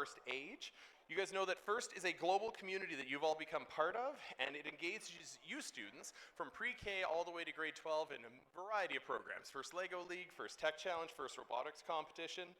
First Age. You guys know that FIRST is a global community that you've all become part of, and it engages you students from pre-K all the way to grade 12 in a variety of programs. FIRST Lego League, FIRST Tech Challenge, FIRST Robotics Competition.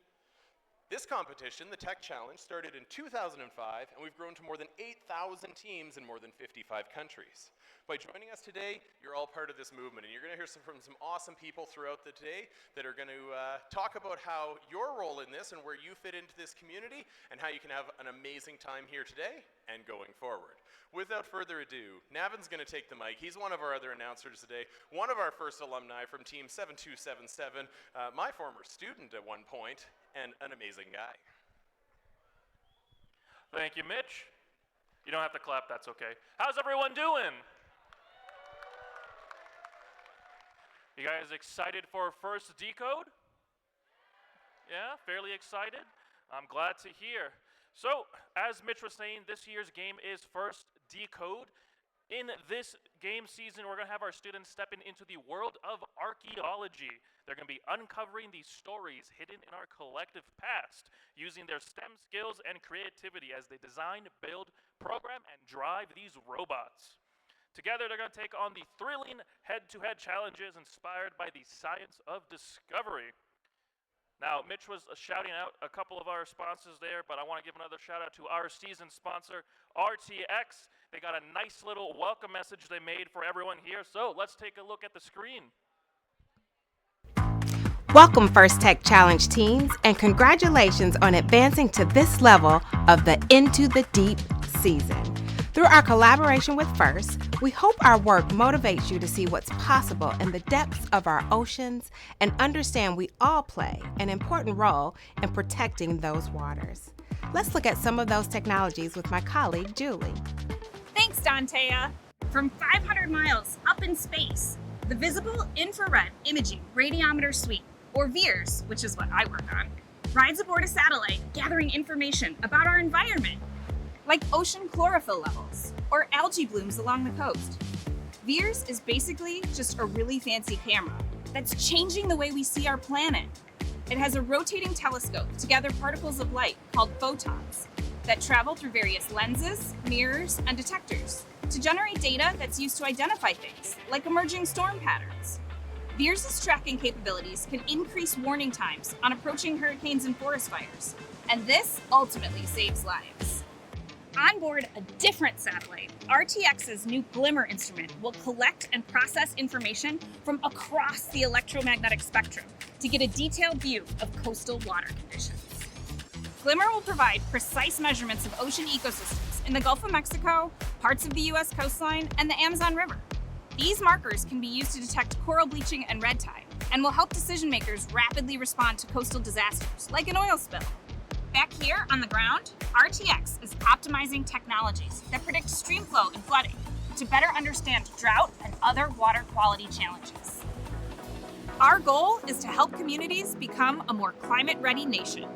This competition, the Tech Challenge, started in 2005, and we've grown to more than 8,000 teams in more than 55 countries. By joining us today, you're all part of this movement, and you're going to hear from some awesome people throughout the day that are going to talk about how your role in this and where you fit into this community, and how you can have an amazing time here today and going forward. Without further ado, Navin's going to take the mic. He's one of our other announcers today, one of our first alumni from Team 7277, my former student at one point, and an amazing guy. Thank you, Mitch. You don't have to clap, that's okay. How's everyone doing? You guys excited for First Decode? Yeah, fairly excited? I'm glad to hear. So, as Mitch was saying, this year's game is First Decode. In this game season, we're going to have our students stepping into the world of archaeology. They're going to be uncovering these stories hidden in our collective past, using their STEM skills and creativity as they design, build, program, and drive these robots. Together, they're going to take on the thrilling head-to-head challenges inspired by the science of discovery. Now, Mitch was shouting out a couple of our sponsors there, but I want to give another shout out to our season sponsor, RTX. They got a nice little welcome message they made for everyone here, so let's take a look at the screen. Welcome, First Tech Challenge teams, and congratulations on advancing to this level of the Into the Deep season. Through our collaboration with FIRST, we hope our work motivates you to see what's possible in the depths of our oceans and understand we all play an important role in protecting those waters. Let's look at some of those technologies with my colleague, Julie. Thanks, Dantea. From 500 miles up in space, the Visible Infrared Imaging Radiometer Suite, or VIIRS, which is what I work on, rides aboard a satellite gathering information about our environment, like ocean chlorophyll levels or algae blooms along the coast. VIIRS is basically just a really fancy camera that's changing the way we see our planet. It has a rotating telescope to gather particles of light called photons that travel through various lenses, mirrors, and detectors to generate data that's used to identify things like emerging storm patterns. VIIRS's tracking capabilities can increase warning times on approaching hurricanes and forest fires, and this ultimately saves lives. On board a different satellite, RTX's new Glimmer instrument will collect and process information from across the electromagnetic spectrum to get a detailed view of coastal water conditions. Glimmer will provide precise measurements of ocean ecosystems in the Gulf of Mexico, parts of the US coastline, and the Amazon River. These markers can be used to detect coral bleaching and red tide, and will help decision makers rapidly respond to coastal disasters, like an oil spill. Back here on the ground, RTX is optimizing technologies that predict stream flow and flooding to better understand drought and other water quality challenges. Our goal is to help communities become a more climate-ready nation.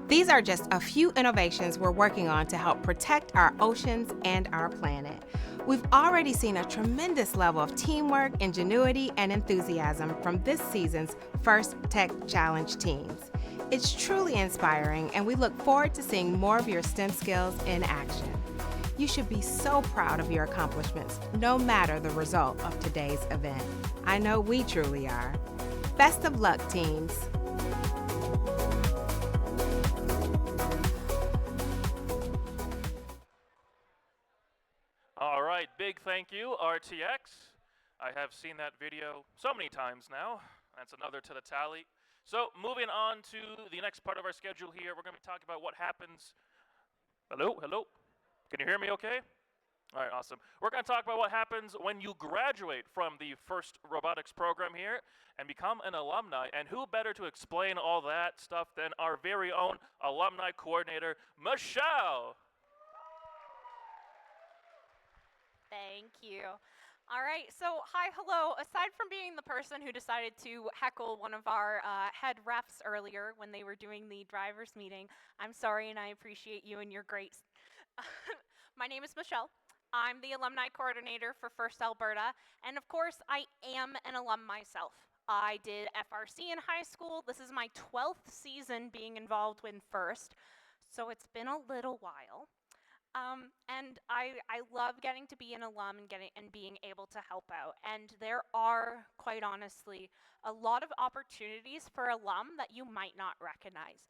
These are just a few innovations we're working on to help protect our oceans and our planet. We've already seen a tremendous level of teamwork, ingenuity, and enthusiasm from this season's First Tech Challenge teams. It's truly inspiring, and we look forward to seeing more of your STEM skills in action. You should be so proud of your accomplishments, no matter the result of today's event. I know we truly are. Best of luck, teams. All right, big thank you, RTX. I have seen that video so many times now. That's another to the tally. So moving on to the next part of our schedule here, we're going to be talking about what happens. Hello? Can you hear me okay? All right, awesome. We're going to talk about what happens when you graduate from the FIRST robotics program here and become an alumni. And who better to explain all that stuff than our very own alumni coordinator, Michelle. Thank you. All right, so hi, hello. Aside from being the person who decided to heckle one of our head refs earlier when they were doing the driver's meeting, I'm sorry and I appreciate you and your great... My name is Michelle. I'm the alumni coordinator for FIRST Alberta, and of course, I am an alum myself. I did FRC in high school. This is my 12th season being involved in FIRST, so it's been a little while. And I love getting to be an alum and being able to help out. And there are, quite honestly, a lot of opportunities for alum that you might not recognize.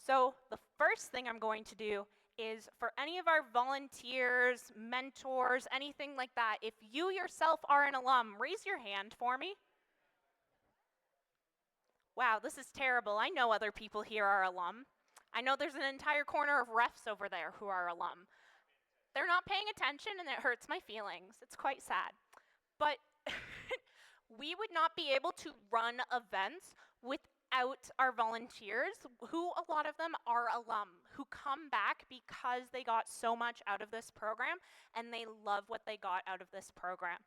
So the first thing I'm going to do is for any of our volunteers, mentors, anything like that, if you yourself are an alum, raise your hand for me. Wow, this is terrible. I know other people here are alum. I know there's an entire corner of refs over there who are alum. They're not paying attention and it hurts my feelings. It's quite sad. But we would not be able to run events without our volunteers, who a lot of them are alum, who come back because they got so much out of this program and they love what they got out of this program.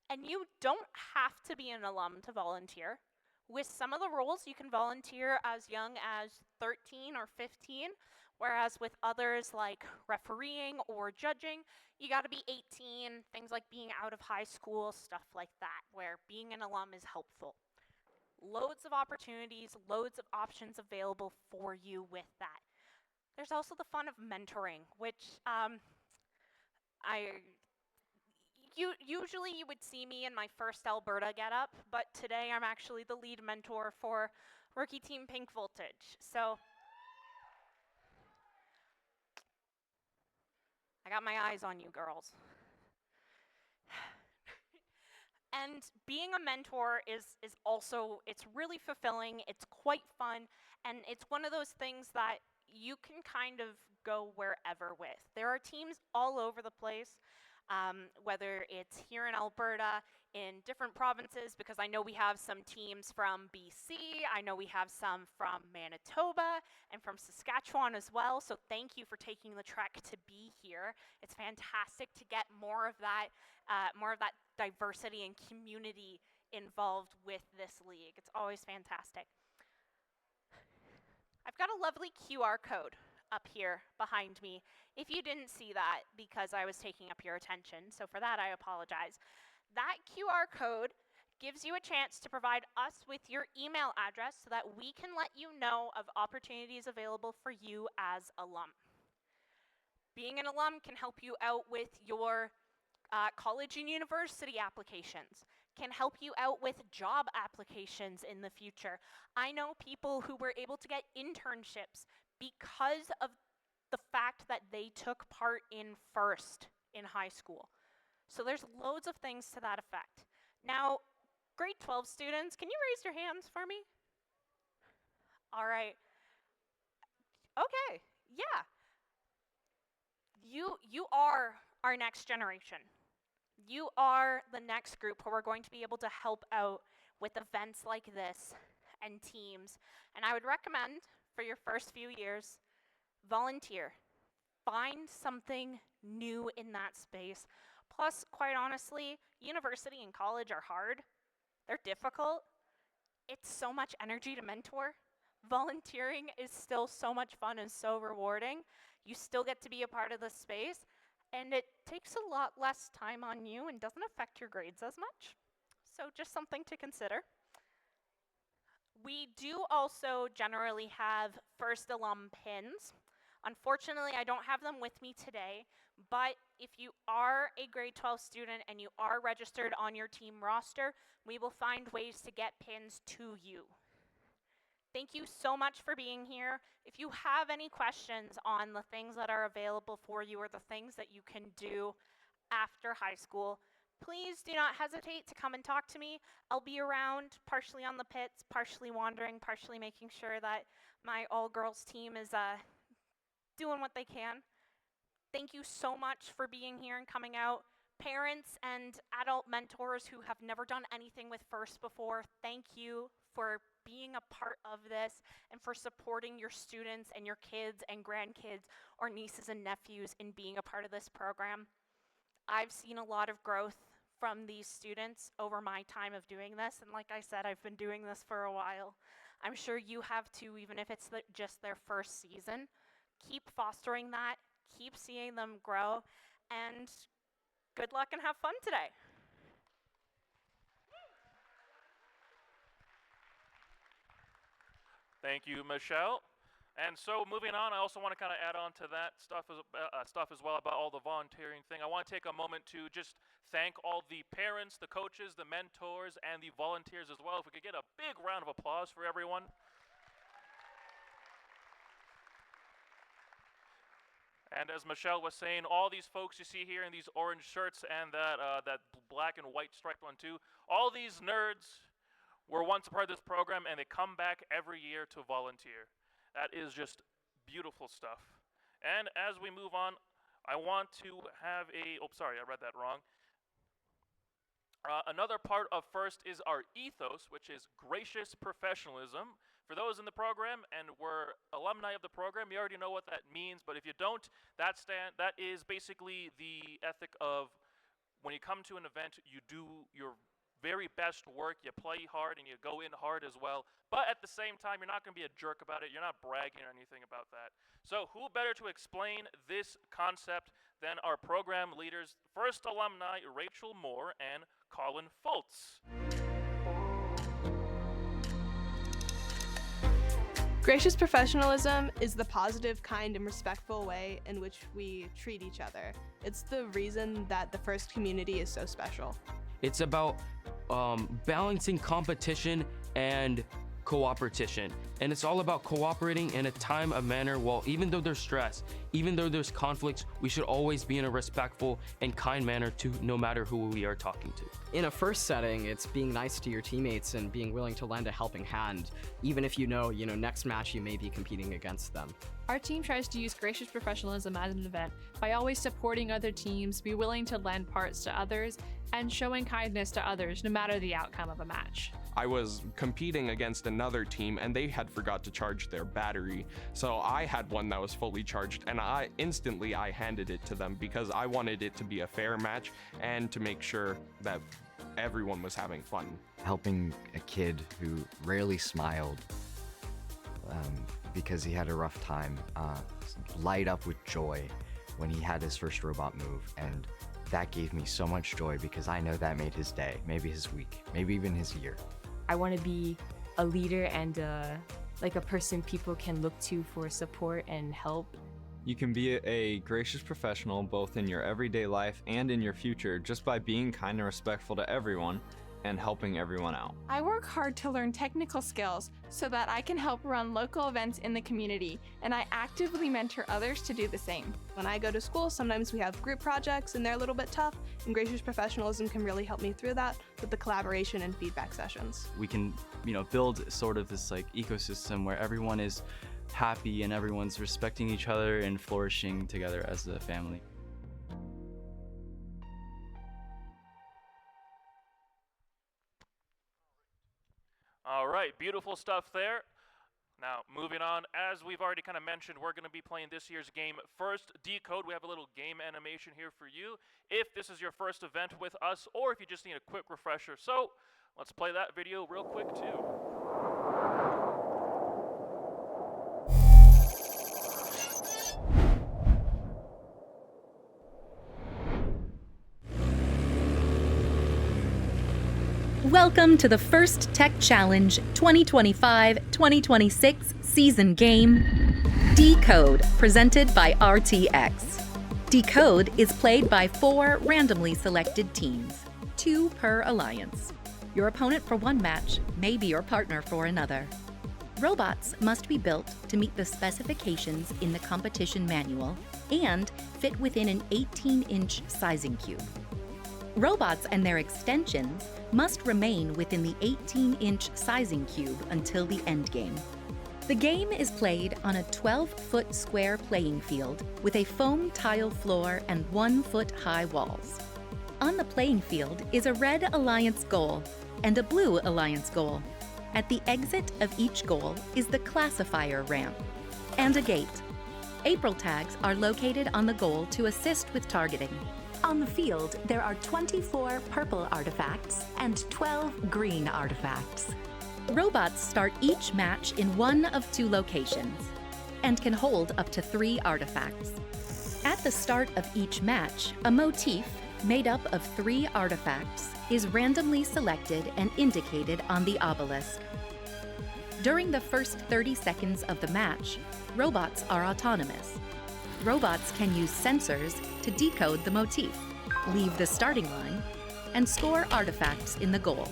And you don't have to be an alum to volunteer. With some of the roles, you can volunteer as young as 13 or 15, whereas with others like refereeing or judging, you got to be 18, things like being out of high school, stuff like that, where being an alum is helpful. Loads of opportunities, loads of options available for you with that. There's also the fun of mentoring, which usually you would see me in my first Alberta getup, but today I'm actually the lead mentor for Rookie Team Pink Voltage. So I got my eyes on you, girls. And being a mentor is also, it's really fulfilling, it's quite fun, and it's one of those things that you can kind of go wherever with. There are teams all over the place, whether it's here in Alberta, in different provinces, because I know we have some teams from BC, I know we have some from Manitoba, and from Saskatchewan as well, so thank you for taking the trek to be here. It's fantastic to get more of that diversity and community involved with this league. It's always fantastic. I've got a lovely QR code up here behind me, if you didn't see that because I was taking up your attention, so for that I apologize. That QR code gives you a chance to provide us with your email address so that we can let you know of opportunities available for you as alum. Being an alum can help you out with your college and university applications, can help you out with job applications in the future. I know people who were able to get internships because of the fact that they took part in FIRST in high school. So there's loads of things to that effect. Now, grade 12 students, can you raise your hands for me? All right. Okay, yeah. You are our next generation. You are the next group who are going to be able to help out with events like this and teams. And I would recommend for your first few years, volunteer. Find something new in that space. Plus, quite honestly, university and college are hard. They're difficult. It's so much energy to mentor. Volunteering is still so much fun and so rewarding. You still get to be a part of the space, and it takes a lot less time on you and doesn't affect your grades as much. So just something to consider. We do also generally have first alum pins. Unfortunately, I don't have them with me today, but if you are a grade 12 student and you are registered on your team roster, we will find ways to get pins to you. Thank you so much for being here. If you have any questions on the things that are available for you or the things that you can do after high school, please do not hesitate to come and talk to me. I'll be around, partially on the pits, partially wandering, partially making sure that my all-girls team is doing what they can. Thank you so much for being here and coming out. Parents and adult mentors who have never done anything with FIRST before, thank you for being a part of this and for supporting your students and your kids and grandkids or nieces and nephews in being a part of this program. I've seen a lot of growth from these students over my time of doing this, and like I said, I've been doing this for a while. I'm sure you have too, even if it's just their first season. Keep fostering that, keep seeing them grow, and good luck and have fun today. Thank you, Michelle. And so moving on, I also want to kind of add on to that stuff as well about all the volunteering thing. I want to take a moment to just thank all the parents, the coaches, the mentors, and the volunteers as well. If we could get a big round of applause for everyone. And as Michelle was saying, all these folks you see here in these orange shirts and that black and white striped one too, all these nerds were once a part of this program, and they come back every year to volunteer. That is just beautiful stuff. And as we move on, I want to have sorry, I read that wrong. Another part of FIRST is our ethos, which is gracious professionalism. For those in the program and were alumni of the program, you already know what that means, but if you don't, that is basically the ethic of when you come to an event, you do your very best work, you play hard, and you go in hard as well. But at the same time, you're not going to be a jerk about it. You're not bragging or anything about that. So who better to explain this concept than our program leaders, FIRST alumni Rachel Moore and Colin Fultz. Gracious professionalism is the positive, kind, and respectful way in which we treat each other. It's the reason that the FIRST community is so special. It's about balancing competition and cooperation. And it's all about cooperating in a time of manner. Well, even though there's stress, even though there's conflicts, we should always be in a respectful and kind manner to no matter who we are talking to. In a FIRST setting, it's being nice to your teammates and being willing to lend a helping hand, even if you know, next match you may be competing against them. Our team tries to use gracious professionalism at an event by always supporting other teams, be willing to lend parts to others, and showing kindness to others no matter the outcome of a match. I was competing against another team and they had forgot to charge their battery. So I had one that was fully charged and I handed it to them because I wanted it to be a fair match and to make sure that everyone was having fun. Helping a kid who rarely smiled because he had a rough time light up with joy when he had his first robot move, and that gave me so much joy because I know that made his day, maybe his week, maybe even his year. I want to be a leader and like a person people can look to for support and help. You can be a gracious professional both in your everyday life and in your future just by being kind and respectful to everyone and helping everyone out. I work hard to learn technical skills so that I can help run local events in the community, and I actively mentor others to do the same. When I go to school, sometimes we have group projects and they're a little bit tough, and gracious professionalism can really help me through that with the collaboration and feedback sessions. We can, build sort of this ecosystem where everyone is happy and everyone's respecting each other and flourishing together as a family. All right, beautiful stuff there. Now, moving on, as we've already kind of mentioned, we're going to be playing this year's game, FIRST Decode. We have a little game animation here for you if this is your first event with us or if you just need a quick refresher. So, let's play that video real quick, too. Welcome to the FIRST Tech Challenge 2025-2026 season game, Decode, presented by RTX. Decode is played by 4 randomly selected teams, 2 per alliance. Your opponent for one match may be your partner for another. Robots must be built to meet the specifications in the competition manual and fit within an 18-inch sizing cube. Robots and their extensions must remain within the 18-inch sizing cube until the endgame. The game is played on a 12-foot square playing field with a foam tile floor and 1-foot-high walls. On the playing field is a red alliance goal and a blue alliance goal. At the exit of each goal is the classifier ramp and a gate. April tags are located on the goal to assist with targeting. On the field, there are 24 purple artifacts and 12 green artifacts. Robots start each match in one of 2 locations and can hold up to 3 artifacts. At the start of each match, a motif made up of 3 artifacts is randomly selected and indicated on the obelisk. During the first 30 seconds of the match, robots are autonomous. Robots can use sensors to decode the motif, leave the starting line, and score artifacts in the goal.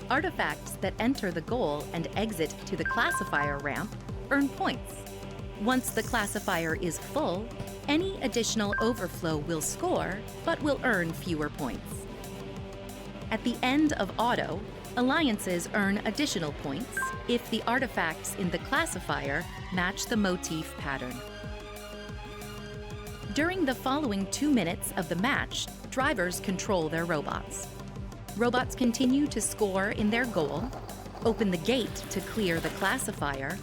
Artifacts that enter the goal and exit to the classifier ramp earn points. Once the classifier is full, any additional overflow will score, but will earn fewer points. At the end of auto, alliances earn additional points if the artifacts in the classifier match the motif pattern. During the following 2 minutes of the match, drivers control their robots. Robots continue to score in their goal, open the gate to clear the classifier,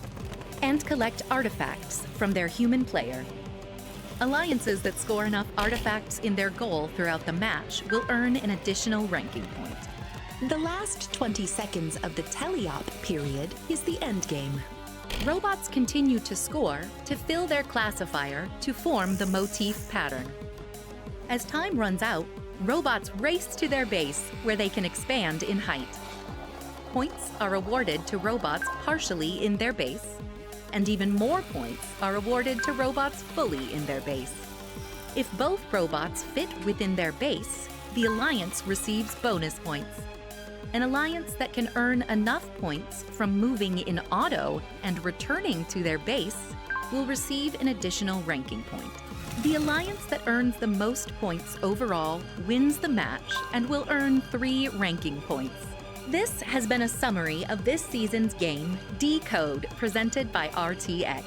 and collect artifacts from their human player. Alliances that score enough artifacts in their goal throughout the match will earn an additional ranking point. The last 20 seconds of the teleop period is the endgame. Robots continue to score to fill their classifier to form the motif pattern. As time runs out, robots race to their base where they can expand in height. Points are awarded to robots partially in their base, and even more points are awarded to robots fully in their base. If both robots fit within their base, the alliance receives bonus points. An alliance that can earn enough points from moving in auto and returning to their base will receive an additional ranking point. The alliance that earns the most points overall wins the match and will earn 3 ranking points. This has been a summary of this season's game, Decode, presented by RTX.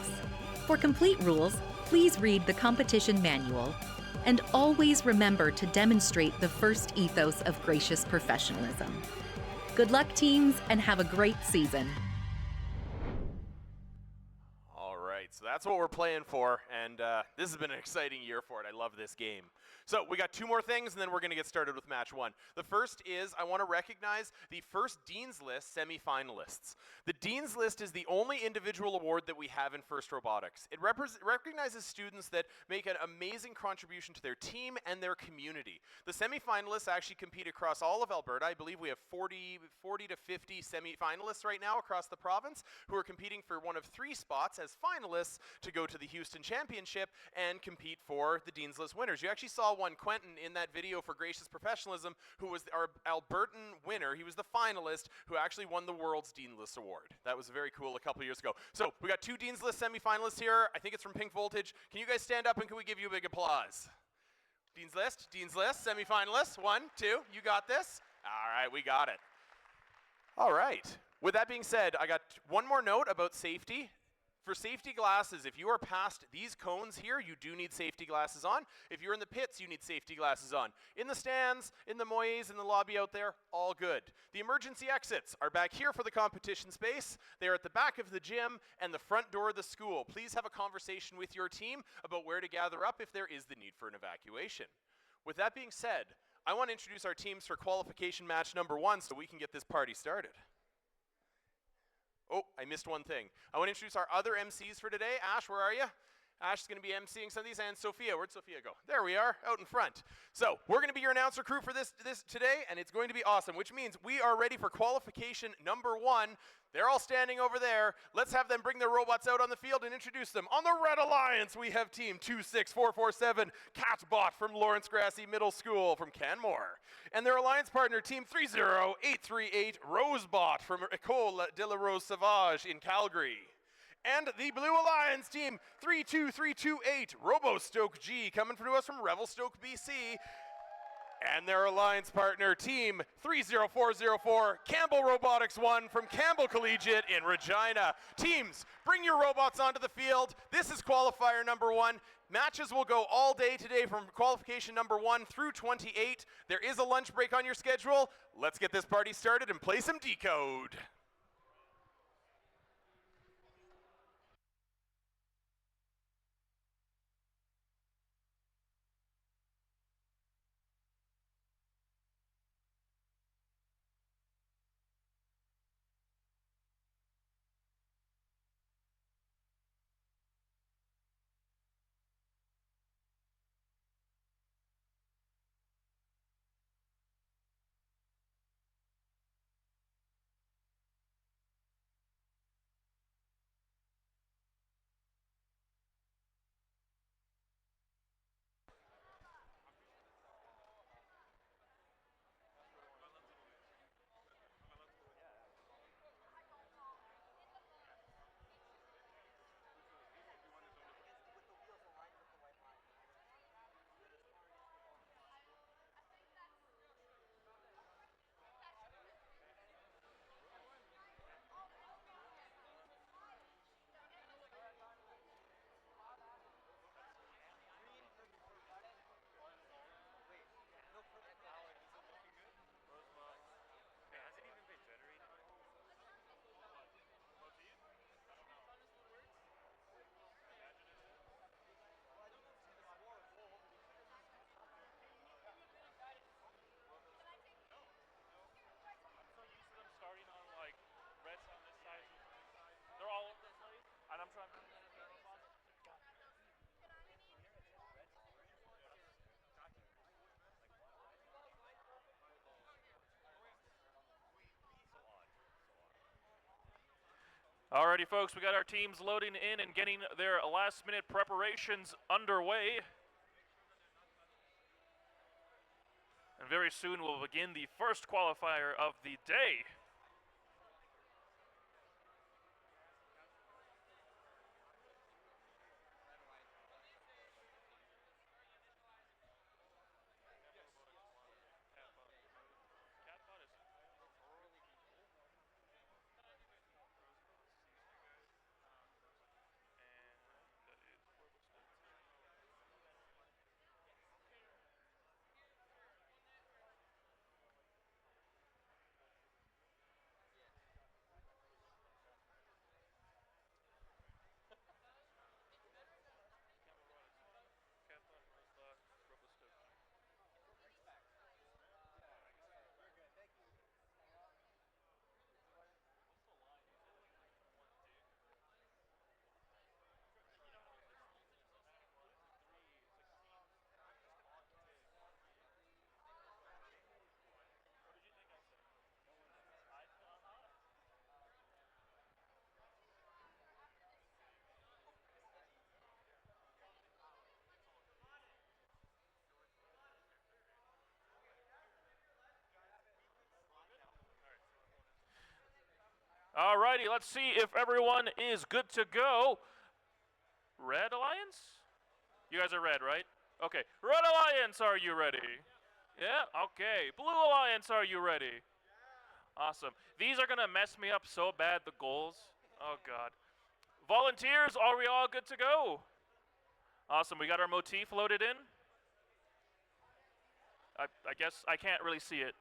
For complete rules, please read the competition manual, and always remember to demonstrate the first ethos of gracious professionalism. Good luck, teams, and have a great season. All right, so that's what we're playing for, and this has been an exciting year for it. I love this game. So we got 2 more things, and then we're going to get started with match 1. The first is I want to recognize the first Dean's List semifinalists. The Dean's List is the only individual award that we have in FIRST Robotics. It recognizes students that make an amazing contribution to their team and their community. The semifinalists actually compete across all of Alberta. I believe we have 40 to 50 semifinalists right now across the province who are competing for one of 3 spots as finalists to go to the Houston Championship and compete for the Dean's List winners. You actually saw one, Quentin, in that video for Gracious Professionalism, who was our Albertan winner. He was the finalist who actually won the World's Dean's List Award. That was very cool a couple years ago. So we got 2 Dean's List semifinalists here. I think it's from Pink Voltage. Can you guys stand up and can we give you a big applause? Dean's List, semifinalists. 1, 2, you got this? All right, we got it. All right. With that being said, I got one more note about safety. For safety glasses, if you are past these cones here, you do need safety glasses on. If you're in the pits, you need safety glasses on. In the stands, in the moyes, in the lobby out there, all good. The emergency exits are back here for the competition space. They're at the back of the gym and the front door of the school. Please have a conversation with your team about where to gather up if there is the need for an evacuation. With that being said, I want to introduce our teams for qualification match number 1 so we can get this party started. Oh, I missed one thing. I want to introduce our other MCs for today. Ash, where are you? Ash is going to be MCing some of these, and Sophia. Where'd Sophia go? There we are, out in front. So we're going to be your announcer crew for this today, and it's going to be awesome, which means we are ready for qualification number 1. They're all standing over there. Let's have them bring their robots out on the field and introduce them. On the Red Alliance, we have team 26447, Catbot from Lawrence Grassy Middle School from Canmore. And their alliance partner, team 30838, Rosebot from École de la Rose Sauvage in Calgary. And the Blue Alliance team, 32328, RoboStoke G, coming to us from Revelstoke, BC. And their alliance partner, team 30404, Campbell Robotics 1 from Campbell Collegiate in Regina. Teams, bring your robots onto the field. This is qualifier number 1. Matches will go all day today from qualification number 1 through 28. There is a lunch break on your schedule. Let's get this party started and play some Decode. Alrighty, folks, we got our teams loading in and getting their last-minute preparations underway. And very soon we'll begin the first qualifier of the day. Alrighty, let's see if everyone is good to go. Red Alliance? You guys are red, right? Okay. Red Alliance, are you ready? Yeah? Okay. Blue Alliance, are you ready? Awesome. These are going to mess me up so bad, the goals. Oh, God. Volunteers, are we all good to go? Awesome. We got our motif loaded in. I guess I can't really see it.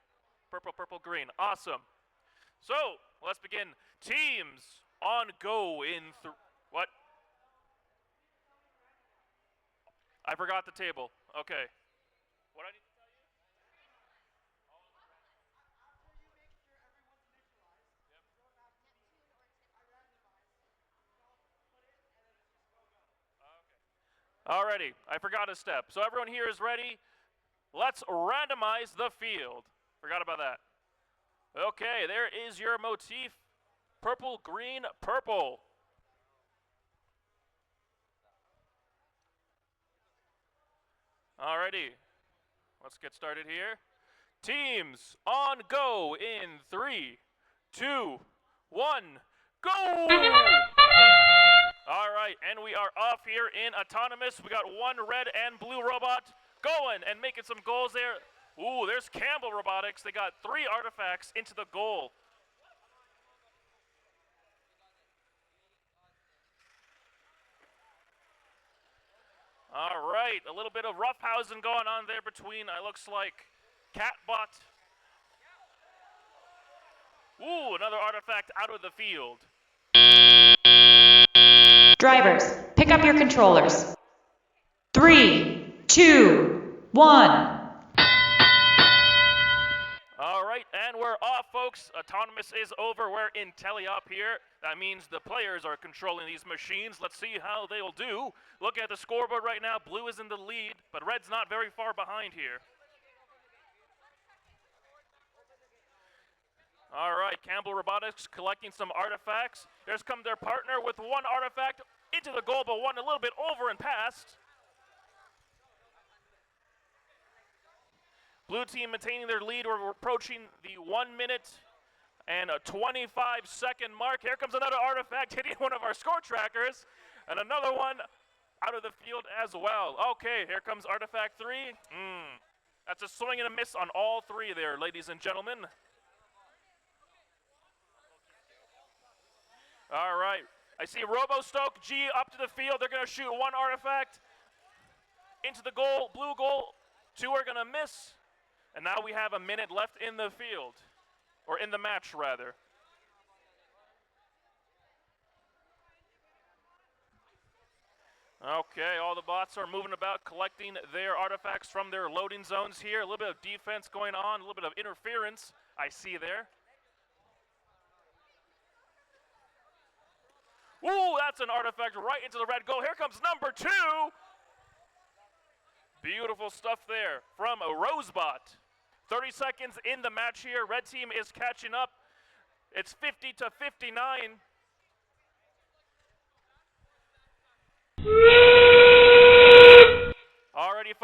Purple, purple, green. Awesome. So, let's begin. Teams on go in what? I forgot the table. Okay. What I need to tell you? Alrighty, I forgot a step. So everyone here is ready. Let's randomize the field. Forgot about that. Okay, there is your motif. Purple, green, purple. Alrighty, let's get started here. Teams on go in 3, 2, 1, go! Alright, and we are off here in Autonomous. We got one red and blue robot going and making some goals there. Ooh, there's Campbell Robotics. They got 3 artifacts into the goal. All right, a little bit of roughhousing going on there between, looks like, Catbot. Ooh, another artifact out of the field. Drivers, pick up your controllers. 3, 2, 1. All right, and we're off, folks. Autonomous is over. We're in teleop here. That means the players are controlling these machines. Let's see how they'll do. Look at the scoreboard right now. Blue is in the lead, but red's not very far behind here. All right, Campbell Robotics collecting some artifacts. Here's come their partner with one artifact into the goal, but one a little bit over and past. Blue team maintaining their lead. We're approaching the 1 minute and a 25-second mark. Here comes another artifact hitting one of our score trackers, and another one out of the field as well. Okay, here comes artifact 3. That's a swing and a miss on all 3 there, ladies and gentlemen. All right, I see RoboStoke G up to the field. They're going to shoot one artifact into the goal, blue goal. 2 are going to miss. And now we have a minute left in the field, or in the match, rather. Okay, all the bots are moving about, collecting their artifacts from their loading zones here. A little bit of defense going on, a little bit of interference I see there. Ooh, that's an artifact right into the red goal. Here comes number 2. Beautiful stuff there from a Rosebot. 30 seconds in the match here. Red team is catching up. It's 50 to 59.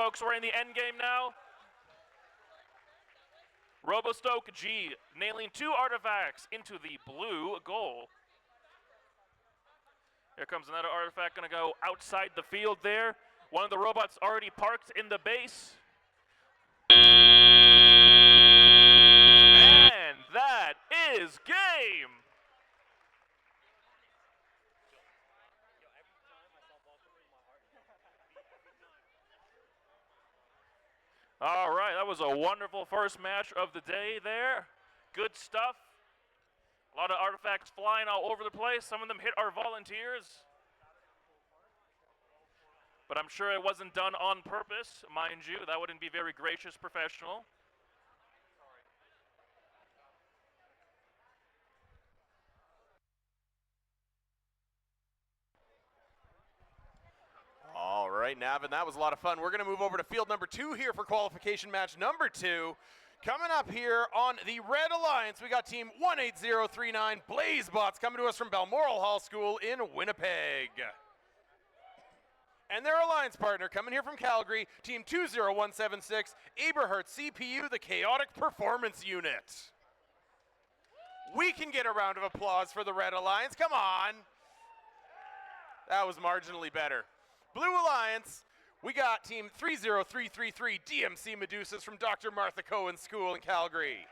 Stokes, we're in the end game now. Robostoke G nailing 2 artifacts into the blue goal. Here comes another artifact, gonna go outside the field there. One of the robots already parked in the base. And that is game. All right, that was a wonderful first match of the day there. Good stuff. A lot of artifacts flying all over the place. Some of them hit our volunteers. But I'm sure it wasn't done on purpose, mind you. That wouldn't be very gracious professional. All right, Navin, that was a lot of fun. We're going to move over to field number 2 here for qualification match number 2. Coming up here on the Red Alliance, we got team 18039 Blazebots coming to us from Balmoral Hall School in Winnipeg. And their alliance partner coming here from Calgary, team 20176 Aberhart CPU, the Chaotic Performance Unit. We can get a round of applause for the Red Alliance. Come on. That was marginally better. Blue Alliance, we got team 30333 DMC Medusas from Dr. Martha Cohen School in Calgary.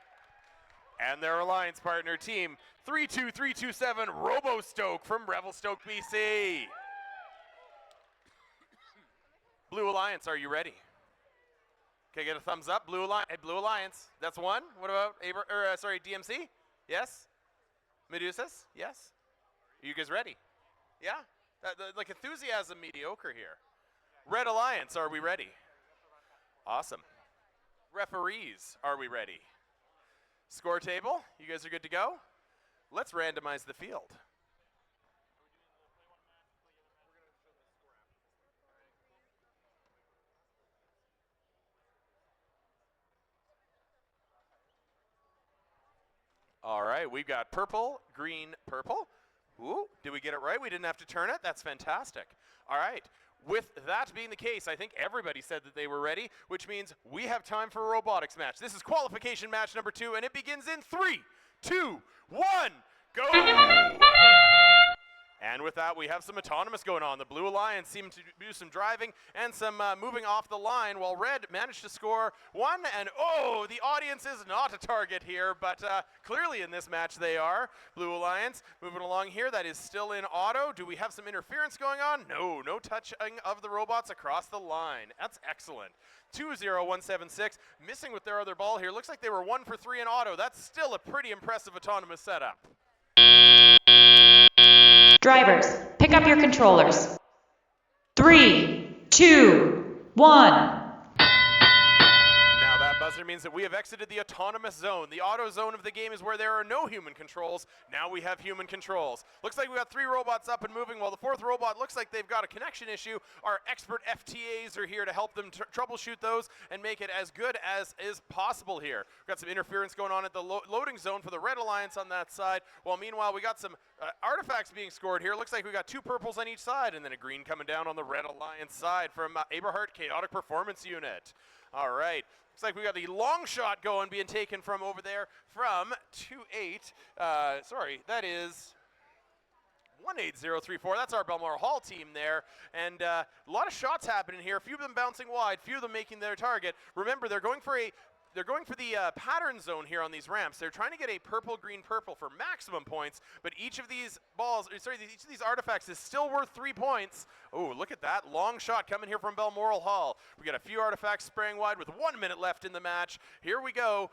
And their alliance partner, team 32327 Robostoke from Revelstoke, BC. Blue Alliance, are you ready? Okay, get a thumbs up. Blue Alliance, that's one. What about DMC? Yes? Medusas? Yes? Are you guys ready? Yeah? Like enthusiasm mediocre here. Red Alliance, are we ready? Awesome. Referees, are we ready? Score table, you guys are good to go? Let's randomize the field. All right, we've got purple, green, purple. Ooh, did we get it right? We didn't have to turn it? That's fantastic. All right, with that being the case, I think everybody said that they were ready, which means we have time for a robotics match. This is qualification match number 2, and it begins in 3, 2, 1, go! And with that, we have some autonomous going on. The Blue Alliance seemed to do some driving and some moving off the line, while Red managed to score 1. And oh, the audience is not a target here, but clearly in this match they are. Blue Alliance moving along here. That is still in auto. Do we have some interference going on? No, no touching of the robots across the line. That's excellent. 20176 missing with their other ball here. Looks like they were 1 for 3 in auto. That's still a pretty impressive autonomous setup. Drivers, pick up your controllers. 3, 2, 1. Now that buzzer means that we have exited the autonomous zone. The auto zone of the game is where there are no human controls. Now we have human controls. Looks like we got 3 robots up and moving, while the 4th robot looks like they've got a connection issue. Our expert FTAs are here to help them troubleshoot those and make it as good as is possible here. We've got some interference going on at the loading zone for the Red Alliance on that side, while meanwhile we got some artifacts being scored here. Looks like we got 2 purples on each side, and then a green coming down on the Red Alliance side from Aberhart Chaotic Performance Unit. All right. Looks like we got the long shot going, being taken from over there from 28. That is 18034. That's our Balmoral Hall team there. And a lot of shots happening here. A few of them bouncing wide, few of them making their target. Remember, they're going for the pattern zone here on these ramps. They're trying to get a purple, green, purple for maximum points, but each of these each of these artifacts is still worth 3 points. Oh, look at that long shot coming here from Balmoral Hall. We got a few artifacts spraying wide with 1 minute left in the match. Here we go.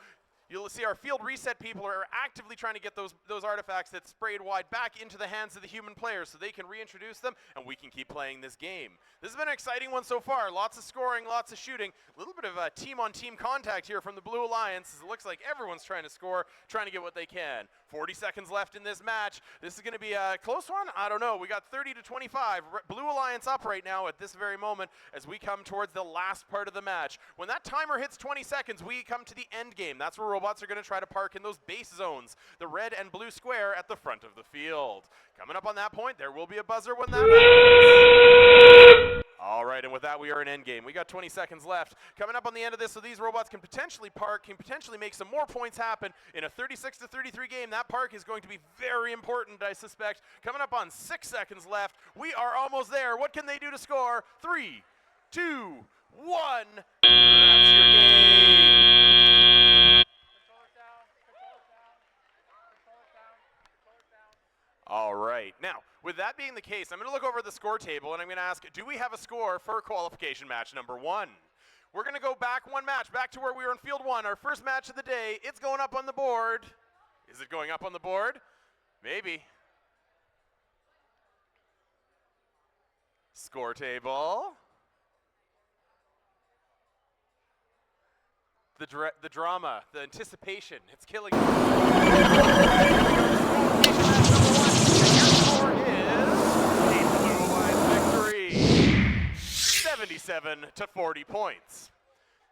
You'll see our field reset people are actively trying to get those artifacts that sprayed wide back into the hands of the human players so they can reintroduce them and we can keep playing this game. This has been an exciting one so far. Lots of scoring, lots of shooting. A little bit of team-on-team contact here from the Blue Alliance. It looks like everyone's trying to score, trying to get what they can. 40 seconds left in this match. This is going to be a close one. I don't know. We got 30 to 25. Blue Alliance up right now at this very moment as we come towards the last part of the match. When that timer hits 20 seconds, we come to the end game. That's where robots are going to try to park in those base zones, the red and blue square at the front of the field. Coming up on that point, there will be a buzzer when that happens. All right, and with that, we are in endgame. We got 20 seconds left. Coming up on the end of this, so these robots can potentially park, can potentially make some more points happen. In a 36-33 game, that park is going to be very important, I suspect. Coming up on 6 seconds left. We are almost there. What can they do to score? 3, 2, 1. That's your game. All right. Now, with that being the case, I'm going to look over the score table and I'm going to ask, do we have a score for qualification match number 1? We're going to go back one match, back to where we were in field 1, our first match of the day. It's going up on the board. Is it going up on the board? Maybe. Score table. The drama, the anticipation, it's killing me. Blue Lions victory, 77-40 points.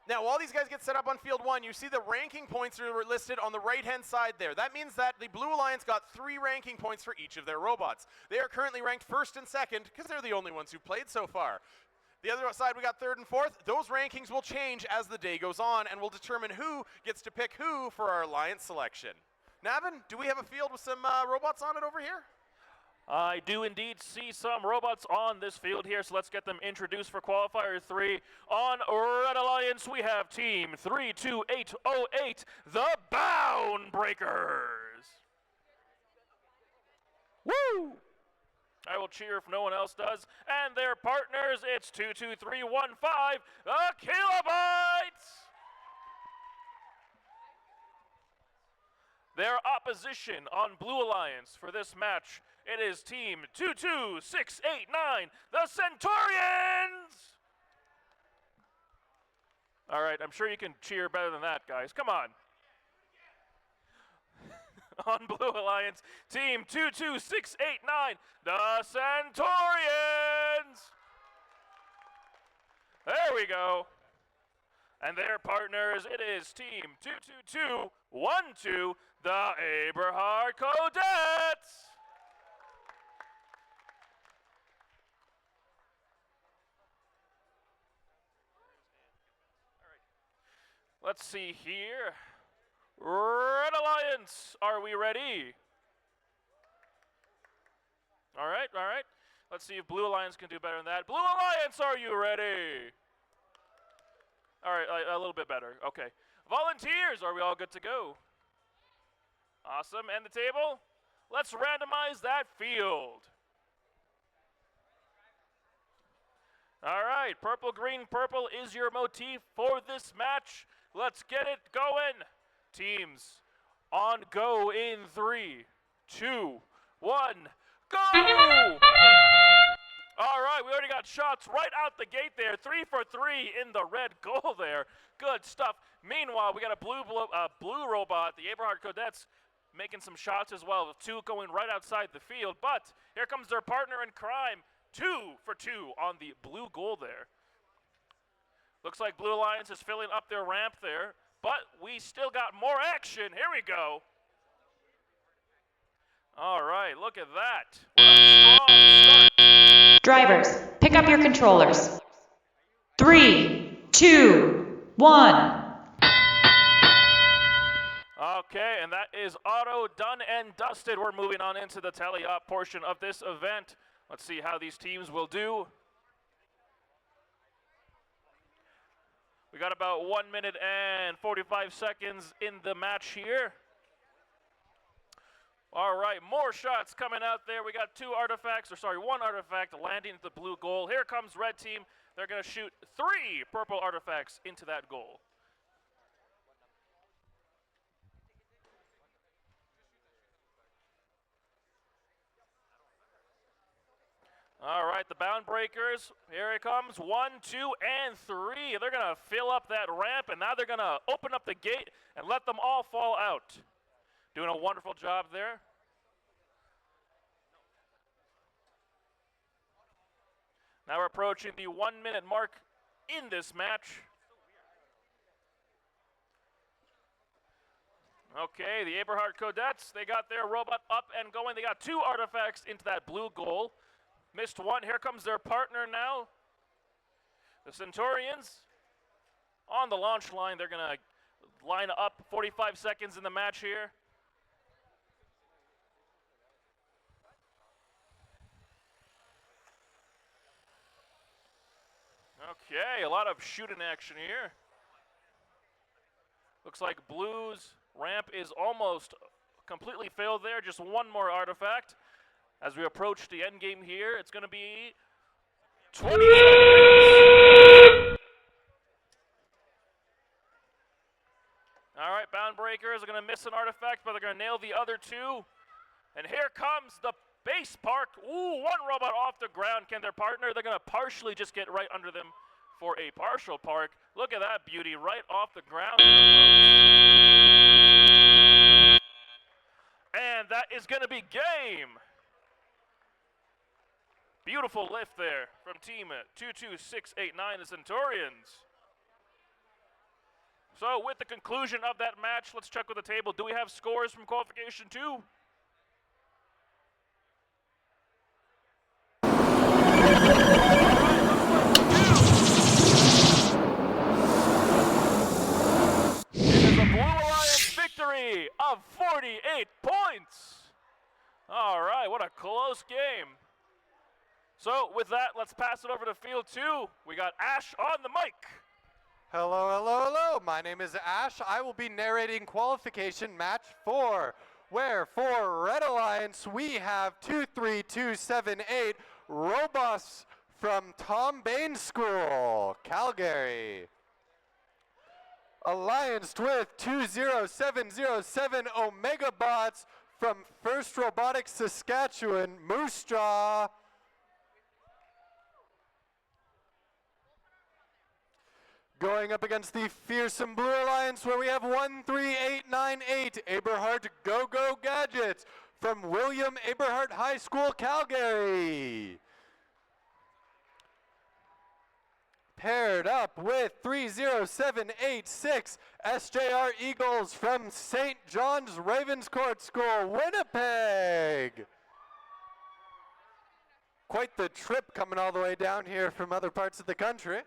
Now, while these guys get set up on field 1, you see the ranking points are listed on the right-hand side there. That means that the Blue Alliance got 3 ranking points for each of their robots. They are currently ranked 1st and 2nd because they're the only ones who played so far. The other side, we got 3rd and 4th. Those rankings will change as the day goes on and will determine who gets to pick who for our alliance selection. Navin, do we have a field with some robots on it over here? I do indeed see some robots on this field here, so let's get them introduced for Qualifier 3. On Red Alliance, we have Team 32808, the Bound Breakers. Woo! I will cheer if no one else does. And their partners, it's 22315, the Kilobytes. Their opposition on Blue Alliance for this match, it is Team 22689, the Centaurians. All right, I'm sure you can cheer better than that, guys. Come on. On Blue Alliance, Team 22689, the Centaurians. There we go. And their partners, it is Team 22212, the Eberhard Codettes. Let's see here. Red Alliance, are we ready? All right. Let's see if Blue Alliance can do better than that. Blue Alliance, are you ready? All right, a little bit better. Okay. Volunteers, are we all good to go? Awesome. And the table? Let's randomize that field. All right, purple, green, purple is your motif for this match. Let's get it going. Teams on go in 3, 2, 1, go! All right, we already got shots right out the gate there. 3 for 3 in the red goal there. Good stuff. Meanwhile, we got a blue robot, the Eberhard Codettes, making some shots as well, with 2 going right outside the field. But here comes their partner in crime, 2 for 2 on the blue goal there. Looks like Blue Alliance is filling up their ramp there. But we still got more action. Here we go. All right, look at that. What a strong start. Drivers, pick up your controllers. 3, 2, 1. Okay, and that is auto done and dusted. We're moving on into the tally-up portion of this event. Let's see how these teams will do. We got about 1 minute and 45 seconds in the match here. All right, more shots coming out there. We got 1 artifact landing at the blue goal. Here comes red team. They're going to shoot 3 purple artifacts into that goal. All right, the Bound Breakers, here it comes, 1, 2, and 3. They're going to fill up that ramp, and now they're going to open up the gate and let them all fall out. Doing a wonderful job there. Now we're approaching the 1 minute mark in this match. Okay, the Eberhard Codettes, they got their robot up and going. They got 2 artifacts into that blue goal. Missed 1. Here comes their partner now. The Centurions on the launch line. They're going to line up 45 seconds in the match here. Okay, a lot of shooting action here. Looks like Blue's ramp is almost completely filled there. Just one more artifact. As we approach the end game here, it's going to be 20 seconds. All right, Bound Breakers are going to miss an artifact, but they're going to nail the other two. And here comes the base park. Ooh, one robot off the ground. Can their partner? They're going to partially just get right under them for a partial park. Look at that beauty right off the ground. And that is going to be game. Beautiful lift there from team 22689, the Centurions. So with the conclusion of that match, let's check with the table. Do we have scores from qualification 2? Victory of 48 points. All right, what a close game. So with that, let's pass it over to field 2. We got Ash on the mic. Hello, hello, hello. My name is Ash. I will be narrating qualification match 4, where for Red Alliance we have 23278 Robust from Tom Bain School, Calgary. Allianced with 20707 Omega Bots from First Robotics Saskatchewan, Moose Jaw. Going up against the fearsome Blue Alliance, where we have 13898 Aberhart Go-Go Gadgets from William Aberhart High School, Calgary. Paired up with 30786 SJR Eagles from St. John's Ravenscourt School, Winnipeg. Quite the trip coming all the way down here from other parts of the country.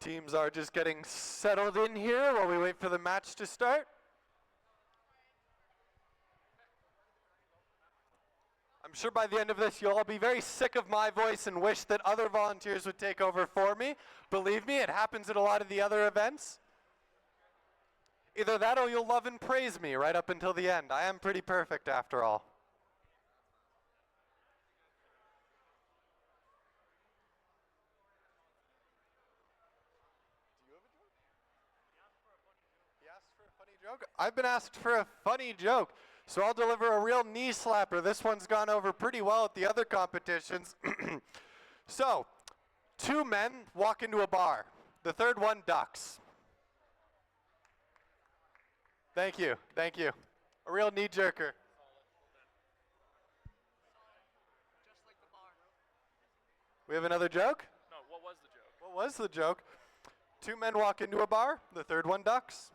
Teams are just getting settled in here while we wait for the match to start. I'm sure by the end of this you'll all be very sick of my voice and wish that other volunteers would take over for me. Believe me, it happens at a lot of the other events. Either that or you'll love and praise me right up until the end. I am pretty perfect after all. I've been asked for a funny joke, so I'll deliver a real knee slapper. This one's gone over pretty well at the other competitions. So, 2 men walk into a bar. The third one ducks. Thank you, thank you. A real knee jerker. We have another joke? No, what was the joke? What was the joke? 2 men walk into a bar. The third one ducks.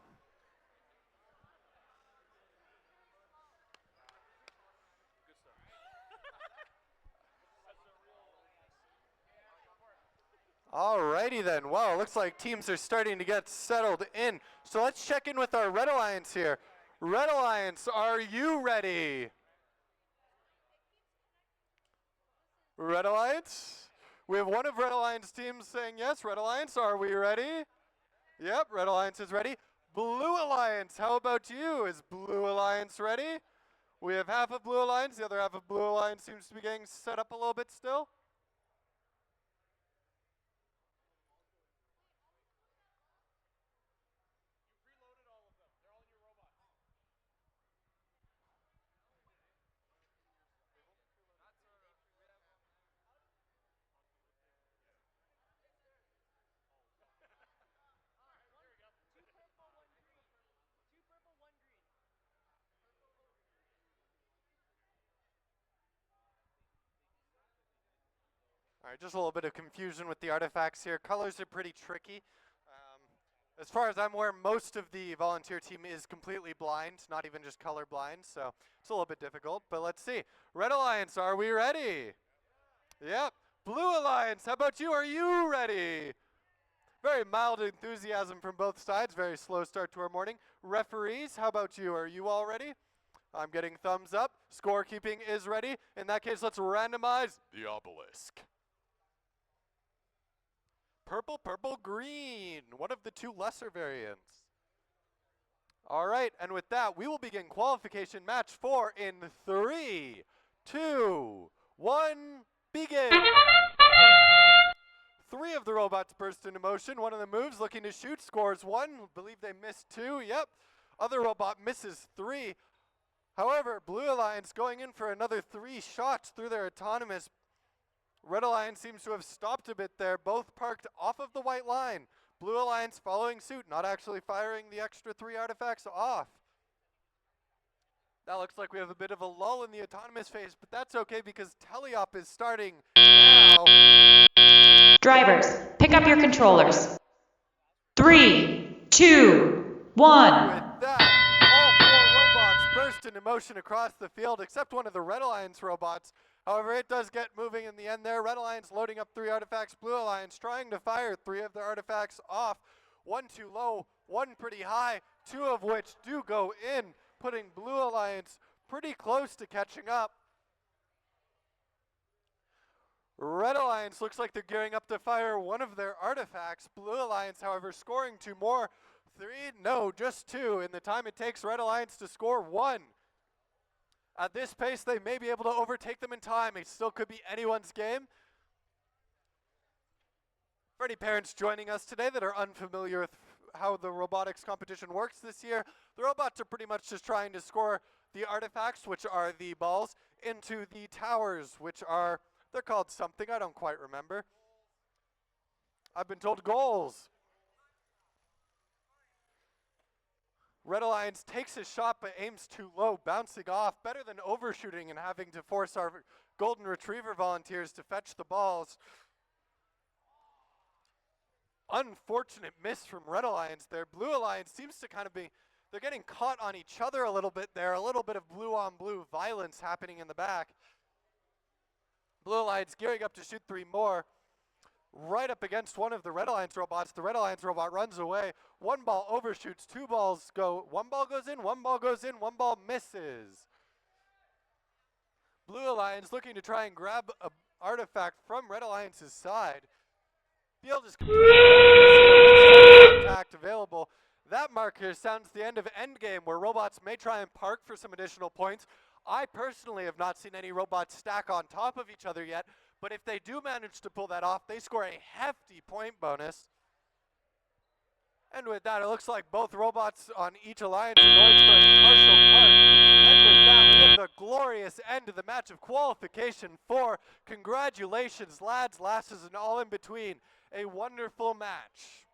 Alrighty then, well, looks like teams are starting to get settled in. So let's check in with our Red Alliance here. Red Alliance, are you ready? Red Alliance? We have one of Red Alliance teams saying yes. Red Alliance, are we ready? Yep, Red Alliance is ready. Blue Alliance, how about you? Is Blue Alliance ready? We have half of Blue Alliance. The other half of Blue Alliance seems to be getting set up a little bit still. All right, just a little bit of confusion with the artifacts here. Colors are pretty tricky. As far as I'm aware, most of the volunteer team is completely blind, not even just color blind, so it's a little bit difficult, but let's see. Red Alliance, are we ready? Yep. Blue Alliance, how about you? Are you ready? Very mild enthusiasm from both sides, very slow start to our morning. Referees, how about you? Are you all ready? I'm getting thumbs up. Scorekeeping is ready. In that case, let's randomize the obelisk. Purple, purple, green. One of the two lesser variants. All right, and with that, we will begin qualification match 4 in 3, 2, 1, begin. 3 of the robots burst into motion. One of them moves, looking to shoot, scores 1. Believe they missed 2, yep. Other robot misses 3. However, Blue Alliance going in for another 3 shots through their autonomous. Red Alliance seems to have stopped a bit there, both parked off of the white line. Blue Alliance following suit, not actually firing the extra 3 artifacts off. That looks like we have a bit of a lull in the autonomous phase, but that's okay because teleop is starting now. Drivers, pick up your controllers. 3, 2, 1. With that, all 4 robots burst into motion across the field, except one of the Red Alliance robots. However, it does get moving in the end there. Red Alliance loading up 3 artifacts. Blue Alliance trying to fire 3 of their artifacts off. 1 too low, 1 pretty high, 2 of which do go in, putting Blue Alliance pretty close to catching up. Red Alliance looks like they're gearing up to fire 1 of their artifacts. Blue Alliance, however, scoring 2 more. 3, no, just 2. In the time it takes Red Alliance to score 1. At this pace, they may be able to overtake them in time. It still could be anyone's game. For any parents joining us today that are unfamiliar with how the robotics competition works this year, the robots are pretty much just trying to score the artifacts, which are the balls, into the towers, which are, they're called something, I don't quite remember. I've been told goals. Red Alliance takes a shot but aims too low, bouncing off. Better than overshooting and having to force our Golden Retriever volunteers to fetch the balls. Unfortunate miss from Red Alliance there. Blue Alliance seems to kind of be, they're getting caught on each other a little bit there. A little bit of blue on blue violence happening in the back. Blue Alliance gearing up to shoot 3 more. Right up against one of the Red Alliance robots. The Red Alliance robot runs away. 1 ball overshoots, 2 balls go. 1 ball goes in, 1 ball goes in, 1 ball misses. Blue Alliance looking to try and grab an artifact from Red Alliance's side. Field is completely with contact available. That marker sounds the end of endgame, where robots may try and park for some additional points. I personally have not seen any robots stack on top of each other yet, but if they do manage to pull that off, they score a hefty point bonus. And with that, it looks like both robots on each alliance are going for a partial park. And with that, we have the glorious end of the match of qualification 4. Congratulations, lads, lasses, and all in between. A wonderful match.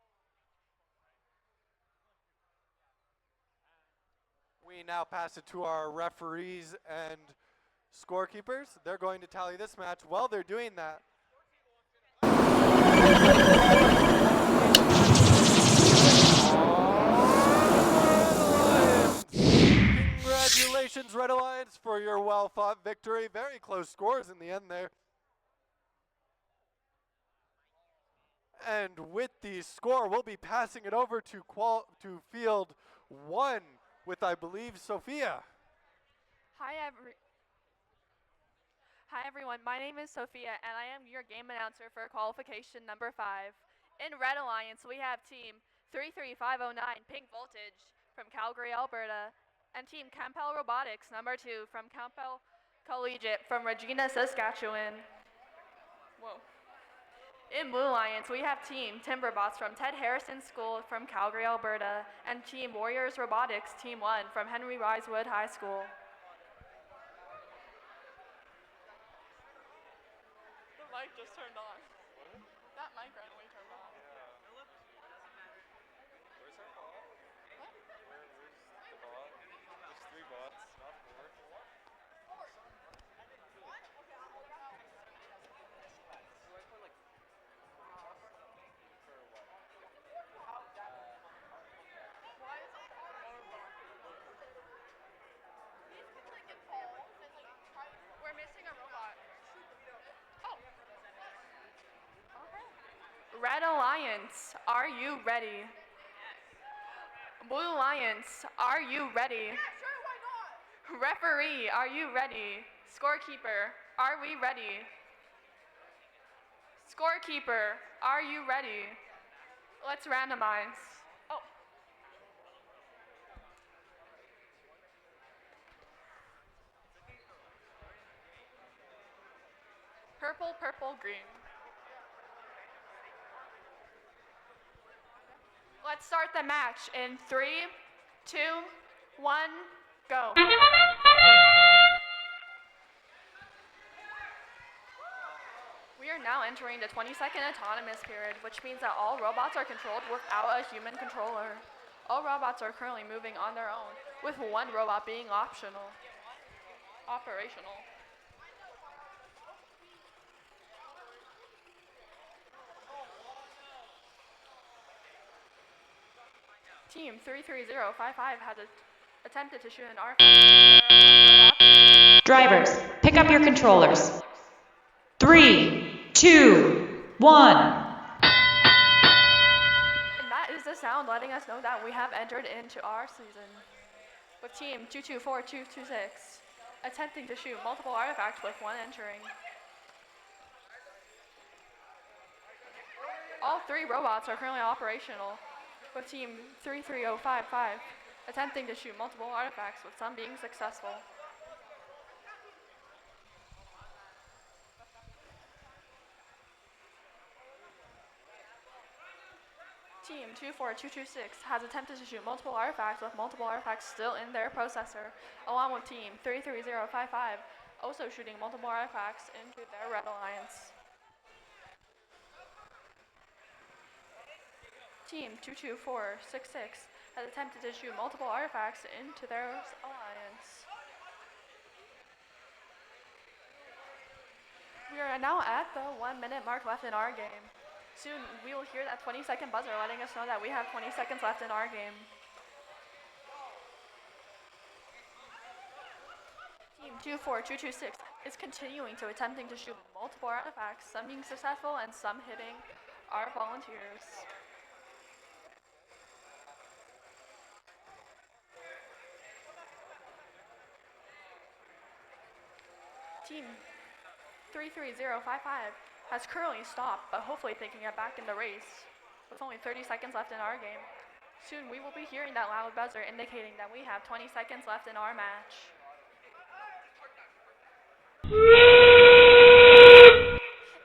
We now pass it to our referees and scorekeepers. They're going to tally this match. While they're doing that, congratulations, Red Alliance, for your well-fought victory. Very close scores in the end there. And with the score, we'll be passing it over to field 1 with, I believe, Sophia. Hi everyone, my name is Sophia and I am your game announcer for qualification number 5. In Red Alliance, we have team 33509 Pink Voltage from Calgary, Alberta, and team Campbell Robotics number 2 from Campbell Collegiate from Regina, Saskatchewan. Whoa. In Blue Alliance, we have team Timberbots from Ted Harrison School from Calgary, Alberta, and team Warriors Robotics team 1 from Henry Wisewood High School. The mic just turned on. That mic randomly turned on. Where's our ball? Where's the ball? There's 3 bots, not 4. Red Alliance, are you ready? Blue Alliance, are you ready? Referee, are you ready? Scorekeeper, are we ready? Scorekeeper, are you ready? Let's randomize. Oh. Purple, purple, green. Let's start the match in 3, 2, 1, go. We are now entering the 20-second autonomous period, which means that all robots are controlled without a human controller. All robots are currently moving on their own, with one robot being operational. Team 33055 has attempted to shoot an R. Drivers, pick up your controllers. 3, 2, 1. And that is the sound letting us know that we have entered into our season. With team 224226 attempting to shoot multiple artifacts with one entering. All 3 robots are currently operational, with team 33055 attempting to shoot multiple artifacts with some being successful. Team 24226 has attempted to shoot multiple artifacts with multiple artifacts still in their processor, along with team 33055 also shooting multiple artifacts into their Red Alliance. Team 22466 has attempted to shoot multiple artifacts into their alliance. We are now at the 1-minute mark left in our game. Soon we will hear that 20-second buzzer letting us know that we have 20 seconds left in our game. Team 24226 is continuing to attempting to shoot multiple artifacts, some being successful and some hitting our volunteers. Team 33055 has currently stopped, but hopefully they can get back in the race. With only 30 seconds left in our game. Soon we will be hearing that loud buzzer indicating that we have 20 seconds left in our match.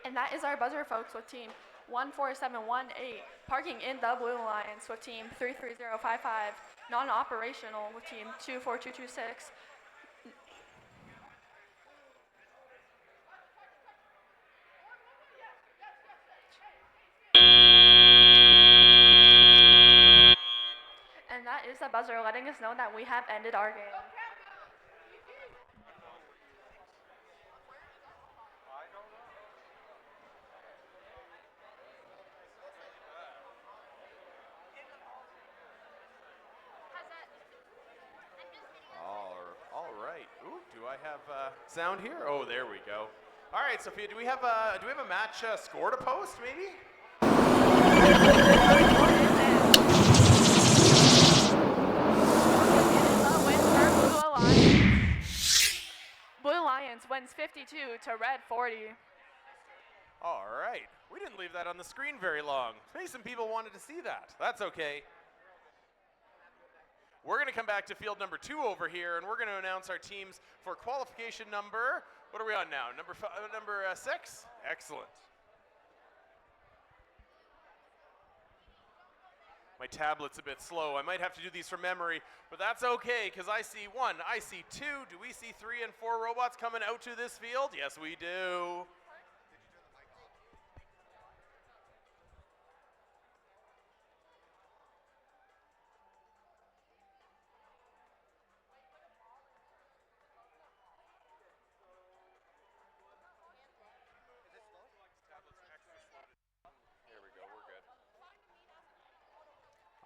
And that is our buzzer, folks, with team 14718 parking in the Blue Alliance, with team 33055 non-operational with team 24226. And that is the buzzer letting us know that we have ended our game. All right. Ooh, do I have sound here? Oh, there we go. All right, Sophia, do we have a match score to post, maybe? Blue Alliance wins 52 to Red 40. All right. We didn't leave that on the screen very long. Maybe some people wanted to see that. That's okay. We're going to come back to field number 2 over here, and we're going to announce our teams for qualification number, what are we on now? Number 6? Excellent. My tablet's a bit slow. I might have to do these from memory, but that's okay, because I see 1, I see 2. Do we see 3 and 4 robots coming out to this field? Yes, we do.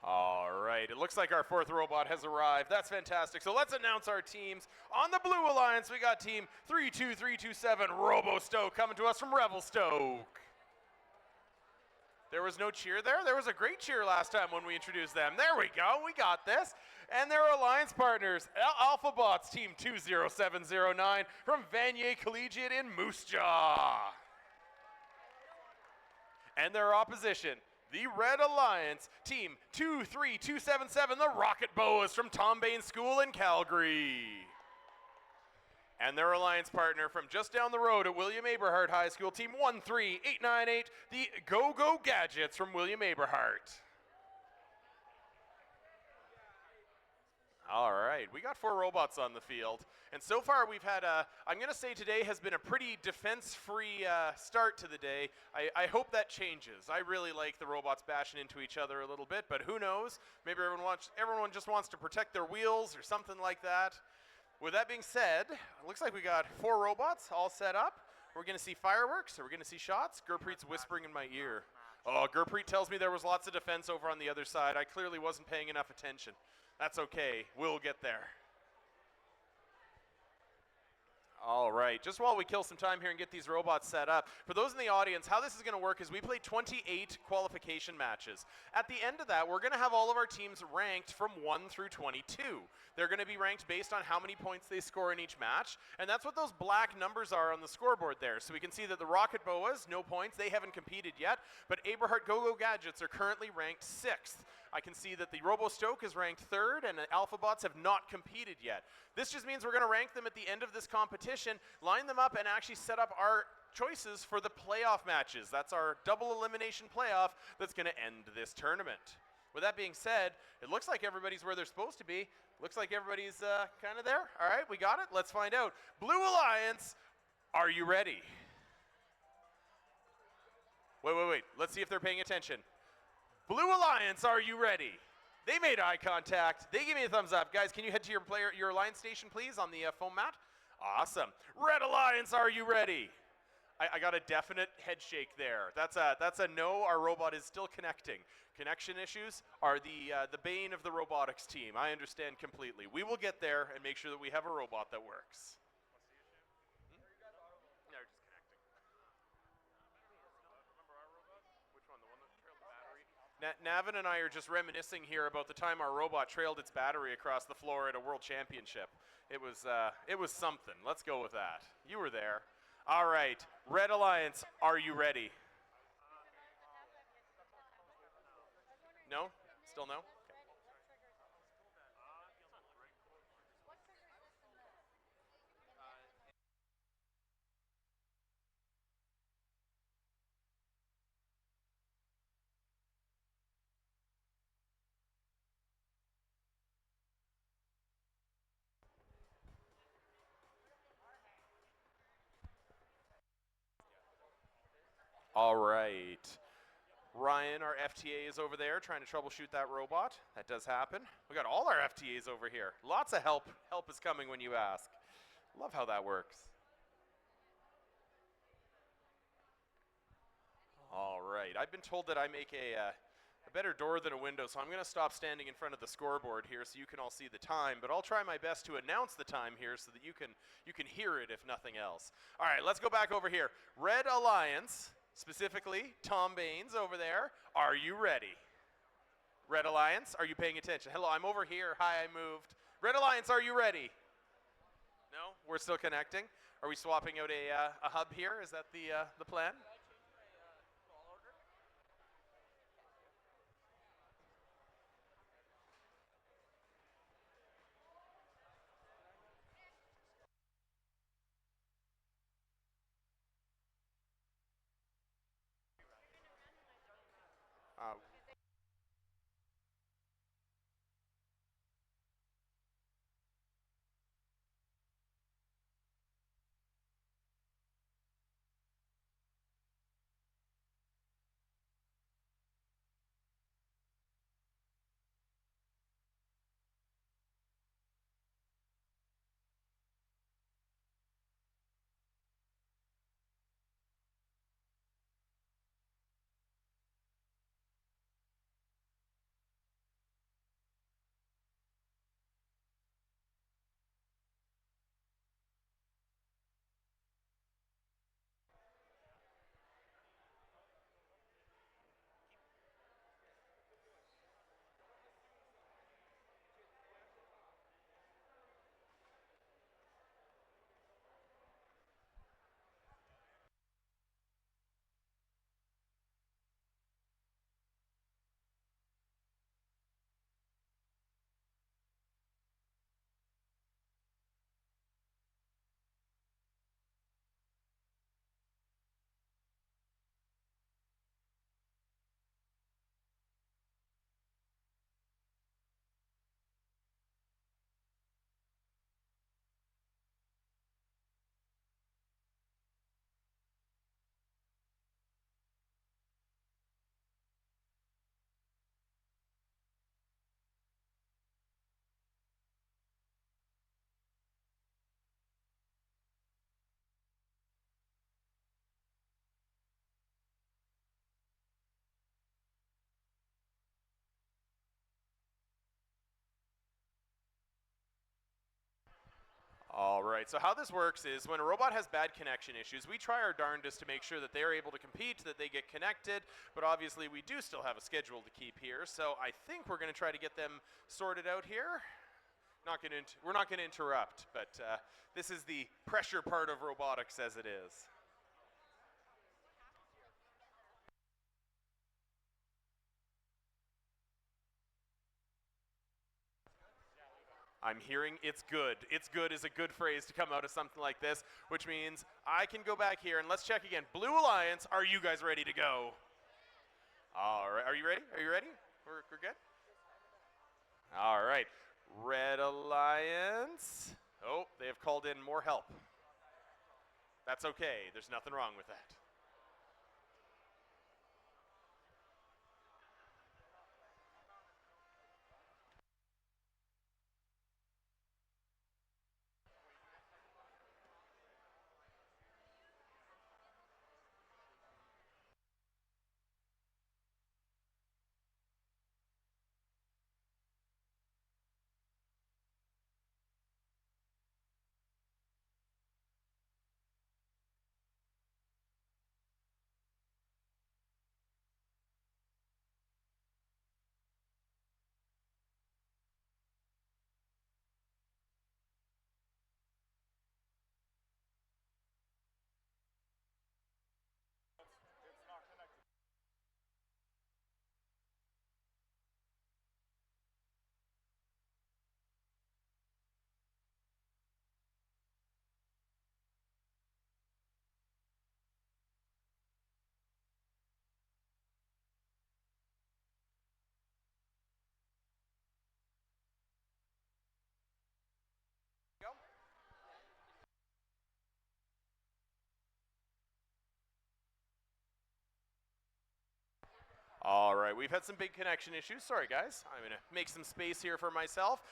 All right, it looks like our 4th robot has arrived. That's fantastic. So let's announce our teams. On the Blue Alliance, we got team 32327 Robo Stoke coming to us from Revelstoke. There was no cheer there? There was a great cheer last time when we introduced them. There we go, we got this. And their alliance partners, Alphabots Team 20709 from Vanier Collegiate in Moose Jaw. And their opposition, the Red Alliance Team 23277, the Rocket Boas from Tom Bain School in Calgary. And their alliance partner from just down the road at William Aberhart High School, Team 13898, the Go-Go Gadgets from William Aberhart. All right, we got 4 robots on the field. And so far we've had I'm gonna say today has been a pretty defense-free start to the day. I hope that changes. I really like the robots bashing into each other a little bit, but who knows? Maybe everyone just wants to protect their wheels or something like that. With that being said, it looks like we got 4 robots all set up. We're gonna see fireworks, or we're gonna see shots. Gurpreet's whispering in my ear. Oh, Gurpreet tells me there was lots of defense over on the other side. I clearly wasn't paying enough attention. That's okay, we'll get there. All right, just while we kill some time here and get these robots set up, for those in the audience, how this is going to work is we play 28 qualification matches. At the end of that, we're going to have all of our teams ranked from 1 through 22. They're going to be ranked based on how many points they score in each match, and that's what those black numbers are on the scoreboard there. So we can see that the Rocket Boas, no points, they haven't competed yet, but Aberhart Go-Go Gadgets are currently ranked 6th. I can see that the Robo Stoke is ranked 3rd, and the Alphabots have not competed yet. This just means we're going to rank them at the end of this competition, line them up, and actually set up our choices for the playoff matches. That's our double elimination playoff that's going to end this tournament. With that being said, it looks like everybody's where they're supposed to be. Looks like everybody's kind of there. All right, we got it. Let's find out. Blue Alliance, are you ready? Wait. Let's see if they're paying attention. Blue Alliance, are you ready? They made eye contact. They gave me a thumbs up. Guys, can you head to your alliance station, please, on the foam mat? Awesome. Red Alliance, are you ready? I got a definite head shake there. That's a no. Our robot is still connecting. Connection issues are the bane of the robotics team. I understand completely. We will get there and make sure that we have a robot that works. They're just connecting. Remember our robot? Which one? The one that trailed the battery? Navin and I are just reminiscing here about the time our robot trailed its battery across the floor at a world championship. It was something. Let's go with that. You were there. All right, Red Alliance, are you ready? No? Still no? Okay. All right. Ryan, our FTA, is over there trying to troubleshoot that robot. That does happen. We got all our FTAs over here. Lots of help. Help is coming when you ask. Love how that works. All right. I've been told that I make a better door than a window, so I'm going to stop standing in front of the scoreboard here so you can all see the time, but I'll try my best to announce the time here so that you can hear it if nothing else. All right, let's go back over here. Red Alliance, specifically Tom Baines over there, are you ready? Red Alliance, are you paying attention? Hello, I'm over here. Hi, I moved. Red Alliance, are you ready? No? We're still connecting? Are we swapping out a hub here? Is that the plan? All right, so how this works is when a robot has bad connection issues, we try our darndest to make sure that they're able to compete, that they get connected, but obviously we do still have a schedule to keep here, so I think we're going to try to get them sorted out here. We're not going to interrupt, but this is the pressure part of robotics as it is. I'm hearing it's good. It's good is a good phrase to come out of something like this, which means I can go back here and let's check again. Blue Alliance, are you guys ready to go? All right, are you ready? Are you ready? We're good? All right, Red Alliance. Oh, they have called in more help. That's okay, there's nothing wrong with that. All right, we've had some big connection issues. Sorry, guys. I'm going to make some space here for myself.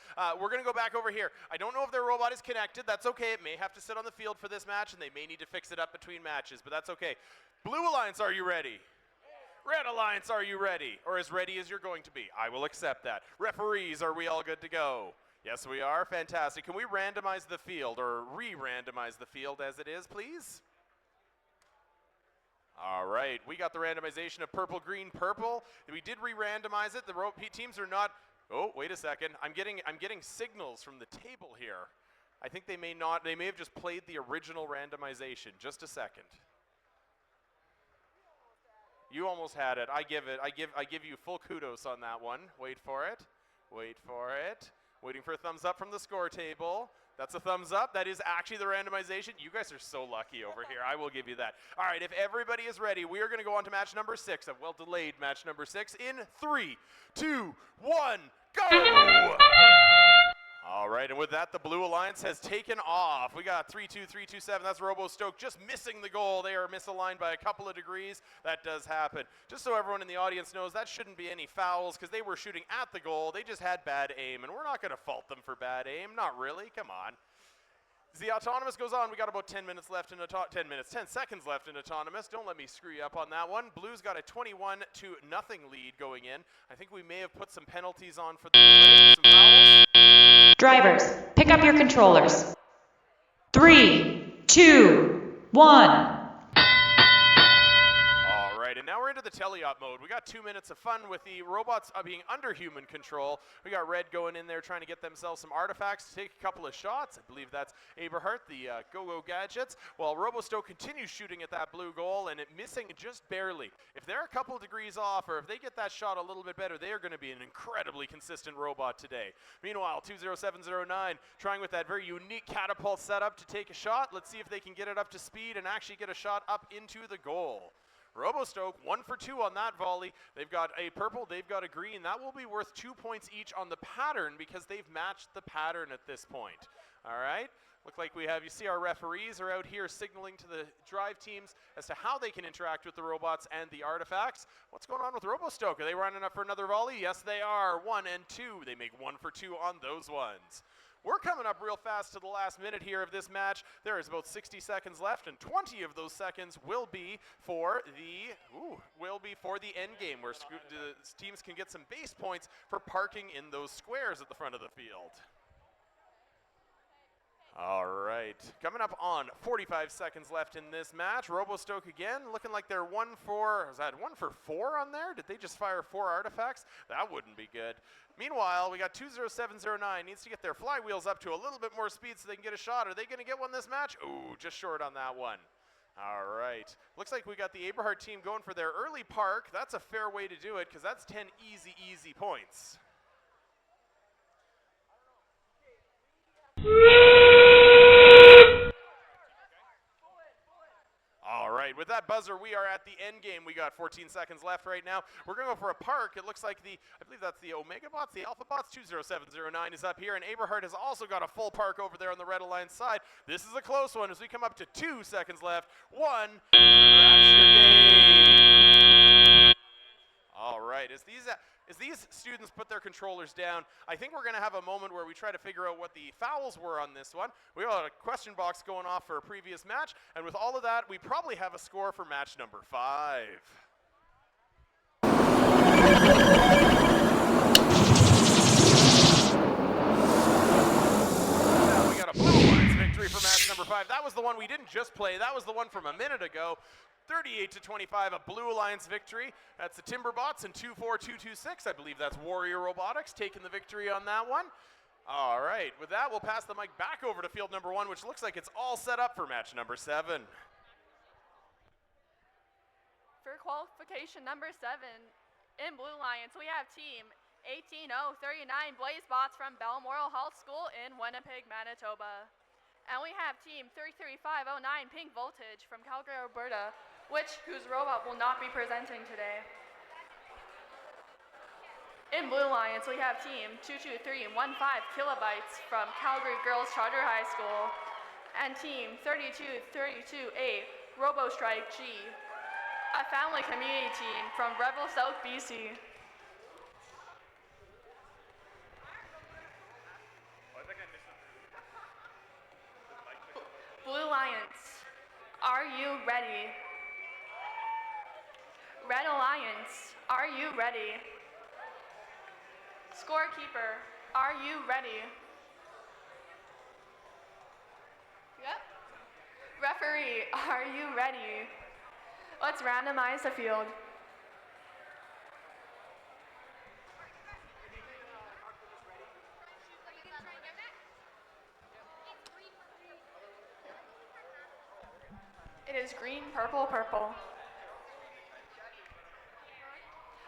We're going to go back over here. I don't know if their robot is connected. That's okay. It may have to sit on the field for this match, and they may need to fix it up between matches, but that's okay. Blue Alliance, are you ready? Red Alliance, are you ready? Or as ready as you're going to be? I will accept that. Referees, are we all good to go? Yes, we are. Fantastic. Can we randomize the field, or re-randomize the field as it is, please? All right, we got the randomization of purple, green, purple. We did re-randomize it. The teams are not. Oh, wait a second. I'm getting signals from the table here. I think they may not. They may have just played the original randomization. Just a second. You almost had it. I give you full kudos on that one. Wait for it. Wait for it. Waiting for a thumbs up from the score table. That's a thumbs up. That is actually the randomization. You guys are so lucky over here. I will give you that. All right, if everybody is ready, we are going to go on to match number 6, a well-delayed match number 6 in 3, 2, 1, go! All right, and with that, the Blue Alliance has taken off. We got 3-2-3-2-7. That's Robo Stoke just missing the goal. They are misaligned by a couple of degrees. That does happen. Just so everyone in the audience knows, that shouldn't be any fouls because they were shooting at the goal. They just had bad aim, and we're not going to fault them for bad aim. Not really. Come on. As the Autonomous goes on, we got about 10 seconds left in Autonomous. Don't let me screw you up on that one. Blue's got a 21-0 lead going in. I think we may have put some penalties on for the delay, some fouls. Drivers, pick up your controllers. 3, 2, 1. All right, and now we're into the teleop mode. We got 2 minutes of fun with the robots being under human control. We got Red going in there trying to get themselves some artifacts to take a couple of shots. I believe that's Aberhart, the Go-Go Gadgets, while Robostoke continues shooting at that blue goal and it missing just barely. If they're a couple of degrees off or if they get that shot a little bit better, they are going to be an incredibly consistent robot today. Meanwhile, 20709 trying with that very unique catapult setup to take a shot. Let's see if they can get it up to speed and actually get a shot up into the goal. Robostoke 1 for 2 on that volley. They've got a purple, they've got a green. That will be worth 2 points each on the pattern because they've matched the pattern at this point. All right, look like you see our referees are out here signaling to the drive teams as to how they can interact with the robots and the artifacts. What's going on with Robostoke? Are they running up for another volley? Yes, they are. 1 and 2. They make 1 for 2 on those ones. We're coming up real fast to the last minute here of this match. There is about 60 seconds left, and 20 of those seconds will be for the end game, where the teams can get some base points for parking in those squares at the front of the field. All right, coming up on 45 seconds left in this match. Robostoke again, looking like they're 1 for, is that 1 for 4 on there? Did they just fire 4 artifacts? That wouldn't be good. Meanwhile, we got 20709, needs to get their flywheels up to a little bit more speed so they can get a shot. Are they gonna get one this match? Ooh, just short on that one. All right, looks like we got the Aberhart team going for their early park. That's a fair way to do it because that's 10 easy points. All right, with that buzzer, we are at the end game. We got 14 seconds left right now. We're going to go for a park. It looks like I believe that's the Omega bots, the Alpha bots. 20709 is up here, and Aberhart has also got a full park over there on the Red Alliance side. This is a close one as we come up to 2 seconds left. 1, that's your game. All right, as these students put their controllers down, I think we're going to have a moment where we try to figure out what the fouls were on this one. We got a question box going off for a previous match, and with all of that, we probably have a score for match number 5. Now we got a Blue Alliance victory for match number 5. That was the one we didn't just play. That was the one from a minute ago. 38-25, a Blue Alliance victory. That's the Timberbots and 24226. I believe that's Warrior Robotics taking the victory on that one. All right, with that, we'll pass the mic back over to field number 1, which looks like it's all set up for match number 7. For qualification number 7, in Blue Alliance, we have team 18039 Blaze Bots from Balmoral Hall School in Winnipeg, Manitoba. And we have team 33509 Pink Voltage from Calgary, Alberta, whose robot will not be presenting today. In Blue Alliance, we have team 22315 Kilobytes from Calgary Girls Charter High School, and team 32328 RoboStrike G, a family community team from Revel South, BC. Blue Alliance, are you ready? Red Alliance, are you ready? Scorekeeper, are you ready? Yep. Referee, are you ready? Let's randomize the field. It is green, purple, purple.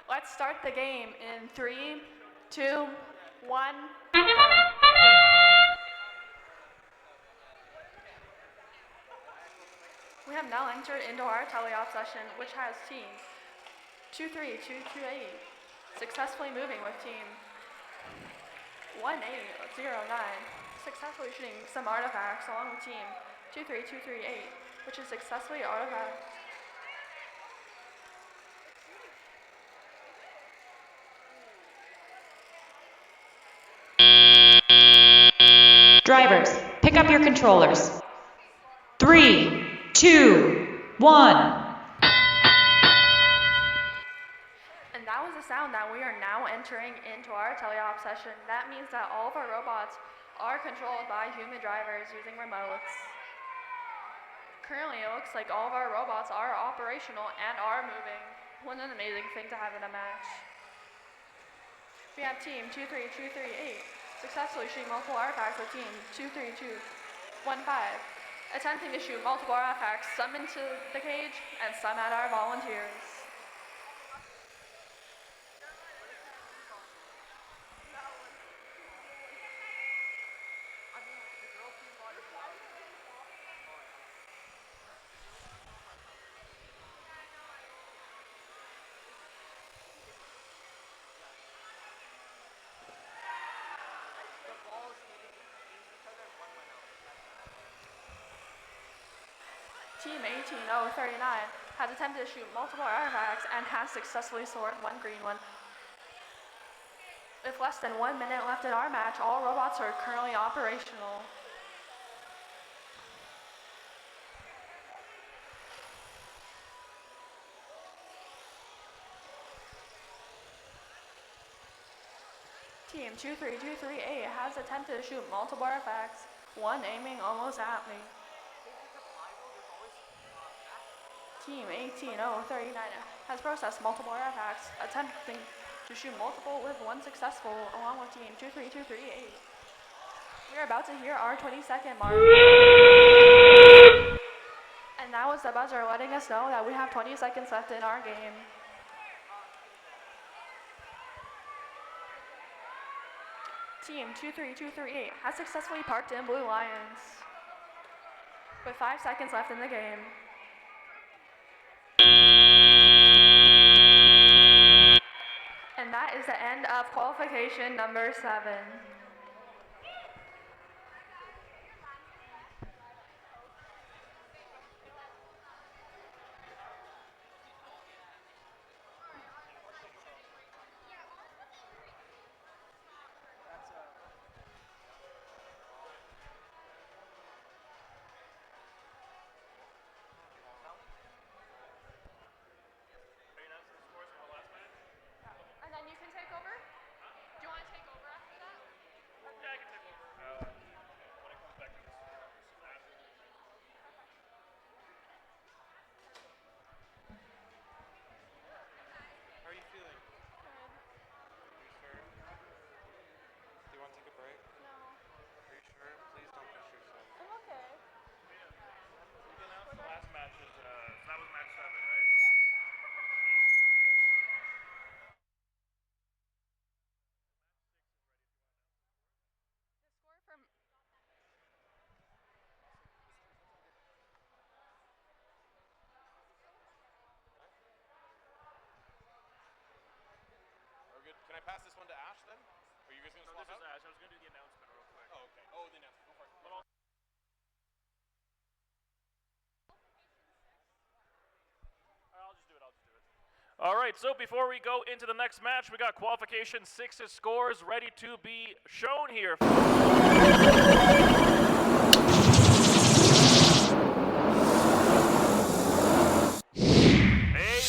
Let's start the game in 3, 2, 1. We have now entered into our teleop session, which has team 23228 successfully moving with team 18009 successfully shooting some artifacts along with team 23238, which is successfully artifact. Drivers, pick up your controllers. 3, 2, 1. And that was the sound that we are now entering into our teleop session. That means that all of our robots are controlled by human drivers using remotes. Currently, it looks like all of our robots are operational and are moving. What an amazing thing to have in a match. We have team 23238 successfully shooting multiple artifacts with team 23215, attempting to shoot multiple artifacts, some into the cage and some at our volunteers. Team 18039 has attempted to shoot multiple artifacts and has successfully scored one green one. With less than 1 minute left in our match, all robots are currently operational. Team 23238 has attempted to shoot multiple artifacts One aiming almost at me. Team 18039 has processed multiple air attacks, attempting to shoot multiple with one successful, along with Team 23238. We are about to hear our 20-second mark. And now is the buzzer letting us know that we have 20 seconds left in our game. Team 23238 has successfully parked in Blue Lions with 5 seconds left in the game. And that is the end of qualification number 7. And then you can take over? Do you want to take over after that? Yeah, I can take over. When it comes back to this. How are you feeling? Good. Are you sure? Do you want to take a break? No. Are you sure? Please don't push yourself. I'm okay. We can announce the last match is, that was match 7, right? We're good. Can I pass this one to Ash then? Are you guys going to swap This is out? Ash. I was going to do the announcement real quick. Oh, okay. Oh, the announcement. Go for it. But also, I'll just do it. All right, so before we go into the next match, we got qualification 6's scores ready to be shown here. A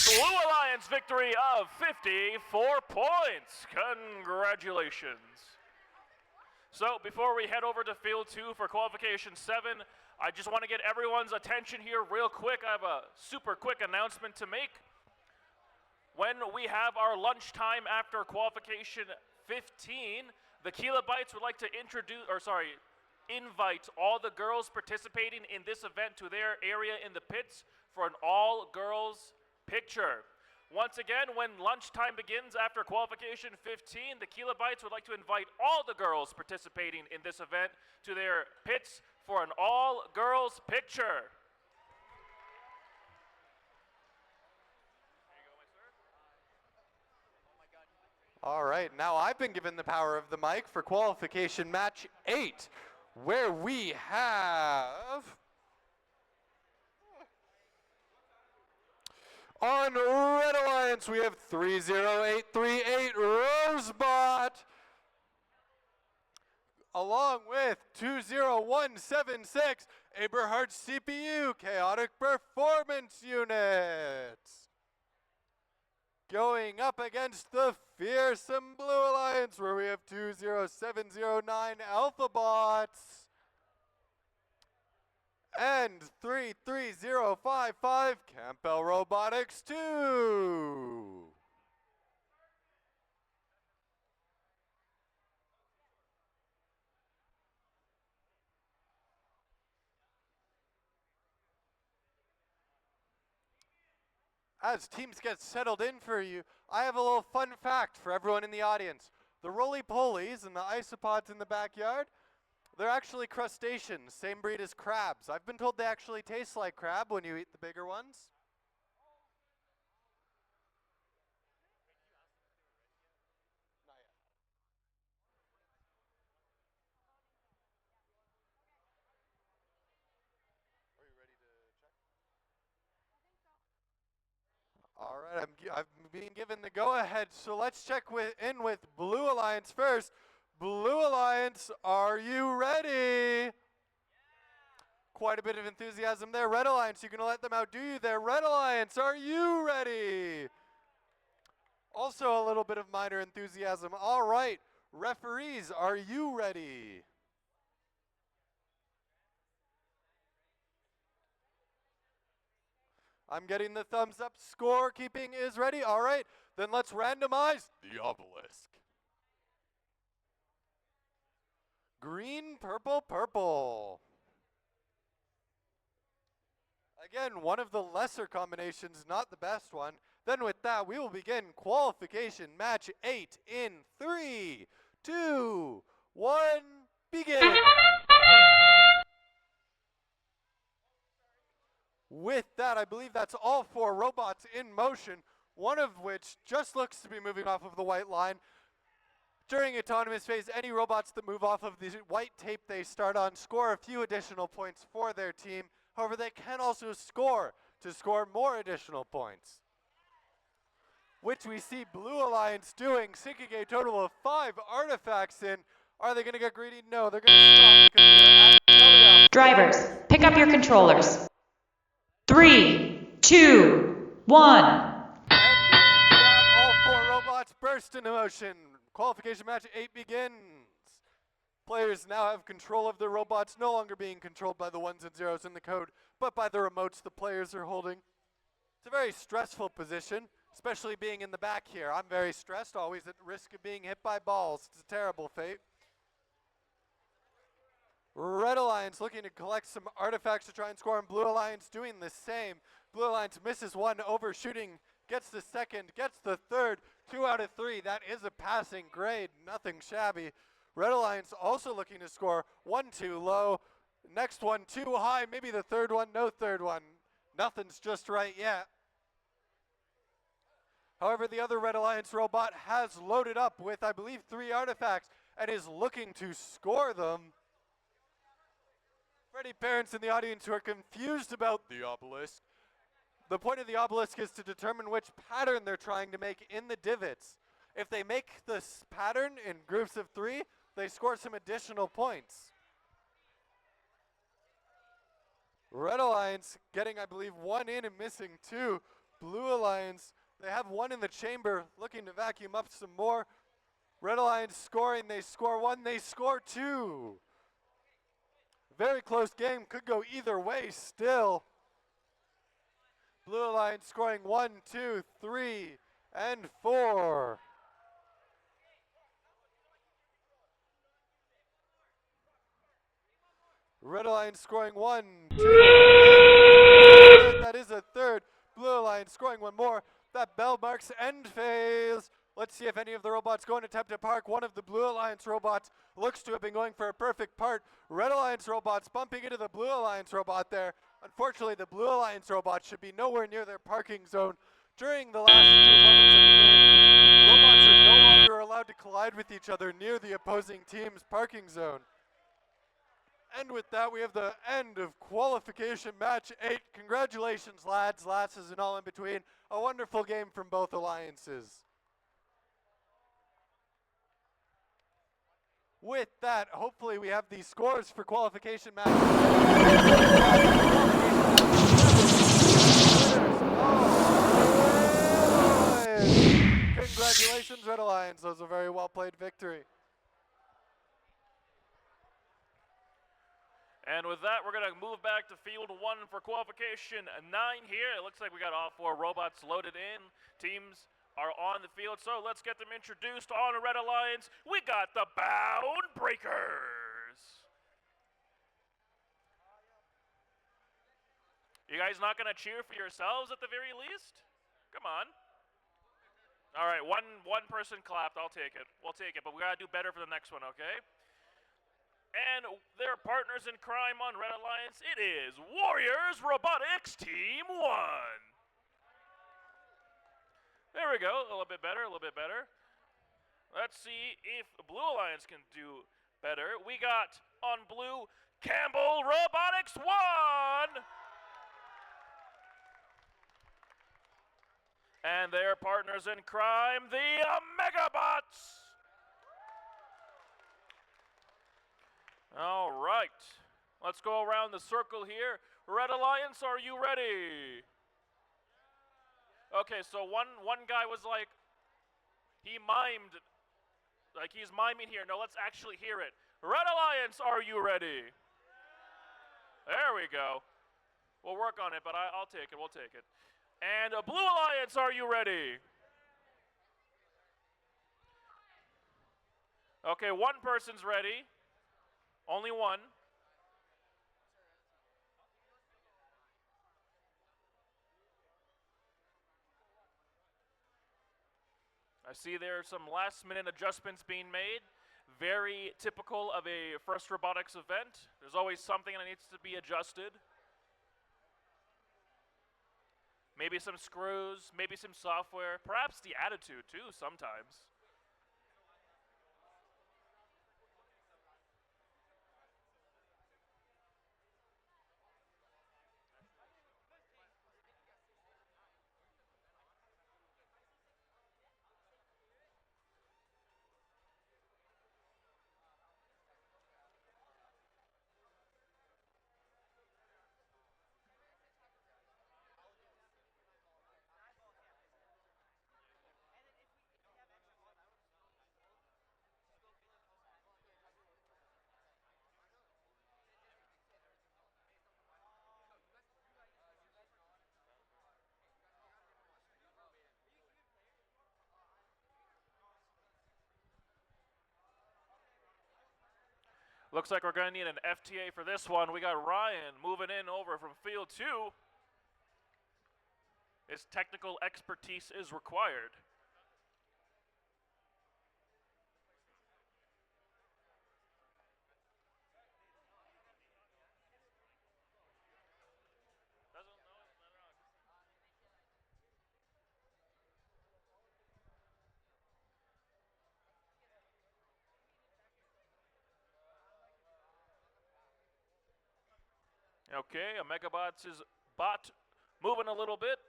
Blue Alliance victory of 54 points. Congratulations. So before we head over to field 2 for qualification 7, I just want to get everyone's attention here real quick. I have a super quick announcement to make. When we have our lunchtime after qualification 15, the Kilobytes would like to invite all the girls participating in this event to their area in the pits for an all-girls picture. Once again, when lunchtime begins after qualification 15, the Kilobytes would like to invite all the girls participating in this event to their pits for an all-girls picture. All right, now I've been given the power of the mic for qualification match 8, where we have on Red Alliance, we have 30838 Rosebot, along with 20176 Aberhart CPU Chaotic Performance Units. Going up against the fearsome Blue Alliance, where we have 20709 Alpha Bots and 33055 Campbell Robotics 2. As teams get settled in for you, I have a little fun fact for everyone in the audience. The roly-polies and the isopods in the backyard, they're actually crustaceans, same breed as crabs. I've been told they actually taste like crab when you eat the bigger ones. All right, I've been given the go-ahead, so let's check in with Blue Alliance first. Blue Alliance, are you ready? Quite a bit of enthusiasm there. Red Alliance, you're going to let them outdo you there. Red Alliance, are you ready? Also a little bit of minor enthusiasm. All right, referees, are you ready? I'm getting the thumbs up. Scorekeeping is ready. All right, then let's randomize the obelisk. Green, purple, purple. Again, one of the lesser combinations, not the best one. Then with that, we will begin qualification match 8 in 3, 2, 1, begin. With that, I believe that's all 4 robots in motion, one of which just looks to be moving off of the white line. During autonomous phase, any robots that move off of the white tape they start on score a few additional points for their team. However, they can also score to score more additional points, which we see Blue Alliance doing, sinking a total of 5 artifacts in. Are they going to get greedy? No, they're going to stop because they're at Teleop. Drivers, pick up your controllers. 3, 2, 1. And with that, all 4 robots burst into motion. Qualification match 8 begins. Players now have control of their robots, no longer being controlled by the 1s and 0s in the code, but by the remotes the players are holding. It's a very stressful position, especially being in the back here. I'm very stressed, always at risk of being hit by balls. It's a terrible fate. Red Alliance looking to collect some artifacts to try and score, and Blue Alliance doing the same. Blue Alliance misses 1, overshooting, gets the 2nd, gets the 3rd, 2 out of 3. That is a passing grade, nothing shabby. Red Alliance also looking to score 1 too low. Next one too high, maybe the 3rd one, no 3rd one. Nothing's just right yet. However, the other Red Alliance robot has loaded up with, I believe, 3 artifacts and is looking to score them. For any parents in the audience who are confused about the obelisk, the point of the obelisk is to determine which pattern they're trying to make in the divots. If they make this pattern in groups of 3, they score some additional points. Red Alliance getting, I believe, 1 in and missing 2. Blue Alliance, they have 1 in the chamber, looking to vacuum up some more. Red Alliance scoring, they score 1, they score 2. Very close game, could go either way still. Blue Alliance scoring 1, 2, 3, and 4. Red Alliance scoring 1, 2, that is a 3rd. Blue Alliance scoring 1 more. That bell marks end phase. Let's see if any of the robots go and attempt to park. One of the Blue Alliance robots looks to have been going for a perfect part. Red Alliance robots bumping into the Blue Alliance robot there. Unfortunately, the Blue Alliance robot should be nowhere near their parking zone. During the last few moments of the game, robots are no longer allowed to collide with each other near the opposing team's parking zone. And with that, we have the end of qualification match 8. Congratulations, lads, lasses, and all in between. A wonderful game from both alliances. With that, hopefully we have the scores for qualification match. Congratulations, Red Alliance. That was a very well-played victory. And with that, we're going to move back to field 1 for qualification 9 here. It looks like we got all 4 robots loaded in. Teams are on the field, so let's get them introduced. On Red Alliance, we got the Bound Breakers. You guys not going to cheer for yourselves at the very least? Come on. All right, one person clapped. I'll take it. We'll take it, but we got to do better for the next one, okay? And their partners in crime on Red Alliance, it is Warriors Robotics Team 1. There we go, a little bit better, a little bit better. Let's see if Blue Alliance can do better. We got on blue, Campbell Robotics 1. And their partners in crime, the Megabots. All right, let's go around the circle here. Red Alliance, are you ready? Okay, so one guy was like, he mimed, like he's miming here. No, let's actually hear it. Red Alliance, are you ready? There we go. We'll work on it, but I'll take it. We'll take it. And Blue Alliance, are you ready? Okay, one person's ready. Only one. I see there are some last-minute adjustments being made. Very typical of a first robotics event. There's always something that needs to be adjusted. Maybe some screws, maybe some software, perhaps the attitude too sometimes. Looks like we're going to need an FTA for this one. We got Ryan moving in over from field 2. His technical expertise is required. Okay, a Megabots is bot moving a little bit.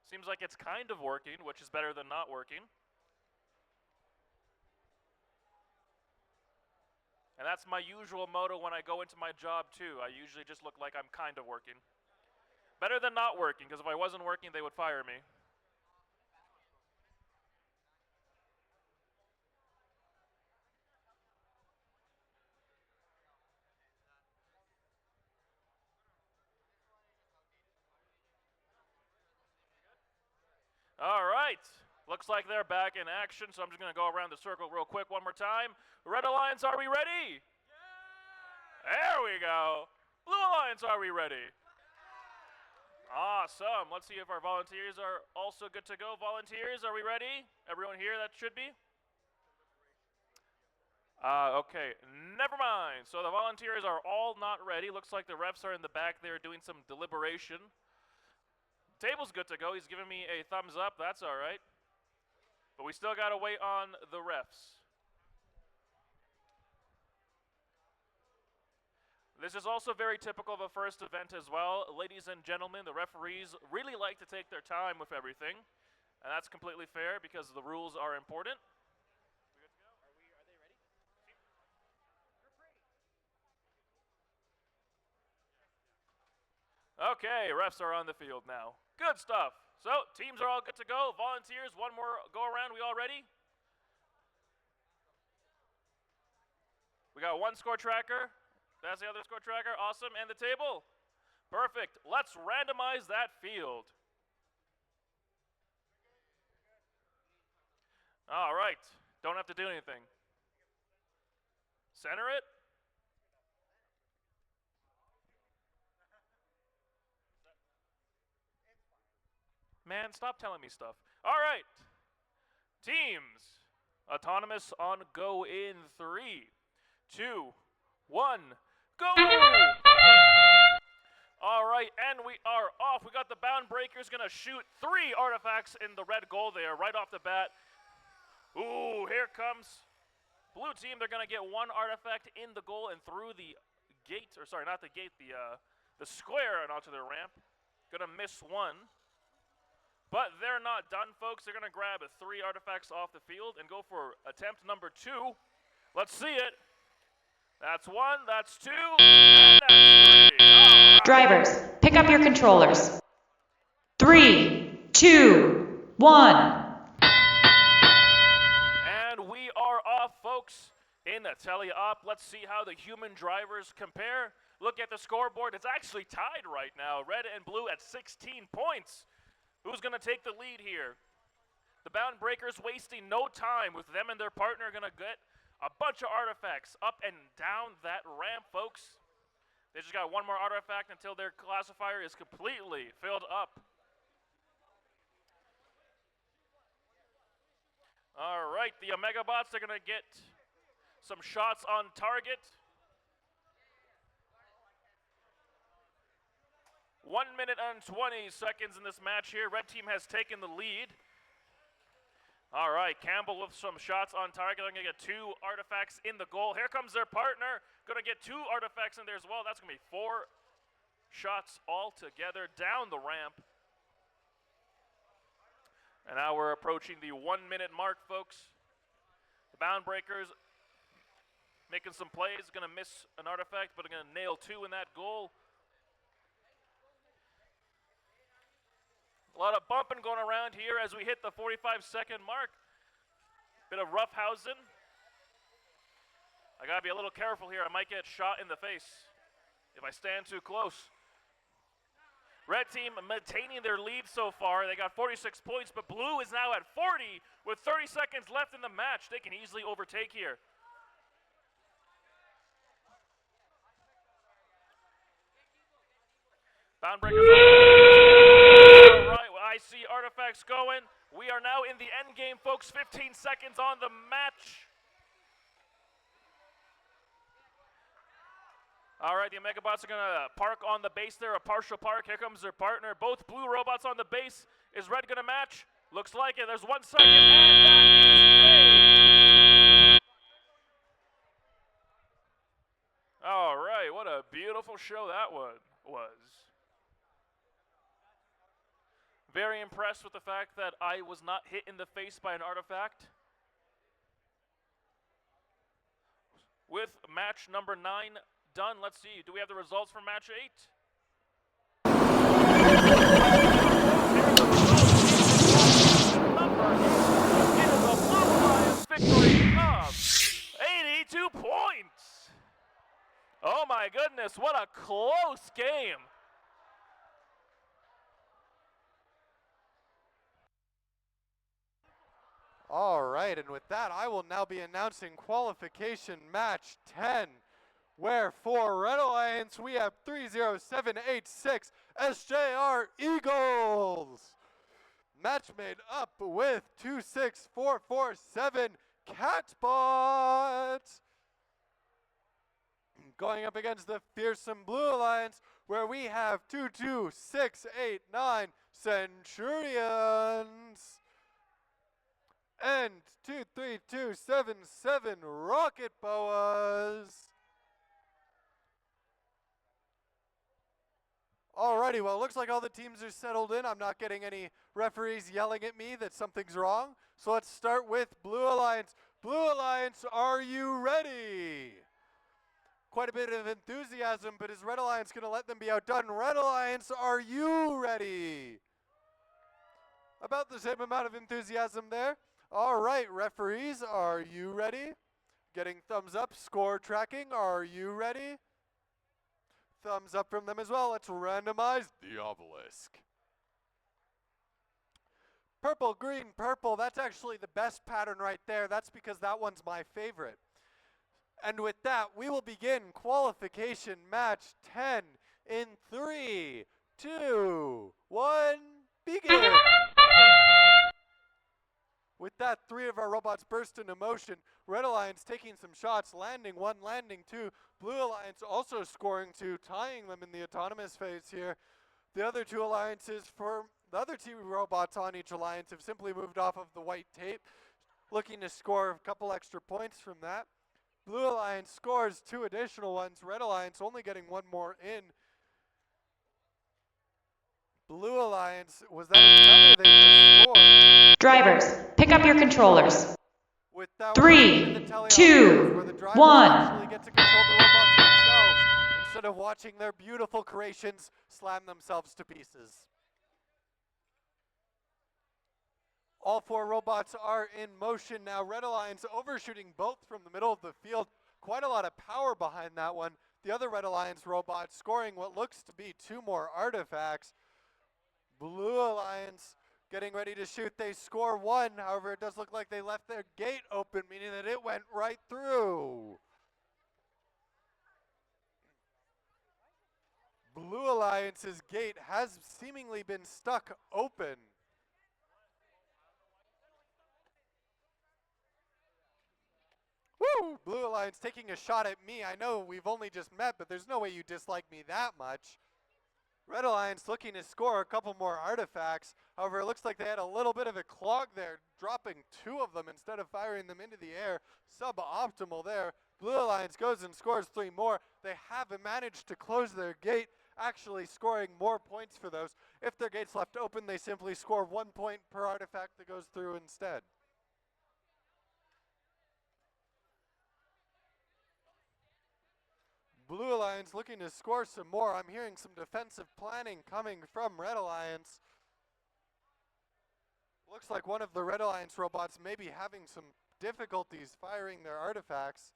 Seems like it's kind of working, which is better than not working. And that's my usual motto when I go into my job too. I usually just look like I'm kind of working. Better than not working, because if I wasn't working, they would fire me. All right. Looks like they're back in action, so I'm just going to go around the circle real quick one more time. Red Alliance, are we ready? Yeah! There we go. Blue Alliance, are we ready? Awesome. Let's see if our volunteers are also good to go. Volunteers, are we ready? Everyone here that should be? Okay, never mind. So the volunteers are all not ready. Looks like the refs are in the back there doing some deliberation. Table's good to go. He's giving me a thumbs up. That's all right. But we still got to wait on the refs. This is also very typical of a first event as well. Ladies and gentlemen, the referees really like to take their time with everything. And that's completely fair because the rules are important. Okay, refs are on the field now. Good stuff. So, teams are all good to go. Volunteers, one more go around. We all ready? We got one score tracker. That's the other score tracker. Awesome. And the table? Perfect. Let's randomize that field. All right. Don't have to do anything. Center it. Man, stop telling me stuff. All right. Teams. Autonomous on go in 3, 2, 1, go! All right, and we are off. We got the bound breakers gonna shoot 3 artifacts in the red goal there right off the bat. Ooh, here comes blue team. They're gonna get 1 artifact in the goal and through the gate, or sorry, not the gate, the square and onto the ramp. Gonna miss 1. But they're not done, folks. They're going to grab 3 artifacts off the field and go for attempt number 2. Let's see it. That's 1, that's 2, and that's 3. Right. Drivers, pick up your controllers. 3, 2, 1. And we are off, folks. in the tele-op. Let's see how the human drivers compare. Look at the scoreboard. It's actually tied right now. Red and blue at 16 points. Who's going to take the lead here? The Bound Breakers wasting no time with them and their partner going to get a bunch of artifacts up and down that ramp, folks. They just got one more artifact until their classifier is completely filled up. All right, the Omega Bots are going to get some shots on target. 1 minute and 20 seconds in this match here. Red team has taken the lead. All right, Campbell with some shots on target. They're going to get 2 artifacts in the goal. Here comes their partner. Going to get 2 artifacts in there as well. That's going to be 4 shots altogether down the ramp. And now we're approaching the 1 minute mark, folks. The Bound Breakers making some plays. Going to miss an artifact, but are going to nail 2 in that goal. A lot of bumping going around here as we hit the 45-second mark. Bit of roughhousing. I gotta be a little careful here. I might get shot in the face if I stand too close. Red team maintaining their lead so far. They got 46 points, but blue is now at 40 with 30 seconds left in the match. They can easily overtake here. Bound Breakers. All right, well, I see artifacts going. We are now in the end game, folks. 15 seconds on the match. All right, the Omega Bots are going to park on the base there, a partial park. Here comes their partner. Both blue robots on the base. Is red going to match? Looks like it. There's 1 second, and that is paid. All right, what a beautiful show that one was. Very impressed with the fact that I was not hit in the face by an artifact. With match number 9 done, let's see. Do we have the results for match 8? It is a Blue Lions victory of 82 points. Oh my goodness, what a close game. All right, and with that, I will now be announcing qualification match 10, where for Red Alliance, we have 30786 SJR Eagles. Match made up with 26447 Catbot. Going up against the fearsome Blue Alliance, where we have 22689 Centurions. And 23277 Rocket Boas. Alrighty, well, it looks like all the teams are settled in. I'm not getting any referees yelling at me that something's wrong. So let's start with Blue Alliance. Blue Alliance, are you ready? Quite a bit of enthusiasm, but is Red Alliance going to let them be outdone? Red Alliance, are you ready? About the same amount of enthusiasm there. All right, referees, are you ready? Getting thumbs up, score tracking, are you ready? Thumbs up from them as well. Let's randomize the obelisk. Purple, green, purple. That's actually the best pattern right there. That's because that one's my favorite. And with that, we will begin qualification match 10 in 3, 2, 1, begin. With that, 3 of our robots burst into motion. Red Alliance taking some shots, landing 1, landing 2. Blue Alliance also scoring 2, tying them in the autonomous phase here. The other 2 alliances, for the other 2 robots on each alliance, have simply moved off of the white tape, looking to score a couple extra points from that. Blue Alliance scores 2 additional ones. Red Alliance only getting 1 more in. Blue Alliance, was that another they just scored? Drivers, pick up your controllers. 3, 2, 1. Get to control the robots themselves instead of watching their beautiful creations slam themselves to pieces. All 4 robots are in motion now. Red Alliance overshooting both from the middle of the field. Quite a lot of power behind that one. The other Red Alliance robot scoring what looks to be 2 more artifacts. Blue Alliance getting ready to shoot. They score 1. However, it does look like they left their gate open, meaning that it went right through. Blue Alliance's gate has seemingly been stuck open. Woo! Blue Alliance taking a shot at me. I know we've only just met, but there's no way you dislike me that much. Red Alliance looking to score a couple more artifacts. However, it looks like they had a little bit of a clog there, dropping 2 of them instead of firing them into the air. Suboptimal there. Blue Alliance goes and scores 3 more. They haven't managed to close their gate, actually scoring more points for those. If their gate's left open, they simply score 1 point per artifact that goes through instead. Blue Alliance looking to score some more. I'm hearing some defensive planning coming from Red Alliance. Looks like one of the Red Alliance robots may be having some difficulties firing their artifacts.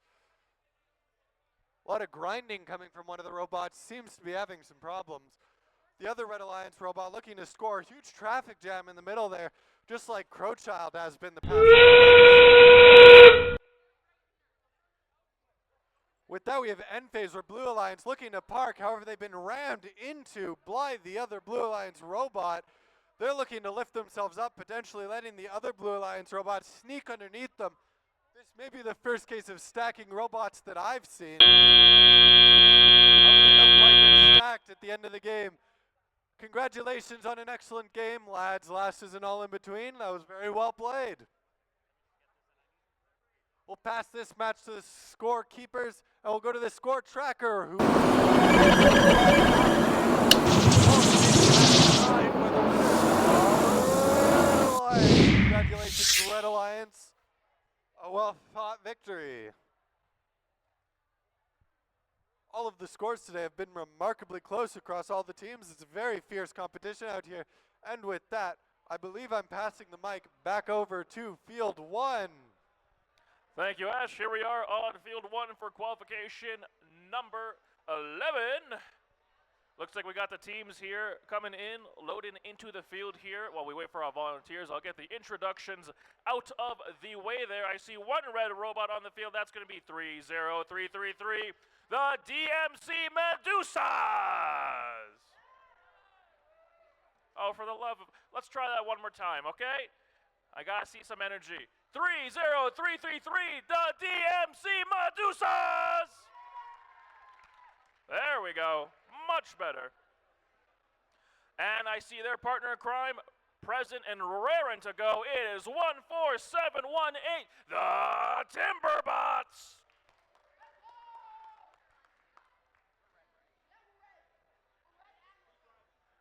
A lot of grinding coming from one of the robots. Seems to be having some problems. The other Red Alliance robot looking to score. Huge traffic jam in the middle there, just like Crowchild has been the past few months. With that, we have end phase where Blue Alliance looking to park. However, they've been rammed into Blythe, the other Blue Alliance robot. They're looking to lift themselves up, potentially letting the other Blue Alliance robot sneak underneath them. This may be the first case of stacking robots that I've seen. However, they don't quite get stacked at the end of the game. Congratulations on an excellent game, lads. Last is an all in between. That was very well played. We'll pass this match to the scorekeepers, and we'll go to the score tracker. Who Congratulations, Red Alliance. A well-fought victory. All of the scores today have been remarkably close across all the teams. It's a very fierce competition out here. And with that, I believe I'm passing the mic back over to Field 1. Thank you, Ash. Here we are on Field 1 for qualification number 11. Looks like we got the teams here coming in, loading into the field here while we wait for our volunteers. I'll get the introductions out of the way there. I see 1 red robot on the field. That's going to be 30333, the DMC Medusas. Oh, for the love of... Let's try that one more time, okay? I got to see some energy. 30333, the DMC Medusas. There we go. Much better. And I see their partner in crime, present and raring to go. It is 14718, the Timberbots.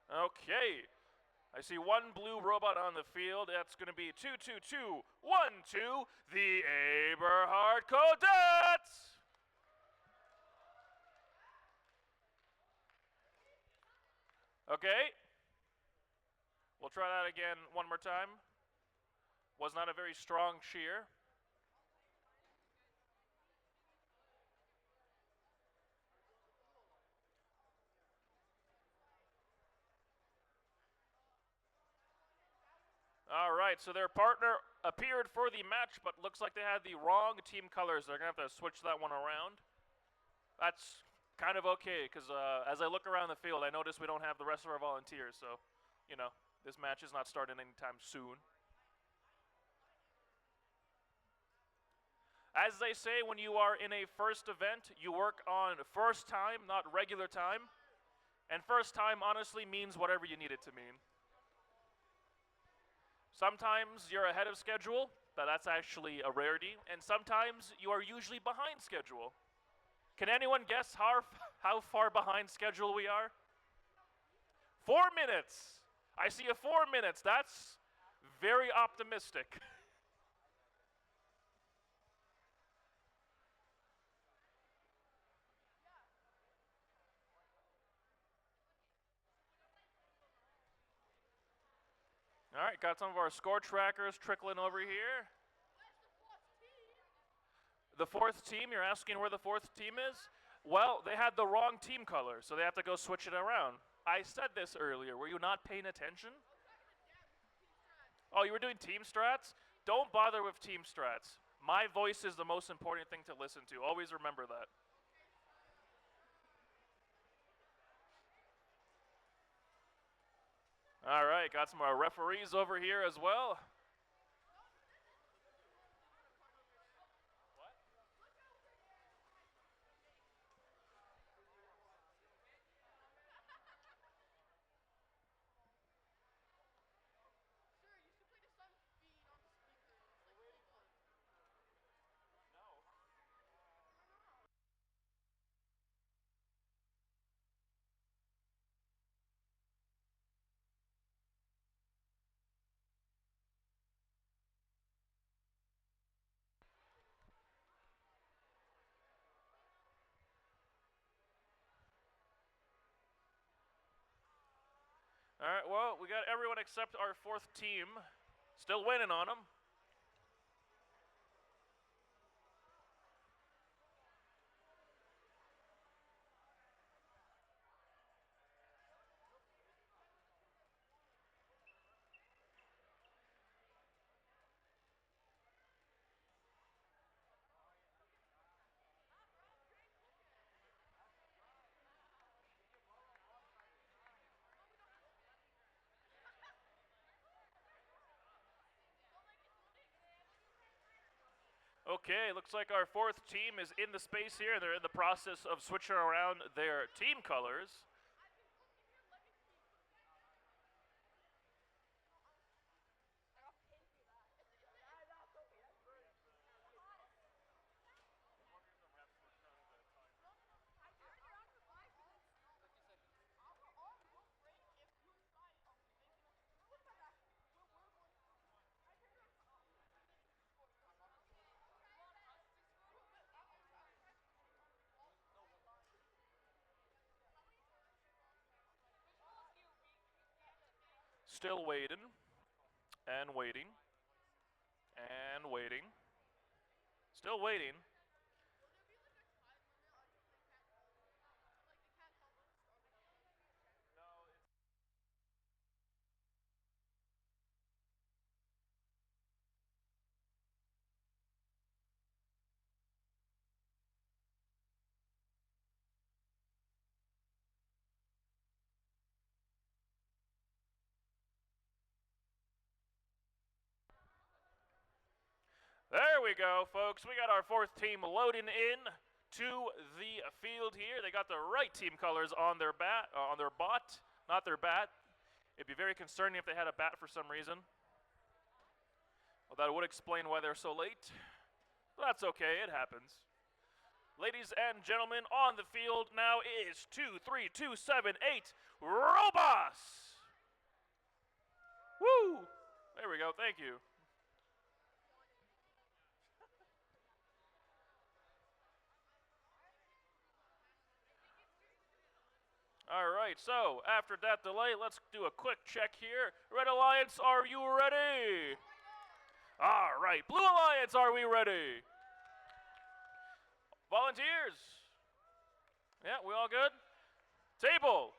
Okay. I see 1 blue robot on the field. That's going to be 22212, the Aberhard Codettes. Okay. We'll try that again one more time. Was not a very strong cheer. All right, so their partner appeared for the match, but looks like they had the wrong team colors. They're going to have to switch that one around. That's kind of okay, because as I look around the field, I notice we don't have the rest of our volunteers, so, you know, this match is not starting anytime soon. As they say, when you are in a first event, you work on first time, not regular time. And first time honestly means whatever you need it to mean. Sometimes you're ahead of schedule, but that's actually a rarity. And sometimes you are usually behind schedule. Can anyone guess how far behind schedule we are? 4 minutes. I see a 4 minutes. That's very optimistic. All right, got some of our score trackers trickling over here. The fourth team, you're asking where the fourth team is? Well, they had the wrong team color, so they have to go switch it around. I said this earlier. Were you not paying attention? Oh, you were doing team strats? Don't bother with team strats. My voice is the most important thing to listen to. Always remember that. All right, got some of our referees over here as well. All right, well, we got everyone except our fourth team. Still winning on them. Okay, looks like our fourth team is in the space here. They're in the process of switching around their team colors. Still waiting, and waiting, and waiting. Still waiting. There we go, folks. We got our fourth team loading in to the field here. They got the right team colors on their bot, not their bat. It'd be very concerning if they had a bat for some reason. Well, that would explain why they're so late. But that's okay, it happens. Ladies and gentlemen, on the field now is 23278 Robos! Woo! There we go, thank you. All right, so after that delay, let's do a quick check here. Red Alliance, are you ready? All right, Blue Alliance, are we ready? Volunteers? Yeah, we all good? Table,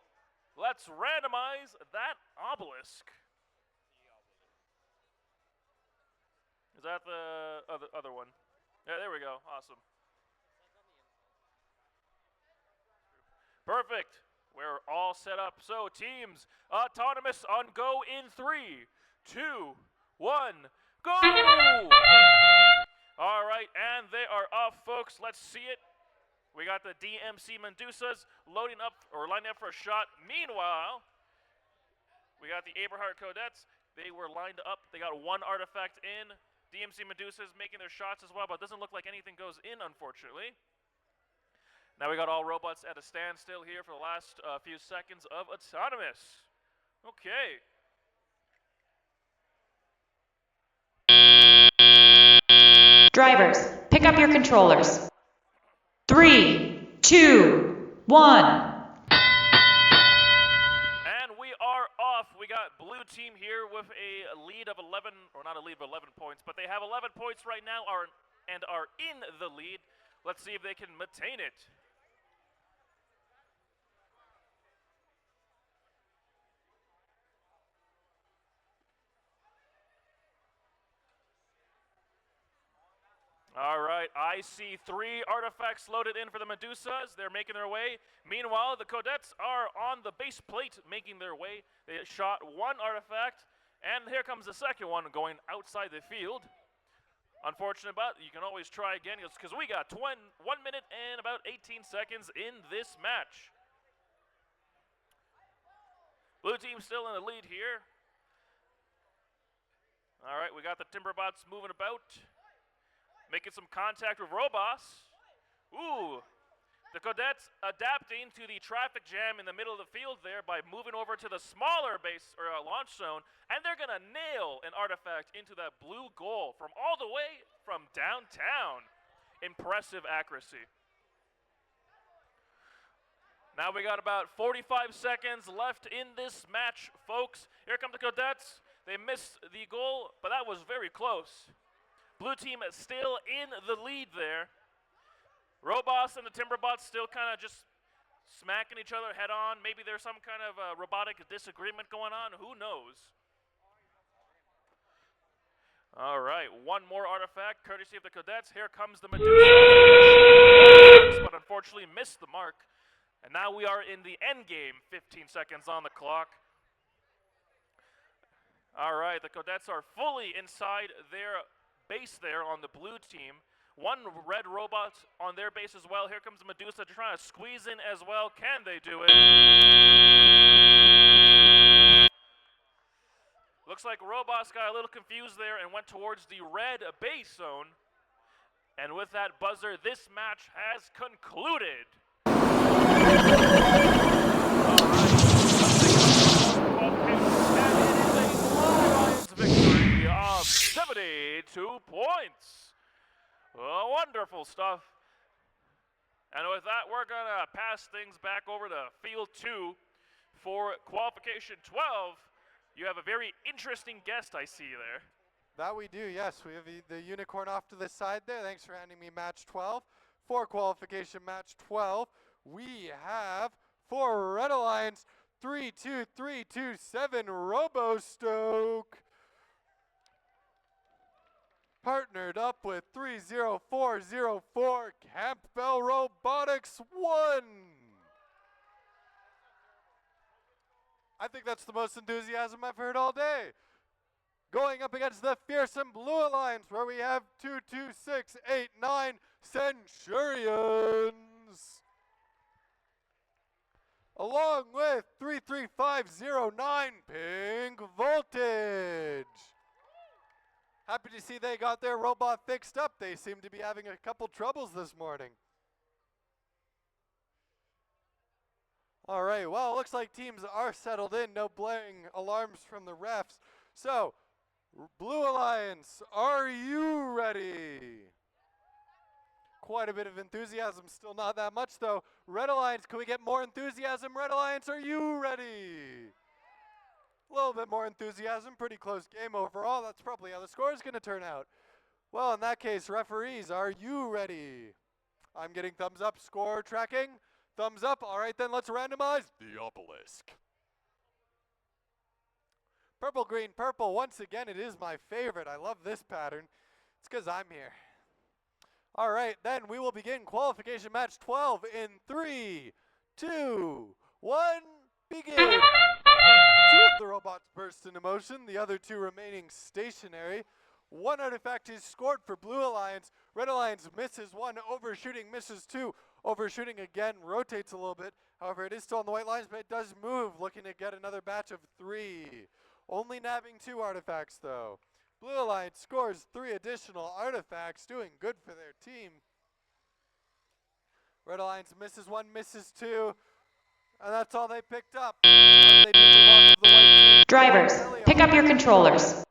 let's randomize that obelisk. Is that the other one? Yeah, there we go, awesome. Perfect. We're all set up. So teams, autonomous on go in 3, 2, 1, go! All right, and they are off, folks. Let's see it. We got the DMC Medusas loading up or lining up for a shot. Meanwhile, we got the Aberhart Codettes. They were lined up. They got one artifact in. DMC Medusas making their shots as well, but it doesn't look like anything goes in, unfortunately. Now we got all robots at a standstill here for the last few seconds of autonomous. Okay. Drivers, pick up your controllers. 3, 2, 1. And we are off. We got blue team here with a lead of 11, or not a lead of 11 points, but they have 11 points right now and are in the lead. Let's see if they can maintain it. All right, I see 3 artifacts loaded in for the Medusas. They're making their way. Meanwhile, the Codettes are on the base plate making their way. They shot 1 artifact, and here comes the second one going outside the field. Unfortunate, but you can always try again because we got 1 minute and about 18 seconds in this match. Blue team still in the lead here. All right, we got the Timberbots moving about. Making some contact with Robos. Ooh, the Codettes adapting to the traffic jam in the middle of the field there by moving over to the smaller base or launch zone, and they're gonna nail an artifact into that blue goal from all the way from downtown. Impressive accuracy. Now we got about 45 seconds left in this match, folks. Here come the Codettes. They missed the goal, but that was very close. Blue team is still in the lead there. Robos and the Timberbots still kind of just smacking each other head on. Maybe there's some kind of robotic disagreement going on. Who knows? All right, 1 more artifact, courtesy of the Codettes. Here comes the Medusa, but unfortunately missed the mark. And now we are in the end game. 15 seconds on the clock. All right, the Codettes are fully inside their base there on the blue team. 1 red robot on their base as well. Here comes the Medusa trying to squeeze in as well. Can they do it? Looks like Robos got a little confused there and went towards the red base zone. And with that buzzer, this match has concluded. Victory of 72 points. Wonderful stuff. And with that, we're going to pass things back over to Field 2 for Qualification 12. You have a very interesting guest I see there. That we do, yes. We have the unicorn off to the side there. Thanks for handing me match 12. For Qualification match 12, we have for Red Alliance 32327 Robostoke. Partnered up with 30404 Campbell Robotics 1. I think that's the most enthusiasm I've heard all day. Going up against the fearsome Blue Alliance, where we have 22689 Centurions. Along with 33509 Pink Voltage. Happy to see they got their robot fixed up. They seem to be having a couple troubles this morning. All right, well, it looks like teams are settled in. No blaring alarms from the refs. So, Blue Alliance, are you ready? Quite a bit of enthusiasm, still not that much though. Red Alliance, can we get more enthusiasm? Red Alliance, are you ready? A little bit more enthusiasm, pretty close game overall. That's probably how the score is going to turn out. Well, in that case, referees, are you ready? I'm getting thumbs up, score tracking. Thumbs up, all right then, let's randomize the obelisk. Purple, green, purple, once again, it is my favorite. I love this pattern. It's because I'm here. All right, then we will begin qualification match 12 in 3, 2, 1, begin. 2 of the robots burst into motion, the other 2 remaining stationary. 1 artifact is scored for Blue Alliance. Red Alliance misses 1, overshooting, misses 2. Overshooting again, rotates a little bit. However, it is still on the white lines, but it does move, looking to get another batch of 3. Only nabbing 2 artifacts, though. Blue Alliance scores 3 additional artifacts, doing good for their team. Red Alliance misses 1, misses 2, and that's all they picked up. Drivers, pick up your controllers.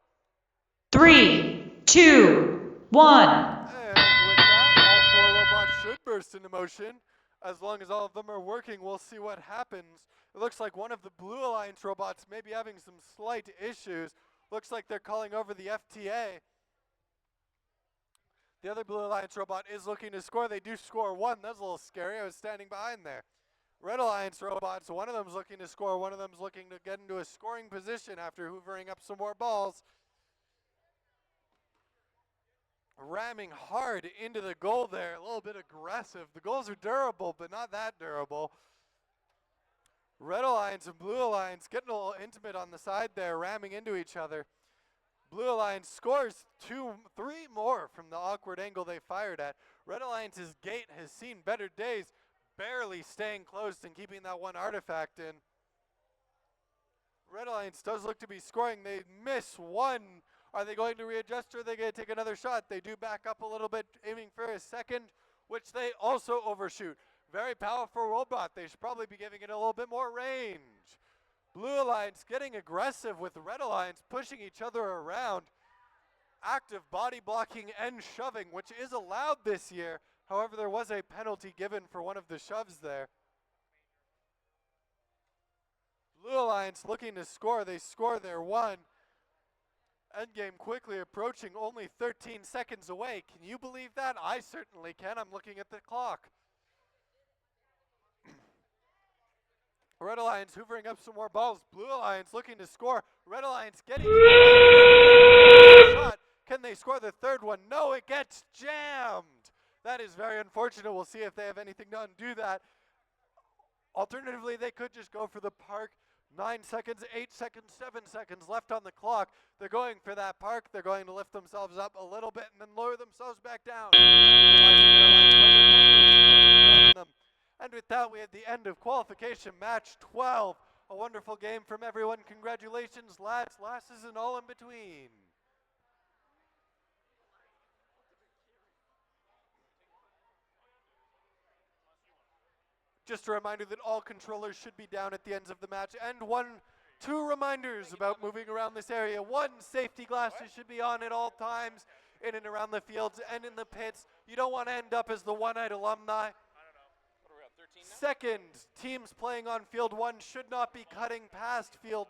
3, 2, 1. And with that, all 4 robots should burst into motion. As long as all of them are working, we'll see what happens. It looks like one of the Blue Alliance robots may be having some slight issues. Looks like they're calling over the FTA. The other Blue Alliance robot is looking to score. They do score one. That's a little scary. I was standing behind there. Red Alliance robots, one of them's looking to score. One of them's looking to get into a scoring position after hoovering up some more balls. Ramming hard into the goal there. A little bit aggressive. The goals are durable, but not that durable. Red Alliance and Blue Alliance getting a little intimate on the side there, ramming into each other. Blue Alliance scores 3 more from the awkward angle they fired at. Red Alliance's gate has seen better days, barely staying close and keeping that one artifact in. Red Alliance does look to be scoring. They miss one. Are they going to readjust or are they going to take another shot? They do back up a little bit, aiming for a second, which they also overshoot. Very powerful robot. They should probably be giving it a little bit more range. Blue Alliance getting aggressive with Red Alliance, pushing each other around. Active body blocking and shoving, which is allowed this year. However, there was a penalty given for one of the shoves there. Blue Alliance looking to score. They score their one. Endgame quickly approaching, only 13 seconds away. Can you believe that? I certainly can. I'm looking at the clock. Red Alliance hoovering up some more balls. Blue Alliance looking to score. Red Alliance getting shot. Can they score the third one? No, it gets jammed. That is very unfortunate. We'll see if they have anything to undo that. Alternatively, they could just go for the park. 9 seconds, 8 seconds, 7 seconds left on the clock. They're going for that park. They're going to lift themselves up a little bit and then lower themselves back down. And with that, we have the end of qualification match 12. A wonderful game from everyone. Congratulations, lads, lasses, and all in between. Just a reminder that all controllers should be down at the ends of the match. And two reminders about moving around this area. One, safety glasses should be on at all times in and around the fields and in the pits. You don't want to end up as the one-eyed alumni. Second, teams playing on field 1 should not be cutting past field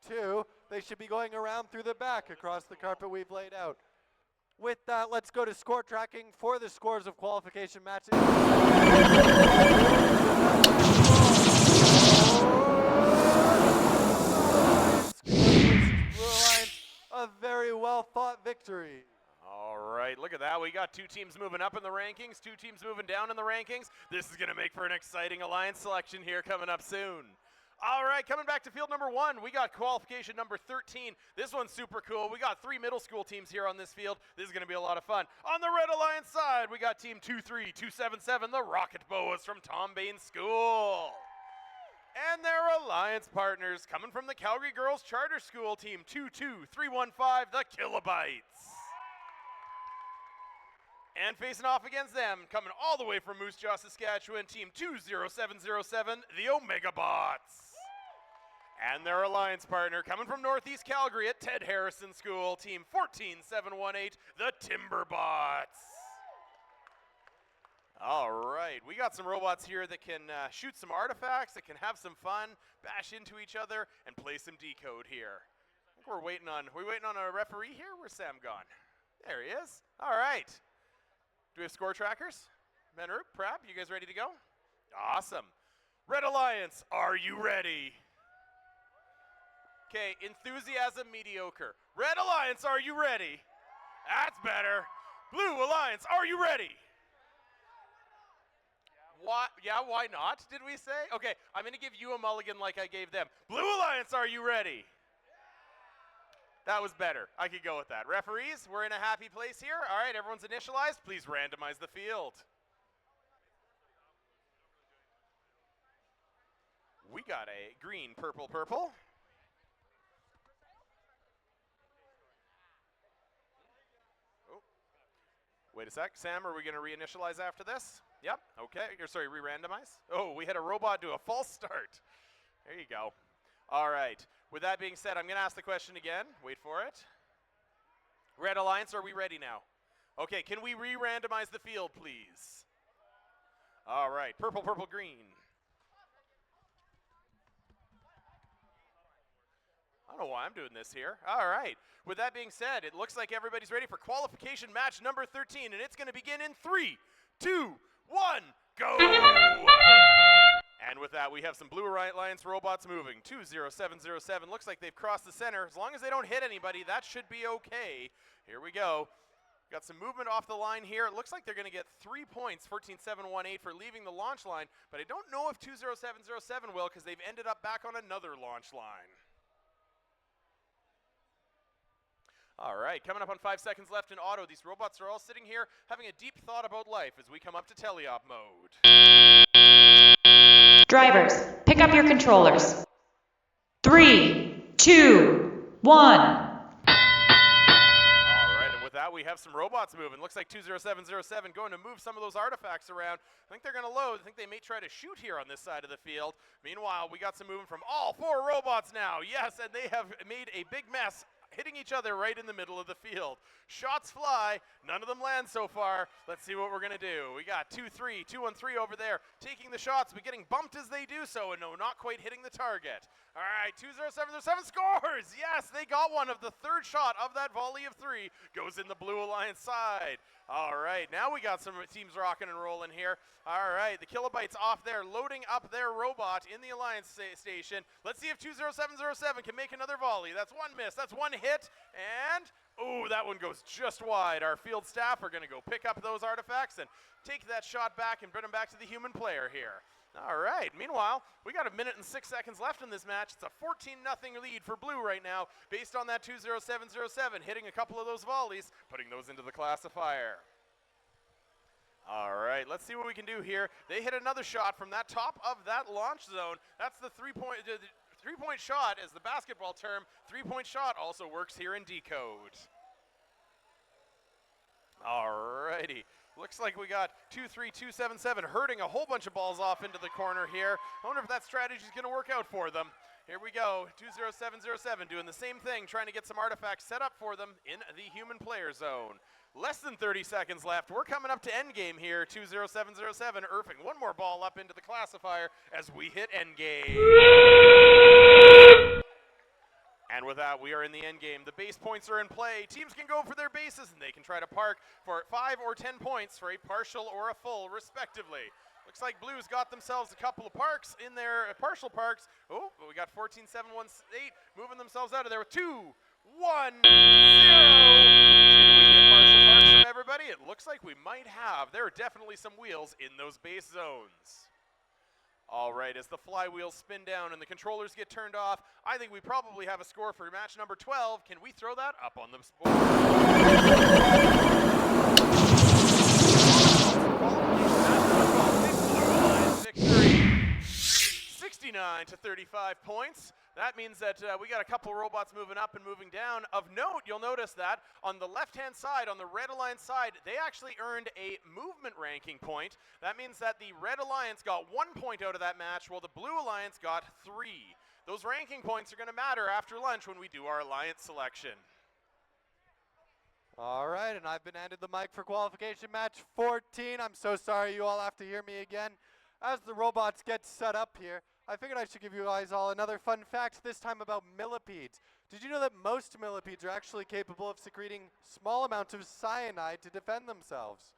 2. They should be going around through the back across the carpet we've laid out. With that, let's go to score tracking for the scores of qualification matches. Blue Alliance, a very well fought victory. All right, look at that. We got 2 teams moving up in the rankings, 2 teams moving down in the rankings. This is going to make for an exciting alliance selection here coming up soon. All right, coming back to field number 1, we got qualification number 13. This one's super cool. We got 3 middle school teams here on this field. This is going to be a lot of fun. On the Red Alliance side, we got team 23277, the Rocket Boas from Tom Bain School. And their alliance partners coming from the Calgary Girls Charter School, team 22315, the Kilobytes. And facing off against them, coming all the way from Moose Jaw, Saskatchewan, team 20707, the Omegabots. And their alliance partner coming from Northeast Calgary at Ted Harrison School, team 14718, the Timberbots. All right, we got some robots here that can shoot some artifacts, that can have some fun, bash into each other, and play some decode here. I think we're waiting on a referee here? Where's Sam gone? There he is. All right. Do we have score trackers? Menroop, Prab, you guys ready to go? Awesome. Red Alliance, are you ready? Okay, enthusiasm mediocre. Red Alliance, are you ready? That's better. Blue Alliance, are you ready? Why? Yeah, why not, did we say? Okay, I'm going to give you a mulligan like I gave them. Blue Alliance, are you ready? That was better. I could go with that. Referees, we're in a happy place here. All right, everyone's initialized. Please randomize the field. We got a green, purple, purple. Oh. Wait a sec. Sam, are we going to reinitialize after this? Yep. Okay. You're sorry, re-randomize? Oh, we had a robot do a false start. There you go. All right. With that being said, I'm going to ask the question again. Wait for it. Red Alliance, are we ready now? Okay, can we re-randomize the field, please? All right, purple, purple, green. I don't know why I'm doing this here. All right. With that being said, it looks like everybody's ready for qualification match number 13, and it's going to begin in 3, 2, 1, go! And with that, we have some Blue Alliance robots moving. 20707. Looks like they've crossed the center. As long as they don't hit anybody, that should be okay. Here we go. Got some movement off the line here. It looks like they're going to get 3 points, 14-7-1-8 for leaving the launch line, but I don't know if 20707 will because they've ended up back on another launch line. All right, coming up on 5 seconds left in auto. These robots are all sitting here having a deep thought about life as we come up to teleop mode. Drivers, pick up your controllers. 3, 2, 1. All right, and with that, we have some robots moving. Looks like 20707 going to move some of those artifacts around. I think they're going to load. I think they may try to shoot here on this side of the field. Meanwhile, we got some movement from all 4 robots now. Yes, and they have made a big mess, hitting each other right in the middle of the field. Shots fly, none of them land so far. Let's see what we're gonna do. We got 2-3, 2-1-3 over there, taking the shots, but getting bumped as they do so, and no, not quite hitting the target. All right, 20707 scores! Yes, they got one of the third shot of that volley of 3, goes in the Blue Alliance side. All right, now we got some teams rocking and rolling here. All right, the Kilobytes off there, loading up their robot in the Alliance station. Let's see if 20707 can make another volley. That's one miss, that's one hit, and ooh, that one goes just wide. Our field staff are gonna go pick up those artifacts and take that shot back and bring them back to the human player here. All right, meanwhile, we got 1 minute and 6 seconds left in this match. It's a 14-0 lead for Blue right now, based on that 20707 hitting a couple of those volleys, putting those into the classifier. All right, let's see what we can do here. They hit another shot from that top of that launch zone. That's the three-point shot is the basketball term. 3-point shot also works here in Decode. All righty. Looks like we got 2-3-2-7-7 hurting a whole bunch of balls off into the corner here. I wonder if that strategy is going to work out for them. Here we go, 20707 doing the same thing, trying to get some artifacts set up for them in the human player zone. Less than 30 seconds left. We're coming up to endgame here, 20707, Irving. One more ball up into the classifier as we hit endgame. And with that, we are in the end game. The base points are in play. Teams can go for their bases, and they can try to park for 5 or 10 points for a partial or a full, respectively. Looks like Blues got themselves a couple of parks in their partial parks. Oh, but we got 14-7-1-8 moving themselves out of there with 2-1-0. Did we get partial parks from everybody? It looks like we might have. There are definitely some wheels in those base zones. All right, as the flywheels spin down and the controllers get turned off, I think we probably have a score for match number 12. Can we throw that up on the board? 69-35 points. That means that we got a couple robots moving up and moving down. Of note, you'll notice that on the left-hand side, on the Red Alliance side, they actually earned a movement ranking point. That means that the Red Alliance got 1 point out of that match, while the Blue Alliance got 3. Those ranking points are going to matter after lunch when we do our Alliance selection. All right, and I've been handed the mic for qualification match 14. I'm so sorry you all have to hear me again. As the robots get set up here, I figured I should give you guys all another fun fact, this time about millipedes. Did you know that most millipedes are actually capable of secreting small amounts of cyanide to defend themselves?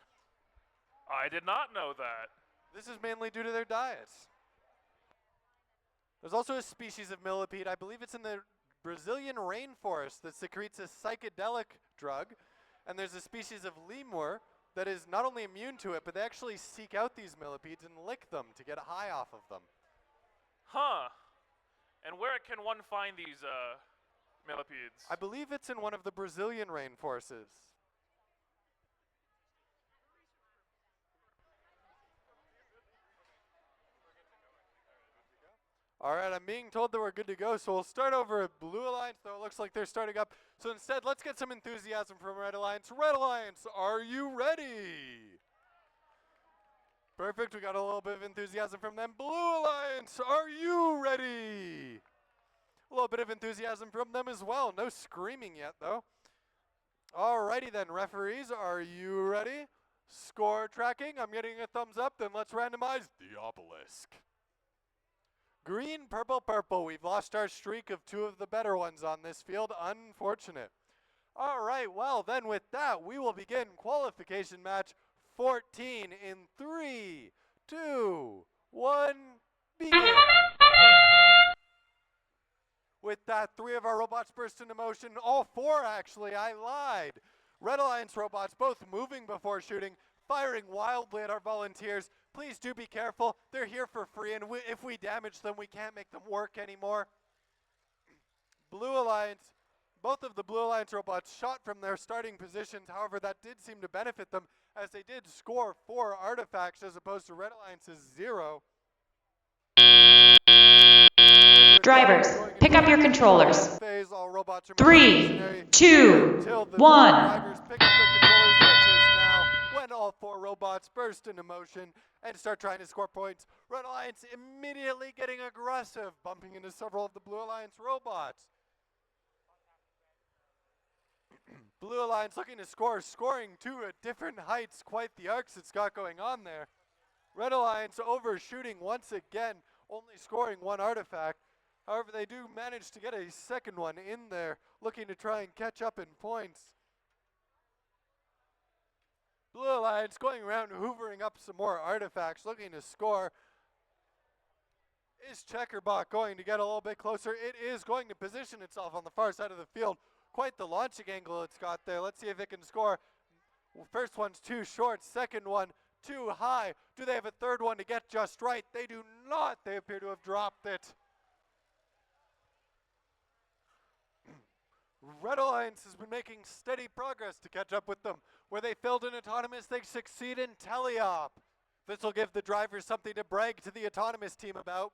I did not know that. This is mainly due to their diets. There's also a species of millipede, I believe it's in the Brazilian rainforest, that secretes a psychedelic drug. And there's a species of lemur that is not only immune to it, but they actually seek out these millipedes and lick them to get high off of them. Huh. And where can one find these millipedes? I believe it's in one of the Brazilian rainforests. All right, I'm being told that we're good to go, so we'll start over at Blue Alliance, though it looks like they're starting up. So instead, let's get some enthusiasm from Red Alliance. Red Alliance, are you ready? Perfect, we got a little bit of enthusiasm from them. Blue Alliance, are you ready? A little bit of enthusiasm from them as well. No screaming yet, though. Alrighty then, referees, are you ready? Score tracking, I'm getting a thumbs up, then let's randomize the obelisk. Green, purple, purple. We've lost our streak of 2 of the better ones on this field. Unfortunate. All right, well, then with that, we will begin qualification match 14 in 3, 2, 1, begin. With that, 3 of our robots burst into motion. All 4, actually, I lied. Red Alliance robots both moving before shooting, firing wildly at our volunteers. Please do be careful. They're here for free, and if we damage them, we can't make them work anymore. Blue Alliance, both of the Blue Alliance robots shot from their starting positions. However, that did seem to benefit them, as they did score 4 artifacts as opposed to Red Alliance's 0. Drivers, pick up your controllers. 3, 2, 1. When all 4 robots burst into motion and start trying to score points, Red Alliance immediately getting aggressive, bumping into several of the Blue Alliance robots. Blue Alliance looking to score, scoring to different heights, quite the arcs it's got going on there. Red Alliance overshooting once again, only scoring 1 artifact. However, they do manage to get a second one in there, looking to try and catch up in points. Blue Alliance going around hoovering up some more artifacts, looking to score. Is Checkerbot going to get a little bit closer? It is going to position itself on the far side of the field. Quite the launching angle it's got there. Let's see if it can score. First one's too short, second one too high. Do they have a third one to get just right? They do not. They appear to have dropped it. Red Alliance has been making steady progress to catch up with them. Where they failed in Autonomous, they succeed in Teleop. This will give the drivers something to brag to the Autonomous team about.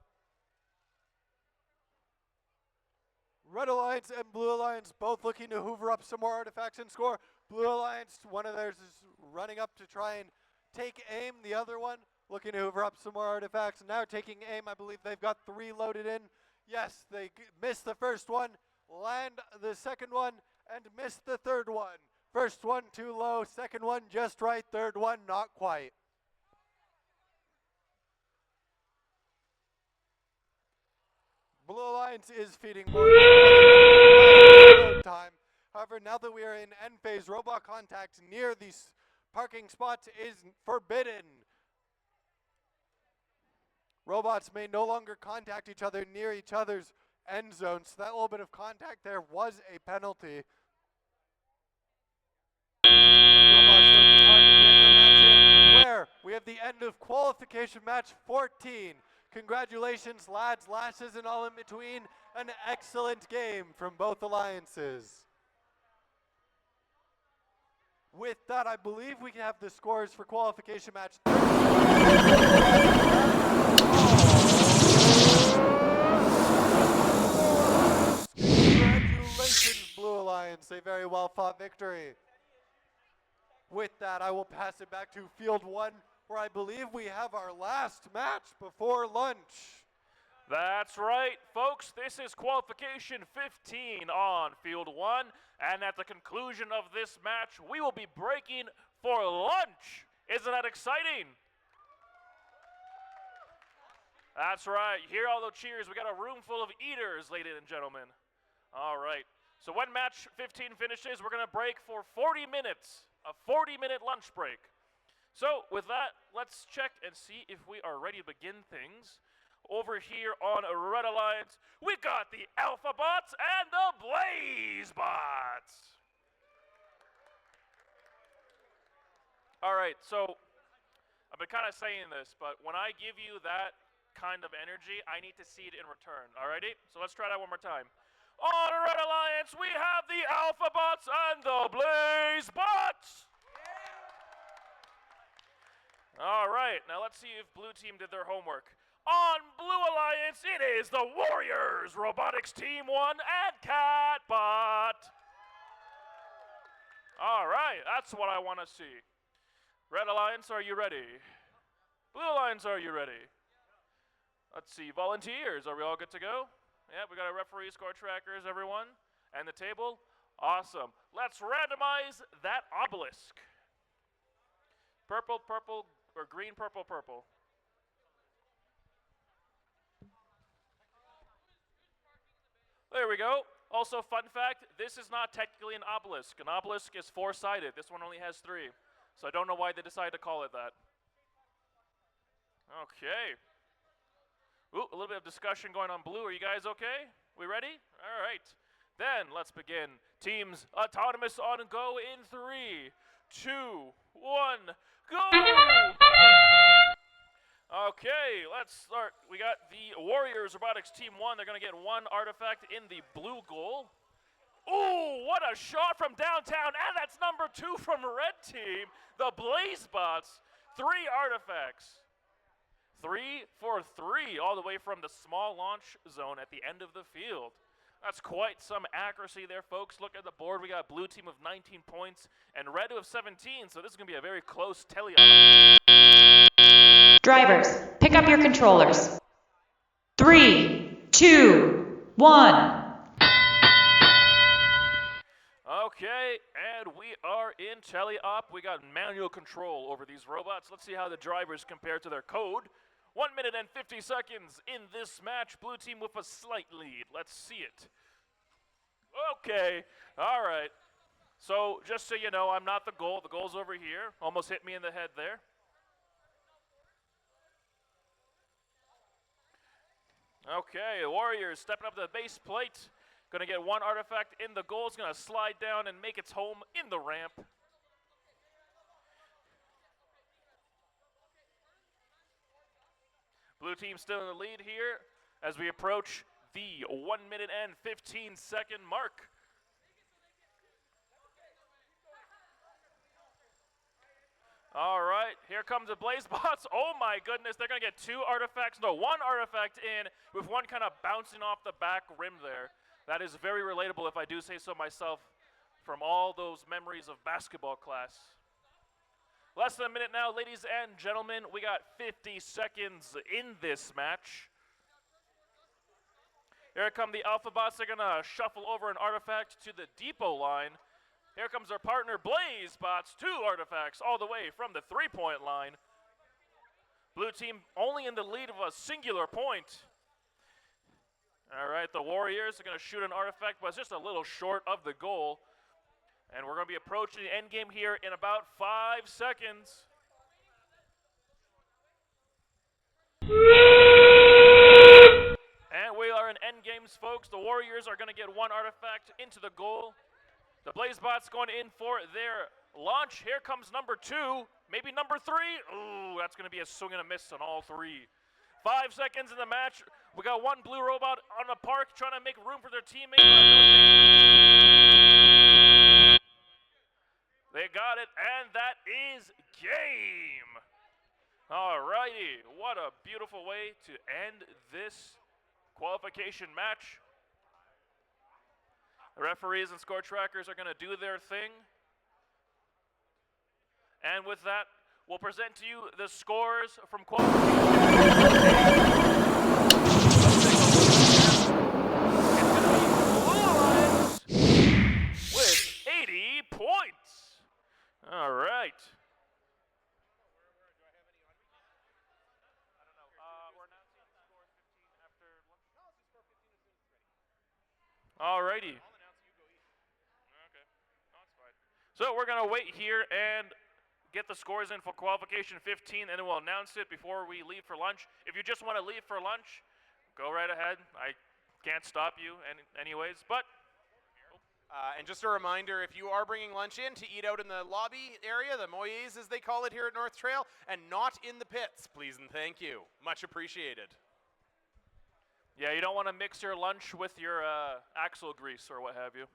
Red Alliance and Blue Alliance both looking to hoover up some more artifacts and score. Blue Alliance, one of theirs is running up to try and take aim. The other one looking to hoover up some more artifacts. Now taking aim, I believe they've got 3 loaded in. Yes, they missed the first one, land the second one, and missed the third one. First one too low, second one just right, third one not quite. Blue Alliance is feeding more time. However, now that we are in end phase, robot contact near these parking spots is forbidden. Robots may no longer contact each other near each other's end zones, so that little bit of contact there was a penalty. Where we have the end of qualification match 14. Congratulations, lads, lasses, and all in between. An excellent game from both alliances. With that, I believe we can have the scores for qualification match 13. Congratulations, Blue Alliance. A very well fought victory. With that, I will pass it back to Field 1, where I believe we have our last match before lunch. That's right, folks. This is qualification 15 on Field 1, and at the conclusion of this match, we will be breaking for lunch. Isn't that exciting? That's right. You hear all those cheers. We got a room full of eaters, ladies and gentlemen. All right. So when match 15 finishes, we're going to break for 40 minutes, a 40-minute lunch break. So with that, let's check and see if we are ready to begin things. Over here on Red Alliance, we got the Alpha Bots and the Blaze Bots. All right, so I've been kind of saying this, but when I give you that kind of energy, I need to see it in return. Alrighty, so let's try that one more time. On Red Alliance, we have the Alpha Bots and the Blaze Bots. All right, now let's see if Blue Team did their homework. On Blue Alliance, it is the Warriors, Robotics Team 1, and Catbot. All right, that's what I want to see. Red Alliance, are you ready? Blue Alliance, are you ready? Let's see, volunteers, are we all good to go? Yeah, we got our referee, score trackers, everyone, and the table. Awesome. Let's randomize that obelisk. Purple, purple, or green, purple, purple. There we go. Also, fun fact, this is not technically an obelisk. An obelisk is four-sided. This one only has three. So I don't know why they decided to call it that. Okay. Ooh, a little bit of discussion going on blue. Are you guys okay? We ready? All right. Then let's begin. Teams autonomous on go in 3, 2, 1, go! Okay, let's start. We got the Warriors Robotics Team 1. They're going to get 1 artifact in the blue goal. Ooh, what a shot from downtown, and that's number 2 from Red Team. The Blazebots, 3 artifacts. 3 for 3, all the way from the small launch zone at the end of the field. That's quite some accuracy there, folks. Look at the board. We got blue team of 19 points and red of 17, so this is going to be a very close tally. Drivers, pick up your controllers. 3, 2, 1. Okay, and we are in tele-op. We got manual control over these robots. Let's see how the drivers compare to their code. 1 minute and 50 seconds in this match. Blue team with a slight lead. Let's see it. Okay, all right. So just so you know, I'm not the goal. The goal's over here. Almost hit me in the head there. Okay, the Warriors stepping up to the base plate. Going to get 1 artifact in the goal. It's going to slide down and make its home in the ramp. Blue team still in the lead here as we approach the 1 minute and 15 second mark. All right, here comes the Blazebots. Oh my goodness, they're going to get 2 artifacts. No, 1 artifact in with 1 kind of bouncing off the back rim there. That is very relatable, if I do say so myself, from all those memories of basketball class. Less than a minute now, ladies and gentlemen. We got 50 seconds in this match. Here come the Alphabots. They're going to shuffle over an artifact to the depot line. Here comes our partner, Blazebots. 2 artifacts all the way from the 3-point line. Blue team only in the lead of a singular point. All right, the Warriors are going to shoot an artifact, but it's just a little short of the goal. And we're going to be approaching the end game here in about 5 seconds. And we are in end games, folks. The Warriors are going to get 1 artifact into the goal. The Blazebots going in for their launch. Here comes number 2, maybe number 3. Ooh, that's going to be a swing and a miss on all 3. 5 seconds in the match. We got 1 blue robot on the park trying to make room for their teammate. They got it, and that is game. All righty, what a beautiful way to end this qualification match. The referees and score trackers are going to do their thing. And with that, we'll present to you the scores from qualification. With 80 points. All right. All righty. So we're going to wait here and get the scores in for qualification 15, and then we'll announce it before we leave for lunch. If you just want to leave for lunch, go right ahead. I can't stop you anyways, but... And just a reminder, if you are bringing lunch in, to eat out in the lobby area, the moyes as they call it here at North Trail, and not in the pits, please and thank you. Much appreciated. Yeah, you don't want to mix your lunch with your axle grease or what have you.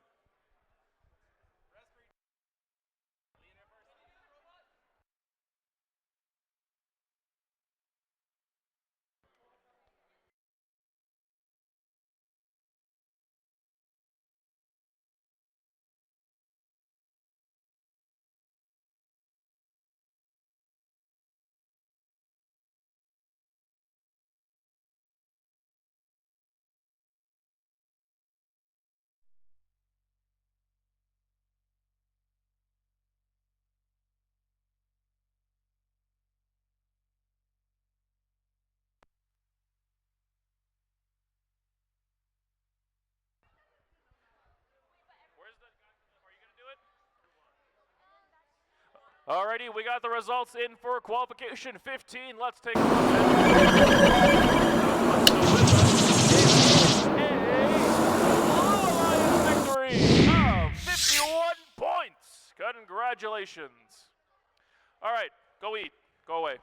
Alrighty, we got the results in for qualification 15. Let's take a look victory of 51 points. Congratulations. All right, go eat. Go away.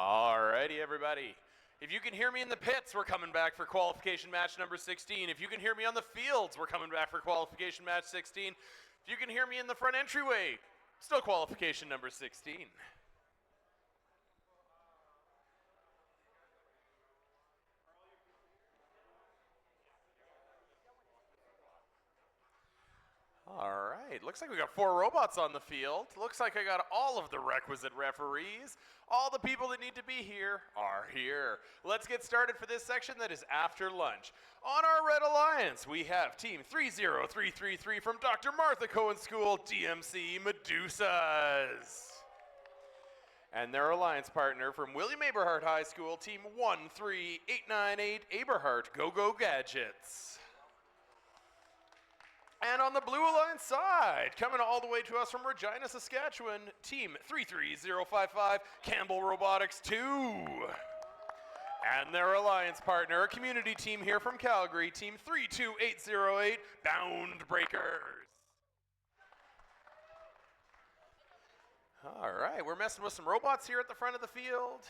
Alrighty, everybody. If you can hear me in the pits, we're coming back for qualification match number 16. If you can hear me on the fields, we're coming back for qualification match 16. If you can hear me in the front entryway, still qualification number 16. All right, looks like we got 4 robots on the field. Looks like I got all of the requisite referees. All the people that need to be here are here. Let's get started for this section that is after lunch. On our Red Alliance, we have Team 30333 from Dr. Martha Cohen School, DMC Medusas. And their alliance partner from William Aberhart High School, Team 13898 Aberhart Go-Go Gadgets. And on the Blue Alliance side, coming all the way to us from Regina, Saskatchewan, Team 33055, Campbell Robotics 2. And their alliance partner, a community team here from Calgary, Team 32808, Bound Breakers. All right, we're messing with some robots here at the front of the field.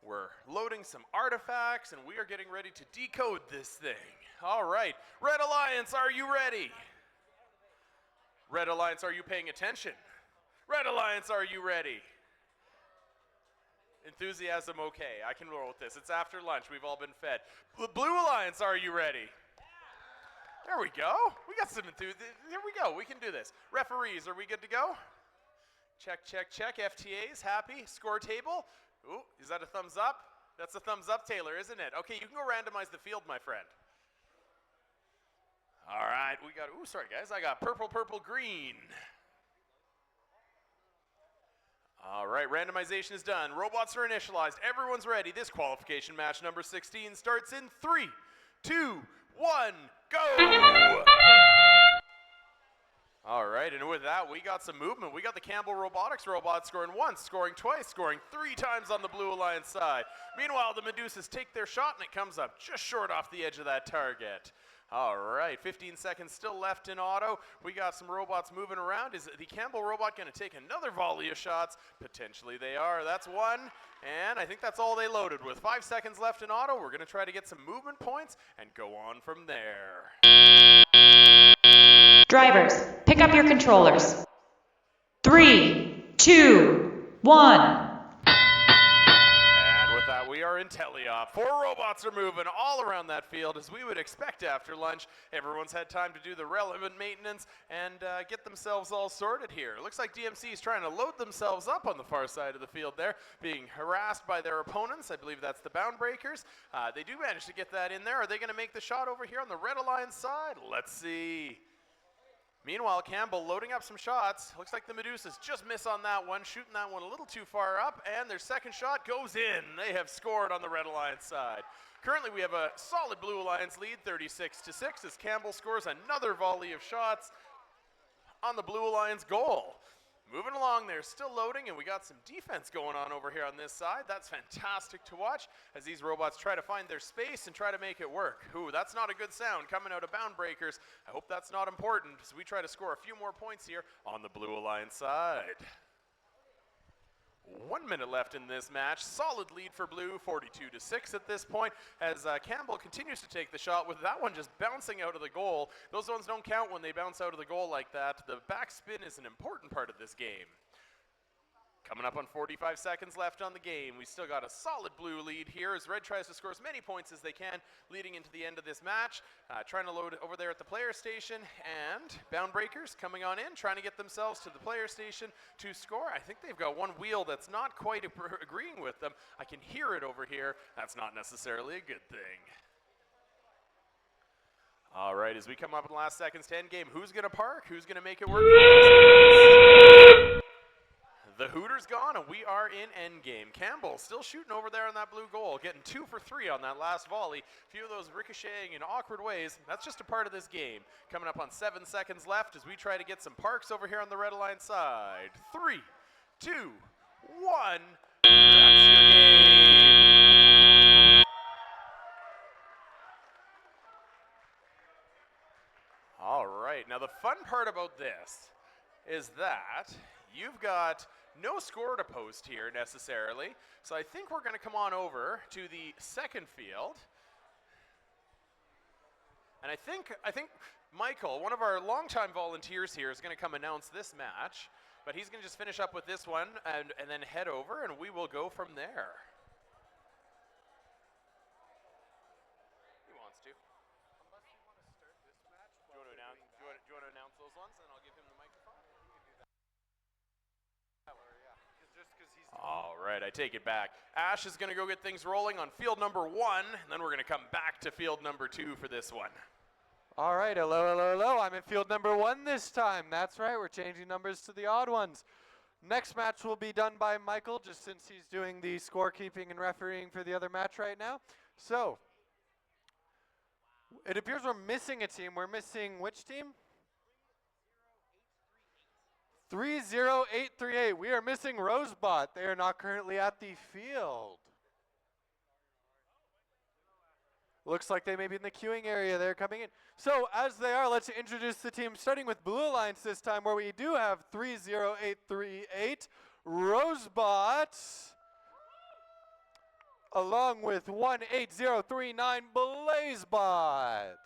We're loading some artifacts, and we are getting ready to decode this thing. All right, Red Alliance, are you ready? Red Alliance, are you paying attention? Red Alliance, are you ready? Enthusiasm, okay. I can roll with this. It's after lunch. We've all been fed. Blue Alliance, are you ready? There we go. We got some enthusiasm. Here we go. We can do this. Referees, are we good to go? Check, check, check. FTAs, happy. Score table. Ooh, is that a thumbs up? That's a thumbs up, Taylor, isn't it? Okay, you can go randomize the field, my friend. All right, we got, ooh, sorry guys, I got purple, purple, green. All right, randomization is done. Robots are initialized. Everyone's ready. This qualification match number 16 starts in 3, 2, 1, go! All right, and with that, we got some movement. We got the Campbell Robotics robot scoring once, scoring twice, scoring 3 times on the Blue Alliance side. Meanwhile, the Medusas take their shot, and it comes up just short off the edge of that target. All right, 15 seconds still left in auto. We got some robots moving around. Is the Campbell robot going to take another volley of shots? Potentially they are. That's one, and I think that's all they loaded with. 5 seconds left in auto. We're going to try to get some movement points and go on from there. Drivers, pick up your controllers. 3, 2, 1. And with that, we are in teleop. 4 robots are moving all around that field, as we would expect after lunch. Everyone's had time to do the relevant maintenance and get themselves all sorted here. It looks like DMC is trying to load themselves up on the far side of the field there, being harassed by their opponents. I believe that's the Bound Breakers. They do manage to get that in there. Are they going to make the shot over here on the Red Alliance side? Let's see. Meanwhile, Campbell loading up some shots. Looks like the Medusas just miss on that one, shooting that one a little too far up, and their second shot goes in. They have scored on the Red Alliance side. Currently, we have a solid Blue Alliance lead, 36-6, as Campbell scores another volley of shots on the Blue Alliance goal. Moving along there, still loading, and we got some defense going on over here on this side. That's fantastic to watch as these robots try to find their space and try to make it work. Ooh, that's not a good sound coming out of Bound Breakers. I hope that's not important as we try to score a few more points here on the Blue Alliance side. 1 minute left in this match. Solid lead for Blue, 42-6 at this point, as Campbell continues to take the shot with that one just bouncing out of the goal. Those ones don't count when they bounce out of the goal like that. The backspin is an important part of this game. Coming up on 45 seconds left on the game. We still got a solid Blue lead here as Red tries to score as many points as they can leading into the end of this match. Trying to load over there at the player station, and Bound Breakers coming on in, trying to get themselves to the player station to score. I think they've got one wheel that's not quite agreeing with them. I can hear it over here. That's not necessarily a good thing. All right, as we come up in the last seconds to end game, who's going to park? Who's going to make it work? The Hooter's gone, and we are in endgame. Campbell still shooting over there on that blue goal, getting 2 for 3 on that last volley. A few of those ricocheting in awkward ways. That's just a part of this game. Coming up on 7 seconds left as we try to get some parks over here on the Red Alliance side. 3, 2, 1. That's your game. All right, now the fun part about this is that you've got no score to post here necessarily, so I think we're going to come on over to the second field. And I think Michael, one of our longtime volunteers here, is going to come announce this match, but he's going to just finish up with this one and then head over, and we will go from there. He wants to. Unless you want to start this match. Do you want to announce those ones, and I'll give him the microphone? All right, I take it back. Ash is going to go get things rolling on field number 1, and then we're going to come back to field number 2 for this one. All right, hello, hello, hello. I'm in field number 1 this time. That's right, we're changing numbers to the odd ones. Next match will be done by Michael, just since he's doing the scorekeeping and refereeing for the other match right now. So, it appears we're missing a team. We're missing which team? 30838. We are missing Rosebot. They are not currently at the field. Looks like they may be in the queuing area. They're coming in. So as they are, let's introduce the team, starting with Blue Alliance this time, where we do have 30838 Rosebot, along with 18039 Blazebot.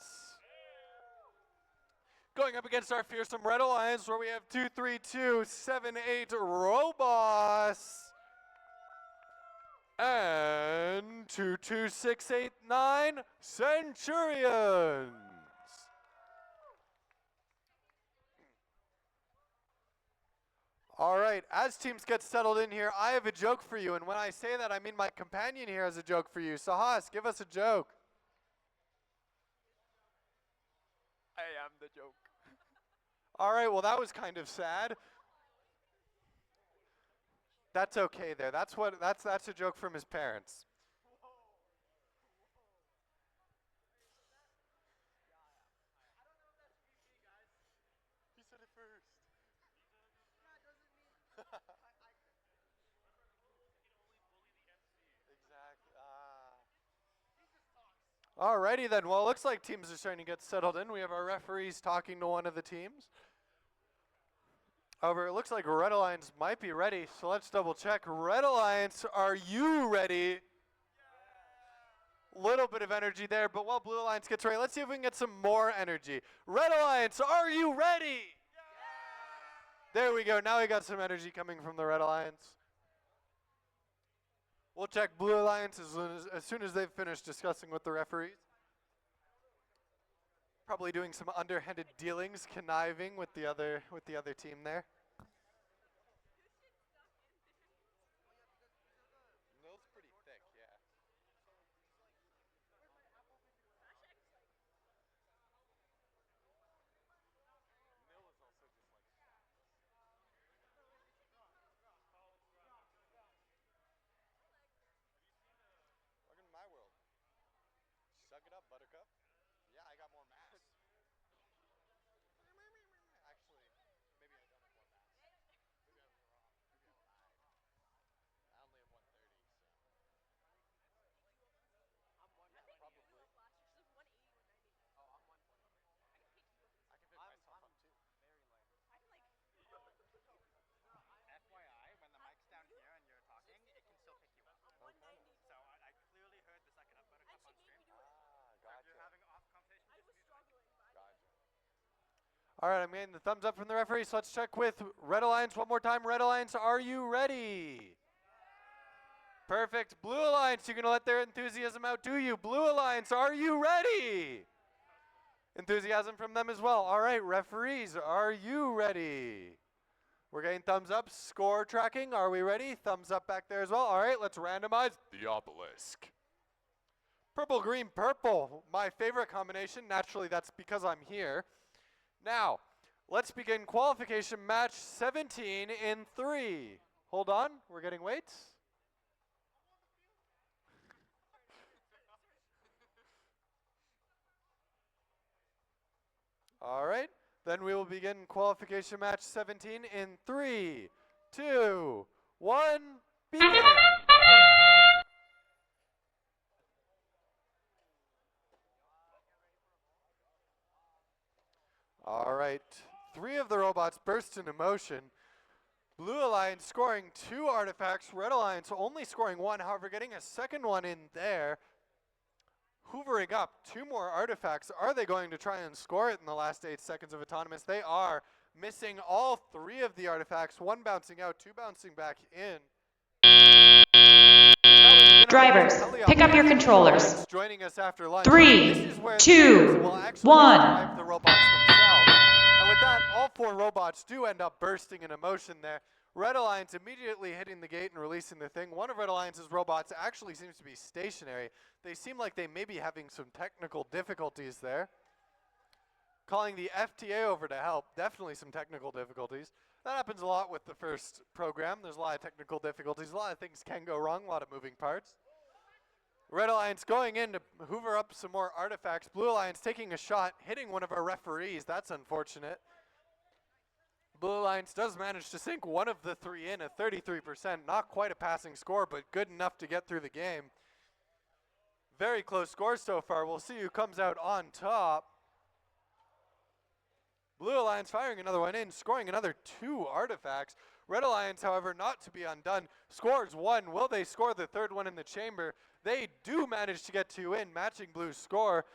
Going up against our fearsome Red Alliance, where we have 23278 Robos and 22689 Centurions. All right, as teams get settled in here, I have a joke for you, and when I say that, I mean my companion here has a joke for you. Sahas, give us a joke. I am the joke. All right, well, that was kind of sad. That's okay there. That's a joke from his parents. He said it first. Exactly. Alrighty then. Well, it looks like teams are starting to get settled in. We have our referees talking to one of the teams. However, it looks like Red Alliance might be ready, so let's double check. Red Alliance, are you ready? Little bit of energy there, but while Blue Alliance gets ready, let's see if we can get some more energy. Red Alliance, are you ready? There we go. Now we got some energy coming from the Red Alliance. We'll check Blue Alliance as soon as they've finished discussing with the referees. Probably doing some underhanded dealings, conniving with the other team there. Mill's pretty thick, yeah. Mill is also just like welcome to my world. Suck it up, Buttercup. Yeah, I got more mass. Actually, maybe I don't have more mass. Maybe I was wrong. Maybe I lied. I only have 130, so. I'm 120. Probably. Oh, I'm 120. I can pick myself up too. Very light. FYI, when the mic's down here and you're talking, it can still pick you up. Okay. So I clearly heard the second up Buttercup on stream. Gotcha. If you're having off conversation, just mute the mic. Gotcha. All right, I'm getting the thumbs up from the referee, so let's check with Red Alliance one more time. Red Alliance, are you ready? Perfect. Blue Alliance, you're going to let their enthusiasm out, do you? Blue Alliance, are you ready? Enthusiasm from them as well. All right, referees, are you ready? We're getting thumbs up. Score tracking, are we ready? Thumbs up back there as well. All right, let's randomize the obelisk. Purple, green, purple. My favorite combination. Naturally, that's because I'm here. Now, let's begin qualification match 17 in 3. Hold on, we're getting weights. All right, then we will begin qualification match 17 in 3, 2, 1, begin. All right, 3 of the robots burst into motion. Blue Alliance scoring 2 artifacts. Red Alliance only scoring 1, however, getting a second one in there. Hoovering up 2 more artifacts. Are they going to try and score it in the last 8 seconds of Autonomous? They are. Missing all 3 of the artifacts. 1 bouncing out, 2 bouncing back in. Drivers, pick up your controllers. Joining us after lunch. 3, 2, 1. The robots themselves. And with that, all 4 robots do end up bursting in emotion there. Red Alliance immediately hitting the gate and releasing the thing. One of Red Alliance's robots actually seems to be stationary. They seem like they may be having some technical difficulties there. Calling the FTA over to help. Definitely some technical difficulties. That happens a lot with the first program. There's a lot of technical difficulties. A lot of things can go wrong. A lot of moving parts. Red Alliance going in to hoover up some more artifacts. Blue Alliance taking a shot, hitting one of our referees. That's unfortunate. Blue Alliance does manage to sink one of the 3 in at 33%. Not quite a passing score, but good enough to get through the game. Very close score so far. We'll see who comes out on top. Blue Alliance firing another one in, scoring another 2 artifacts. Red Alliance, however, not to be undone, scores 1. Will they score the 3rd one in the chamber? They do manage to get 2 in, matching Blue's score.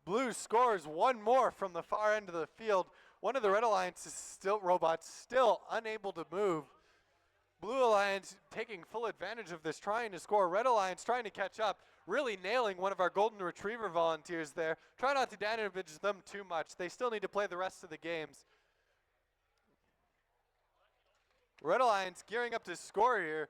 Blue scores 1 more from the far end of the field. One of the Red Alliance's robots still unable to move. Blue Alliance taking full advantage of this, trying to score. Red Alliance trying to catch up, really nailing one of our Golden Retriever volunteers there. Try not to damage them too much. They still need to play the rest of the games. Red Alliance gearing up to score here.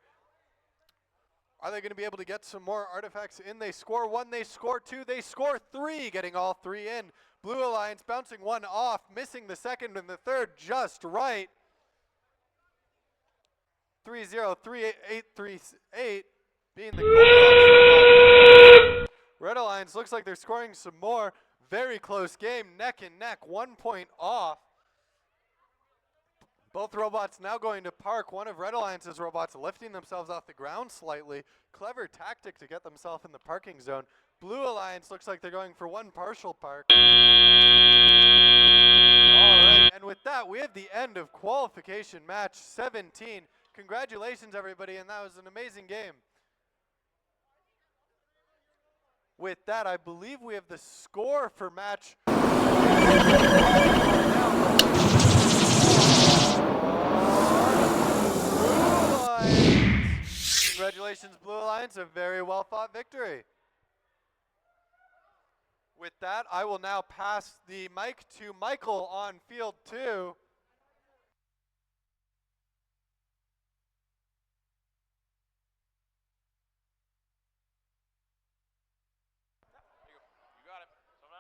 Are they going to be able to get some more artifacts in? They score 1, they score 2, they score 3, getting all 3 in. Blue Alliance bouncing 1 off, missing the 2nd and the 3rd just right. 3-0, 3-8, 3-8 being the goal. Red Alliance looks like they're scoring some more. Very close game, neck and neck, 1 point off. Both robots now going to park. One of Red Alliance's robots lifting themselves off the ground slightly. Clever tactic to get themselves in the parking zone. Blue Alliance looks like they're going for 1 partial park. All right, and with that, we have the end of qualification match 17. Congratulations, everybody, and that was an amazing game. With that, I believe we have the score for match. Congratulations, Blue Alliance, a very well-fought victory. With that, I will now pass the mic to Michael on field 2.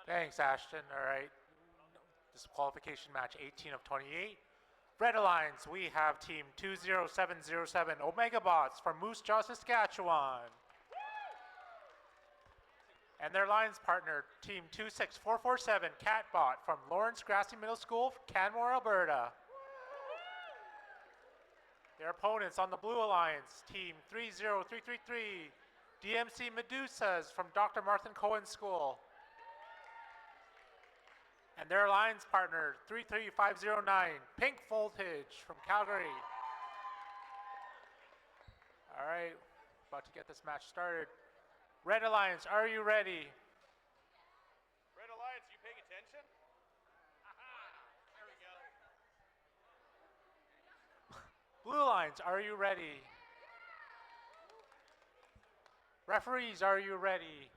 Thanks, Ashton. All right. This is qualification match 18 of 28. Red Alliance, we have team 20707 Omega Bots from Moose Jaw, Saskatchewan. And their alliance partner, team 26447 Catbot from Lawrence Grassy Middle School, Canmore, Alberta. Their opponents on the Blue Alliance, team 30333 DMC Medusas from Dr. Martin Cohen School. And their alliance partner, 33509, Pink Voltage from Calgary. All right, about to get this match started. Red Alliance, are you ready? Red Alliance, you paying attention? There we go. Blue Alliance, are you ready? Referees, are you ready?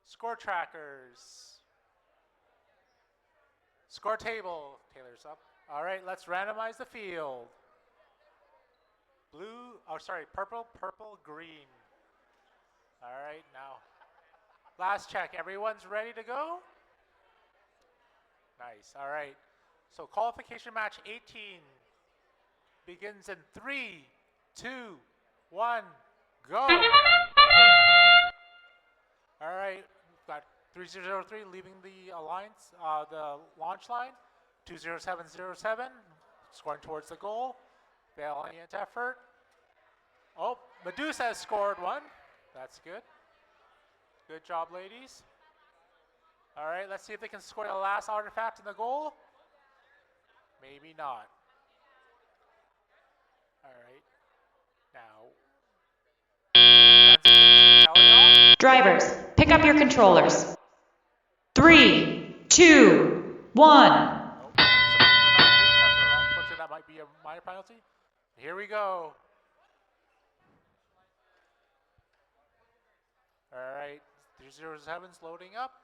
Score trackers. Score table. Taylor's up. All right, let's randomize the field. Purple, green. All right, now. Last check. Everyone's ready to go? Nice. All right. So qualification match 18 begins in 3, 2, 1, go. All right. We've got 3003 leaving the alliance, the launch line. 20707 scoring towards the goal. Valiant effort. Oh, Medusa has scored 1. That's good. Good job, ladies. All right, let's see if they can score the last artifact in the goal. Maybe not. All right. Now. Drivers, pick up your controllers. 3, 2, 1. Unfortunately, that might be a minor penalty. Here we go. All right, 307's loading up,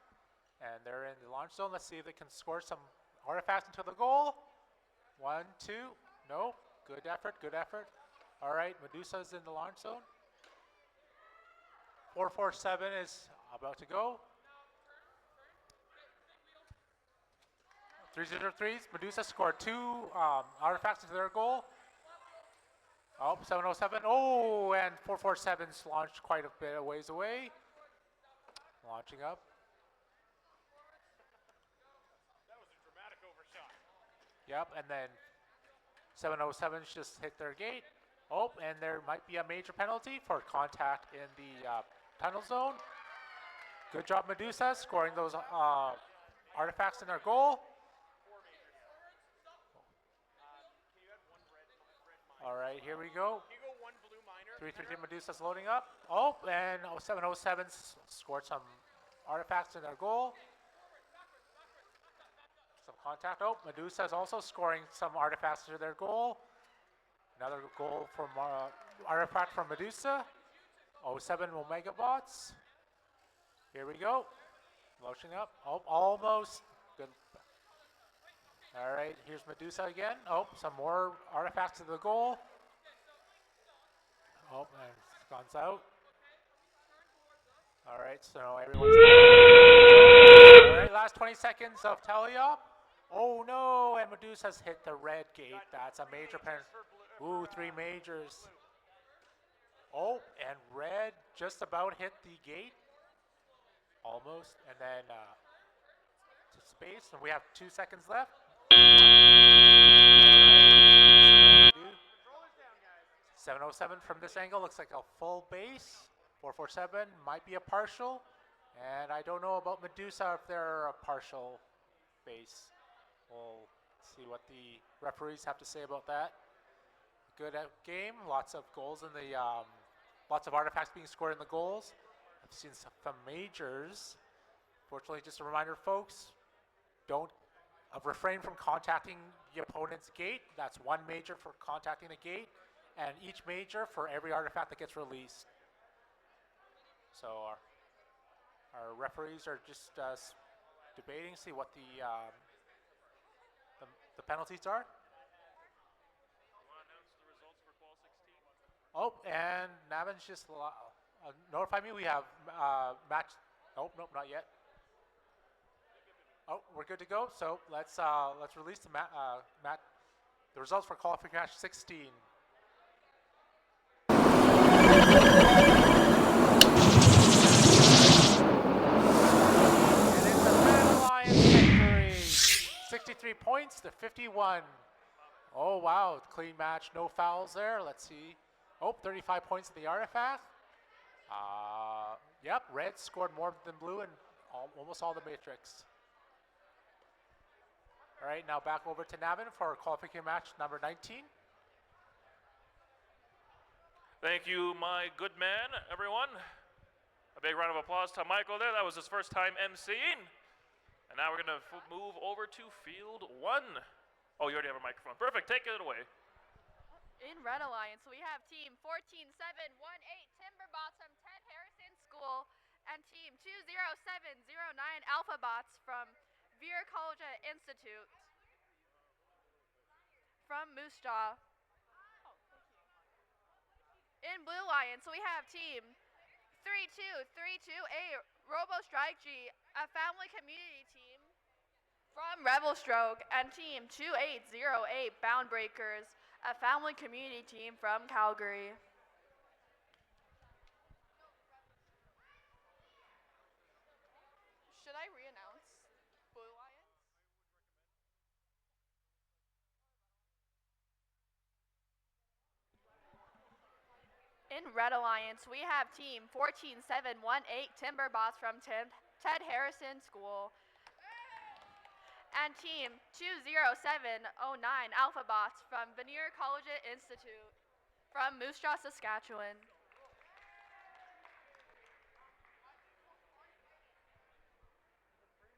and they're in the launch zone. Let's see if they can score some artifacts into the goal. 1, 2, no, good effort, good effort. All right, Medusa's in the launch zone. 447 is about to go. 303's Medusa scored 2 artifacts into their goal. Oh, 707. Oh, and 447's launched quite a bit of ways away. Launching up. That was a dramatic overshot. Yep, and then 707's just hit their gate. Oh, and there might be a major penalty for contact in the tunnel zone. Good job, Medusa, scoring those artifacts in their goal. All right, here we go. 333 Medusa's loading up. Oh, and 707's scored some artifacts in their goal. Some contact. Oh, Medusa's also scoring some artifacts into their goal. Another goal from artifact from Medusa. 07 Omega Bots. Here we go. Launching up. Oh, almost. Good. All right, here's Medusa again. Oh, some more artifacts to the goal. Oh, and it's gone out. All right, so everyone's. All right, last 20 seconds of teleop. Oh no, and Medusa's hit the red gate. That's a major penalty. Ooh, 3 majors. Oh, and red just about hit the gate. Almost, and then to space, and we have 2 seconds left. 707 from this angle looks like a full base. 447 might be a partial, and I don't know about Medusa if they're a partial base. We'll see what the referees have to say about that. Good game, lots of goals in the, lots of artifacts being scored in the goals. I've seen some majors. Fortunately, just a reminder, folks, don't refrain from contacting the opponent's gate. That's 1 major for contacting the gate, and each major for every artifact that gets released. So our referees are just debating, see what the penalties are. Oh, and Navin's just notified me we have match. Nope, not yet. Oh, we're good to go. So let's release the results for qualifier match 16. And it's the Red Alliance victory, 63 points to 51. Oh wow, clean match, no fouls there. Let's see. Oh, 35 points in the artifact. Yep, red scored more than blue in almost all the matrix. All right, now back over to Navin for qualification match number 19. Thank you, my good man, everyone. A big round of applause to Michael there. That was his first time emceeing. And now we're going to move over to field 1. Oh, you already have a microphone. Perfect, take it away. In Red Alliance, we have team 14718 Timberbots from Ted Harrison School and team 20709 Alpha Bots from Viracocha Institute from Moose Jaw. In Blue Alliance, we have team 32328 Robo Strike G, a family community team from Rebel Stroke, and team 2808 Bound Breakers, a family community team from Calgary. Should I re-announce Blue Alliance? In Red Alliance, we have team 14718 Timberbots from Ted Harrison School And Team 20709 Alphabots from Veneer Collegiate Institute from Moose Jaw, Saskatchewan.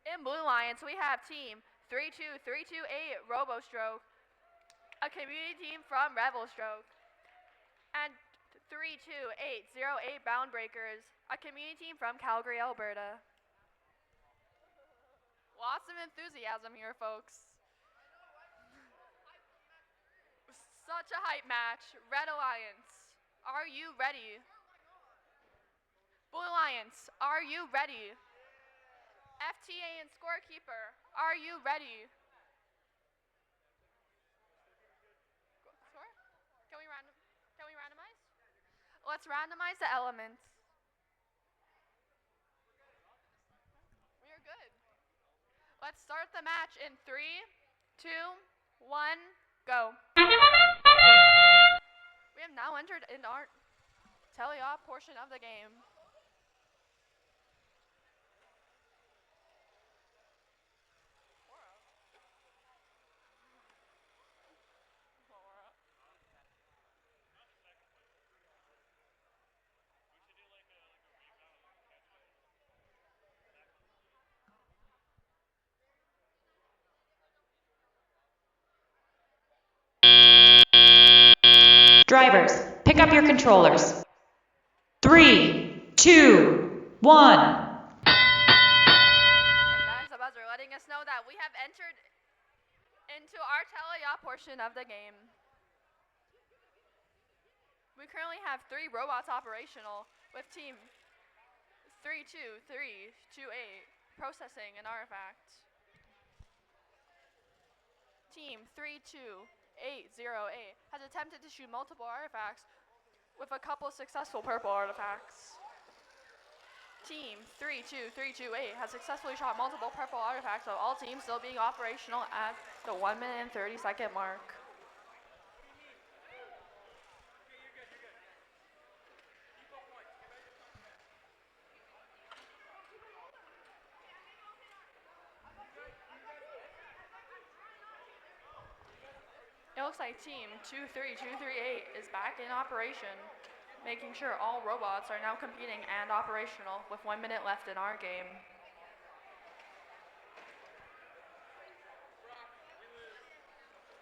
In Blue Lions, we have Team 32328 RoboStroke, a community team from Revelstroke, and 32808 Boundbreakers, a community team from Calgary, Alberta. Lots of enthusiasm here, folks. Such a hype match. Red Alliance, are you ready? Blue Alliance, are you ready? FTA and Scorekeeper, are you ready? Score? Can we randomize? Let's randomize the elements. We are good. Let's start the match in 3, 2, 1, go. We have now entered in our teleop portion of the game. Drivers, pick up your controllers. 3, 2, 1. That is the buzzer letting us know that we have entered into our teleop portion of the game. We currently have 3 robots operational with Team 32328 processing an artifact. Team 32808 has attempted to shoot multiple artifacts with a couple successful purple artifacts. Team 32328 has successfully shot multiple purple artifacts, with all teams still being operational at the 1 minute and 30-second mark. It looks like Team 23238 is back in operation, making sure all robots are now competing and operational with 1 minute left in our game.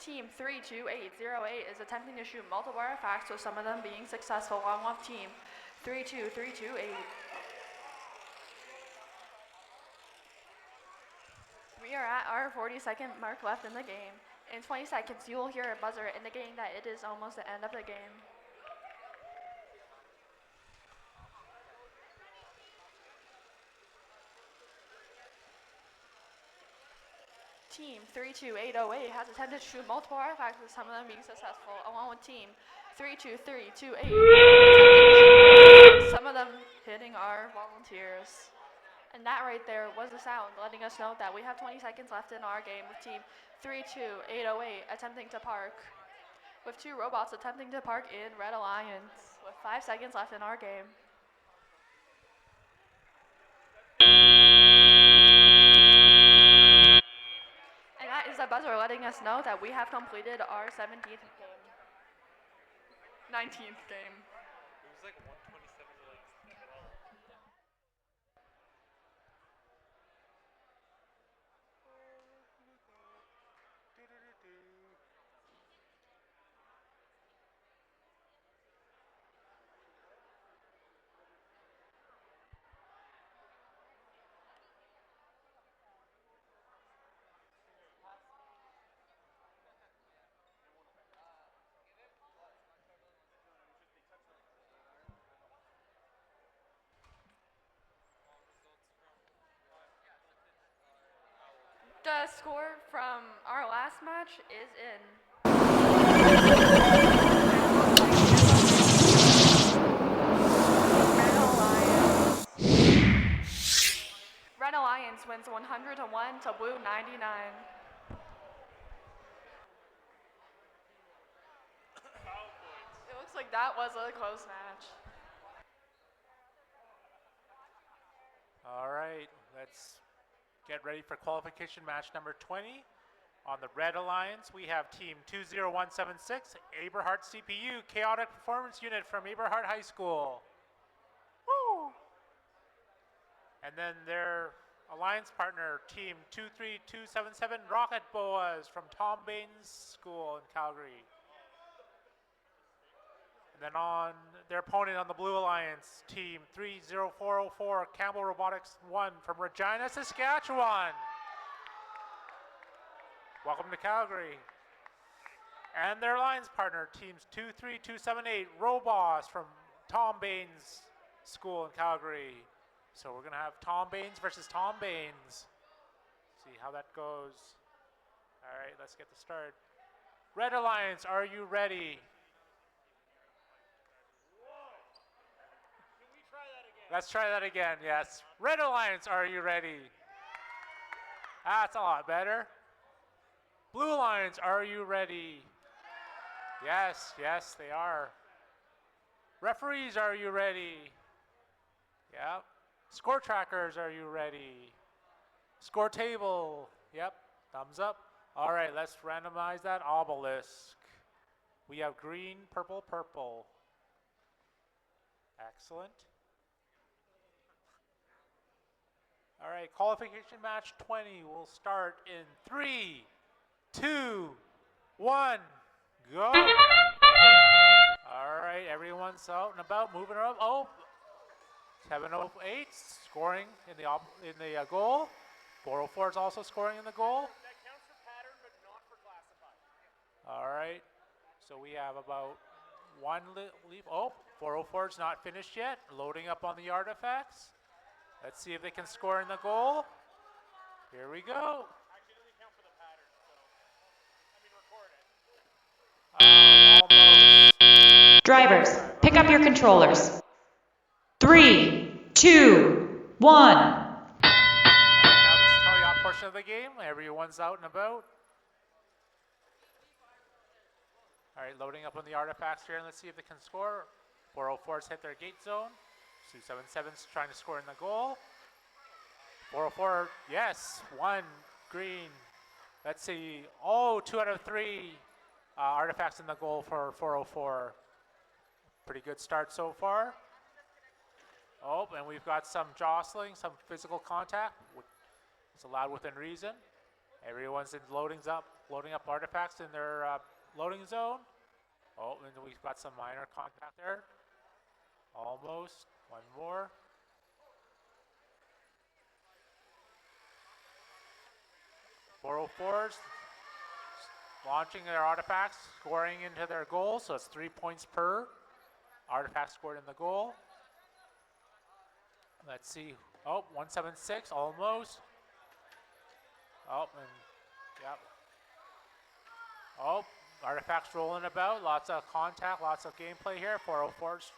Team 32808 is attempting to shoot multiple artifacts, with some of them being successful, along with Team 32328. We are at our 40-second mark left in the game. In 20 seconds, you will hear a buzzer indicating that it is almost the end of the game. Team 32808 has attempted to shoot multiple artifacts, with some of them being successful, along with Team 32328, some of them hitting our volunteers. And that right there was the sound letting us know that we have 20 seconds left in our game, with Team 32808 attempting to park, with 2 robots attempting to park in Red Alliance, with 5 seconds left in our game. And that is the buzzer letting us know that we have completed our 17th game. 19th game. It was like 127 to like 12. The score from our last match is in. Red Alliance wins 101 to Blue 99. It looks like that was a close match. All right, let's get ready for qualification match number 20. On the Red Alliance, we have Team 20176, Aberhart CPU, Chaotic Performance Unit from Aberhart High School. Woo! And then their alliance partner, Team 23277, Rocket Boas from Tom Baines School in Calgary. And then on their opponent on the Blue Alliance, Team 30404, Campbell Robotics 1 from Regina, Saskatchewan. Welcome to Calgary. And their alliance partner, teams 23278, Robos from Tom Baines School in Calgary. So we're gonna have Tom Baines versus Tom Baines. See how that goes. All right, let's get the start. Red Alliance, are you ready? Let's try that again, yes. Red Alliance, are you ready? That's a lot better. Blue Alliance, are you ready? Yes, yes, they are. Referees, are you ready? Yep. Score trackers, are you ready? Score table, yep, thumbs up. All right, let's randomize that obelisk. We have green, purple, purple. Excellent. All right, qualification match 20 will start in 3, 2, 1, go. All right, everyone's out and about, moving around. Oh, 708 scoring in the goal. 404 is also scoring in the goal. That counts for pattern, but not for classified. All right, so we have about one leave. Oh, 404 is not finished yet. Loading up on the artifacts. Let's see if they can score in the goal. Here we go. Drivers, pick up your controllers. 3, 2, 1. Now this is the portion of the game. Everyone's out and about. All right, loading up on the artifacts here, and let's see if they can score. 404's hit their gate zone. 277's trying to score in the goal. 404, yes, 1 green. Let's see. Oh, 2 out of 3 artifacts in the goal for 404. Pretty good start so far. Oh, and we've got some jostling, some physical contact. It's allowed within reason. Everyone's loading up artifacts in their loading zone. Oh, and we've got some minor contact there. Almost. One more. .404s launching their artifacts, scoring into their goal, so it's 3 points per artifact scored in the goal. Let's see. Oh, 176, almost. Oh, and yep. Oh, artifacts rolling about, lots of contact, lots of gameplay here. 404's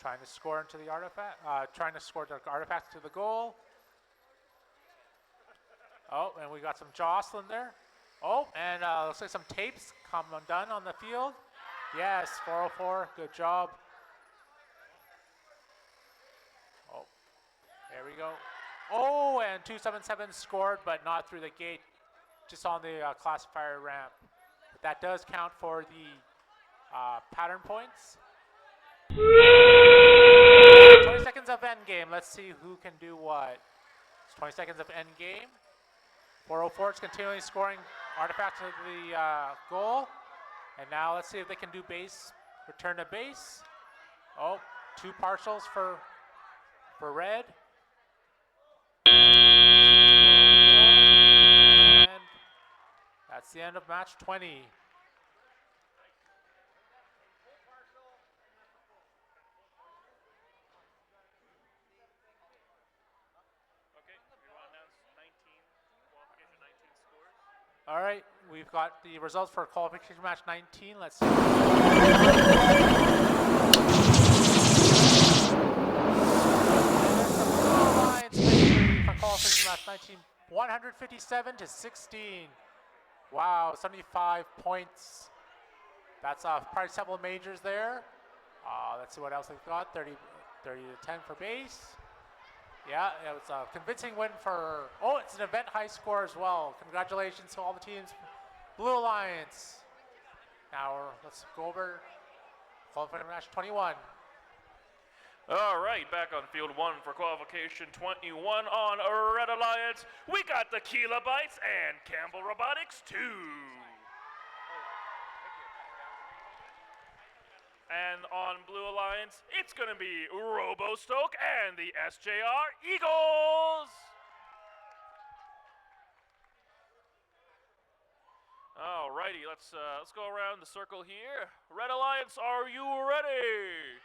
trying to score into the artifact, trying to score the artifact to the goal. Oh, and we got some jostling there. Oh, and looks like some tapes come undone on the field. Yes, 404, good job. Oh, there we go. Oh, and 277 scored, but not through the gate, just on the classifier ramp. But that does count for the pattern points. 20 seconds of end game. Let's see who can do what. It's 20 seconds of end game. 404 is continually scoring artifacts to the goal. And now let's see if they can do base, return to base. Oh, 2 partials for red. And that's the end of match 20. All right, we've got the results for qualification match 19. Let's see. For qualification match 19, 157-16. Wow, 75 points. That's probably several majors there. Let's see what else we've got. 30 to 10 for base. Yeah, it was a convincing win for, oh, it's an event high score as well. Congratulations to all the teams. Blue Alliance. Now let's go over qualifying match 21. All right, back on field 1 for qualification 21 on Red Alliance. We got the Kilobytes and Campbell Robotics 2. And on Blue Alliance, it's going to be RoboStoke and the SJR Eagles. All righty, let's go around the circle here. Red Alliance, are you ready?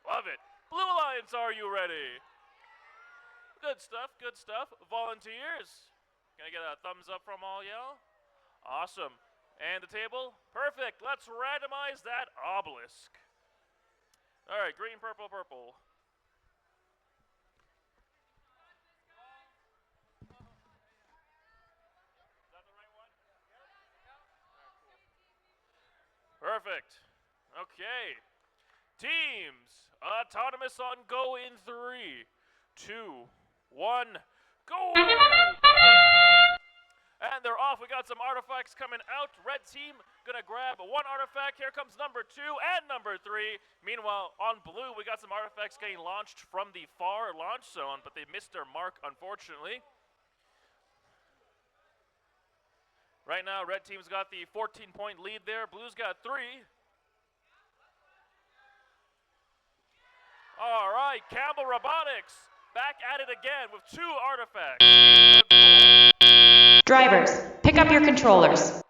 Love it. Blue Alliance, are you ready? Good stuff, good stuff. Volunteers, can I get a thumbs up from all y'all? Awesome. And the table? Perfect. Let's randomize that obelisk. All right, green, purple, purple. Is that the right one? Perfect. Okay. Teams, autonomous on go in 3, 2, 1, go! And they're off. We got some artifacts coming out. Red team gonna grab 1 artifact. Here comes number 2 and number 3. Meanwhile, on blue, we got some artifacts getting launched from the far launch zone, but they missed their mark, unfortunately. Right now, red team's got the 14-point lead there. Blue's got 3. All right, Campbell Robotics back at it again with 2 artifacts. Drivers, pick up your controllers.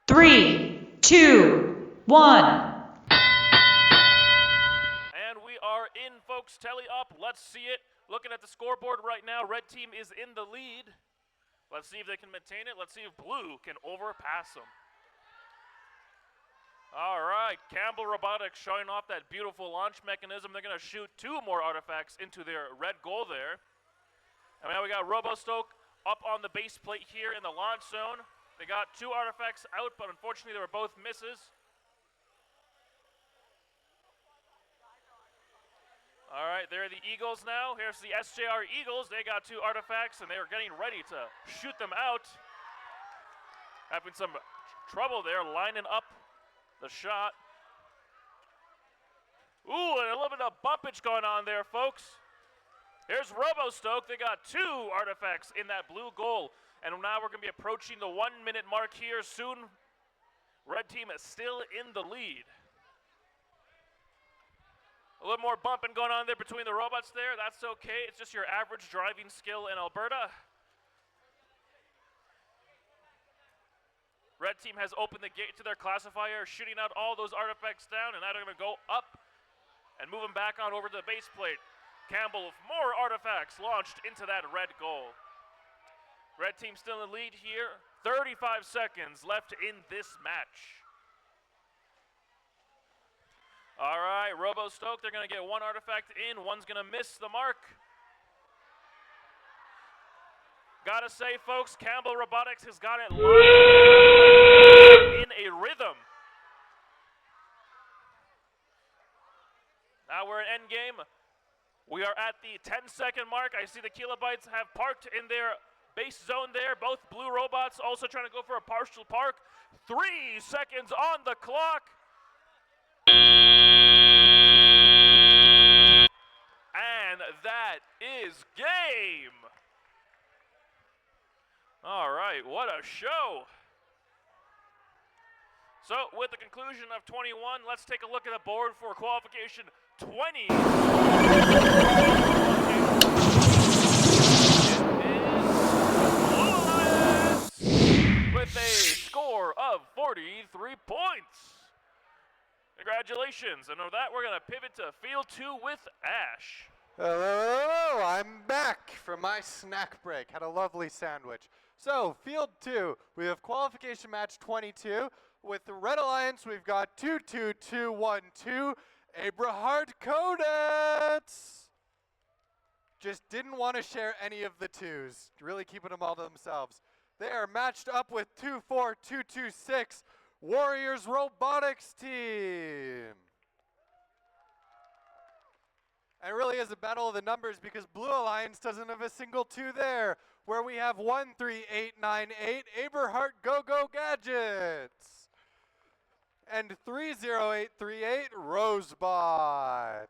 3, 2, 1. And we are in, folks. Tally up. Let's see it. Looking at the scoreboard right now, red team is in the lead. Let's see if they can maintain it. Let's see if blue can overpass them. All right, Campbell Robotics showing off that beautiful launch mechanism. They're going to shoot 2 more artifacts into their red goal there. And now we got RoboStoke up on the base plate here in the launch zone. They got 2 artifacts out, but unfortunately they were both misses. All right, there are the Eagles now. Here's the SJR Eagles. They got 2 artifacts, and they are getting ready to shoot them out. Having some trouble there, lining up the shot. Ooh, and a little bit of bumpage going on there, folks. Here's RoboStoke. They got 2 artifacts in that blue goal. And now we're going to be approaching the 1-minute mark here soon. Red team is still in the lead. A little more bumping going on there between the robots there. That's okay. It's just your average driving skill in Alberta. Red team has opened the gate to their classifier, shooting out all those artifacts down, and now they're going to go up and move them back on over to the base plate. Campbell with more artifacts launched into that red goal. Red team still in the lead here. 35 seconds left in this match. All right, RoboStoke, they're going to get 1 artifact in. One's going to miss the mark. Gotta say, folks, Campbell Robotics has got it in a rhythm. Now we're in endgame. We are at the 10-second mark. I see the Kilobytes have parked in their base zone there. Both blue robots also trying to go for a partial park. 3 seconds on the clock. And that is game. All right, what a show. So with the conclusion of 21, let's take a look at the board for qualification 20. Blue Alliance with a score of 43 points. Congratulations. And with that, we're going to pivot to field 2 with Ash. Hello, I'm back from my snack break. Had a lovely sandwich. So, field 2, we have qualification match 22. With the Red Alliance, we've got 2-2-2-1-2, Abrahard Kodets. Just didn't want to share any of the 2s, really keeping them all to themselves. They are matched up with 2-4-2-2-6, Warriors Robotics team. And it really is a battle of the numbers because Blue Alliance doesn't have a single 2 there, where we have 13898 Aberhart Go-Go Gadgets and 30838 Rosebot.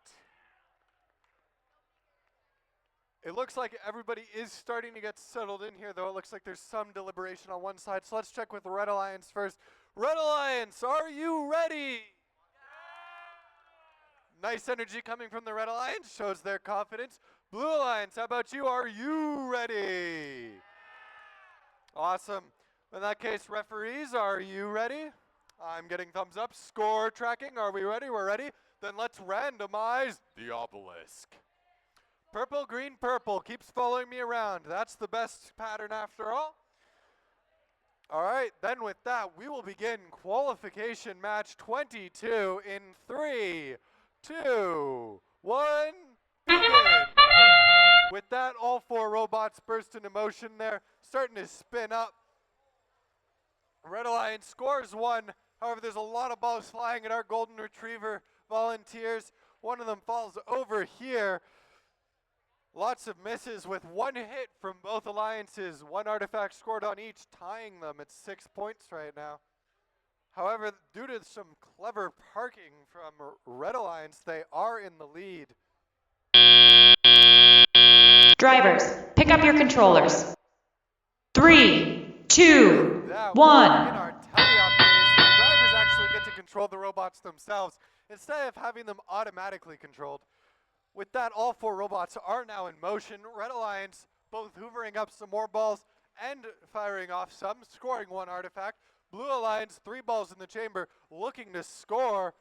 It looks like everybody is starting to get settled in here, though. It looks like there's some deliberation on one side. So let's check with Red Alliance first. Red Alliance, are you ready? Nice energy coming from the Red Alliance, shows their confidence. Blue Alliance, how about you? Are you ready? Awesome. In that case, referees, are you ready? I'm getting thumbs up. Score tracking, are we ready? We're ready. Then let's randomize the obelisk. Purple, green, purple keeps following me around. That's the best pattern after all. All right, then with that, we will begin qualification match 22 in 3, 2, 1, begin. With that, all 4 robots burst into motion there, starting to spin up. Red Alliance scores 1. However, there's a lot of balls flying at our Golden Retriever volunteers. One of them falls over here. Lots of misses with 1 hit from both alliances. 1 artifact scored on each, tying them at 6 points right now. However, due to some clever parking from Red Alliance, they are in the lead. Drivers, pick up your controllers. 3, 2, 1. In our teleop days, the drivers actually get to control the robots themselves instead of having them automatically controlled. With that, all 4 robots are now in motion. Red Alliance both hoovering up some more balls and firing off some, scoring 1 artifact. Blue Alliance, 3 balls in the chamber, looking to score.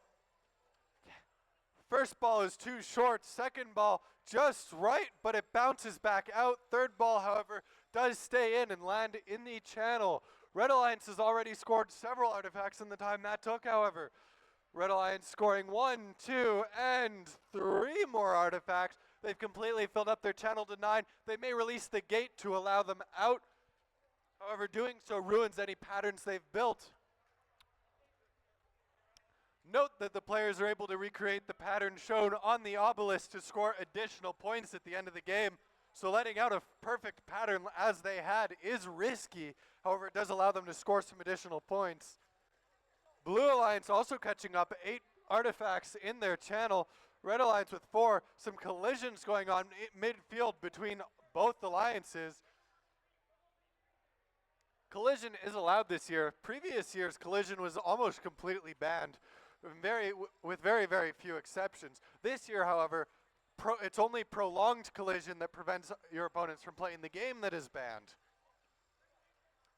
First ball is too short. Second ball just right, but it bounces back out. Third ball, however, does stay in and land in the channel. Red Alliance has already scored several artifacts in the time that took, however. Red Alliance scoring 1, 2, and 3 more artifacts. They've completely filled up their channel to 9. They may release the gate to allow them out. However, doing so ruins any patterns they've built. Note that the players are able to recreate the pattern shown on the obelisk to score additional points at the end of the game. So letting out a perfect pattern as they had is risky. However, it does allow them to score some additional points. Blue Alliance also catching up 8 artifacts in their channel. Red Alliance with 4. Some collisions going on midfield between both alliances. Collision is allowed this year. Previous years, collision was almost completely banned, with very, very few exceptions. This year, however, it's only prolonged collision that prevents your opponents from playing the game that is banned.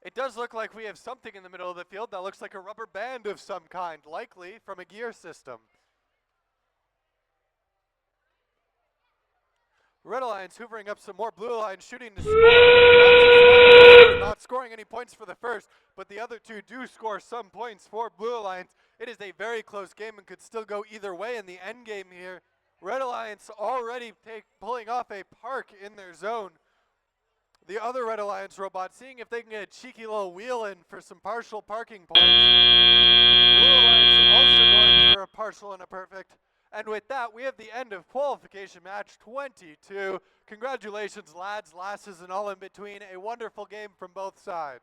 It does look like we have something in the middle of the field that looks like a rubber band of some kind, likely from a gear system. Red Alliance hoovering up some more. Blue Alliance shooting to score. Not scoring any points for the first, but the other 2 do score some points for Blue Alliance. It is a very close game and could still go either way in the end game here. Red Alliance already pulling off a park in their zone. The other Red Alliance robot seeing if they can get a cheeky little wheel in for some partial parking points. Blue Alliance also going for a partial and a perfect. And with that, we have the end of qualification match 22. Congratulations, lads, lasses, and all in between. A wonderful game from both sides.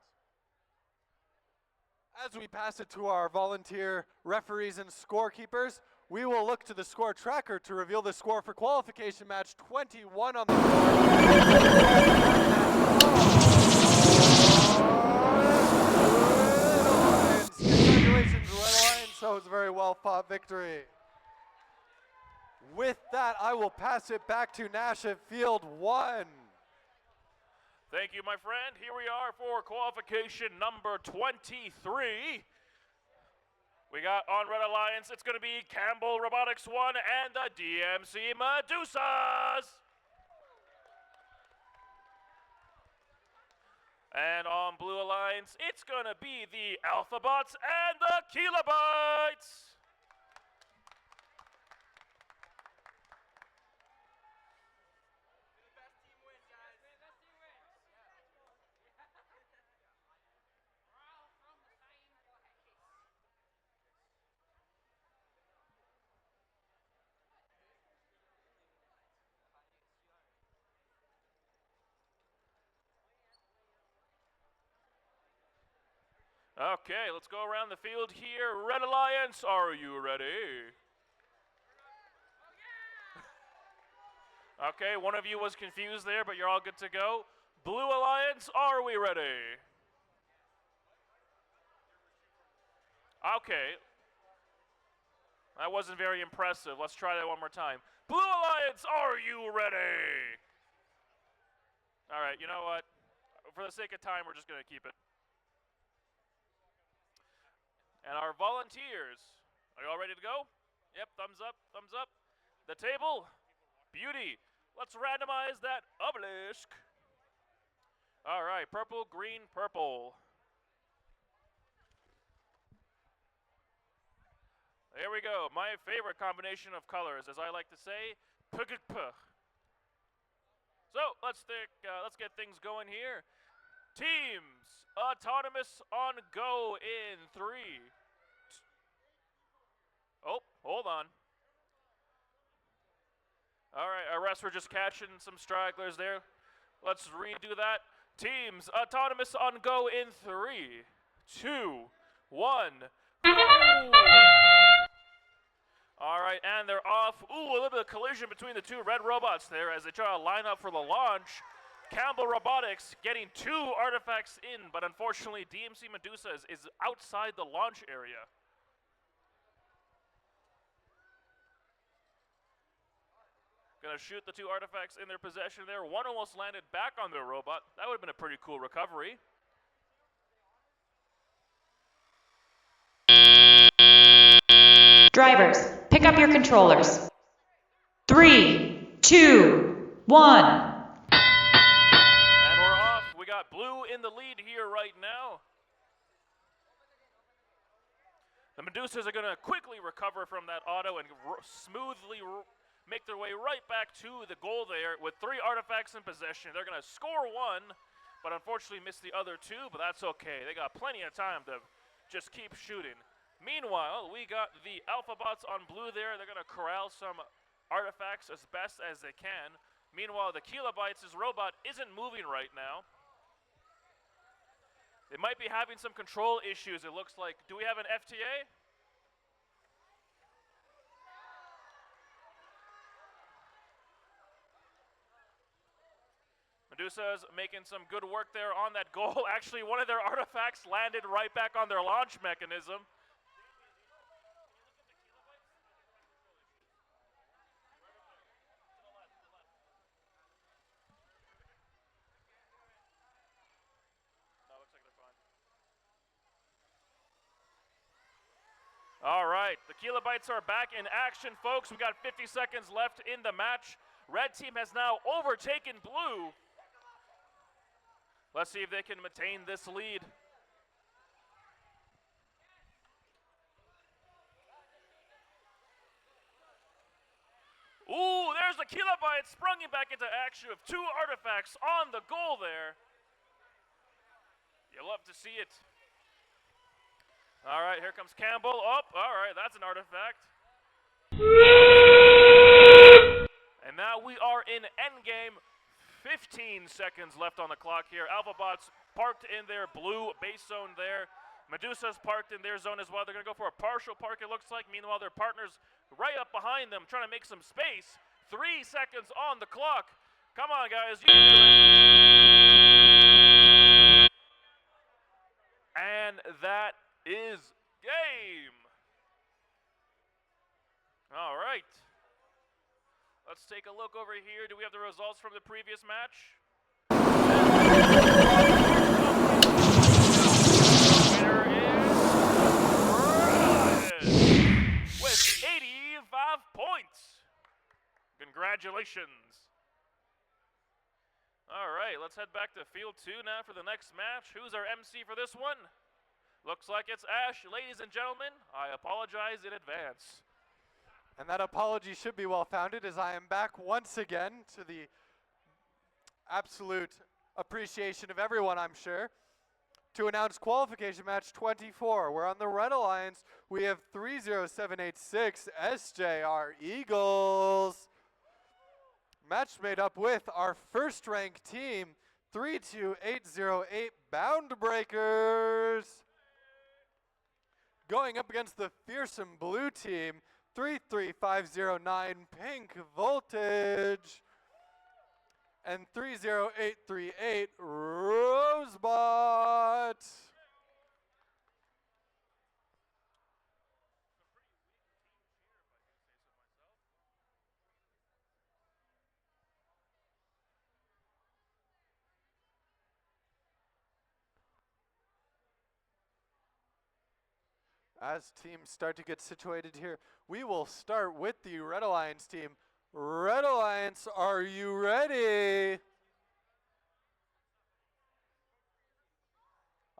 As we pass it to our volunteer referees and scorekeepers, we will look to the score tracker to reveal the score for qualification match 21 on the board. Congratulations, Red Alliance. That was a very well fought victory. With that, I will pass it back to Nash at field 1. Thank you, my friend. Here we are for qualification number 23. We got on Red Alliance, it's going to be Campbell Robotics 1 and the DMC Medusas. And on Blue Alliance, it's going to be the Alphabots and the Kilobytes. Okay, let's go around the field here. Red Alliance, are you ready? Okay, one of you was confused there, but you're all good to go. Blue Alliance, are we ready? Okay. That wasn't very impressive. Let's try that one more time. Blue Alliance, are you ready? All right, you know what? For the sake of time, we're just going to keep it. And our volunteers, are you all ready to go? Yep, thumbs up, thumbs up. The table, beauty. Let's randomize that obelisk. All right, purple, green, purple. There we go. My favorite combination of colors, as I like to say, pugugpuh. So let's get things going here. Teams, autonomous on go in 3. Oh, hold on. All right, our refs were just catching some stragglers there. Let's redo that. Teams, autonomous on go in 3, 2, 1. Go! All right, and they're off. Ooh, a little bit of collision between the two red robots there as they try to line up for the launch. Campbell Robotics getting 2 artifacts in, but unfortunately DMC Medusa is outside the launch area. Gonna shoot the 2 artifacts in their possession there. One almost landed back on their robot. That would have been a pretty cool recovery. Drivers, pick up your controllers. 3, 2, 1. And we're off. We got blue in the lead here right now. The Medusas are gonna quickly recover from that auto and smoothly make their way right back to the goal there with 3 artifacts in possession. They're going to score 1, but unfortunately miss the other 2, but that's okay. They got plenty of time to just keep shooting. Meanwhile, we got the Alpha Bots on blue there. They're going to corral some artifacts as best as they can. Meanwhile, the Kilobytes' robot isn't moving right now. They might be having some control issues, it looks like. Do we have an FTA? Medusa's making some good work there on that goal. Actually, one of their artifacts landed right back on their launch mechanism. All right, the Kilobytes are back in action, folks. We got 50 seconds left in the match. Red team has now overtaken blue. Let's see if they can maintain this lead. Ooh, there's the Kilobytes sprung back into action with 2 artifacts on the goal there. You love to see it. All right, here comes Campbell. Oh, all right, that's an artifact. And now we are in endgame. 15 seconds left on the clock here. Alphabots parked in their blue base zone there. Medusa's parked in their zone as well. They're going to go for a partial park, it looks like. Meanwhile, their partner's right up behind them, trying to make some space. 3 seconds on the clock. Come on, guys. You can do it. And that is game. All right. Let's take a look over here. Do we have the results from the previous match? Winner is Red with 85 points. Congratulations. All right, let's head back to field 2 now for the next match. Who's our MC for this one? Looks like it's Ash. Ladies and gentlemen, I apologize in advance. And that apology should be well-founded, as I am back once again to the absolute appreciation of everyone, I'm sure, to announce qualification match 24. We're on the Red Alliance. We have 30786 SJR Eagles. Match made up with our first-ranked team, 32808 Bound Breakers. going up against the fearsome blue team, 33509 Pink Voltage and 30838 Rosebot. As teams start to get situated here, we will start with the Red Alliance team. Red Alliance, are you ready?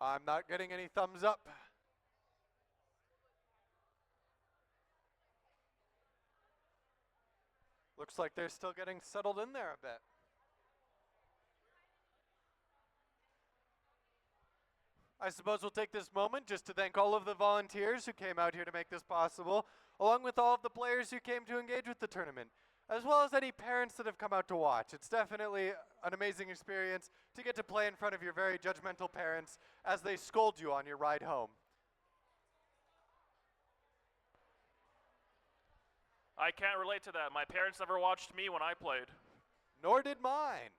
I'm not getting any thumbs up. Looks like they're still getting settled in there a bit. I suppose we'll take this moment just to thank all of the volunteers who came out here to make this possible, along with all of the players who came to engage with the tournament, as well as any parents that have come out to watch. It's definitely an amazing experience to get to play in front of your very judgmental parents as they scold you on your ride home. I can't relate to that. My parents never watched me when I played. Nor did mine.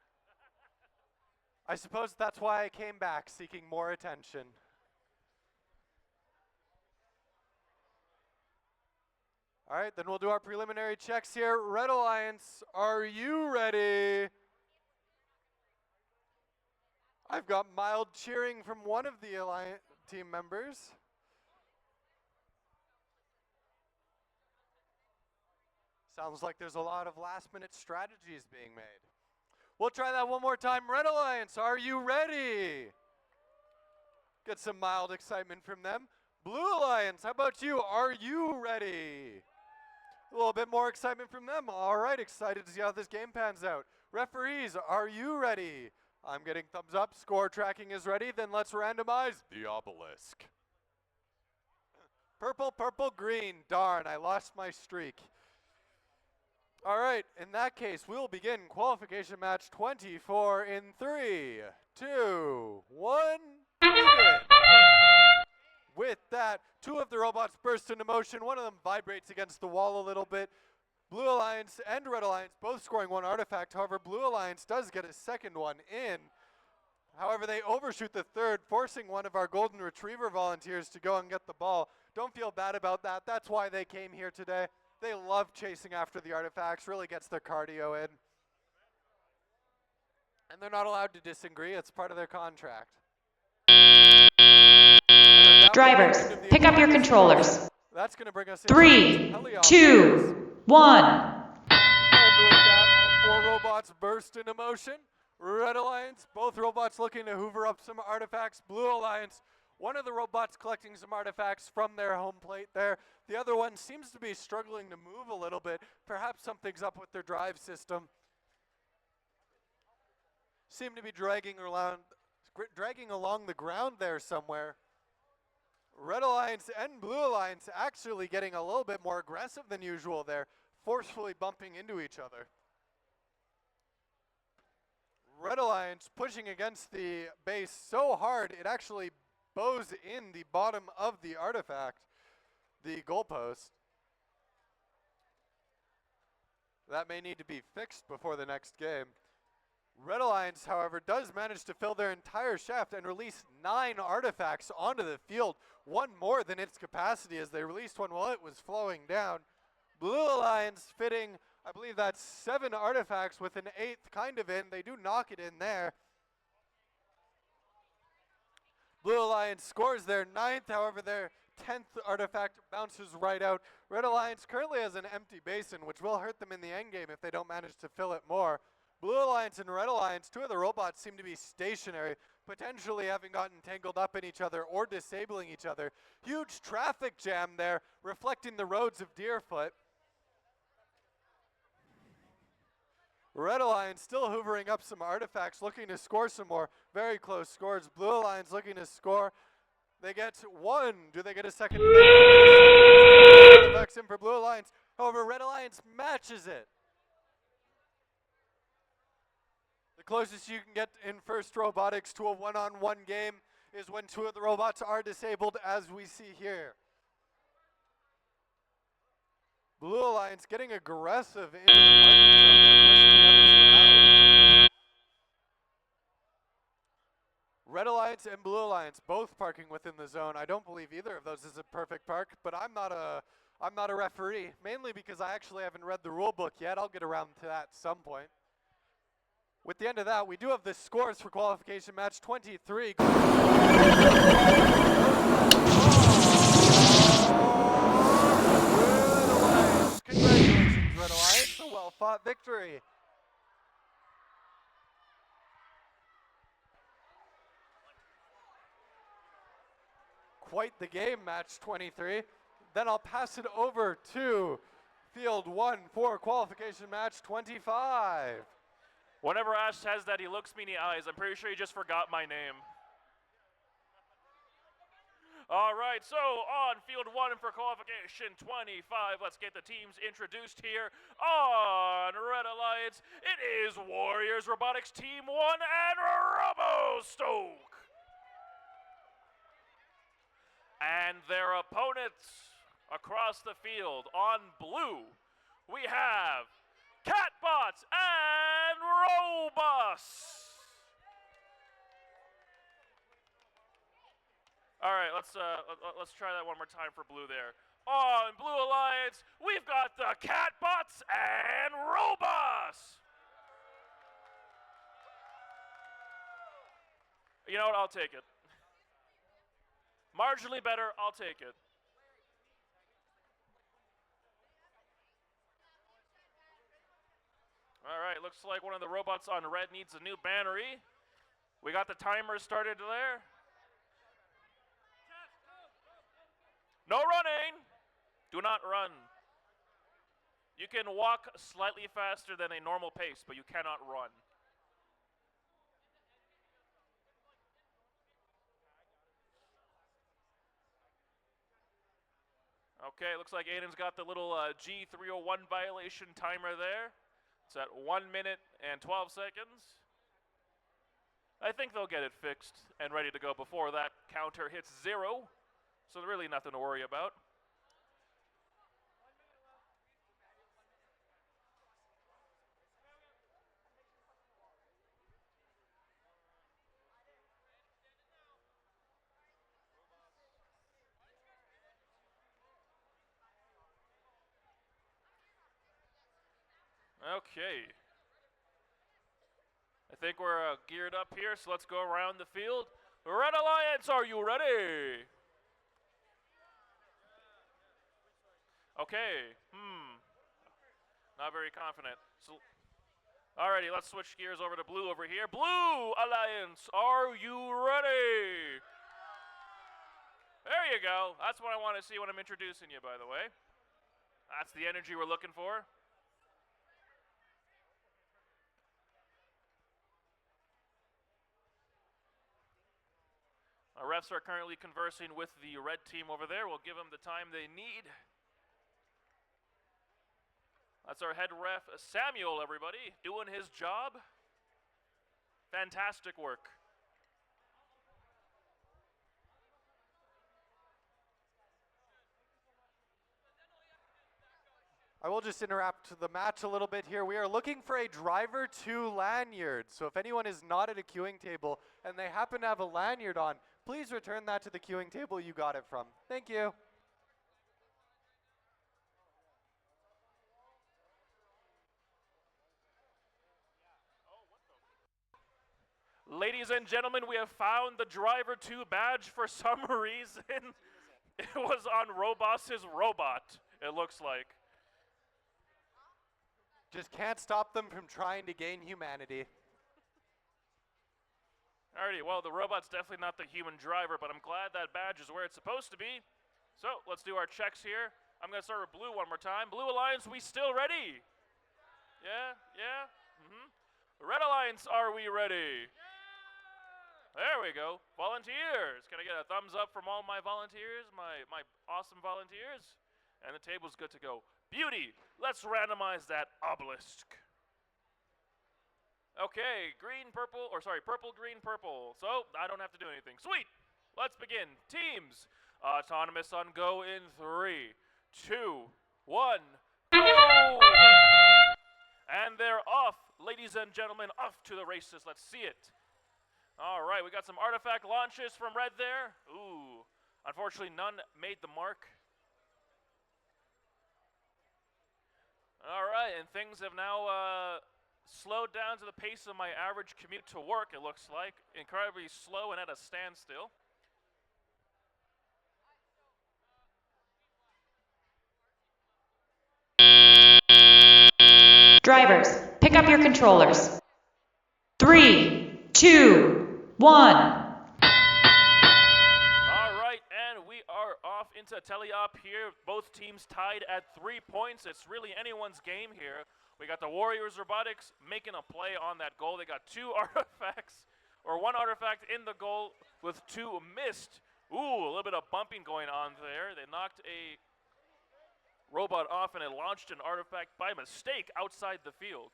I suppose that's why I came back, seeking more attention. All right, then we'll do our preliminary checks here. Red Alliance, are you ready? I've got mild cheering from one of the Alliance team members. Sounds like there's a lot of last-minute strategies being made. We'll try that one more time. Red Alliance, are you ready? Get some mild excitement from them. Blue Alliance, how about you? Are you ready? A little bit more excitement from them. All right, excited to see how this game pans out. Referees, are you ready? I'm getting thumbs up. Score tracking is ready. Then let's randomize the obelisk. Purple, purple, green. Darn, I lost my streak. All right, in that case, we'll begin qualification match 24 in 3, 2, 1, begin. With that, two of the robots burst into motion. One of them vibrates against the wall a little bit. Blue Alliance and Red Alliance both scoring one artifact. However, Blue Alliance does get a second one in. However, they overshoot the third, forcing one of our Golden Retriever volunteers to go and get the ball. Don't feel bad about that. That's why they came here today. They love chasing after the artifacts, really gets their cardio in. And they're not allowed to disagree, it's part of their contract. Drivers, pick up your controllers. That's going to bring us 3, 2, 1. And with that, all 4 robots burst into motion. Red Alliance, both robots looking to hoover up some artifacts. Blue Alliance, one of the robots collecting some artifacts from their home plate there. The other one seems to be struggling to move a little bit. Perhaps something's up with their drive system. Seem to be dragging along the ground there somewhere. Red Alliance and Blue Alliance actually getting a little bit more aggressive than usual there, forcefully bumping into each other. Red Alliance pushing against the base so hard it actually bows in the bottom of the artifact, the goalpost. That may need to be fixed before the next game. Red Alliance, however, does manage to fill their entire shaft and release 9 artifacts onto the field, one more than its capacity as they released one while it was flowing down. Blue Alliance fitting, I believe that's 7 artifacts with an 8th kind of in. They do knock it in there. Blue Alliance scores their 9th, however their 10th artifact bounces right out. Red Alliance currently has an empty basin, which will hurt them in the endgame if they don't manage to fill it more. Blue Alliance and Red Alliance, 2 of the robots seem to be stationary, potentially having gotten tangled up in each other or disabling each other. Huge traffic jam there, reflecting the roads of Deerfoot. Red Alliance still hoovering up some artifacts, looking to score some more. Very close scores. Blue Alliance looking to score. They get 1. Do they get a second? Artifacts in for Blue Alliance. However, Red Alliance matches it. The closest you can get in First Robotics to a one-on-one game is when 2 of the robots are disabled, as we see here. Blue Alliance getting aggressive into the parking zone there, pushing the other two out. Red Alliance and Blue Alliance both parking within the zone. I don't believe either of those is a perfect park, but I'm not a referee, mainly because I actually haven't read the rule book yet. I'll get around to that at some point. With the end of that, we do have the scores for qualification match 23. Congratulations, Red Alliance, a well-fought victory. Quite the game, match 23. Then I'll pass it over to field 1 for qualification match 25. Whenever Ash says that, he looks me in the eyes. I'm pretty sure he just forgot my name. All right, so on field 1 for qualification 25, let's get the teams introduced here. On Red Alliance, it is Warriors Robotics Team 1 and Robo Stoke. And their opponents across the field on blue, we have Catbots and Robus. All right, let's try that one more time for blue there. On Blue Alliance, we've got the Catbots and Robus. You know what? I'll take it. Marginally better, I'll take it. All right, looks like one of the robots on red needs a new battery. We got the timer started there. No running. Do not run. You can walk slightly faster than a normal pace, but you cannot run. Okay, looks like Aiden's got the little G301 violation timer there. It's at 1 minute and 12 seconds. I think they'll get it fixed and ready to go before that counter hits 0. So really nothing to worry about. Okay. I think we're geared up here, so let's go around the field. Red Alliance, are you ready? Okay. Not very confident. So, alrighty, let's switch gears over to blue over here. Blue Alliance, are you ready? There you go. That's what I want to see when I'm introducing you, by the way. That's the energy we're looking for. Our refs are currently conversing with the red team over there. We'll give them the time they need. That's our head ref, Samuel, everybody, doing his job. Fantastic work. I will just interrupt the match a little bit here. We are looking for a driver 2 lanyard. So if anyone is not at a queuing table and they happen to have a lanyard on, please return that to the queuing table you got it from. Thank you. Ladies and gentlemen, we have found the driver 2 badge for some reason. It was on Robus's robot, it looks like. Just can't stop them from trying to gain humanity. Alrighty, well, the robot's definitely not the human driver, but I'm glad that badge is where it's supposed to be. So, let's do our checks here. I'm going to start with blue one more time. Blue Alliance, we still ready? Yeah? Red Alliance, are we ready? There we go. Volunteers. Can I get a thumbs up from all my volunteers, my awesome volunteers? And the table's good to go. Beauty. Let's randomize that obelisk. Okay, purple, green, purple. So, I don't have to do anything. Sweet. Let's begin. Teams. Autonomous on go in 3, 2, 1. Oh! And they're off, ladies and gentlemen, off to the races. Let's see it. All right, we got some artifact launches from red there. Ooh, unfortunately, none made the mark. All right, and things have now slowed down to the pace of my average commute to work, it looks like. Incredibly slow and at a standstill. Drivers, pick up your controllers. 3, 2, 1. All right, and we are off into teleop here. Both teams tied at 3 points. It's really anyone's game here. We got the Warriors Robotics making a play on that goal. They got 2 artifacts, or 1 artifact in the goal with 2 missed. Ooh, a little bit of bumping going on there. They knocked a robot off and it launched an artifact by mistake outside the field.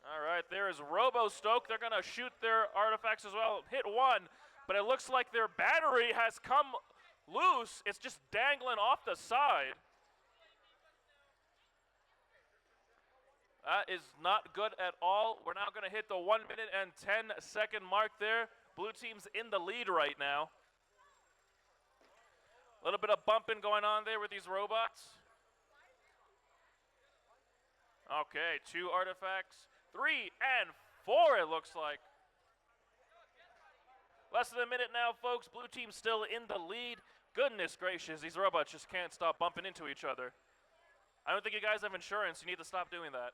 All right, there is Robo-Stoke. They're going to shoot their artifacts as well. Hit 1, but it looks like their battery has come loose. It's just dangling off the side. That is not good at all. We're now going to hit the 1 minute and 10-second mark there. Blue team's in the lead right now. A little bit of bumping going on there with these robots. Okay, 2 artifacts. 3 and 4, it looks like. Less than a minute now, folks. Blue team's still in the lead. Goodness gracious, these robots just can't stop bumping into each other. I don't think you guys have insurance. You need to stop doing that.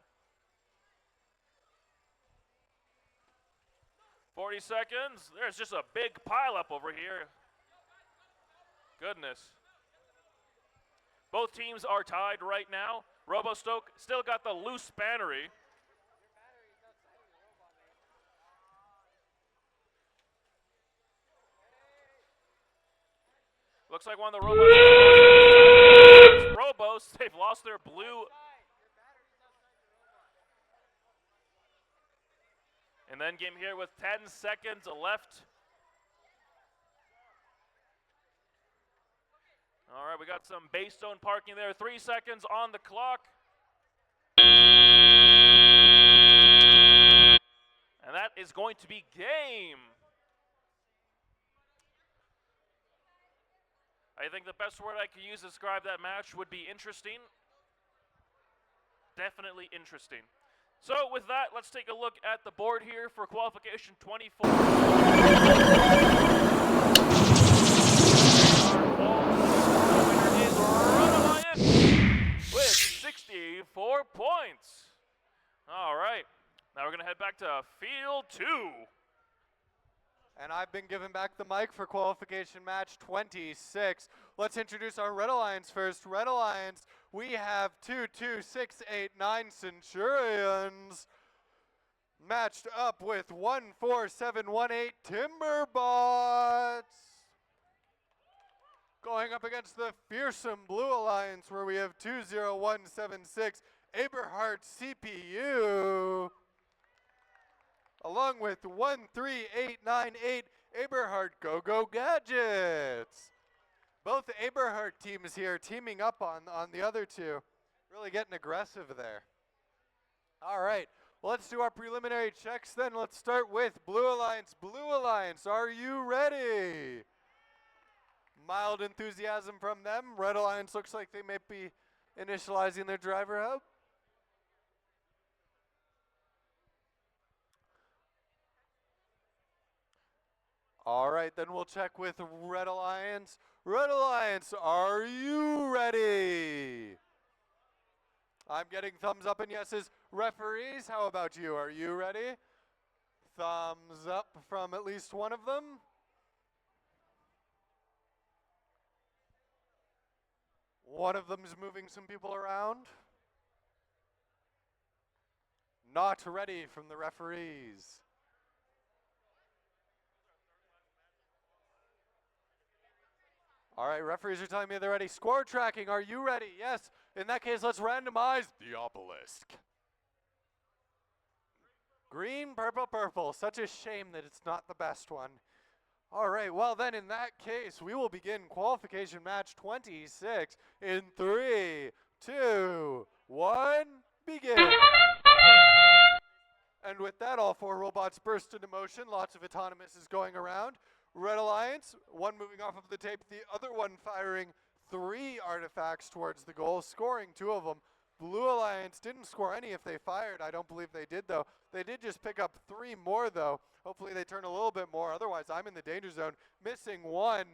40 seconds. There's just a big pileup over here. Goodness. Both teams are tied right now. Robo-Stoke still got the loose battery. Looks like one of the robots is Robos. They've lost their blue. And then game here with 10 seconds left. All right, we got some base zone parking there. 3 seconds on the clock. And that is going to be game. I think the best word I could use to describe that match would be interesting. Definitely interesting. So with that, let's take a look at the board here for qualification 24. With 64 points. All right, now we're gonna head back to field 2. And I've been given back the mic for qualification match 26. Let's introduce our Red Alliance first. Red Alliance, we have 22689 Centurions matched up with 14718 Timberbots. Going up against the fearsome Blue Alliance where we have 20176 Aberhart CPU. Along with 13898 Aberhart Go-Go Gadgets. Both Aberhart teams here teaming up on the other two. Really getting aggressive there. All right, well, let's do our preliminary checks then. Let's start with Blue Alliance. Blue Alliance, are you ready? Mild enthusiasm from them. Red Alliance looks like they may be initializing their driver hub. All right, then we'll check with Red Alliance. Red Alliance, are you ready? I'm getting thumbs up and yeses. Referees, how about you? Are you ready? Thumbs up from at least one of them. One of them is moving some people around. Not ready from the referees. All right, referees are telling me they're ready. Score tracking, are you ready? Yes. In that case, let's randomize the obelisk. Green, purple, purple. Such a shame that it's not the best one. All right, well then in that case, we will begin qualification match 26 in 3, 2, 1, begin. And with that, all 4 robots burst into motion. Lots of autonomous is going around. Red Alliance, one moving off of the tape, the other one firing 3 artifacts towards the goal, scoring 2 of them. Blue Alliance didn't score any if they fired. I don't believe they did, though. They did just pick up 3 more, though. Hopefully they turn a little bit more. Otherwise, I'm in the danger zone. Missing 1,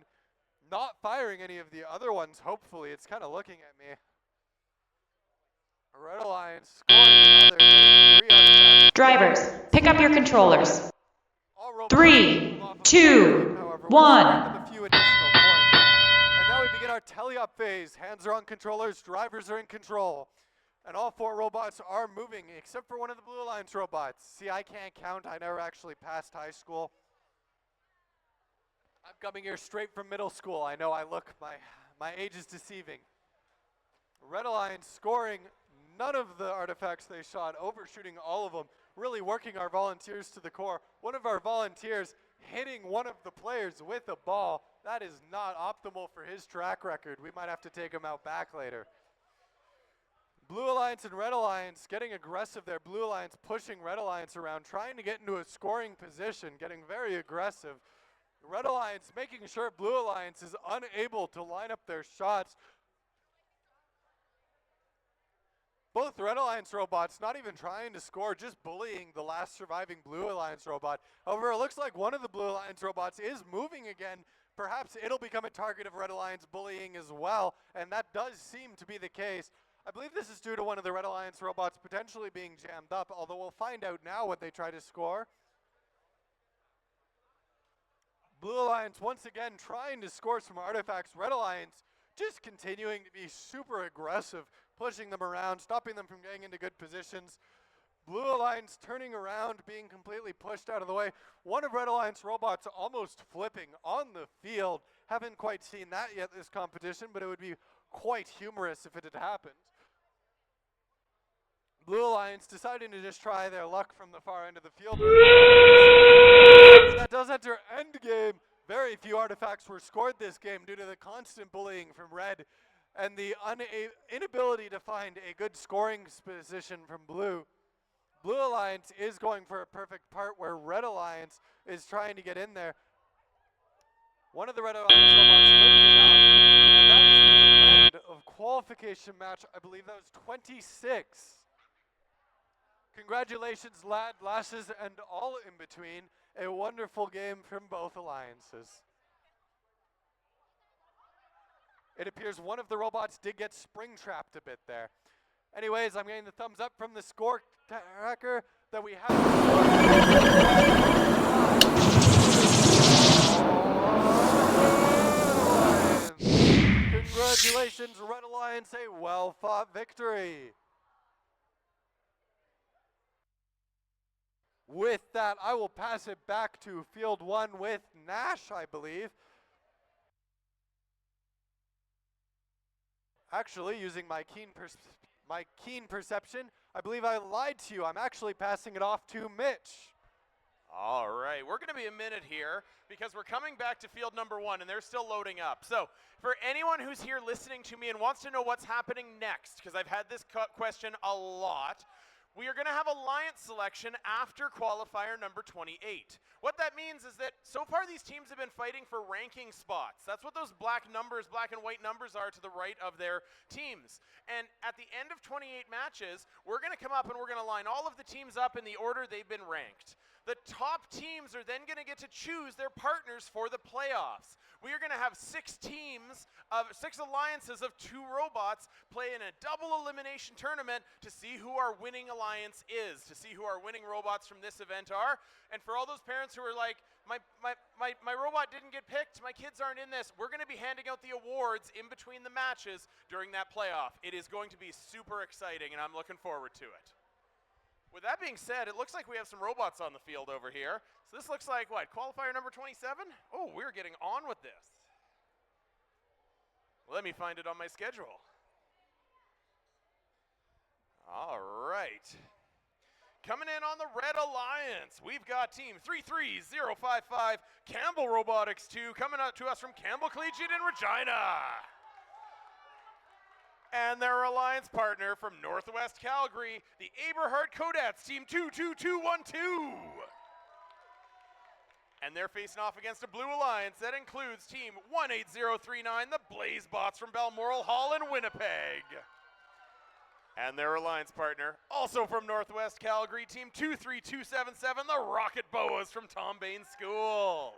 not firing any of the other ones, hopefully. It's kind of looking at me. Red Alliance scoring another, getting 3 artifacts. Drivers, pick up your controllers. 3, 2, 1. A few additional points. And now we begin our tele-op phase. Hands are on controllers, drivers are in control. And all 4 robots are moving, except for one of the Blue Alliance robots. See, I can't count. I never actually passed high school. I'm coming here straight from middle school. I know I look, my age is deceiving. Red Alliance scoring none of the artifacts they shot, overshooting all of them, really working our volunteers to the core. One of our volunteers hitting one of the players with a ball. That is not optimal for his track record. We might have to take him out back later. Blue Alliance and Red Alliance getting aggressive there. Blue Alliance pushing Red Alliance around, trying to get into a scoring position, getting very aggressive. Red Alliance making sure Blue Alliance is unable to line up their shots. Both Red Alliance robots not even trying to score, just bullying the last surviving Blue Alliance robot. However, it looks like one of the Blue Alliance robots is moving again. Perhaps it'll become a target of Red Alliance bullying as well, and that does seem to be the case. I believe this is due to one of the Red Alliance robots potentially being jammed up, although we'll find out now when they try to score. Blue Alliance once again trying to score some artifacts. Red Alliance just continuing to be super aggressive, pushing them around, stopping them from getting into good positions. Blue Alliance turning around, being completely pushed out of the way. One of Red Alliance robots almost flipping on the field. Haven't quite seen that yet this competition, but it would be quite humorous if it had happened. Blue Alliance deciding to just try their luck from the far end of the field. That does enter endgame. Very few artifacts were scored this game due to the constant bullying from Red and the inability to find a good scoring position from Blue. Blue Alliance is going for a perfect part where Red Alliance is trying to get in there. One of the Red Alliance robots lifting up, and that is the end of qualification match. I believe that was 26. Congratulations, lad, lasses, and all in between. A wonderful game from both alliances. It appears one of the robots did get spring-trapped a bit there. Anyways, I'm getting the thumbs up from the score tracker that we have. Congratulations, Red Alliance, a well-fought victory. With that, I will pass it back to Field 1 with Nash, I believe. Actually, using my keen perception, I believe I lied to you. I'm actually passing it off to Mitch. All right, we're going to be a minute here because we're coming back to field number 1 and they're still loading up. So for anyone who's here listening to me and wants to know what's happening next, because I've had this question a lot, we are going to have alliance selection after qualifier number 28. What that means is that so far these teams have been fighting for ranking spots. That's what those black and white numbers are to the right of their teams. And at the end of 28 matches, we're going to come up and we're going to line all of the teams up in the order they've been ranked. The top teams are then going to get to choose their partners for the playoffs. We are going to have 6 alliances of 2 robots play in a double elimination tournament to see who our winning alliance is, to see who our winning robots from this event are. And for all those parents who are like, my robot didn't get picked, my kids aren't in this, we're going to be handing out the awards in between the matches during that playoff. It is going to be super exciting, and I'm looking forward to it. With that being said, it looks like we have some robots on the field over here. So this looks like, what, qualifier number 27? Oh, we're getting on with this. Let me find it on my schedule. All right. coming in on the Red Alliance, we've got team 33055 Campbell Robotics 2 coming out to us from Campbell Collegiate in Regina. And their alliance partner from Northwest Calgary, the Aberhart Codats team 22212. And they're facing off against a blue alliance that includes team 18039, the Blazebots from Balmoral Hall in Winnipeg. And their alliance partner, also from Northwest Calgary, team 23277, the Rocket Boas from Tom Bain School.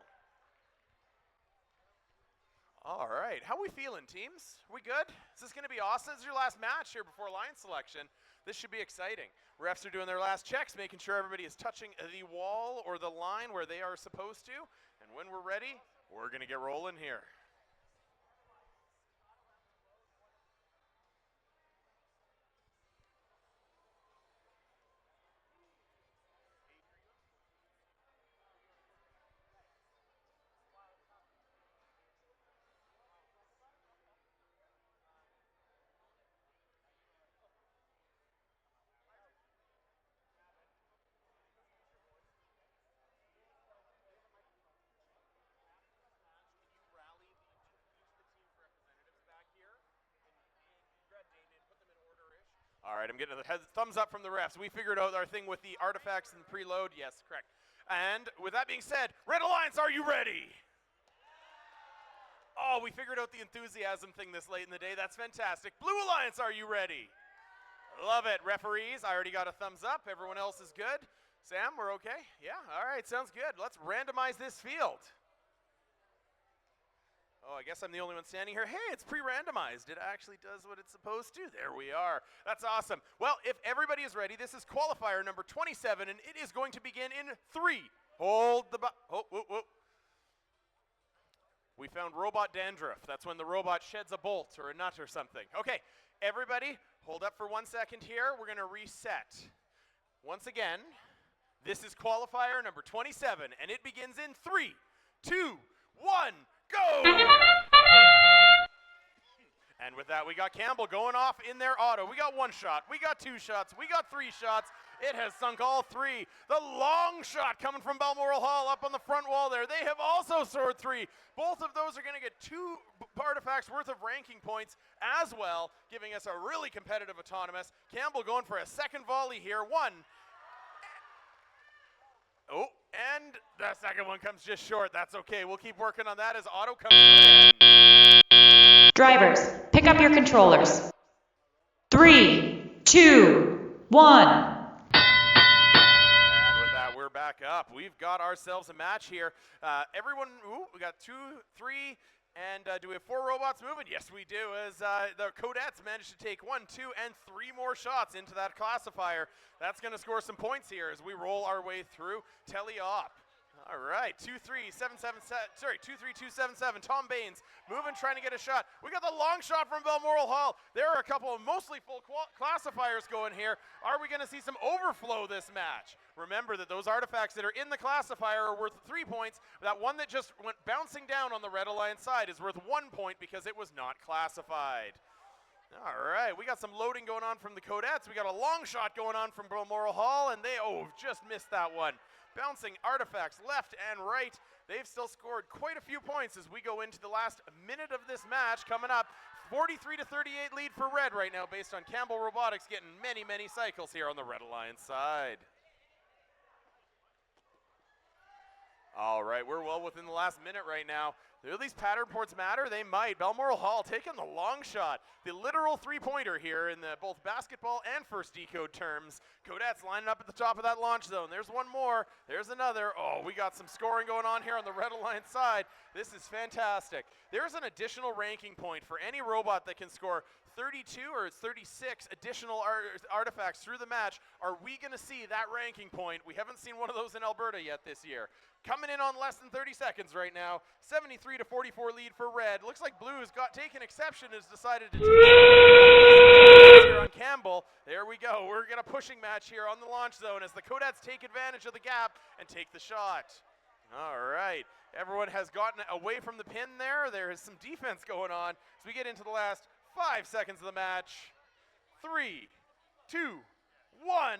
All right, how we feeling, teams? We good? Is this gonna be awesome? This is your last match here before alliance selection. This should be exciting. Refs are doing their last checks, making sure everybody is touching the wall or the line where they are supposed to. And when we're ready, we're gonna get rolling here. All right, I'm getting a thumbs up from the refs. We figured out our thing with the artifacts and the preload. Yes, correct. And with that being said, Red Alliance, are you ready? Oh, we figured out the enthusiasm thing this late in the day. That's fantastic. Blue Alliance, are you ready? Love it. Referees, I already got a thumbs up. Everyone else is good. Sam, we're okay? Yeah, all right, sounds good. Let's randomize this field. Oh, I guess I'm the only one standing here. Hey, it's pre-randomized. It actually does what it's supposed to. There we are. That's awesome. Well, if everybody is ready, this is qualifier number 27, and it is going to begin in 3. Hold the We found robot dandruff. That's when the robot sheds a bolt or a nut or something. Okay, everybody, hold up for 1 second here. We're going to reset. Once again, this is qualifier number 27, and it begins in 3, 2, 1. Go! And with that, we got Campbell going off in their auto. We got 1 shot, we got 2 shots, we got 3 shots. It has sunk all 3. The long shot coming from Balmoral Hall up on the front wall there. They have also scored 3. Both of those are going to get 2 artifacts worth of ranking points as well, giving us a really competitive autonomous. Campbell going for a second volley here. 1. Oh, and the second one comes just short. That's okay. We'll keep working on that as auto comes to an end. Drivers, pick up your controllers. 3, 2, 1. And with that, we're back up. We've got ourselves a match here. Everyone, we got 2, 3, and do we have 4 robots moving? Yes, we do, as the Codettes managed to take 1, 2, and 3 more shots into that classifier. That's going to score some points here as we roll our way through Teleop. All right, 23277. Tom Baines moving, trying to get a shot. We got the long shot from Balmoral Hall. There are a couple of mostly full classifiers going here. Are we going to see some overflow this match? Remember that those artifacts that are in the classifier are worth 3 points. That one that just went bouncing down on the Red Alliance side is worth 1 point because it was not classified. All right, we got some loading going on from the Codettes. We got a long shot going on from Balmoral Hall, and they, just missed that one. Bouncing artifacts left and right. They've still scored quite a few points as we go into the last minute of this match coming up. 43-38 lead for Red right now based on Campbell Robotics getting many, many cycles here on the Red Alliance side. All right, we're well within the last minute right now. Do these pattern ports matter? They might. Balmoral Hall taking the long shot. The literal three-pointer here in the both basketball and first decode terms. Codettes lining up at the top of that launch zone. There's one more. There's another. Oh, we got some scoring going on here on the Red Alliance side. This is fantastic. There's an additional ranking point for any robot that can score 32 or 36 additional artifacts through the match. Are we going to see that ranking point? We haven't seen one of those in Alberta yet this year. Coming in on less than 30 seconds right now. 73-44 lead for Red. Looks like Blue's taken exception, has decided to here on Campbell. There we go. We're going to pushing match here on the launch zone as the Codettes take advantage of the gap and take the shot. All right. Everyone has gotten away from the pin there. There is some defense going on as we get into the last 5 seconds of the match. 3, 2, 1,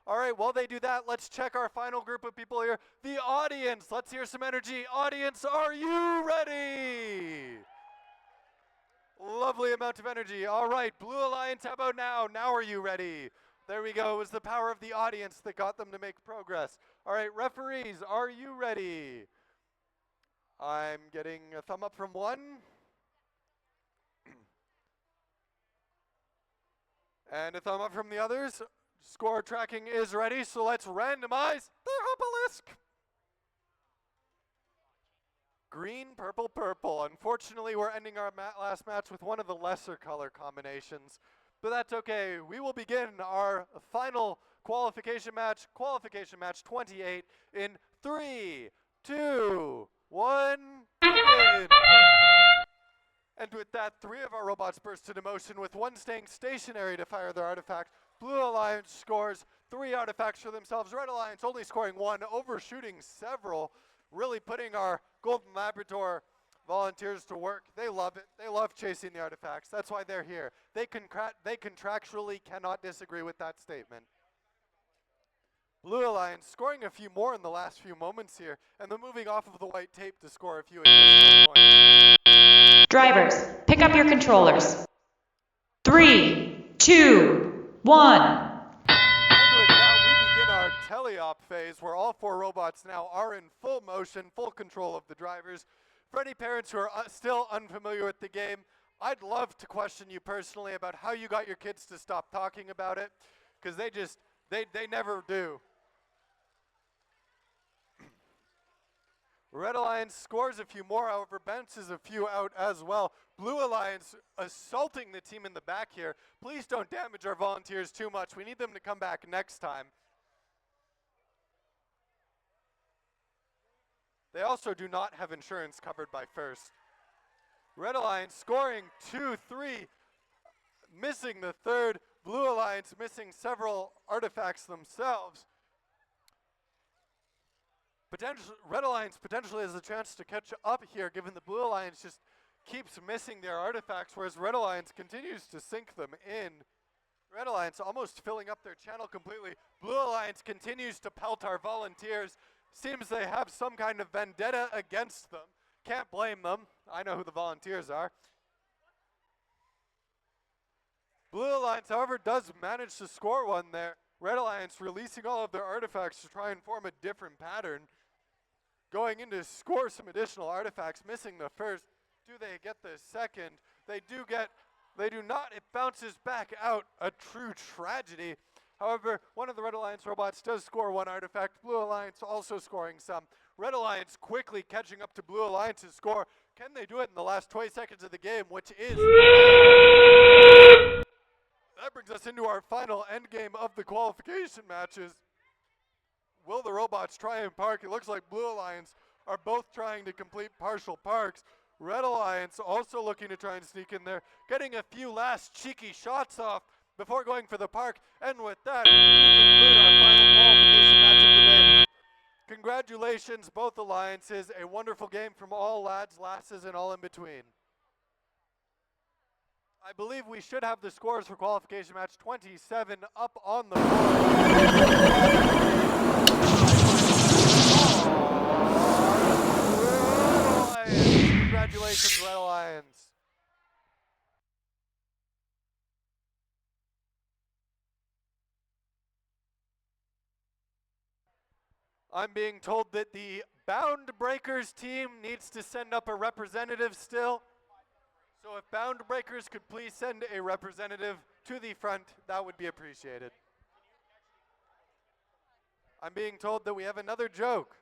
All right, while they do that, let's check our final group of people here. The audience, let's hear some energy. Audience, are you ready? Lovely amount of energy. All right, Blue Alliance, how about now? Now are you ready? There we go. It was the power of the audience that got them to make progress. All right, referees, are you ready? I'm getting a thumb up from one. And a thumb up from the others. Score tracking is ready, so let's randomize the obelisk. Green, purple, purple. Unfortunately, we're ending our last match with one of the lesser color combinations, but that's okay. We will begin our final qualification match 28, in 3, 2, 1, begin. And with that, 3 of our robots burst into motion, with one staying stationary to fire their artifact. Blue Alliance scores 3 artifacts for themselves. Red Alliance only scoring 1, overshooting several, really putting our Golden Labrador volunteers to work. They love it. They love chasing the artifacts. That's why they're here. They contractually cannot disagree with that statement. Blue Alliance scoring a few more in the last few moments here, and then moving off of the white tape to score a few additional points. Drivers, pick up your controllers. 3, 2, 1. And with that, we begin our teleop phase, where all 4 robots now are in full motion, full control of the drivers. For any parents who are still unfamiliar with the game, I'd love to question you personally about how you got your kids to stop talking about it, because they never do. Red Alliance scores a few more, however, bounces a few out as well. Blue Alliance assaulting the team in the back here. Please don't damage our volunteers too much. We need them to come back next time. They also do not have insurance covered by first. Red Alliance scoring 2, 3, missing the third. Blue Alliance missing several artifacts themselves. Red Alliance potentially has a chance to catch up here, given the Blue Alliance just keeps missing their artifacts, whereas Red Alliance continues to sink them in. Red Alliance almost filling up their channel completely. Blue Alliance continues to pelt our volunteers. Seems they have some kind of vendetta against them. Can't blame them. I know who the volunteers are. Blue Alliance, however, does manage to score one there. Red Alliance releasing all of their artifacts to try and form a different pattern. Going in to score some additional artifacts, missing the first. Do they get the second? They do not. It bounces back out. A true tragedy. However, one of the Red Alliance robots does score 1 artifact. Blue Alliance also scoring some. Red Alliance quickly catching up to Blue Alliance's score. Can they do it in the last 20 seconds of the game, which is... That brings us into our final end game of the qualification matches. Will the robots try and park? It looks like Blue Alliance are both trying to complete partial parks. Red Alliance also looking to try and sneak in there, getting a few last cheeky shots off before going for the park. And with that, we conclude our final qualification match of the day. Congratulations, both alliances. A wonderful game from all lads, lasses, and all in between. I believe we should have the scores for qualification match 27 up on the board. Congratulations, Red Alliance. I'm being told that the Bound Breakers team needs to send up a representative still. So if Bound Breakers could please send a representative to the front, that would be appreciated. I'm being told that we have another joke.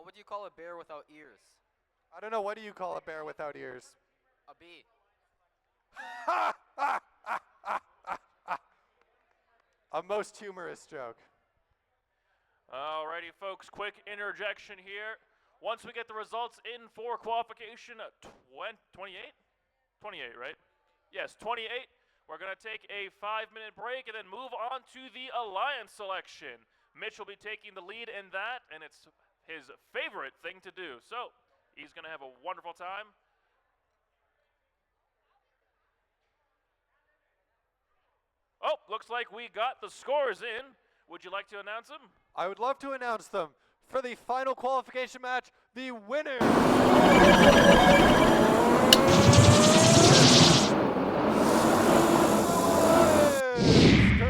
What do you call a bear without ears? I don't know, what do you call a bear without ears? A bee. A most humorous joke. Alrighty, folks, quick interjection here. Once we get the results in for qualification 28? 28, right? Yes, 28. We're going to take a 5-minute break and then move on to the Alliance selection. Mitch will be taking the lead in that, and it's his favorite thing to do. So, he's going to have a wonderful time. Oh, looks like we got the scores in. Would you like to announce them? I would love to announce them. For the final qualification match, the winner.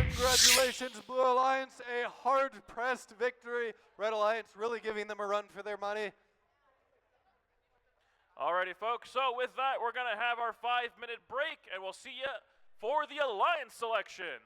Congratulations, Blue Alliance. A hard-pressed victory. Red Alliance really giving them a run for their money. Alrighty, folks. So with that, we're going to have our 5-minute break, and we'll see you for the Alliance selection.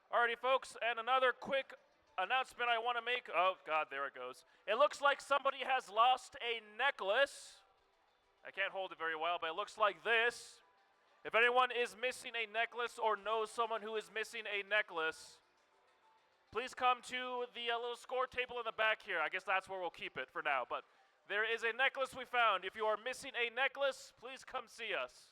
Alrighty, folks, and another quick announcement I want to make. Oh, God, there it goes. It looks like somebody has lost a necklace. I can't hold it very well, but it looks like this. If anyone is missing a necklace or knows someone who is missing a necklace, please come to the little score table in the back here. I guess that's where we'll keep it for now, but there is a necklace we found. If you are missing a necklace, please come see us.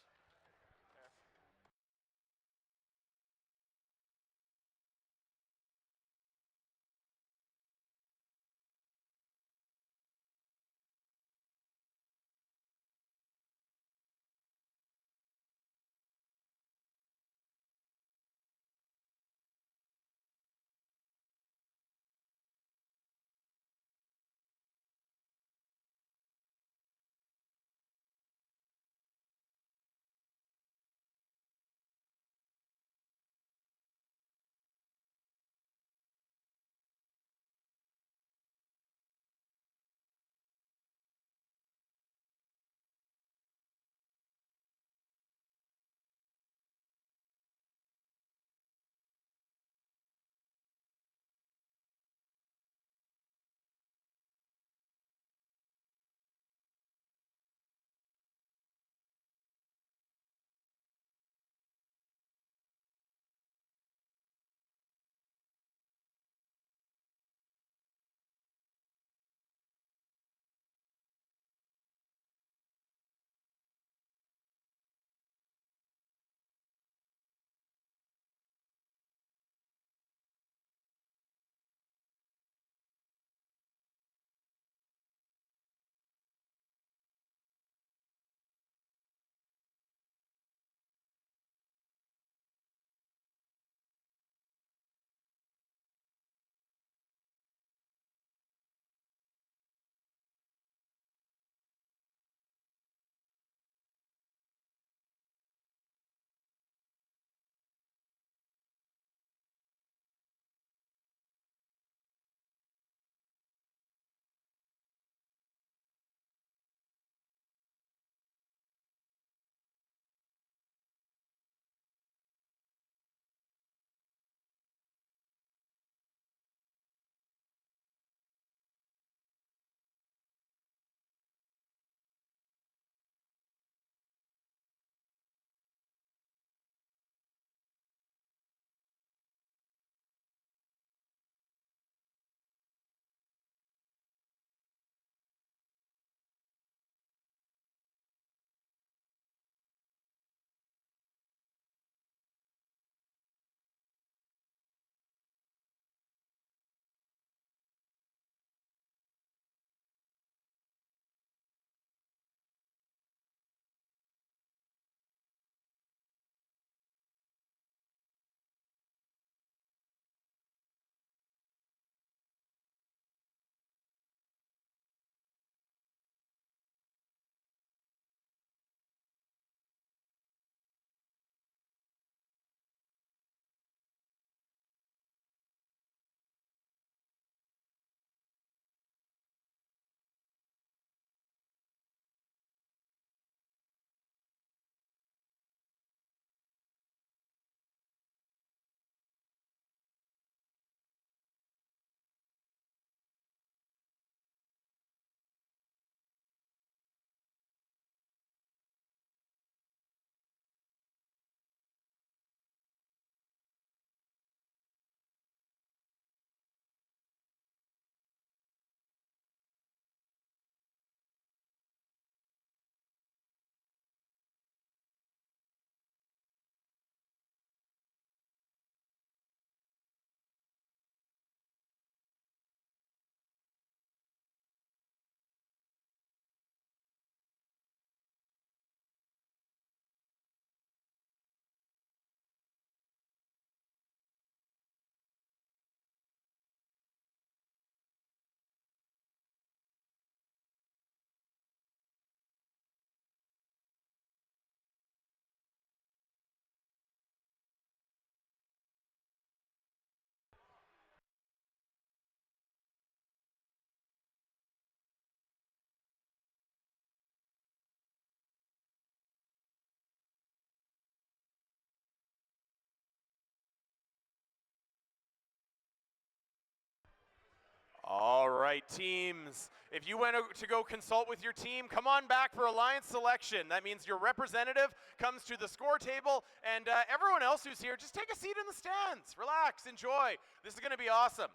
All right, teams. If you went to go consult with your team, come on back for alliance selection. That means your representative comes to the score table, and everyone else who's here, just take a seat in the stands. Relax, enjoy. This is going to be awesome.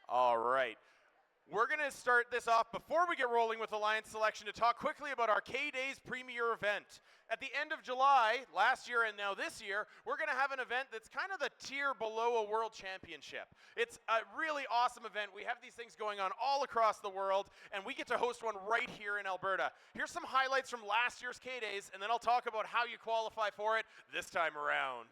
All right. We're going to start this off before we get rolling with Alliance Selection to talk quickly about our K-Days premier event. At the end of July, last year and now this year, we're going to have an event that's kind of the tier below a world championship. It's a really awesome event. We have these things going on all across the world, and we get to host one right here in Alberta. Here's some highlights from last year's K-Days, and then I'll talk about how you qualify for it this time around.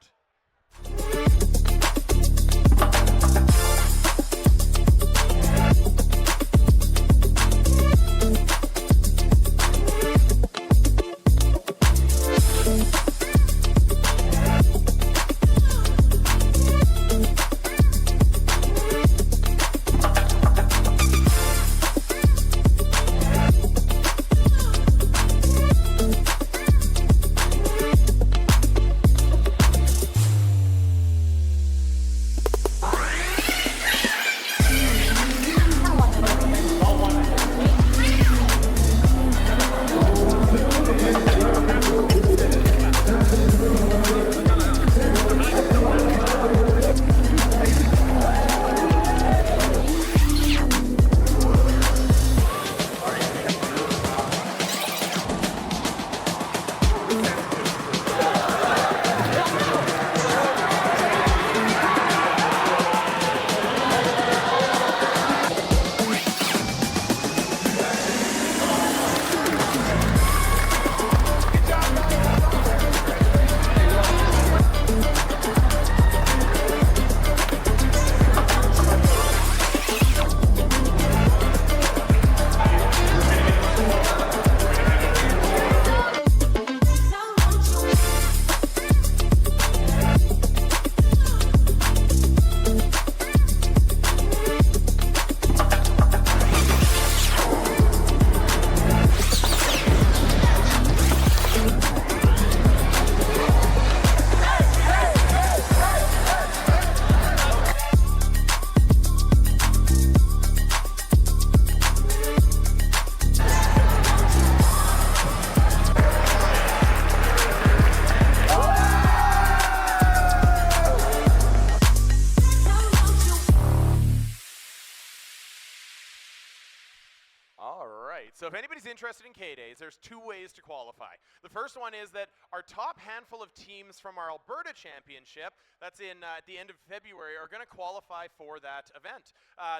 So if anybody's interested in K-Days, there's two ways to qualify. The first one is that our top handful of teams from our Alberta Championship, that's at the end of February, are going to qualify for that event.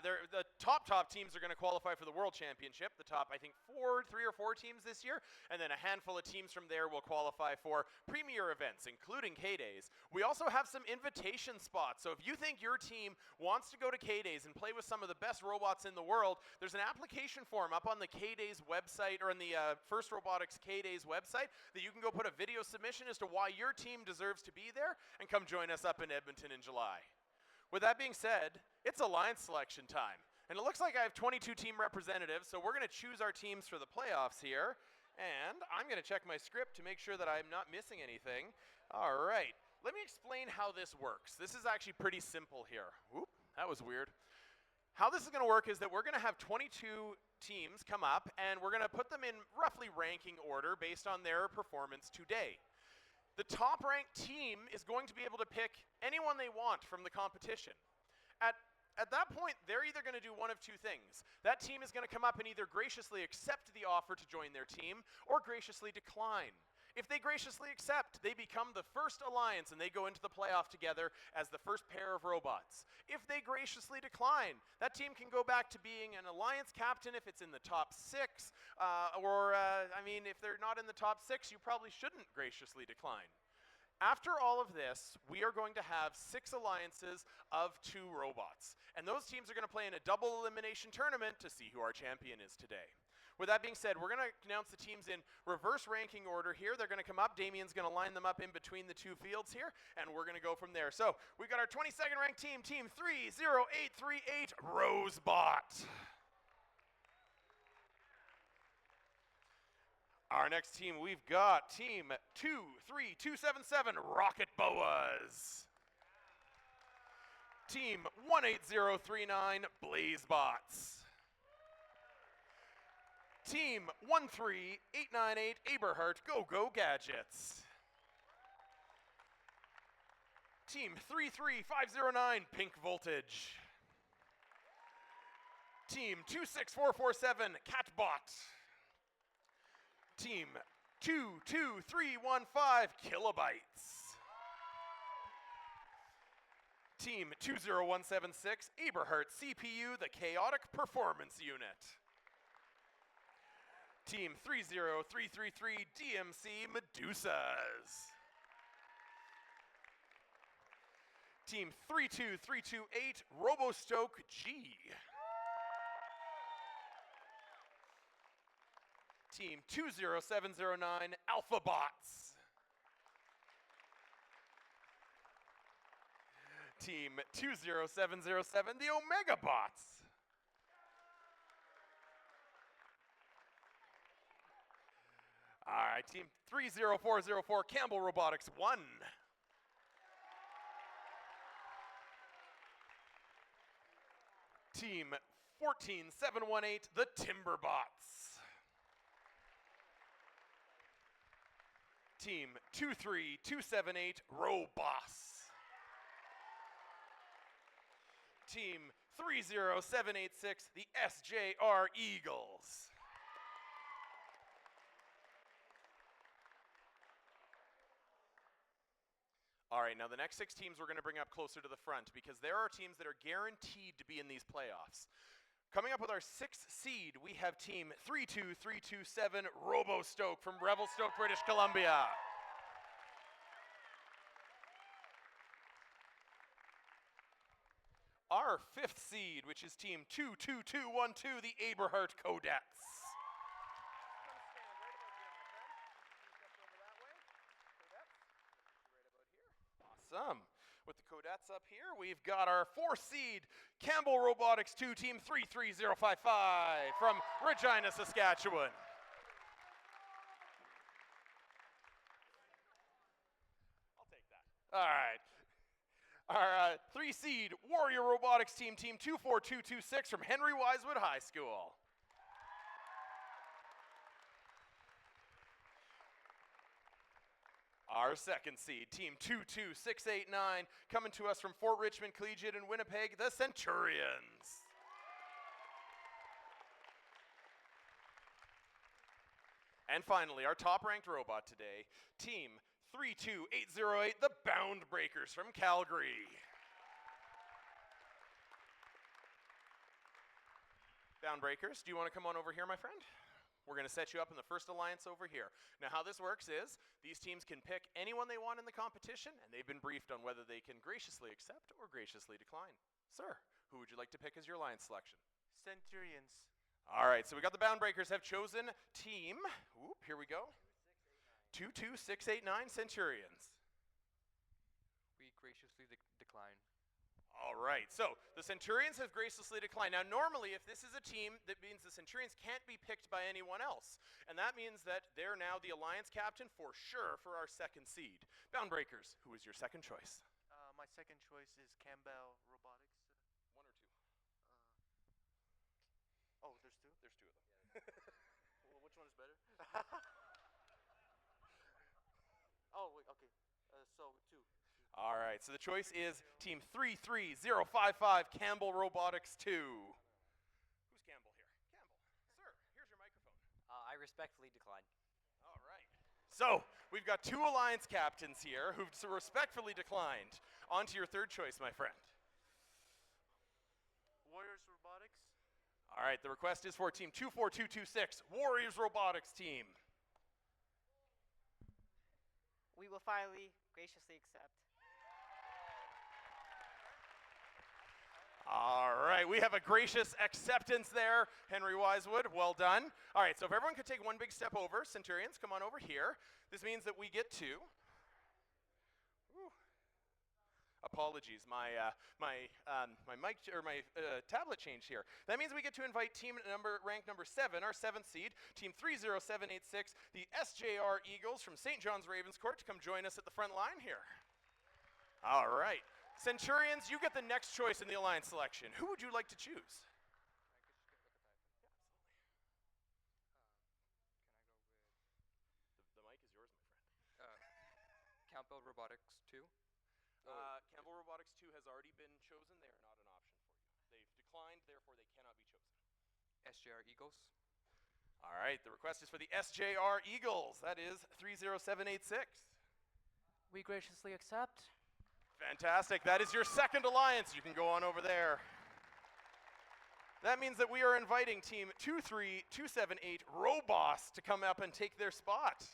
The top teams are going to qualify for the World Championship, the top, I think, three or four teams this year, and then a handful of teams from there will qualify for premier events, including K-Days. We also have some invitation spots, so if you think your team wants to go to K-Days and play with some of the best robots in the world, there's an application form up on the K-Days website, or on the First Robotics K-Days website, that you can go put a video submission as to why your team deserves to be there and come join us up in Edmonton in July. With that being said, it's alliance selection time. And it looks like I have 22 team representatives, so we're going to choose our teams for the playoffs here. And I'm going to check my script to make sure that I'm not missing anything. All right, let me explain how this works. This is actually pretty simple here. Oop, that was weird. How this is going to work is that we're going to have 22 teams come up, and we're going to put them in roughly ranking order based on their performance today. The top-ranked team is going to be able to pick anyone they want from the competition. At that point, they're either going to do one of two things. That team is going to come up and either graciously accept the offer to join their team or graciously decline. If they graciously accept, they become the first alliance and they go into the playoff together as the first pair of robots. If they graciously decline, that team can go back to being an alliance captain if it's in the top 6, I mean, if they're not in the top 6, you probably shouldn't graciously decline. After all of this, we are going to have 6 alliances of 2 robots. And those teams are going to play in a double elimination tournament to see who our champion is today. With that being said, we're going to announce the teams in reverse ranking order here. They're going to come up. Damien's going to line them up in between the 2 fields here, and we're going to go from there. So we've got our 22nd ranked team, Team 30838, Rosebot. Our next team, we've got Team 23277 Rocket Boas. Team 18039 Blazebots. Team 13898 Aberhart Go-Go Gadgets. Team 33509 Pink Voltage. Team 26447 Catbot. Team 22315 Kilobytes. Team 20176 Aberhart CPU, the Chaotic Performance Unit. Team 30333 DMC Medusas. Team 32328 Robostoke G. Team 20709 Alphabots. Team 20707 the Omega Bots. All right, Team 30404 Campbell Robotics 1. Team 14718 the Timberbots. Team 23278 Roboss. Team 30786 the SJR Eagles. All right, now the next 6 teams we're going to bring up closer to the front because there are teams that are guaranteed to be in these playoffs. Coming up with our 6th seed, we have Team 32327 Robostoke from Revelstoke, British Columbia. Our 5th seed, which is Team 22212, the Aberhart Codettes. Awesome. With the Codettes up here, we've got our 4th seed, Campbell Robotics 2, Team 33055 from Regina, Saskatchewan. I'll take that. All right. Our 3 seed, Warrior Robotics Team, Team 24226 from Henry Wisewood High School. Our 2nd seed, Team 22689, coming to us from Fort Richmond Collegiate in Winnipeg, the Centurions. And finally, our top-ranked robot today, Team 32808, the Bound Breakers from Calgary. Bound Breakers, do you want to come on over here, my friend? We're going to set you up in the first alliance over here. Now, how this works is these teams can pick anyone they want in the competition, and they've been briefed on whether they can graciously accept or graciously decline. Sir, who would you like to pick as your alliance selection? Centurions. All right, so we got the Bound Breakers have chosen team, here we go, 22689 Centurions. We graciously decline. All right, so the Centurions have graciously declined. Now, normally, if this is a team, that means the Centurions can't be picked by anyone else. And that means that they're now the alliance captain for sure for our 2nd seed. Bound Breakers, who is your 2nd choice? My 2nd choice is Campbell Robotics. 1 or 2? Oh, there's 2? There's 2 of them. Well, which one is better? Oh, wait, okay. So 2. All right, so the choice is Team 33055 Campbell Robotics 2. Who's Campbell here? Campbell, sir, here's your microphone. I respectfully decline. All right. So we've got 2 alliance captains here who've respectfully declined. On to your 3rd choice, my friend. Warriors Robotics. All right, the request is for Team 24226, Warriors Robotics team. We will finally graciously accept. All right, we have a gracious acceptance there, Henry Wisewood. Well done. All right, so if everyone could take one big step over, Centurions, come on over here. This means that we get to Apologies, my mic or my tablet changed here. That means we get to invite rank number 7, our 7th seed, team 30786, the SJR Eagles from St. John's Ravenscourt, to come join us at the front line here. All right, Centurions, you get the next choice in the alliance selection. Who would you like to choose? The mic is yours, my friend. Campbell Robotics 2. Campbell Robotics 2 has already been chosen. They are not an option for you. They've declined, therefore they cannot be chosen. SJR Eagles. All right, the request is for the SJR Eagles. That is 30786. We graciously accept. Fantastic. That is your second alliance. You can go on over there. That means that we are inviting team 23278 Roboss to come up and take their spot.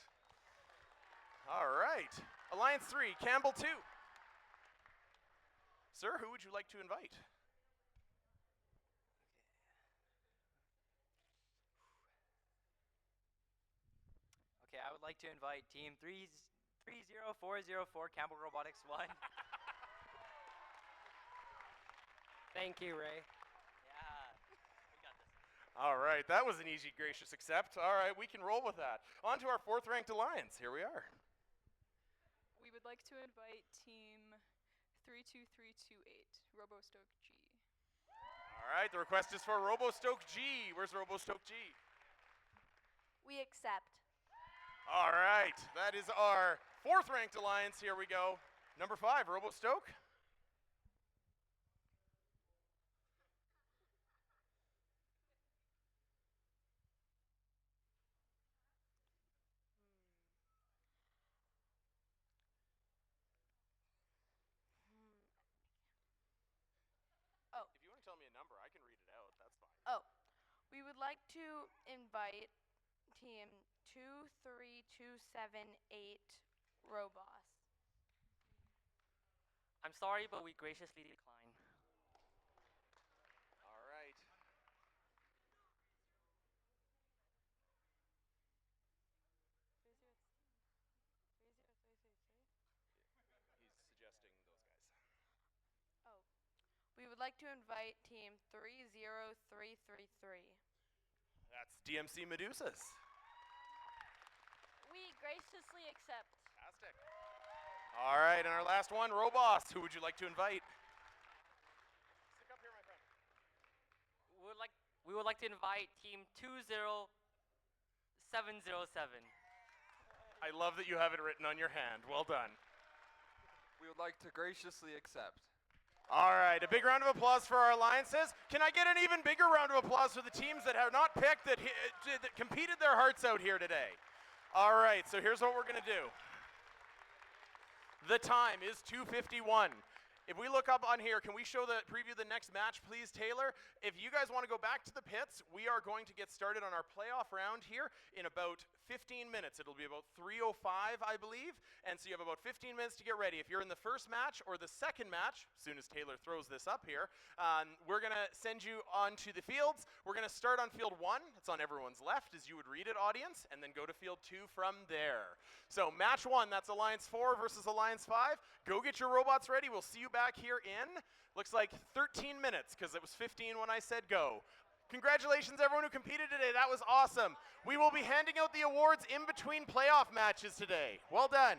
All right. Alliance 3, Campbell 2. Sir, who would you like to invite? Okay, I would like to invite team 30404 Campbell Robotics 1. Thank you, Ray. Yeah, we got this. All right, that was an easy, gracious accept. All right, we can roll with that. On to our 4th ranked alliance. Here we are. We would like to invite team 32328, RoboStoke G. All right, the request is for RoboStoke G. Where's RoboStoke G? We accept. All right, that is our 4th ranked alliance. Here we go. Number 5, RoboStoke. Oh. If you want to tell me a number, I can read it out. That's fine. Oh, we would like to invite team 23278 Roboss. I'm sorry, but we graciously decline. All right. He's suggesting those guys. Oh. We would like to invite team 30333. That's DMC Medusas. We graciously accept. Fantastic. All right, and our last one, Roboss. Who would you like to invite? Stick up here, my friend. We would like to invite team 20707. I love that you have it written on your hand. Well done. We would like to graciously accept. All right, a big round of applause for our alliances. Can I get an even bigger round of applause for the teams that have not picked, that competed their hearts out here today? All right, so here's what we're going to do. The time is 2:51. If we look up on here, can we show the preview of the next match, please, Taylor? If you guys want to go back to the pits, we are going to get started on our playoff round here in about 15 minutes. It'll be about 3:05, I believe, and so you have about 15 minutes to get ready. If you're in the first match or the second match, as soon as Taylor throws this up here, we're going to send you onto the fields. We're going to start on field 1. It's on everyone's left, as you would read it, audience, and then go to field 2 from there. So match 1, that's Alliance 4 versus Alliance 5. Go get your robots ready. We'll see you back here in, looks like 13 minutes, because it was 15 when I said go. Congratulations, everyone who competed today. That was awesome. We will be handing out the awards in between playoff matches today. Well done.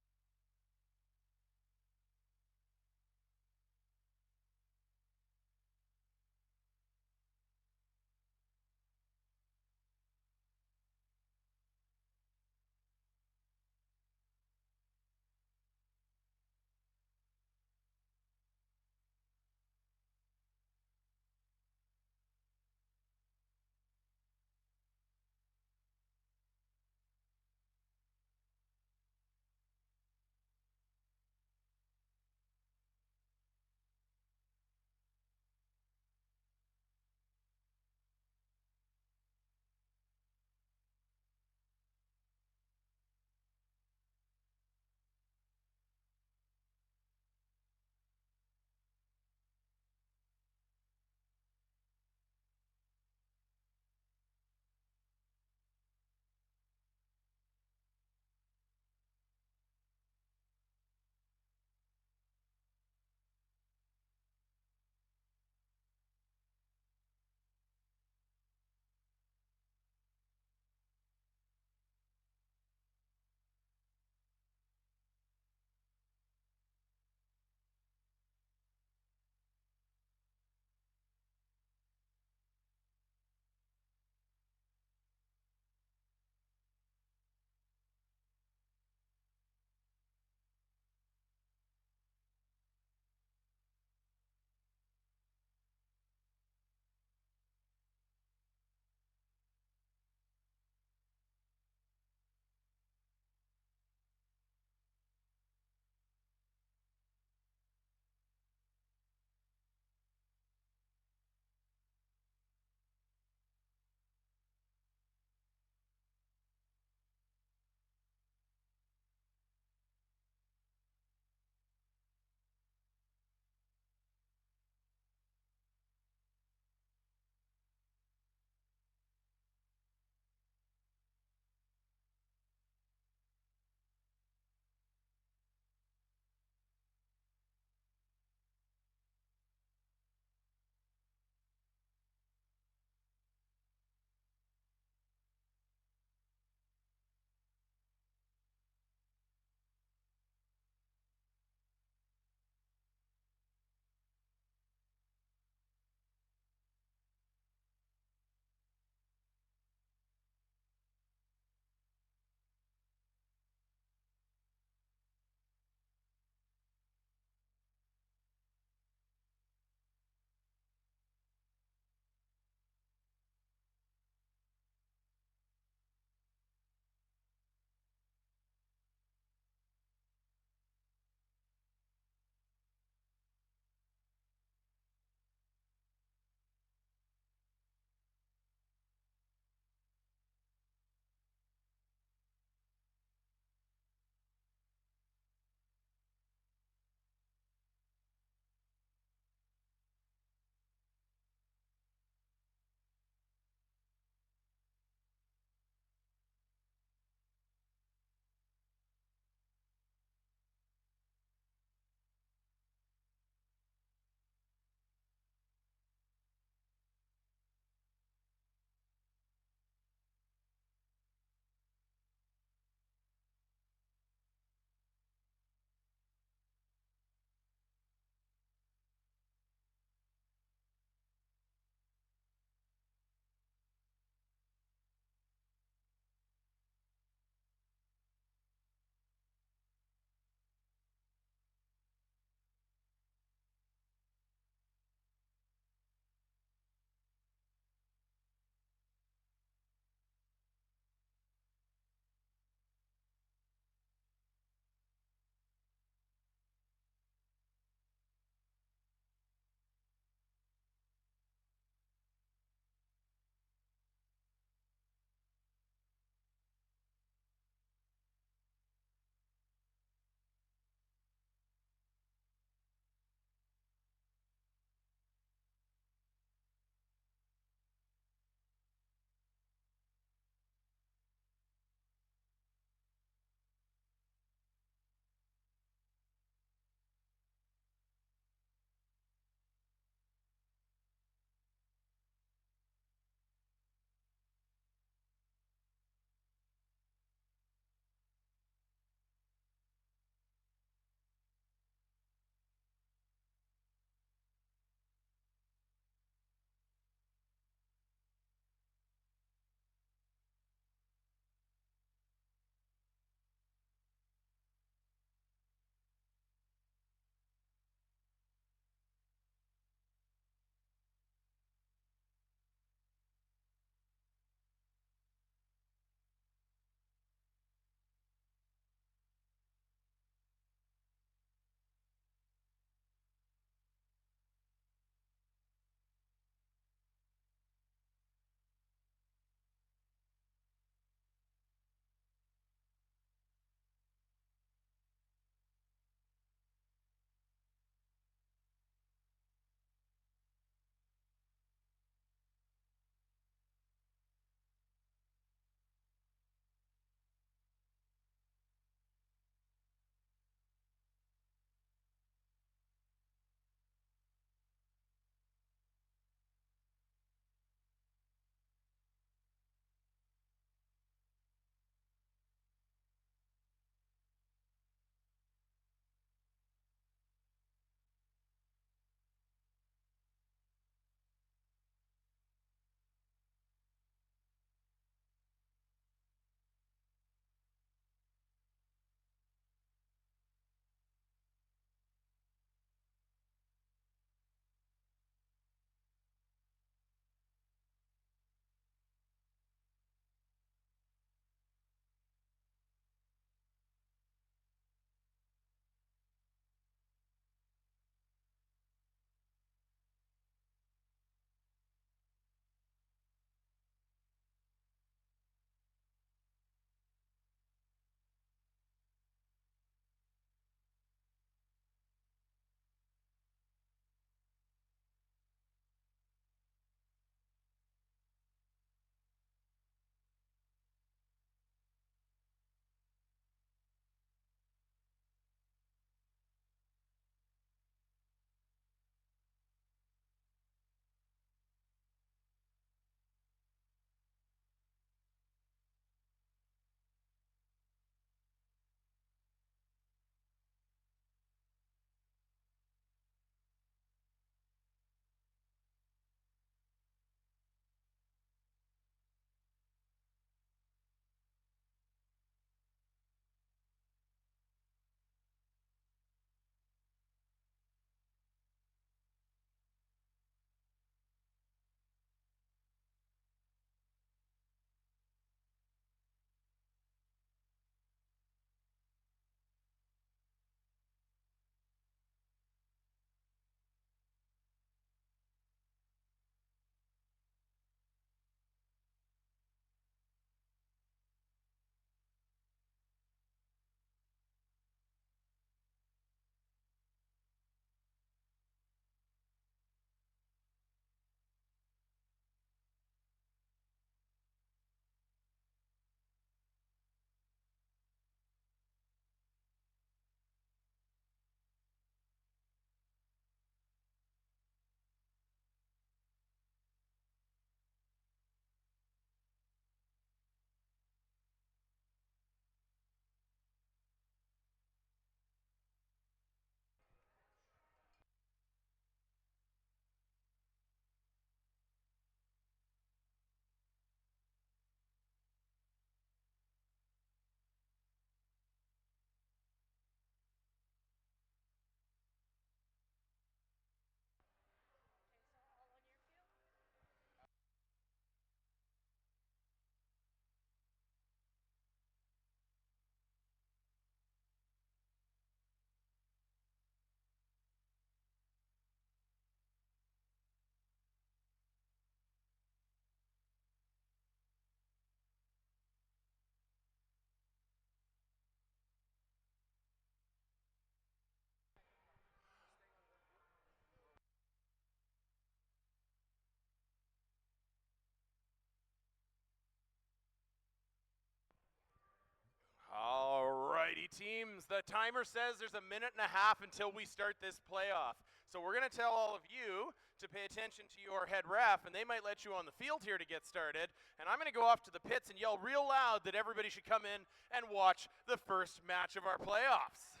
teams, the timer says there's a minute and a half until we start this playoff. So we're going to tell all of you to pay attention to your head ref, and they might let you on the field here to get started. And I'm going to go off to the pits and yell real loud that everybody should come in and watch the first match of our playoffs.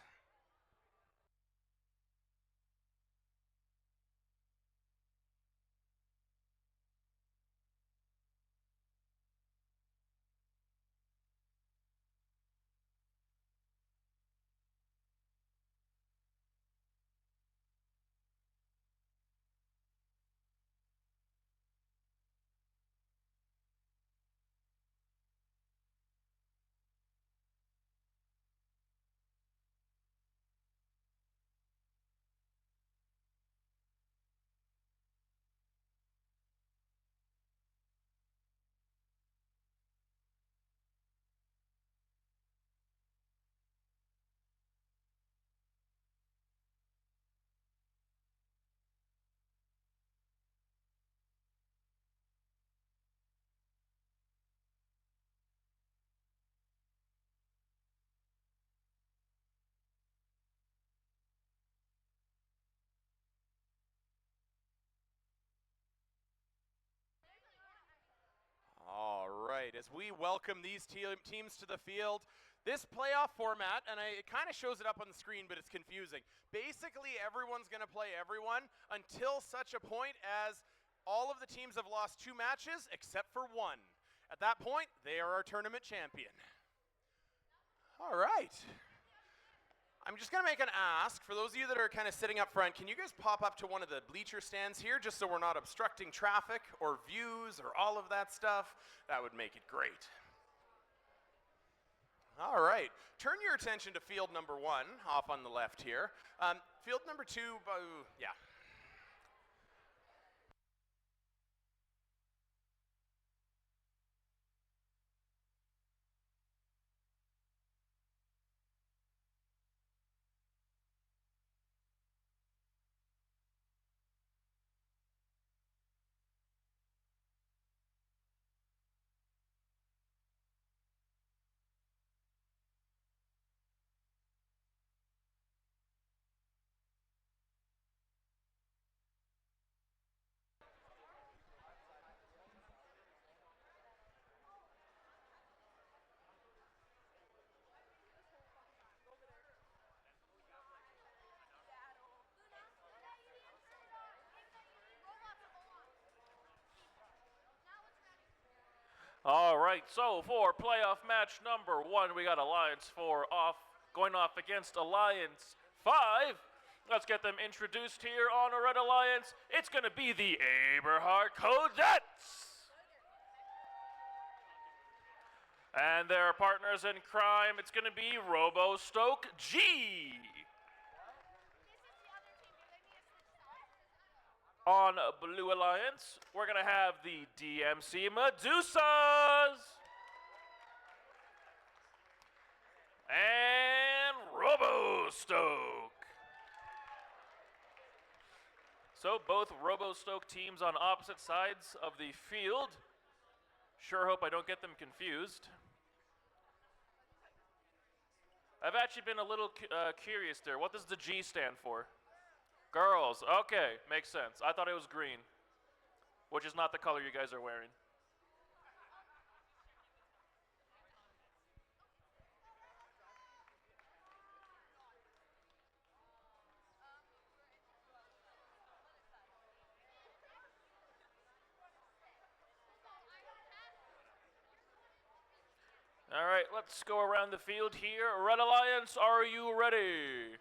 All right, as we welcome these teams to the field, this playoff format, and it kind of shows it up on the screen, but it's confusing. Basically, everyone's going to play everyone until such a point as all of the teams have lost 2 matches except for 1. At that point, they are our tournament champion. All right. I'm just going to make an ask. For those of you that are kind of sitting up front, can you guys pop up to one of the bleacher stands here just so we're not obstructing traffic or views or all of that stuff? That would make it great. All right. Turn your attention to field number 1 off on the left here. Field number 2, yeah. All right, so for playoff match number 1, we got Alliance 4 going off against Alliance 5. Let's get them introduced here on a Red Alliance. It's going to be the Aberhart Codettes. And their partners in crime, it's going to be Robo Stoke G. On Blue Alliance, we're going to have the DMC Medusas. And Robo-Stoke. So both Robo-Stoke teams on opposite sides of the field. Sure hope I don't get them confused. I've actually been a little curious there. What does the G stand for? Girls. Okay, makes sense. I thought it was green, which is not the color you guys are wearing. All right, let's go around the field here. Red Alliance, are you ready?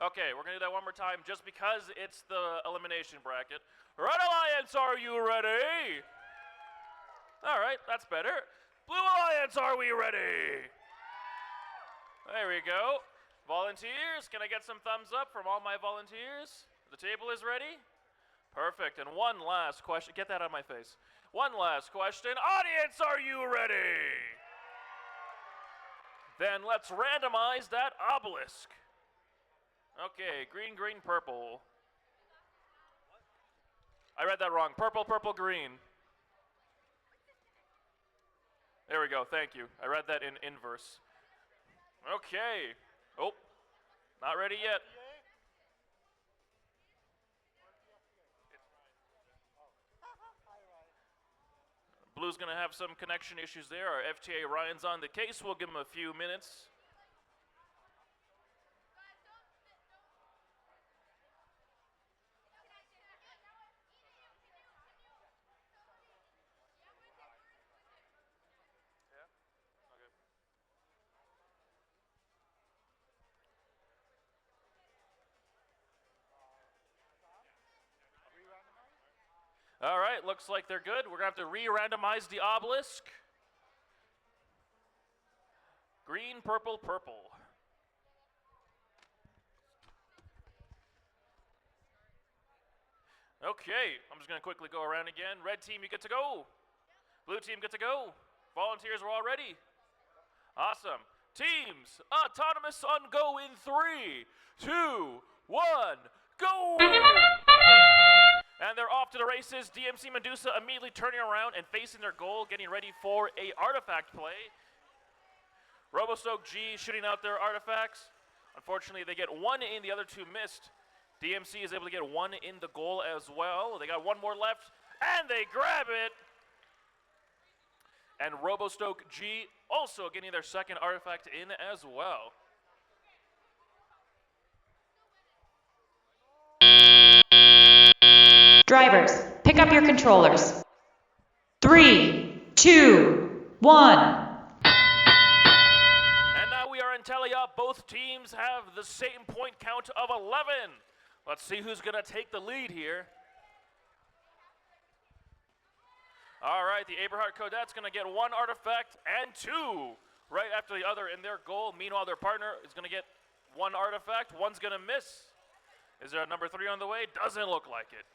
Okay, we're going to do that one more time just because it's the elimination bracket. Red Alliance, are you ready? All right, that's better. Blue Alliance, are we ready? There we go. Volunteers, can I get some thumbs up from all my volunteers? The table is ready? Perfect. And one last question. Get that out of my face. One last question. Audience, are you ready? Then let's randomize that obelisk. Okay, green, green, purple. I read that wrong. Purple, purple, green. There we go, thank you. I read that in inverse. Okay. Oh, not ready yet. Blue's going to have some connection issues there. Our FTA Ryan's on the case. We'll give him a few minutes. All right, looks like they're good. We're going to have to re-randomize the obelisk. Green, purple, purple. Okay, I'm just going to quickly go around again. Red team, you get to go. Blue team, get to go. Volunteers, we're all ready. Awesome. Teams, autonomous on go in 3, 2, 1, go! And they're off to the races. DMC Medusa immediately turning around and facing their goal, getting ready for a artifact play. Robostoke G shooting out their artifacts. Unfortunately, they get one in, the other two missed. DMC is able to get one in the goal as well. They got one more left, and they grab it. And Robostoke G also getting their second artifact in as well. Drivers, pick up your controllers. 3, 2, 1. And now we are in tally-up. Both teams have the same point count of 11. Let's see who's going to take the lead here. All right, the Aberhart Cadet's going to get one artifact and two right after the other in their goal. Meanwhile, their partner is going to get one artifact. One's going to miss. Is there a number 3 on the way? Doesn't look like it.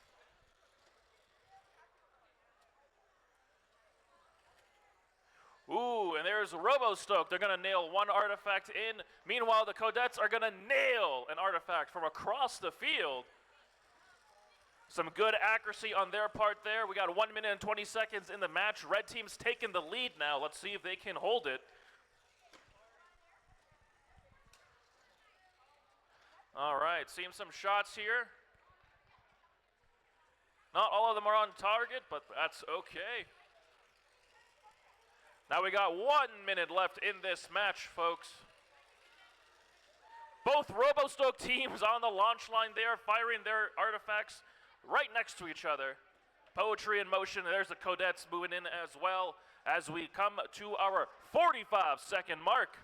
Ooh, and there's Robostoke. They're going to nail one artifact in. Meanwhile, the Cadets are going to nail an artifact from across the field. Some good accuracy on their part there. We got 1 minute and 20 seconds in the match. Red team's taking the lead now. Let's see if they can hold it. All right, seeing some shots here. Not all of them are on target, but that's okay. Now we got 1 minute left in this match, folks. Both Robostoke teams on the launch line there, firing their artifacts right next to each other. Poetry in motion. There's the Cadets moving in as well as we come to our 45-second mark.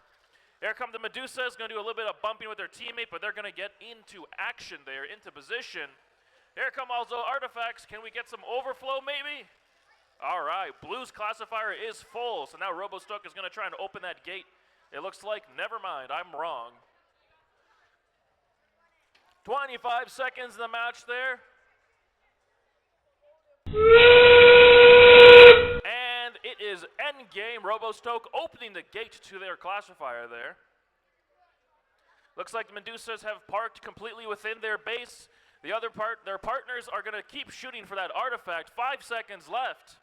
Here come the Medusas, going to do a little bit of bumping with their teammate, but they're going to get into action there, into position. Here come also artifacts. Can we get some overflow maybe? All right, Blue's classifier is full, so now Robostoke is going to try and open that gate. It looks like, never mind, I'm wrong. 25 seconds in the match there. And it is endgame. Robostoke opening the gate to their classifier there. Looks like the Medusas have parked completely within their base. Their partners are going to keep shooting for that artifact. 5 seconds left.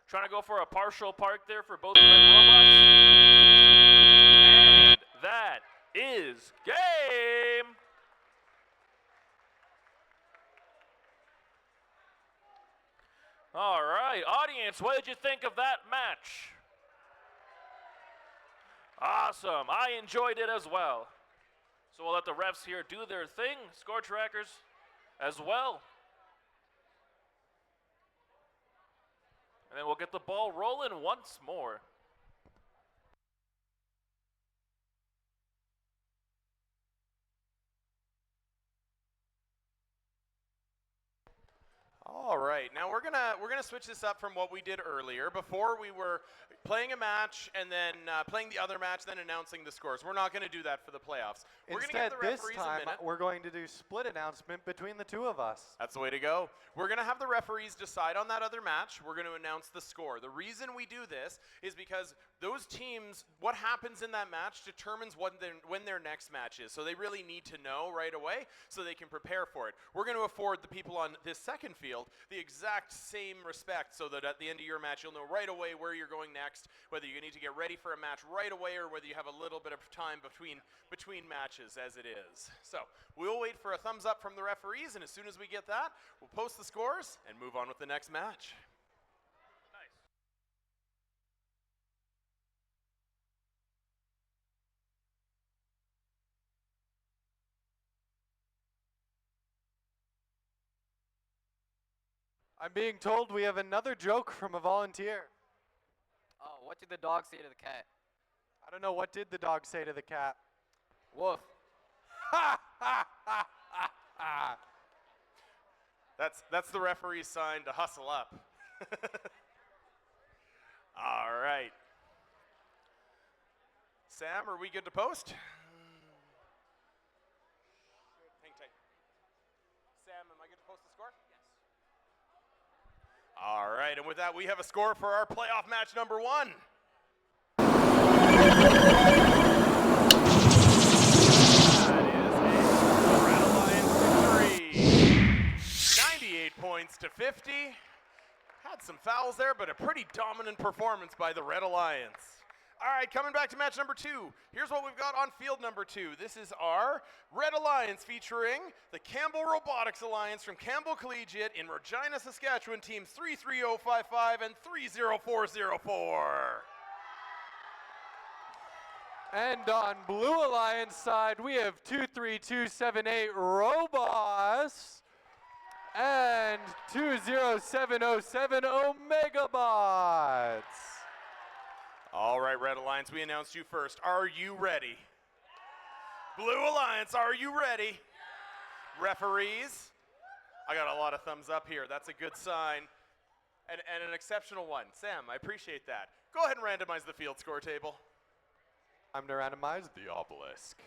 Trying to go for a partial park there for both red robots. And that is game. All right, audience, what did you think of that match? Awesome, I enjoyed it as well. So we'll let the refs here do their thing, score trackers as well. And then we'll get the ball rolling once more. All right, now we're gonna switch this up from what we did earlier. Before we were playing a match and then playing the other match, then announcing the scores. We're not gonna do that for the playoffs. We're gonna Instead, give the this referees time, a minute. we're going to do split announcement between the two of us. That's the way to go. We're going to have the referees decide on that other match. We're going to announce the score. The reason we do this is because those teams, what happens in that match determines when their next match is. So they really need to know right away so they can prepare for it. We're going to afford the people on this second field field the exact same respect so that at the end of your match you'll know right away where you're going next, whether you need to get ready for a match right away or whether you have a little bit of time between matches as it is. So we'll wait for a thumbs up from the referees, and as soon as we get that, we'll post the scores and move on with the next match. I'm being told we have another joke from a volunteer. Oh, what did the dog say to the cat? I don't know, what did the dog say to the cat? Woof. That's the referee's sign to hustle up. All right. Sam, are we good to post? Hang tight. Sam, am I good to post the score? Yes. All right, and with that, we have a score for our playoff match number 1. Points to 50. Had some fouls there, but a pretty dominant performance by the Red Alliance. All right, coming back to match number 2. Here's what we've got on field number 2. This is our Red Alliance featuring the Campbell Robotics Alliance from Campbell Collegiate in Regina, Saskatchewan, teams 33055 and 30404. And on Blue Alliance side, we have 23278 Robots and 20707 Omegabots. All right, Red Alliance, we announced you first. Are you ready? Blue Alliance, are you ready? Referees, I got a lot of thumbs up here. That's a good sign. And an exceptional one. Sam, I appreciate that. Go ahead and randomize the field score table. I'm going to randomize the obelisk.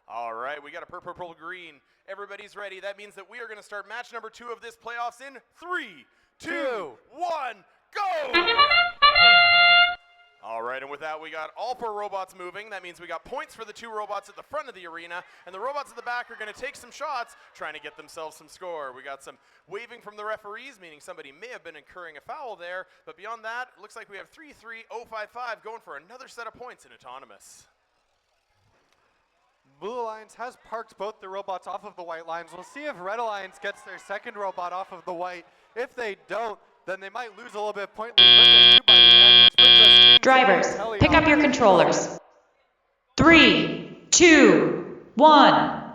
All right, we got a purple, purple, green. Everybody's ready. That means that we are going to start match number 2 of this playoffs in 3, 2, 1, go! All right, and with that, we got all 4 robots moving. That means we got points for the 2 robots at the front of the arena, and the robots at the back are going to take some shots, trying to get themselves some score. We got some waving from the referees, meaning somebody may have been incurring a foul there, but beyond that, it looks like we have 33055 going for another set of points in autonomous. Blue Alliance has parked both the robots off of the white lines. We'll see if Red Alliance gets their second robot off of the white. If they don't, then they might lose a little bit of point lead, but they do by the end, which brings us into Drivers, our pick up your controllers. 3, 2, 1. And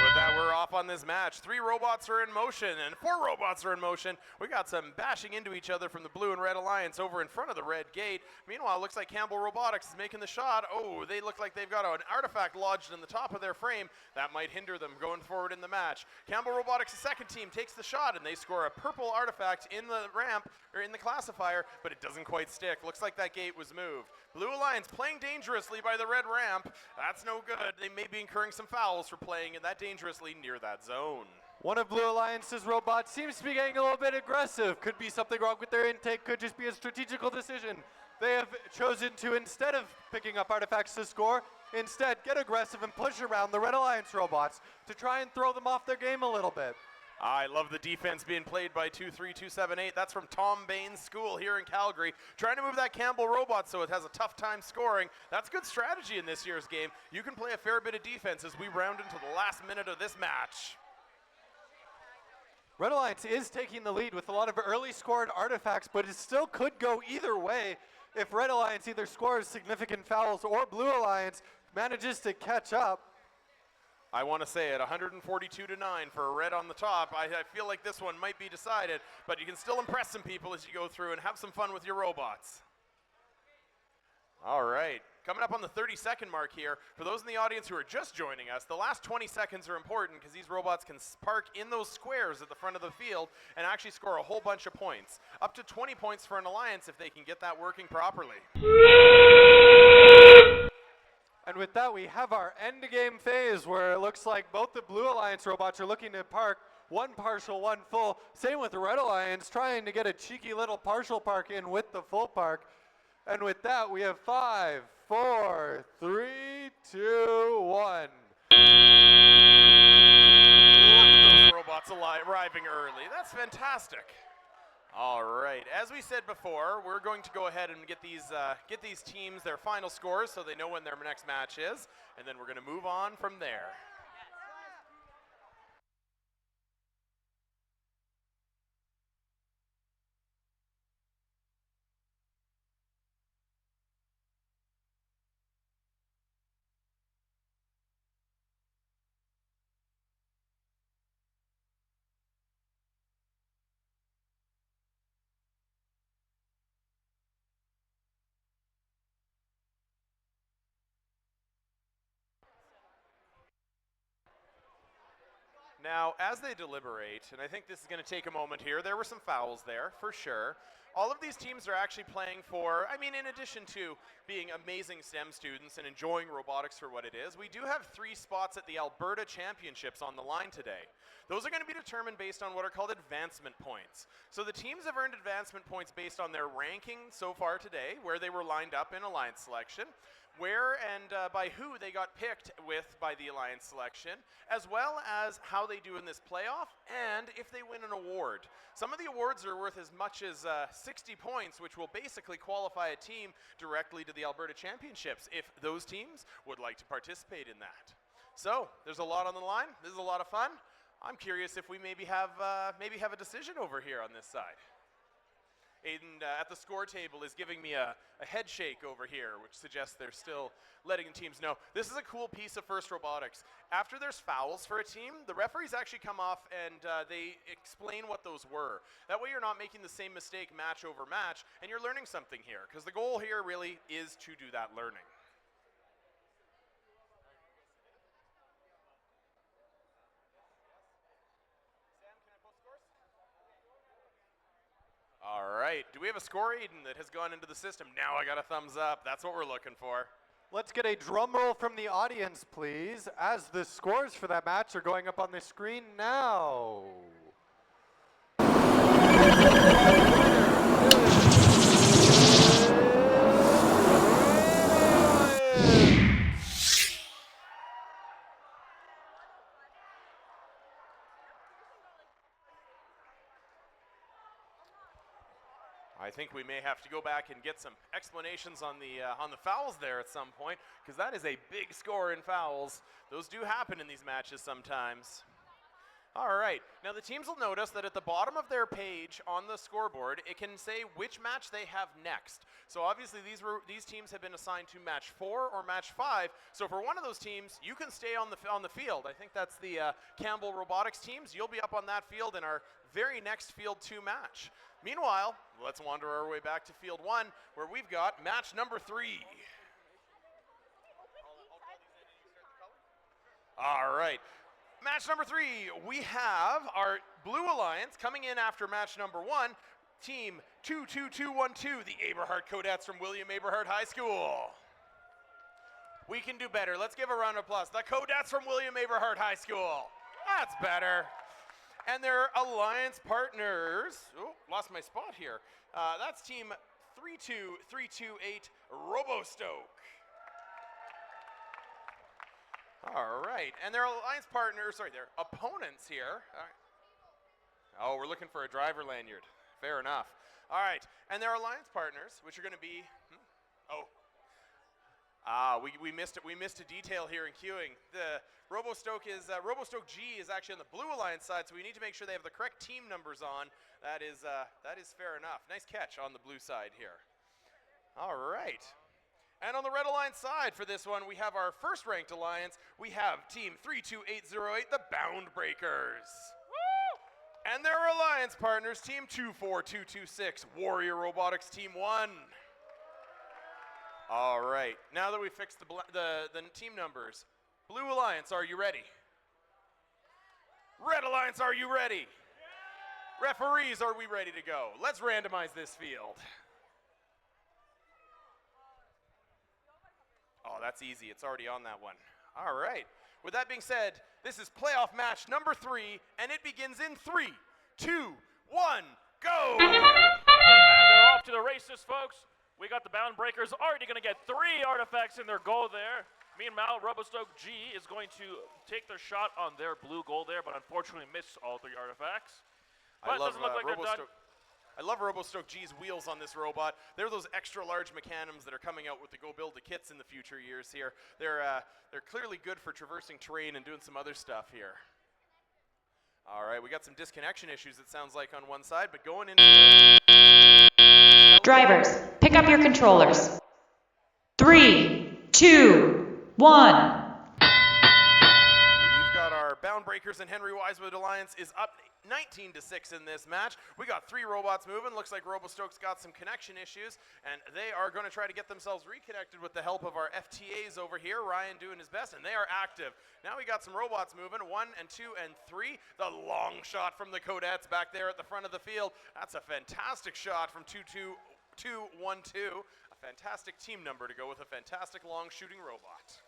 with that, we're off on this match. 3 robots are in motion, and 4 robots are in motion. We got some bashing into each other from the Blue and Red Alliance over in front of the red gate. Meanwhile, it looks like Campbell Robotics is making the shot. Oh, they look like they've got an artifact lodged in the top of their frame. That might hinder them going forward in the match. Campbell Robotics' second team takes the shot, and they score a purple artifact in the ramp, or in the classifier, but it doesn't quite stick. Looks like that gate was moved. Blue Alliance playing dangerously by the red ramp. That's no good. They may be incurring some fouls for playing that dangerously near that zone. One of Blue Alliance's robots seems to be getting a little bit aggressive. Could be something wrong with their intake, could just be a strategical decision. They have chosen to, instead of picking up artifacts to score, instead get aggressive and push around the Red Alliance robots to try and throw them off their game a little bit. I love the defense being played by 23278. That's from Tom Bain's school here in Calgary. Trying to move that Campbell robot so it has a tough time scoring. That's good strategy in this year's game. You can play a fair bit of defense as we round into the last minute of this match. Red Alliance is taking the lead with a lot of early scored artifacts, but it still could go either way if Red Alliance either scores significant fouls or Blue Alliance manages to catch up. I want to say it, 142-9 for a red on the top. I feel like this one might be decided, but you can still impress some people as you go through and have some fun with your robots. All right, coming up on the 30-second mark here, for those in the audience who are just joining us, the last 20 seconds are important because these robots can park in those squares at the front of the field and actually score a whole bunch of points. Up to 20 points for an alliance if they can get that working properly. And with that, we have our end game phase where it looks like both the Blue Alliance robots are looking to park, one partial, one full. Same with the Red Alliance, trying to get a cheeky little partial park in with the full park. And with that, we have 5, 4, 3, 2, 1. Look at those skipping early. That's fantastic. All right, as we said before, we're going to go ahead and get these teams their final scores so they know when their next match is, and then we're going to move on from there. Now, as they deliberate, and I think this is going to take a moment here, there were some fouls there, for sure. All of these teams are actually playing for, I mean, in addition to being amazing STEM students and enjoying robotics for what it is, we do have 3 spots at the Alberta Championships on the line today. Those are going to be determined based on what are called advancement points. So the teams have earned advancement points based on their ranking so far today, where they were lined up in alliance selection, where and by who they got picked with by the alliance selection, as well as how they do in this playoff, and if they win an award. Some of the awards are worth as much as 60 points, which will basically qualify a team directly to the Alberta Championships, if those teams would like to participate in that. So, there's a lot on the line. This is a lot of fun. I'm curious if we maybe have a decision over here on this side. Aiden at the score table is giving me a head shake over here, which suggests they're still letting teams know. This is a cool piece of FIRST Robotics. After there's fouls for a team, the referees actually come off and they explain what those were. That way you're not making the same mistake match over match, and you're learning something here, because the goal here really is to do that learning. All right, do we have a score, Aiden, that has gone into the system? Now I got a thumbs up. That's what we're looking for. Let's get a drum roll from the audience, please, as the scores for that match are going up on the screen now. I think we may have to go back and get some explanations on the fouls there at some point, because that is a big score in fouls. Those do happen in these matches sometimes. All right, now the teams will notice that at the bottom of their page on the scoreboard, it can say which match they have next. So obviously these teams have been assigned to match 4 or match 5. So for one of those teams, you can stay on the field. I think that's the Campbell Robotics teams. You'll be up on that field in our very next Field 2 match. Meanwhile, let's wander our way back to Field 1, where we've got match number 3. All right. Match number 3, we have our Blue Alliance coming in after match number 1, Team 22212, the Aberhart Codettes from William Aberhart High School. We can do better. Let's give a round of applause. The Codettes from William Aberhart High School. That's better. And their alliance partners, oh, lost my spot here. That's Team 32328, Robostoke. All right, and their alliance partners, their opponents here. All right. Oh, we're looking for a driver lanyard. Fair enough. All right, and their alliance partners, which are going to be, we missed it. We missed a detail here in queuing. The Robostoke G is actually on the Blue Alliance side, so we need to make sure they have the correct team numbers on. That is fair enough. Nice catch on the blue side here. All right. And on the Red Alliance side for this one, we have our first ranked alliance. We have Team 32808, the Bound Breakers. Woo! And their alliance partners, Team 24226, Warrior Robotics Team 1. All right, now that we've fixed the team numbers, Blue Alliance, are you ready? Red Alliance, are you ready? Yeah. Referees, are we ready to go? Let's randomize this field. Oh, that's easy. It's already on that one. All right. With that being said, this is playoff match number 3, and it begins in 3, 2, 1, go! And they're off to the races, folks. We got the Bound Breakers already going to get 3 artifacts in their goal there. Meanwhile, Robostoke G is going to take their shot on their blue goal there, but unfortunately miss all 3 artifacts. But it doesn't look like they're done. I love Robostoke G's wheels on this robot. They're those extra large mechanums that are coming out with the Go Build the Kits in the future years here. They're clearly good for traversing terrain and doing some other stuff here. All right, we got some disconnection issues, it sounds like, on one side, but going into Drivers, pick up your controllers. 3, 2, 1. We've got our Bound Breakers and Henry Wisewood Alliance is up 19-6 in this match. We got 3 robots moving. Looks like Robostoke's got some connection issues, and they are going to try to get themselves reconnected with the help of our FTAs over here. Ryan doing his best, and they are active. Now we got some robots moving, 1 and 2 and 3. The long shot from the Codettes back there at the front of the field. That's a fantastic shot from 2-2-2-1-2. A fantastic team number to go with a fantastic long shooting robot.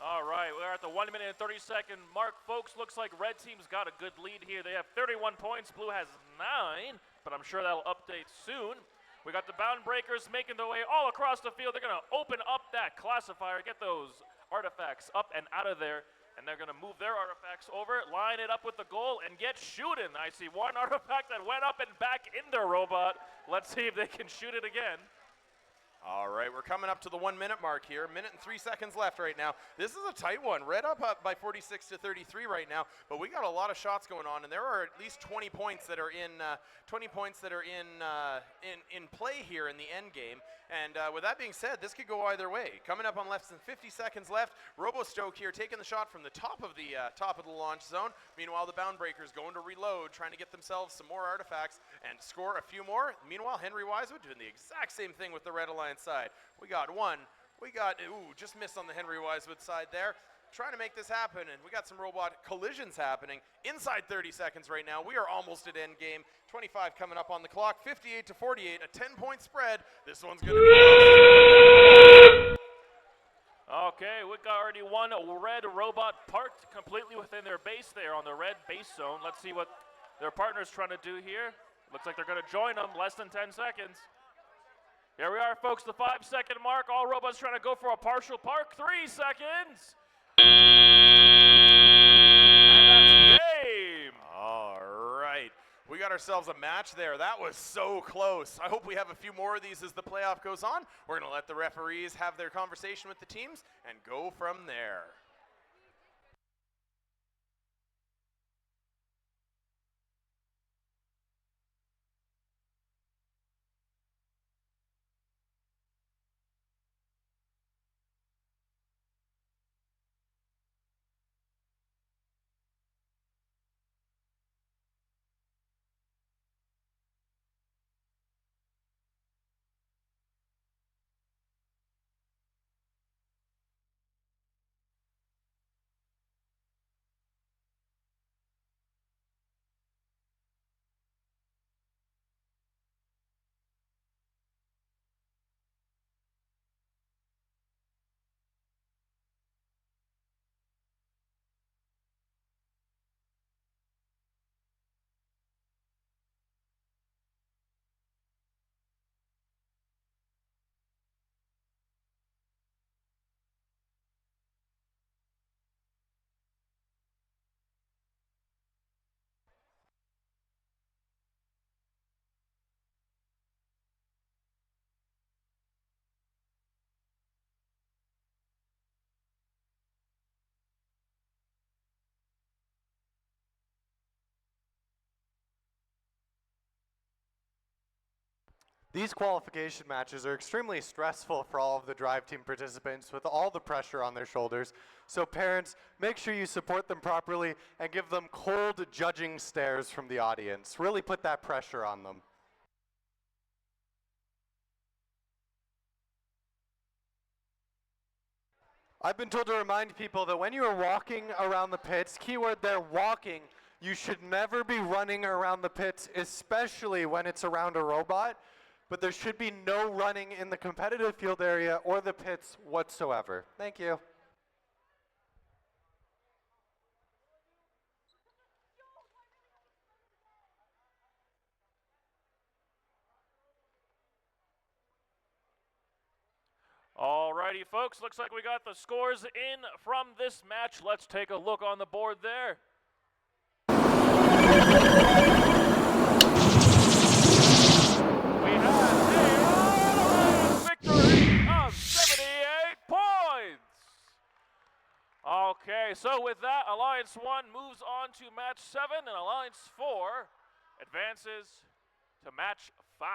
All right, we're at the 1 minute and 30-second mark, folks. Looks like red team's got a good lead here. They have 31 points. Blue has 9, but I'm sure that'll update soon. We got the Bound Breakers making their way all across the field. They're going to open up that classifier, get those artifacts up and out of there, and they're going to move their artifacts over, line it up with the goal, and get shooting. I see 1 artifact that went up and back in their robot. Let's see if they can shoot it again. All right, we're coming up to the 1 minute mark here. 1 minute and 3 seconds left right now. This is a tight one. Red up by 46-33 right now, but we got a lot of shots going on, and there are at least 20 points that are in in play here in the end game. And with that being said, this could go either way. Coming up on less than 50 seconds left, Robostoke here taking the shot from the top of the launch zone. Meanwhile, the Bound Breakers going to reload, trying to get themselves some more artifacts and score a few more. Meanwhile, Henry Wisewood doing the exact same thing with the Red Alliance side. We got 1. We got, just missed on the Henry Wisewood side there. Trying to make this happen, and we got some robot collisions happening. Inside 30 seconds right now. We are almost at end game. 25 coming up on the clock. 58-48, a 10-point spread. This one's going to be Okay, we got already 1 red robot parked completely within their base there on the red base zone. Let's see what their partner's trying to do here. Looks like they're going to join them. Less than 10 seconds. Here we are, folks, the 5-second mark. All robots trying to go for a partial park. 3 seconds. And that's game. All right. We got ourselves a match there. That was so close. I hope we have a few more of these as the playoff goes on. We're going to let the referees have their conversation with the teams and go from there. These qualification matches are extremely stressful for all of the drive team participants with all the pressure on their shoulders. So parents, make sure you support them properly and give them cold judging stares from the audience. Really put that pressure on them. I've been told to remind people that when you are walking around the pits, keyword there, walking, you should never be running around the pits, especially when it's around a robot. But there should be no running in the competitive field area or the pits whatsoever. Thank you. Alrighty, folks, looks like we got the scores in from this match. Let's take a look on the board there. We have a victory of 78 points. Okay, so with that, Alliance 1 moves on to match 7, and Alliance 4 advances to match 5.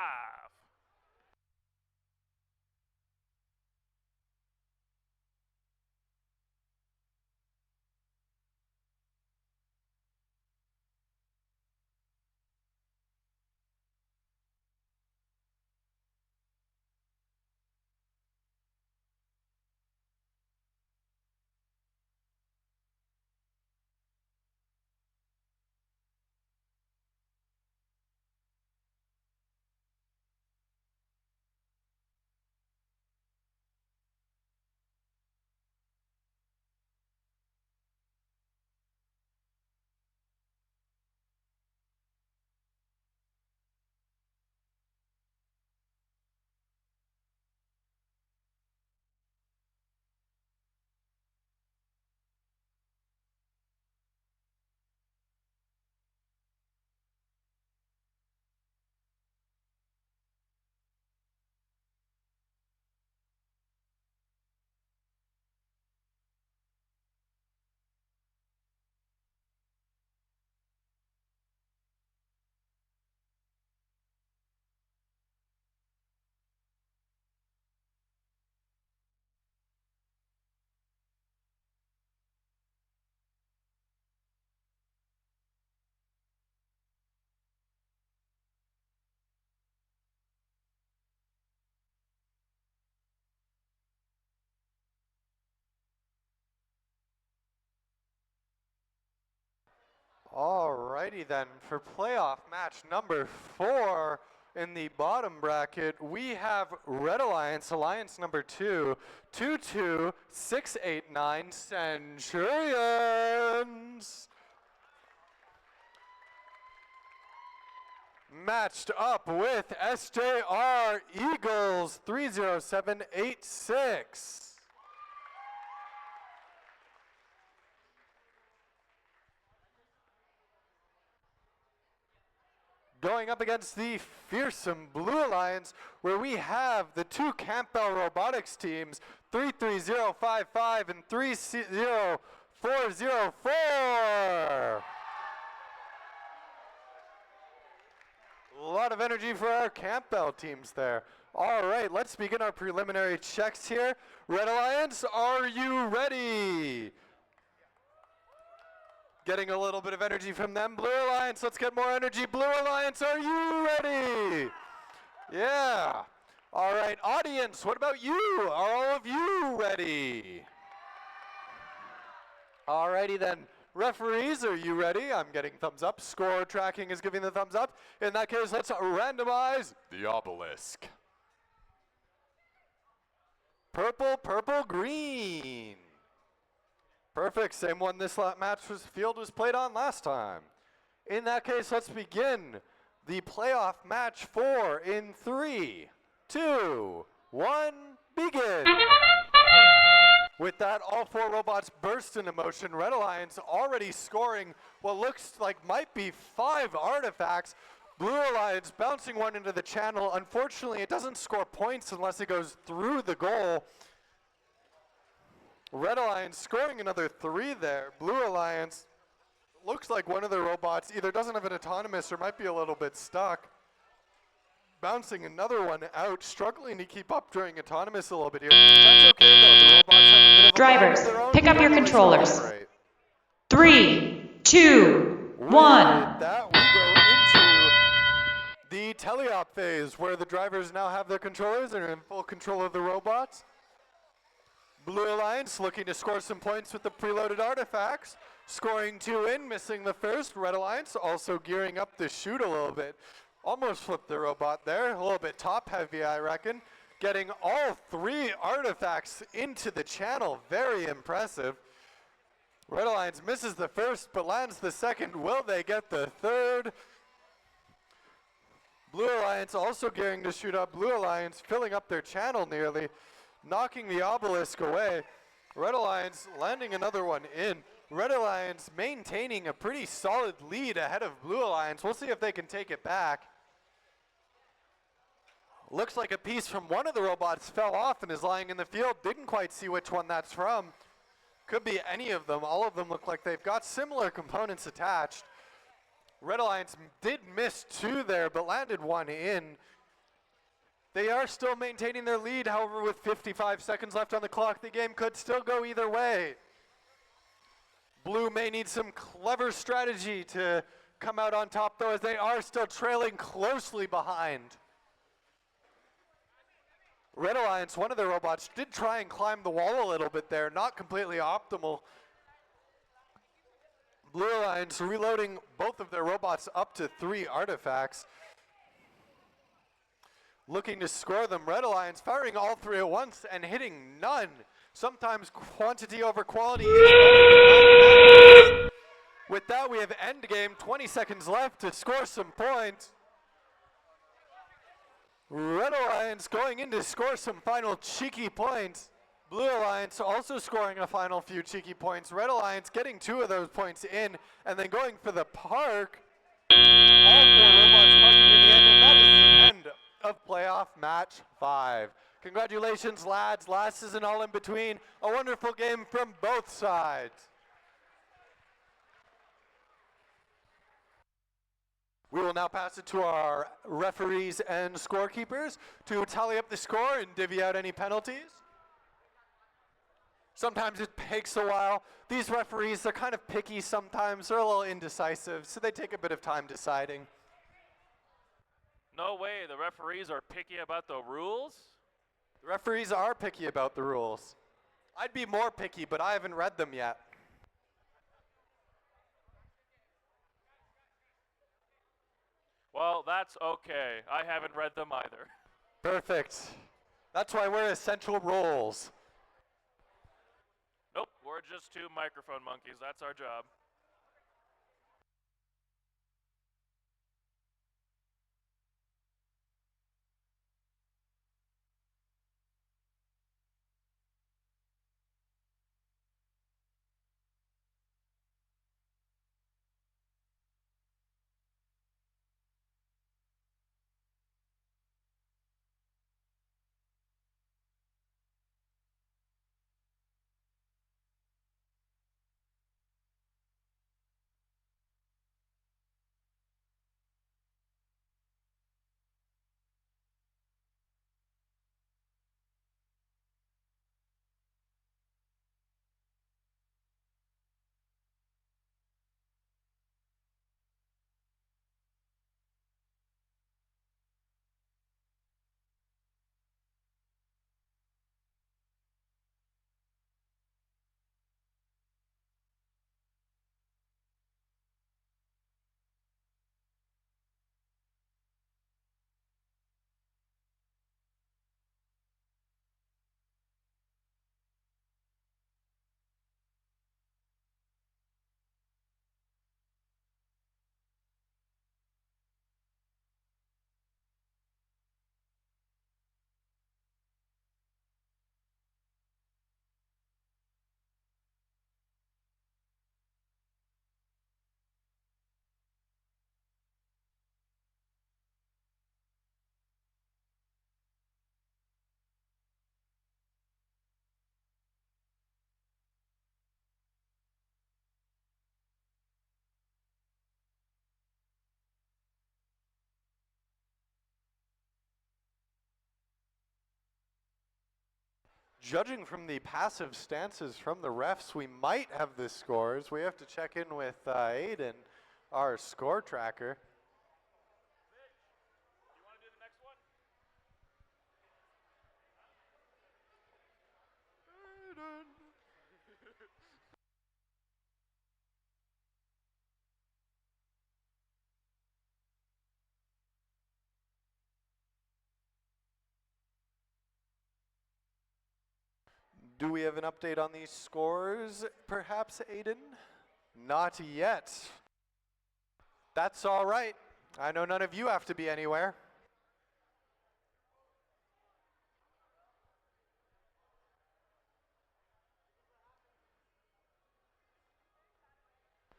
Alrighty then, for playoff match number 4 in the bottom bracket, we have Red Alliance, Alliance number 2, 22689 Centurions. Matched up with SJR Eagles 30786. Going up against the fearsome Blue Alliance, where we have the 2 Campbell Robotics teams, 33055 and 30404. A lot of energy for our Campbell teams there. All right, let's begin our preliminary checks here. Red Alliance, are you ready? Getting a little bit of energy from them. Blue Alliance, let's get more energy. Blue Alliance, are you ready? Yeah. All right, audience, what about you? Are all of you ready? All righty then. Referees, are you ready? I'm getting thumbs up. Score tracking is giving the thumbs up. In that case, let's randomize the obelisk. Purple, purple, green. Perfect, same one this field was played on last time. In that case, let's begin the playoff match 4 in 3, 2, 1, begin. With that, all 4 robots burst into motion. Red Alliance already scoring what looks like might be 5 artifacts. Blue Alliance bouncing one into the channel. Unfortunately, it doesn't score points unless it goes through the goal. Red Alliance scoring another 3 there. Blue Alliance looks like one of the robots either doesn't have an autonomous or might be a little bit stuck. Bouncing another one out, struggling to keep up during autonomous a little bit here. That's okay though, the robots have a bit of a Drivers, their own pick up your controllers. celebrate. 3, 2, 1. With that, we go into the teleop phase, where the drivers now have their controllers and are in full control of the robots. Blue Alliance looking to score some points with the preloaded artifacts. Scoring 2 in, missing the first. Red Alliance also gearing up to shoot a little bit. Almost flipped the robot there, a little bit top heavy, I reckon. Getting all 3 artifacts into the channel, very impressive. Red Alliance misses the first, but lands the second. Will they get the third? Blue Alliance also gearing to shoot up. Blue Alliance filling up their channel nearly. knocking the obelisk away. Red Alliance landing another one in. Red Alliance maintaining a pretty solid lead ahead of Blue Alliance. We'll see if they can take it back. Looks like a piece from one of the robots fell off and is lying in the field. Didn't quite see which one that's from. Could be any of them. All of them look like they've got similar components attached. Red Alliance did miss two there, but landed one in. They are still maintaining their lead, however, with 55 seconds left on the clock, the game could still go either way. Blue may need some clever strategy to come out on top, though, as they are still trailing closely behind. Red Alliance, one of their robots, did try and climb the wall a little bit there, not completely optimal. Blue Alliance reloading both of their robots up to 3 artifacts. Looking to score them. Red Alliance firing all 3 at once and hitting none. Sometimes quantity over quality is better. With that, we have end game, 20 seconds left to score some points. Red Alliance going in to score some final cheeky points. Blue Alliance also scoring a final few cheeky points. Red Alliance getting 2 of those points in and then going for the park. All 4 robots parking in the end, and that is the end of playoff match 5. Congratulations, lads. Last is an all in between. A wonderful game from both sides. We will now pass it to our referees and scorekeepers to tally up the score and divvy out any penalties. Sometimes it takes a while. These referees, they're kind of picky sometimes. They're a little indecisive, so they take a bit of time deciding. No way, the referees are picky about the rules? The referees are picky about the rules. I'd be more picky, but I haven't read them yet. Well, that's okay. I haven't read them either. Perfect. That's why we're essential roles. Nope, we're just 2 microphone monkeys. That's our job. Judging from the passive stances from the refs, we might have the scores. We have to check in with Aiden, our score tracker. Do we have an update on these scores, perhaps, Aiden? Not yet. That's all right. I know none of you have to be anywhere.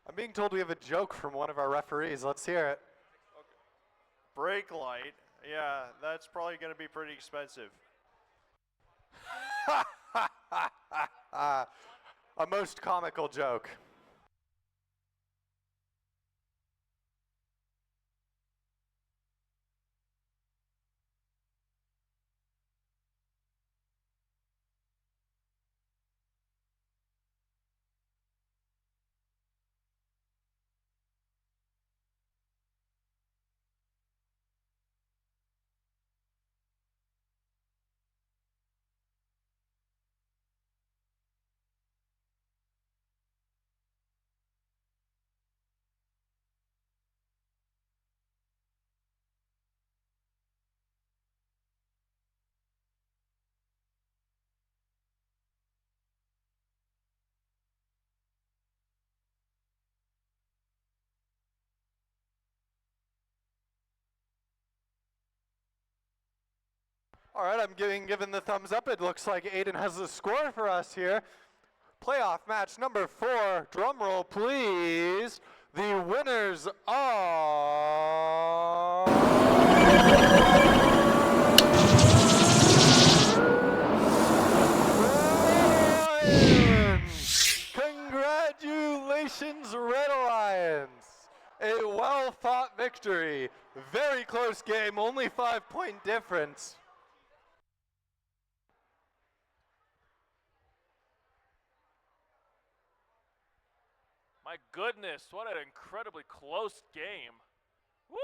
I'm being told we have a joke from one of our referees. Let's hear it. Brake light. Yeah, that's probably going to be pretty expensive. A most comical joke. All right, I'm given the thumbs up. It looks like Aiden has the score for us here. Playoff match number 4. Drum roll, please. The winners are... Congratulations, Red Alliance. A well-fought victory. Very close game, only 5-point difference. My goodness, what an incredibly close game. Woo!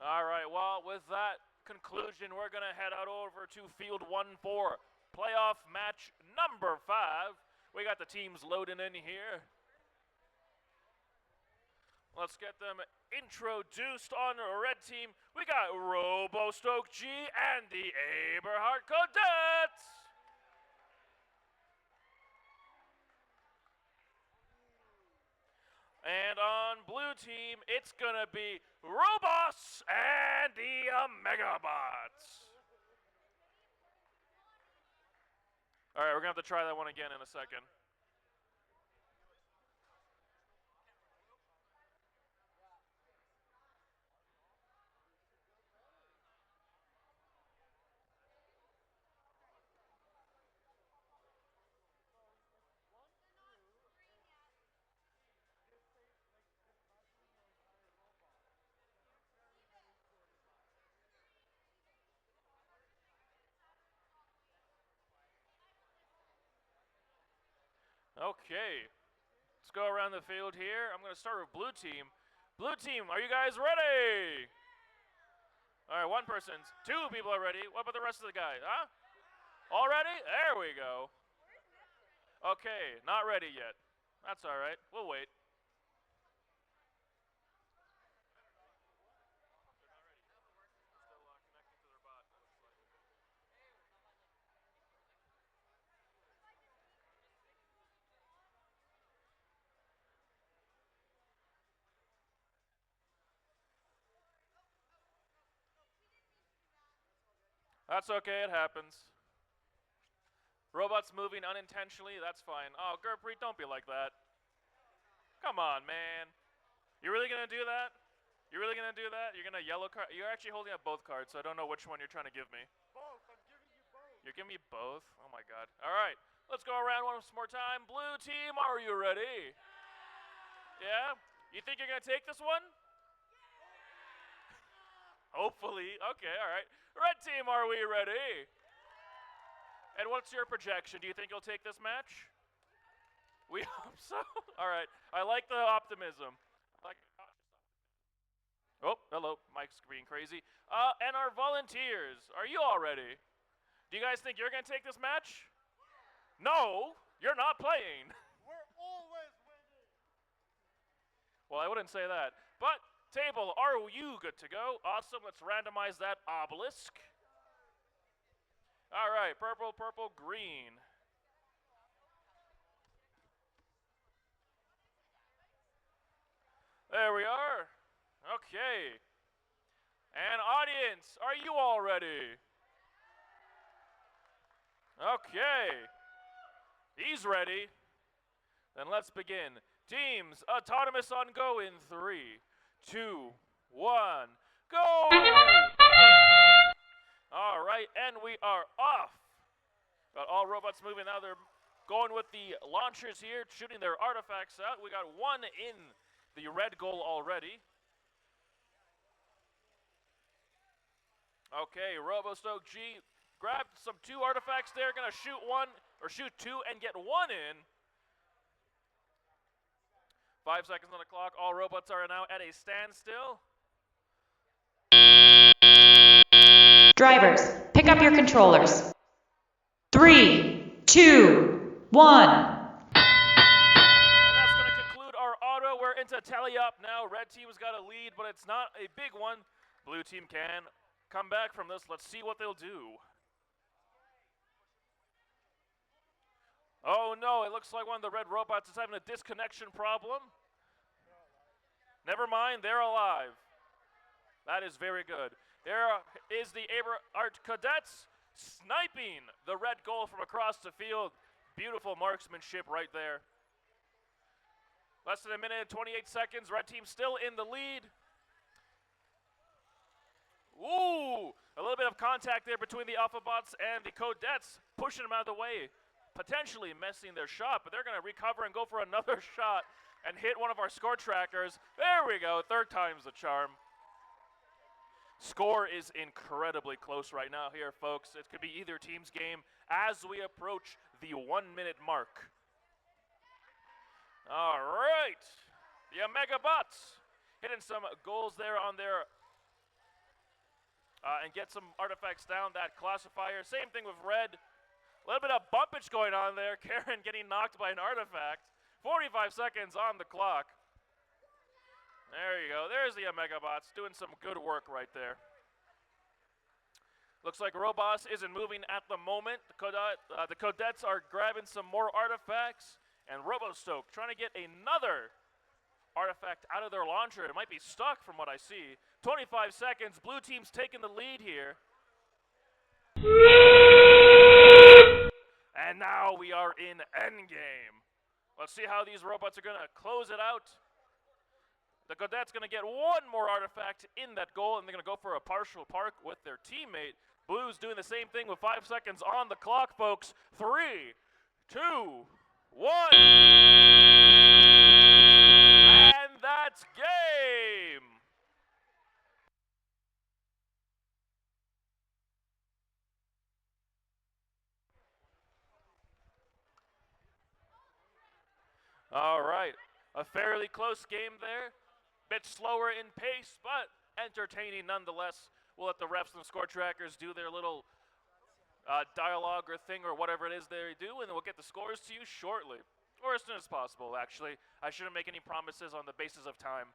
All right, well, with that conclusion, we're going to head out over to Field 1-4, playoff match number 5. We got the teams loading in here. Let's get them introduced on the red team. We got Robostoke G and the Aberhart Cadets. And on blue team, it's gonna be Robos and the Megabots. All right, we're gonna have to try that one again in a second. Okay, let's go around the field here. I'm going to start with blue team. Blue team, are you guys ready? All right, one person's. 2 people are ready. What about the rest of the guys, huh? All ready? There we go. Okay, not ready yet. That's all right. We'll wait. That's okay, it happens. Robots moving unintentionally, that's fine. Oh, Gurpreet, don't be like that. Come on, man. You really gonna do that? You really gonna do that? You're gonna yellow card? You're actually holding up both cards, so I don't know which one you're trying to give me. Both, I'm giving you both. You're giving me both? Oh my god. All right, let's go around once more time. Blue team, are you ready? Yeah? You think you're gonna take this one? Hopefully. Okay, all right. Red team, are we ready? And what's your projection? Do you think you'll take this match? We hope so. All right. I like the optimism. Oh, hello. Mike's being crazy. And our volunteers, are you all ready? Do you guys think you're going to take this match? No, you're not playing. We're always winning. Well, I wouldn't say that. But table, are you good to go? Awesome. Let's randomize that obelisk. All right, purple, purple, green. There we are. Okay. And audience, are you all ready? Okay. He's ready. Then let's begin. Teams autonomous on go in 3, 2, 1, go! All right, and we are off. Got all robots moving now. They're going with the launchers here, shooting their artifacts out. We got one in the red goal already. Okay, RoboStoke G grabbed some 2 artifacts there. Gonna shoot 1, or shoot 2 and get 1 in. 5 seconds on the clock. All robots are now at a standstill. Drivers, pick up your controllers. 3, 2, 1. And that's going to conclude our auto. We're into tally up now. Red team's got a lead, but it's not a big one. Blue team can come back from this. Let's see what they'll do. Oh no, it looks like one of the red robots is having a disconnection problem. Never mind, they're alive. That is very good. There is the Art Cadets sniping the red goal from across the field. Beautiful marksmanship right there. Less than a minute and 28 seconds. Red team still in the lead. Ooh, a little bit of contact there between the Alphabots and the Cadets, pushing them out of the way, potentially missing their shot, but they're going to recover and go for another shot and hit one of our score trackers. There we go, 3rd time's the charm. Score is incredibly close right now here, folks. It could be either team's game as we approach the 1-minute mark. All right, the Omega Bots hitting some goals there on their, and get some artifacts down. That Classifier, same thing with red. A little bit of bumpage going on there. Karen getting knocked by an artifact. 45 seconds on the clock. There you go. There's the Omega Bots doing some good work right there. Looks like Robos isn't moving at the moment. The Cadets are grabbing some more artifacts. And RoboStoke trying to get another artifact out of their launcher. It might be stuck from what I see. 25 seconds. Blue team's taking the lead here. And now we are in endgame. Let's see how these robots are going to close it out. The Cadets going to get 1 more artifact in that goal, and they're going to go for a partial park with their teammate. Blue's doing the same thing with 5 seconds on the clock, folks. 3, 2, 1. And that's game. All right, a fairly close game there. Bit slower in pace, but entertaining nonetheless. We'll let the refs and score trackers do their little dialogue or thing or whatever it is they do, and then we'll get the scores to you shortly. Or as soon as possible, actually. I shouldn't make any promises on the basis of time.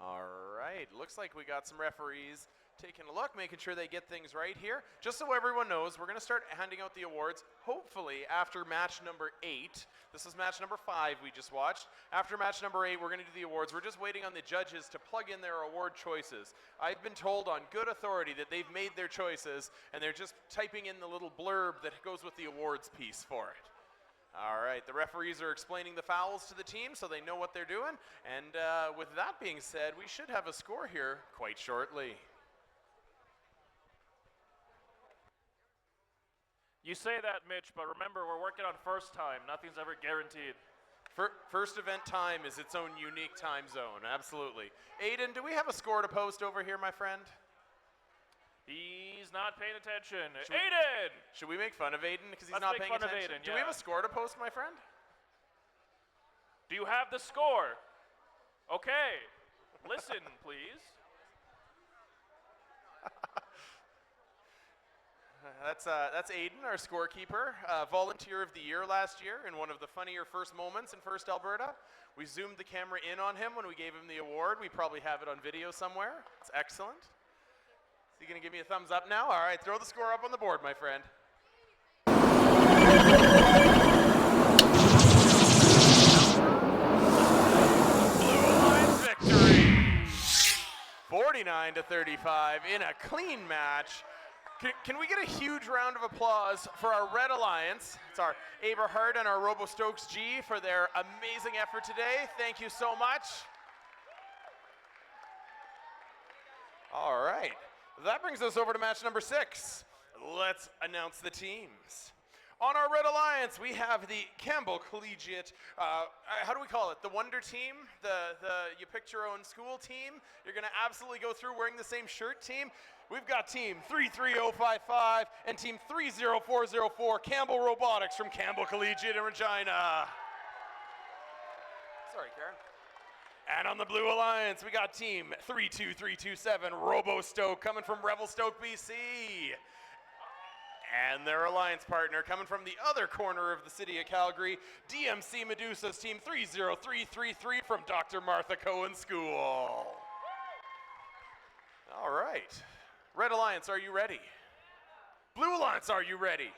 All right, looks like we got some referees taking a look, making sure they get things right here. Just so everyone knows, we're going to start handing out the awards, hopefully after match number 8. This is match number 5 we just watched. After match number 8, we're going to do the awards. We're just waiting on the judges to plug in their award choices. I've been told on good authority that they've made their choices, and they're just typing in the little blurb that goes with the awards piece for it. All right, the referees are explaining the fouls to the team so they know what they're doing. And with that being said, we should have a score here quite shortly. You say that, Mitch, but remember, we're working on first time. Nothing's ever guaranteed. First event time is its own unique time zone, absolutely. Aiden, do we have a score to post over here, my friend? He's not paying attention. Aiden! Should we make fun of Aiden because he's Let's not make paying fun of attention? Aiden, Do we have yeah. a score to post, my friend? Do you have the score? Okay. Listen, please. That's Aiden, our scorekeeper, volunteer of the year last year in one of the funnier first moments in First Alberta. We zoomed the camera in on him when we gave him the award. We probably have it on video somewhere. It's excellent. Is he going to give me a thumbs up now? All right, throw the score up on the board, my friend. Blue Alliance victory! 49-35 in a clean match. Can we get a huge round of applause for our Red Alliance? It's our Aberhart and our Robo Stokes G for their amazing effort today. Thank you so much. All right, that brings us over to match number 6. Let's announce the teams. On our Red Alliance, we have the Campbell Collegiate, how do we call it? The Wonder Team? The you picked your own school team? You're gonna absolutely go through wearing the same shirt team? We've got team 33055 and team 30404, Campbell Robotics from Campbell Collegiate in Regina. Sorry, Karen. And on the Blue Alliance, we got team 32327, Robo Stoke, coming from Revelstoke, BC. And their alliance partner coming from the other corner of the city of Calgary, DMC Medusa's team 30333 from Dr. Martha Cohen School. All right. Red Alliance, are you ready? Blue Alliance, are you ready?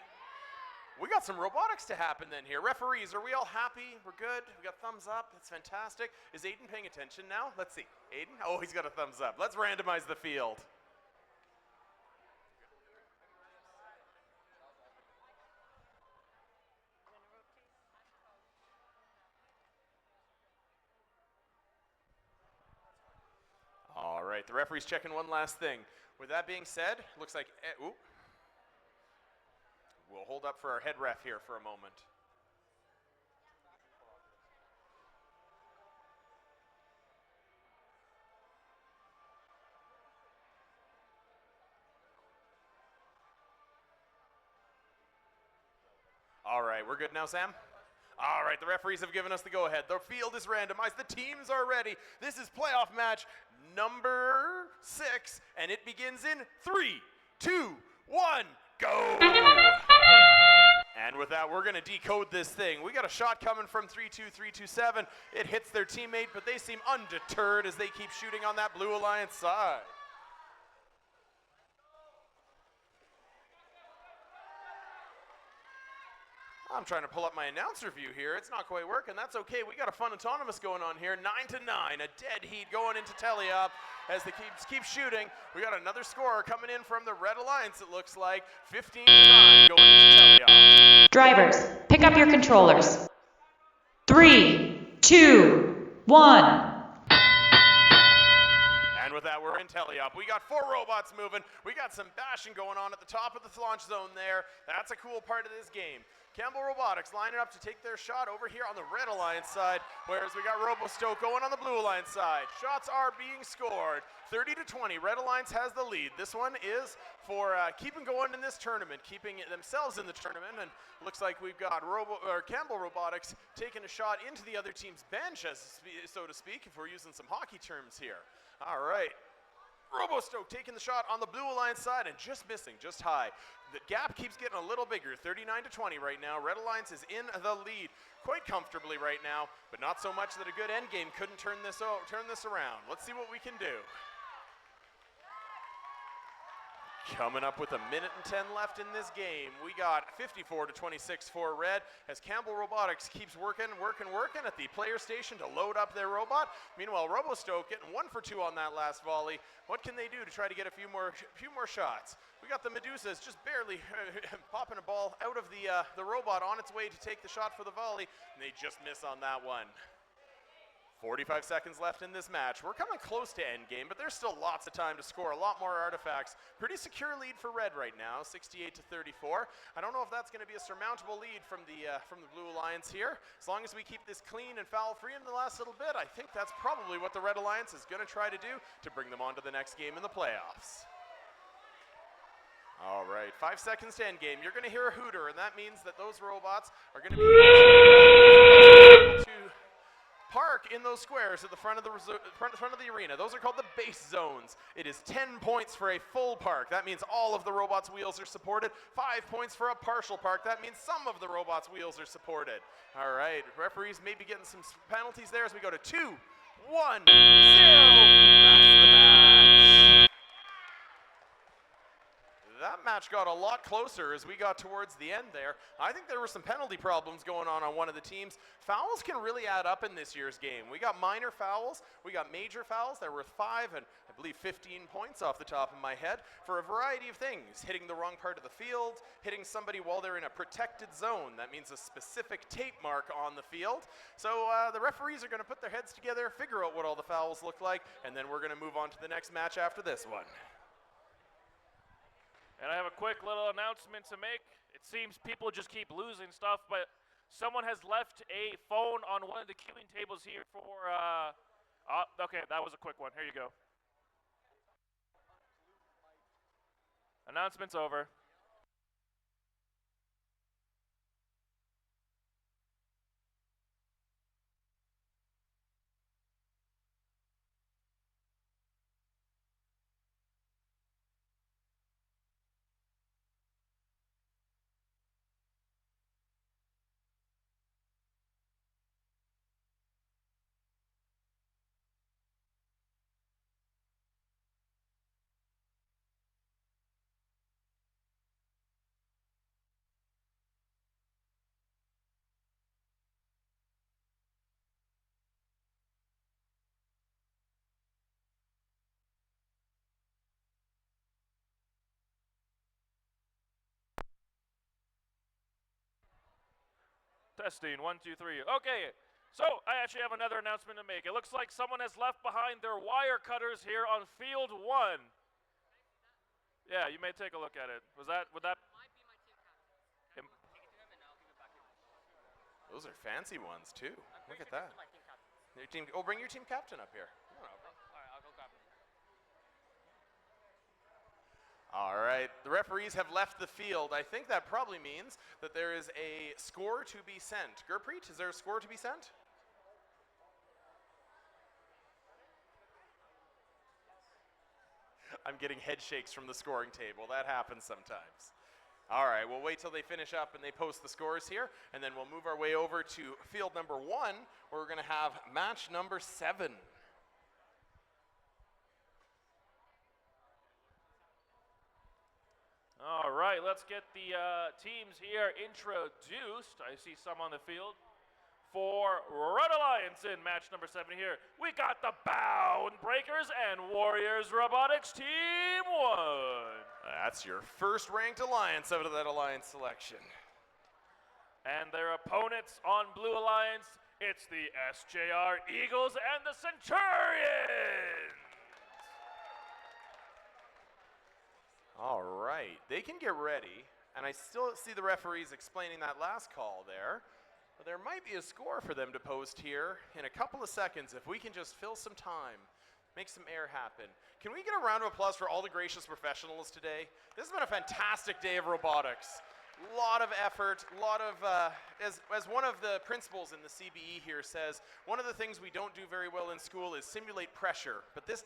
We got some robotics to happen then here. Referees, are we all happy? We're good? We got thumbs up? That's fantastic. Is Aiden paying attention now? Let's see. Aiden? Oh, he's got a thumbs up. Let's randomize the field. All right, the referee's checking one last thing. With that being said, looks like, we'll hold up for our head ref here for a moment. All right, we're good now, Sam? All right, the referees have given us the go-ahead. The field is randomized. The teams are ready. This is playoff match number 6, and it begins in 3, 2, 1, go! And with that, we're going to decode this thing. We got a shot coming from 32327. It hits their teammate, but they seem undeterred as they keep shooting on that Blue Alliance side. I'm trying to pull up my announcer view here. It's not quite working. That's okay. We got a fun autonomous going on here. 9-9, a dead heat going into Teleop as the keeps keep shooting. We got another score coming in from the Red Alliance, it looks like. 15-9 going into Teleop. Drivers, pick up your controllers. 3, 2, 1. And with that, we're in Teleop. We got 4 robots moving. We got some bashing going on at the top of the launch zone there. That's a cool part of this game. Campbell Robotics lining up to take their shot over here on the Red Alliance side, whereas we got Robo Stoke going on the Blue Alliance side. Shots are being scored. 30-20, Red Alliance has the lead. This one is for keeping going in this tournament, keeping themselves in the tournament, and looks like we've got Campbell Robotics taking a shot into the other team's bench, so to speak, if we're using some hockey terms here. All right. Robo Stoke taking the shot on the Blue Alliance side and just missing, just high. The gap keeps getting a little bigger, 39-20 right now. Red Alliance is in the lead quite comfortably right now, but not so much that a good end game couldn't turn this around. Let's see what we can do. Coming up with a minute and 10 left in this game, we got 54 to 26 for red as Campbell Robotics keeps working at the player station to load up their robot. Meanwhile, RoboStoke getting 1 for 2 on that last volley. What can they do to try to get a few more shots? We got the Medusas just barely popping a ball out of the robot on its way to take the shot for the volley, and they just miss on that one. 45 seconds left in this match. We're coming close to endgame, but there's still lots of time to score a lot more artifacts. Pretty secure lead for red right now, 68 to 34. I don't know if that's going to be a surmountable lead from the Blue Alliance here. As long as we keep this clean and foul-free in the last little bit, I think that's probably what the Red Alliance is going to try to do to bring them on to the next game in the playoffs. All right, 5 seconds to endgame. You're going to hear a hooter, and that means that those robots are going to be able to park in those squares at the front of the arena. Those are called the base zones. It is 10 points for a full park. That means all of the robot's wheels are supported. 5 points for a partial park. That means some of the robot's wheels are supported. All right, referees may be getting some penalties there as we go to 2, 1, 0. That's the match. That match got a lot closer as we got towards the end there. I think there were some penalty problems going on one of the teams. Fouls can really add up in this year's game. We got minor fouls, we got major fouls. There were 5 and I believe 15 points off the top of my head for a variety of things. Hitting the wrong part of the field, hitting somebody while they're in a protected zone. That means a specific tape mark on the field. So the referees are going to put their heads together, figure out what all the fouls look like, and then we're going to move on to the next match after this one. And I have a quick little announcement to make. It seems people just keep losing stuff, but someone has left a phone on one of the queuing tables here for, okay, that was a quick one. Here you go. Announcement's over. Testing, 1, 2, 3. Okay, so I actually have another announcement to make. It looks like someone has left behind their wire cutters here on field 1. Yeah, you may take a look at it. Would that? Those are fancy ones too. Look at that. Your team. Oh, bring your team captain up here. All right, the referees have left the field. I think that probably means that there is a score to be sent. Gurpreet, is there a score to be sent? I'm getting head shakes from the scoring table. That happens sometimes. All right, we'll wait till they finish up and they post the scores here, and then we'll move our way over to field number 1, where we're going to have match number 7. All right, let's get the teams here introduced. I see some on the field. For Red Alliance in match number 7 here, we got the Bound Breakers and Warriors Robotics Team 1. That's your first ranked alliance out of that alliance selection. And their opponents on Blue Alliance, it's the SJR Eagles and the Centurions. All right, they can get ready, and I still see the referees explaining that last call there, but there might be a score for them to post here in a couple of seconds if we can just fill some time, make some air happen. Can we get a round of applause for all the gracious professionals today? This has been a fantastic day of robotics. A lot of effort, a lot of, as one of the principals in the CBE here says, one of the things we don't do very well in school is simulate pressure, but this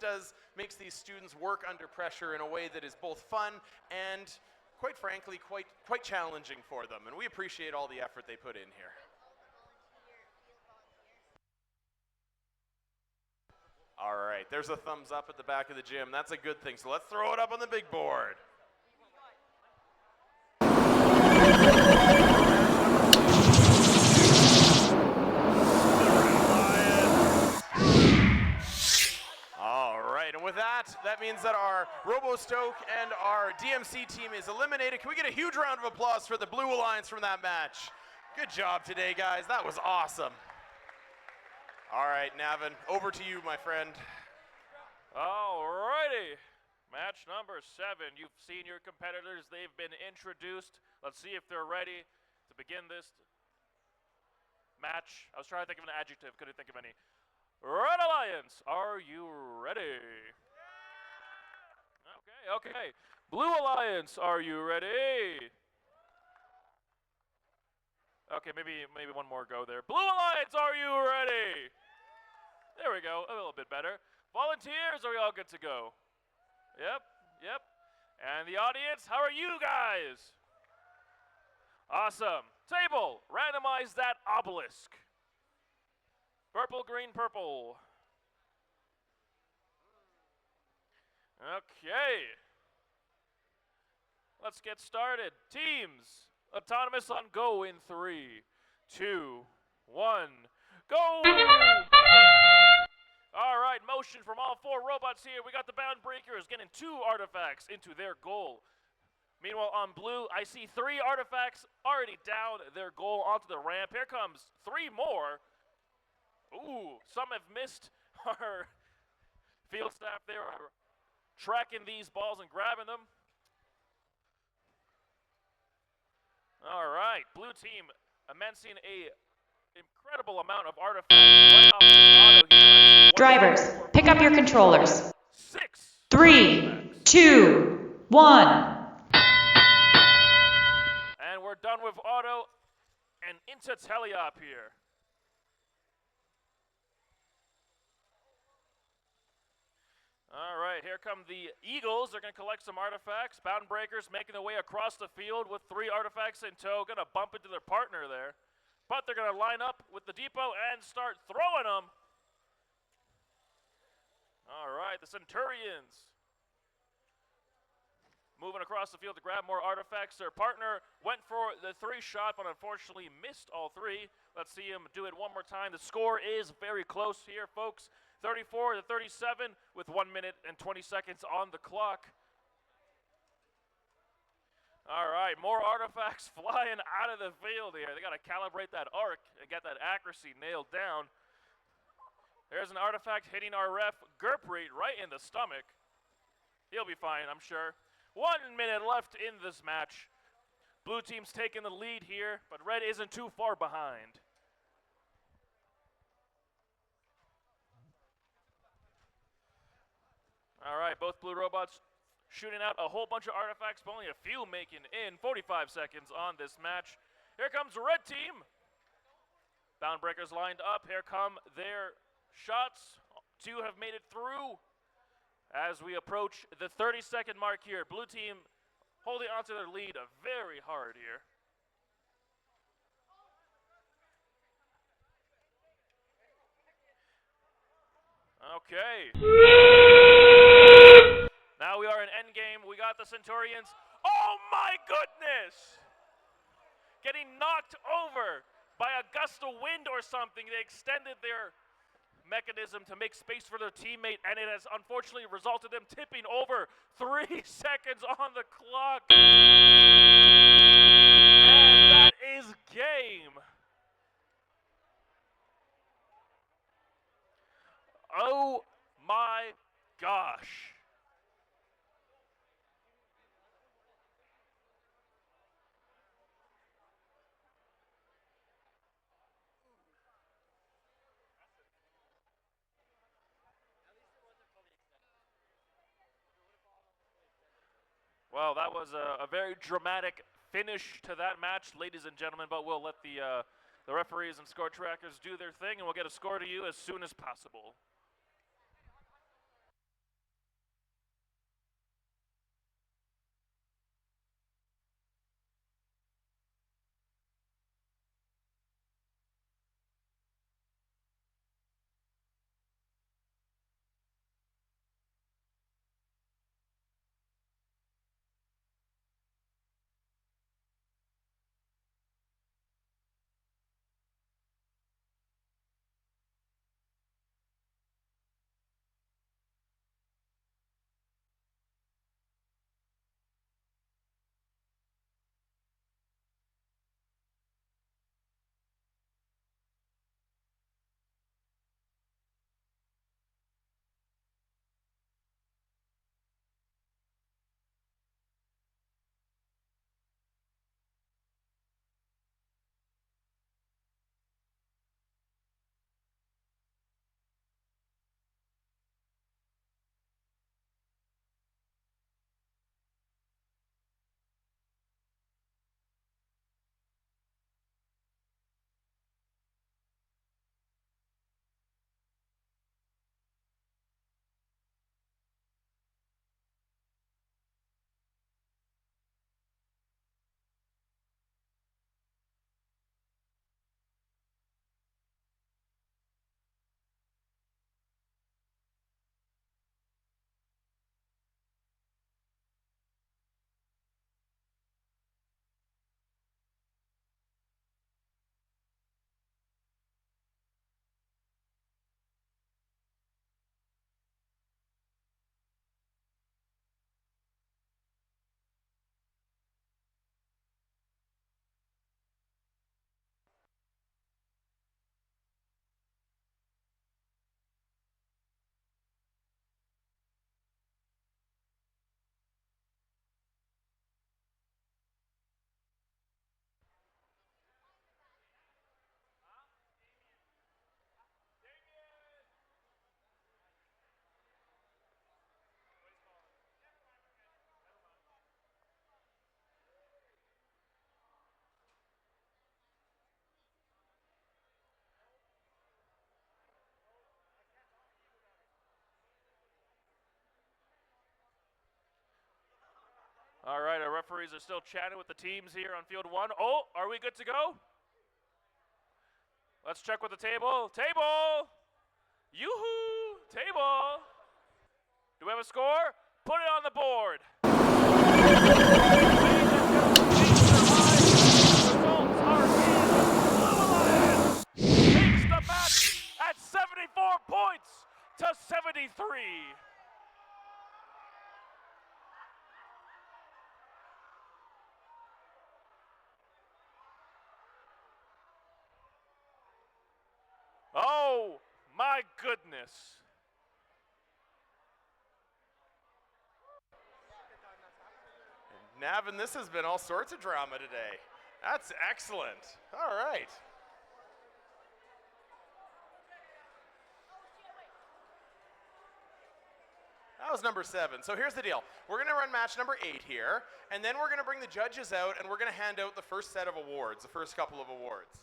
makes these students work under pressure in a way that is both fun and, quite frankly, quite challenging for them, and we appreciate all the effort they put in here. All right, there's a thumbs up at the back of the gym. That's a good thing, so let's throw it up on the big board. that means that our Robo-Stoke and our DMC team is eliminated. Can we get a huge round of applause for the Blue Alliance from that match? Good job today, guys. That was awesome. All right, Navin, over to you, my friend. Alrighty. Match number 7. You've seen your competitors. They've been introduced. Let's see if they're ready to begin this match. I was trying to think of an adjective. Couldn't think of any. Red Alliance, are you ready? Okay. Blue Alliance, are you ready? Okay, maybe one more go there. Blue Alliance, are you ready? There we go, a little bit better. Volunteers, are we all good to go? Yep. And the audience, how are you guys? Awesome. Table, randomize that obelisk. Purple, green, purple. Okay. Let's get started. Teams, autonomous on go in 3, 2, 1, go! All right, motion from all 4 robots here. We got the Bound Breakers getting 2 artifacts into their goal. Meanwhile, on blue, I see 3 artifacts already down their goal onto the ramp. Here comes 3 more. Ooh, some have missed. Our field staff there are tracking these balls and grabbing them. All right, blue team amassing a incredible amount of artifacts right off this auto here. Drivers, pick up your controllers. 6. 3, 2, 1. And we're done with auto and into teleop here. All right, here come the Eagles. They're going to collect some artifacts. Bound Breakers making their way across the field with 3 artifacts in tow. Going to bump into their partner there. But they're going to line up with the depot and start throwing them. All right, the Centurions moving across the field to grab more artifacts. Their partner went for the 3-shot, but unfortunately missed all 3. Let's see him do it one more time. The score is very close here, folks. 34 to 37 with 1 minute and 20 seconds on the clock. All right, more artifacts flying out of the field here. They got to calibrate that arc and get that accuracy nailed down. There's an artifact hitting our ref, Gurpreet, right in the stomach. He'll be fine, I'm sure. 1 minute left in this match. Blue team's taking the lead here, but red isn't too far behind. All right, both blue robots shooting out a whole bunch of artifacts, but only a few making in. 45 seconds on this match. Here comes red team. Bound Breakers lined up. Here come their shots. 2 have made it through. As we approach the 30-second mark here, blue team holding onto their lead very hard here. Okay. Now we are in endgame. We got the Centurions. Oh my goodness! Getting knocked over by a gust of wind or something. They extended their mechanism to make space for their teammate, and it has unfortunately resulted in them tipping over. 3 seconds on the clock. And that is game. Oh my gosh. Well, that was a very dramatic finish to that match, ladies and gentlemen, but we'll let the referees and score trackers do their thing, and we'll get a score to you as soon as possible. referees are still chatting with the teams here on field 1. Oh, are we good to go? Let's check with the table. Table! Yoo-hoo! Table! Do we have a score? Put it on the board. Results are in. Takes the match at 74 points to 73. Oh, my goodness. Navin, this has been all sorts of drama today. That's excellent. All right. That was number 7. So here's the deal. We're going to run match number 8 here, and then we're going to bring the judges out, and we're going to hand out the first set of awards, the first couple of awards.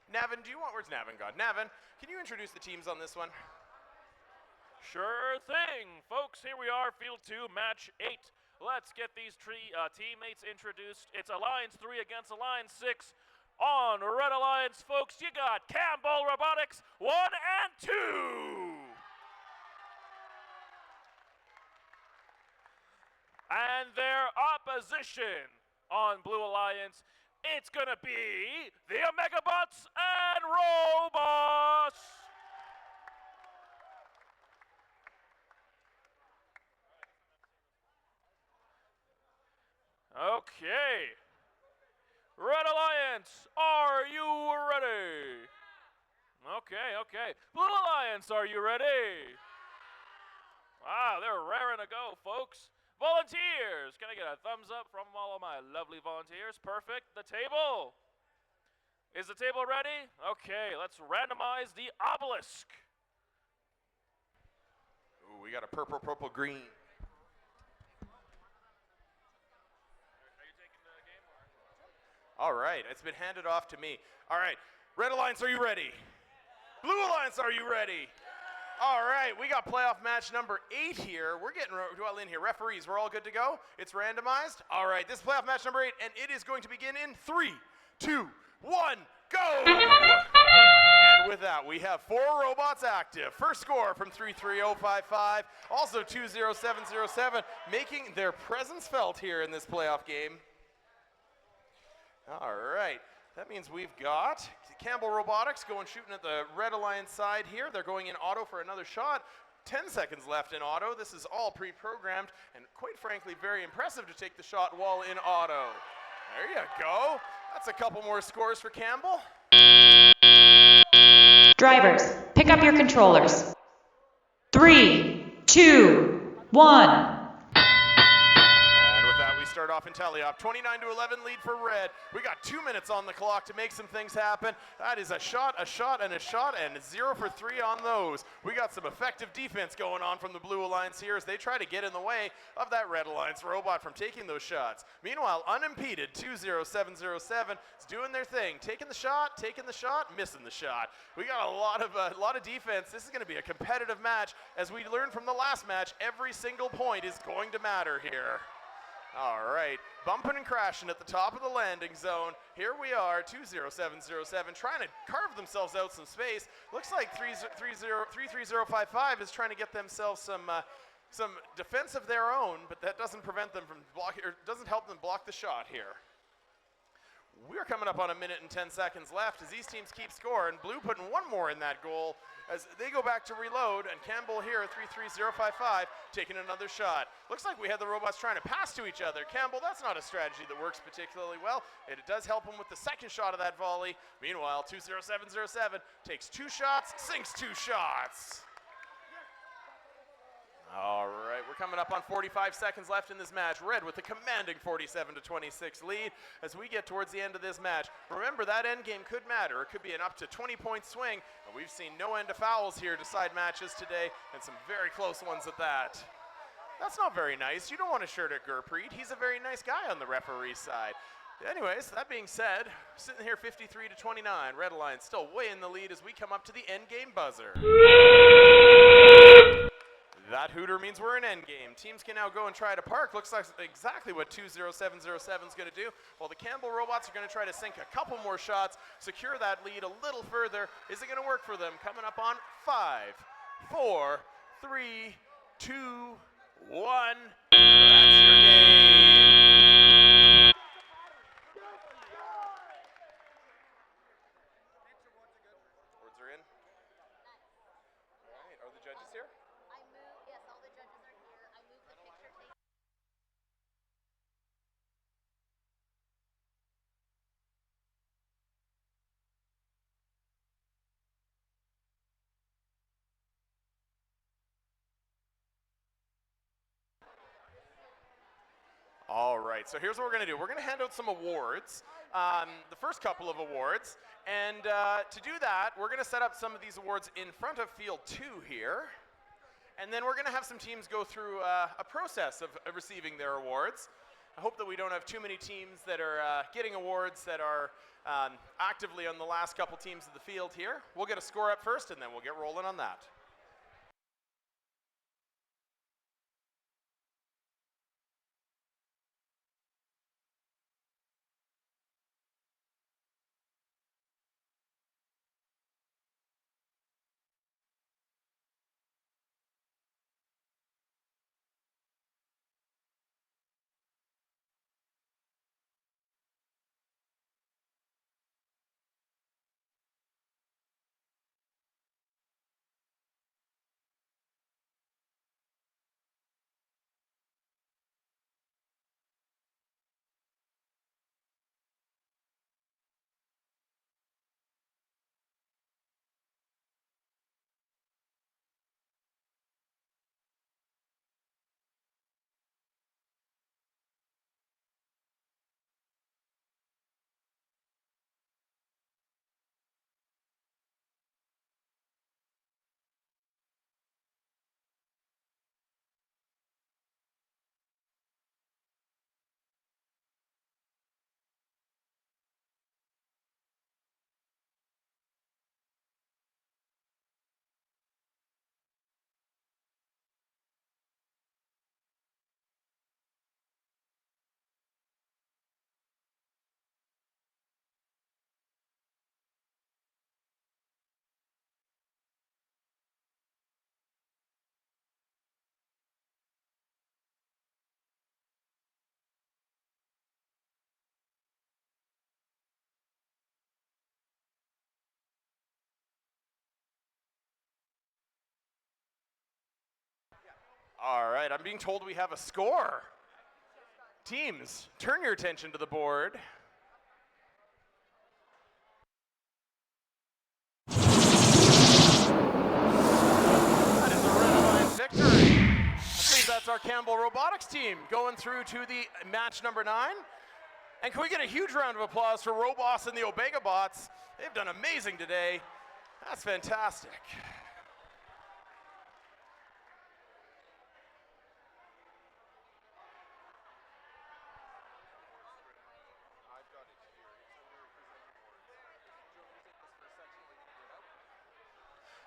Navin, where's Navin gone? Navin, can you introduce the teams on this one? Sure thing. Folks, here we are, field 2, match 8. Let's get these teammates introduced. It's Alliance 3 against Alliance 6. On Red Alliance, folks, you got Campbell Robotics 1 and 2. And their opposition on Blue Alliance, it's gonna be the Omegabots and Robots. Okay. Red Alliance, are you ready? Okay. Blue Alliance, are you ready? Wow, they're raring to go, folks. Volunteers, can I get a thumbs up from all of my lovely volunteers? Perfect. The table. Is the table ready? Okay, let's randomize the obelisk. Ooh, we got a purple, green. All right, it's been handed off to me. All right, Red Alliance, are you ready? Blue Alliance, are you ready? All right, we got playoff match number 8 here. We're getting well in here. Referees, we're all good to go? It's randomized? All right, this is playoff match number 8, and it is going to begin in 3, 2, 1, go! And with that, we have 4 robots active. First score from 33055, also 20707, making their presence felt here in this playoff game. All right, that means we've got Campbell Robotics shooting at the Red Alliance side here. They're going in auto for another shot. 10 seconds left in auto. This is all pre-programmed and quite frankly very impressive to take the shot while in auto. There you go. That's a couple more scores for Campbell. Drivers, pick up your controllers. 3, 2, 1. Start off in Teleop. 29-11 lead for Red. We got 2 minutes on the clock to make some things happen. That is a shot, and 0 for 3 on those. We got some effective defense going on from the Blue Alliance here as they try to get in the way of that Red Alliance robot from taking those shots. Meanwhile, unimpeded, 20707 is doing their thing, taking the shot, missing the shot. We got a lot of defense. This is going to be a competitive match. As we learned from the last match, every single point is going to matter here. All right, bumping and crashing at the top of the landing zone. Here we are, 20707, trying to carve themselves out some space. Looks like 33055 is trying to get themselves some defense of their own, but that doesn't prevent them from doesn't help them block the shot here. We're coming up on 1 minute and 10 seconds left as these teams keep scoring. Blue putting one more in that goal as they go back to reload, and Campbell here, 33055, taking another shot. Looks like we had the robots trying to pass to each other. Campbell, that's not a strategy that works particularly well. It does help him with the second shot of that volley. Meanwhile, 20707 takes 2 shots, sinks 2 shots. All right, we're coming up on 45 seconds left in this match. Red with a commanding 47-26 lead as we get towards the end of this match. Remember, that end game could matter. It could be an up to 20-point swing. And we've seen no end of fouls here decide matches today, and some very close ones at that. That's not very nice. You don't want to shirt at Gurpreet. He's a very nice guy on the referee side. Anyways, that being said, sitting here 53-29. Red Alliance still way in the lead as we come up to the end game buzzer. That hooter means we're in endgame. Teams can now go and try to park. Looks like exactly what 20707 is going to do. While the Campbell robots are going to try to sink a couple more shots, secure that lead a little further. Is it going to work for them? Coming up on 5, 4, 3, 2, 1. That's your game. Words are in. All right, are the judges here? All right, so here's what we're going to do. We're going to hand out some awards, the first couple of awards. And to do that, we're going to set up some of these awards in front of field 2 here. And then we're going to have some teams go through a process of receiving their awards. I hope that we don't have too many teams that are getting awards that are actively on the last couple teams of the field here. We'll get a score up first, and then we'll get rolling on that. All right, I'm being told we have a score. Teams, turn your attention to the board. That is a Red victory. I believe that's our Campbell Robotics team going through to the match number 9. And can we get a huge round of applause for Robots and the Omega Bots? They've done amazing today. That's fantastic.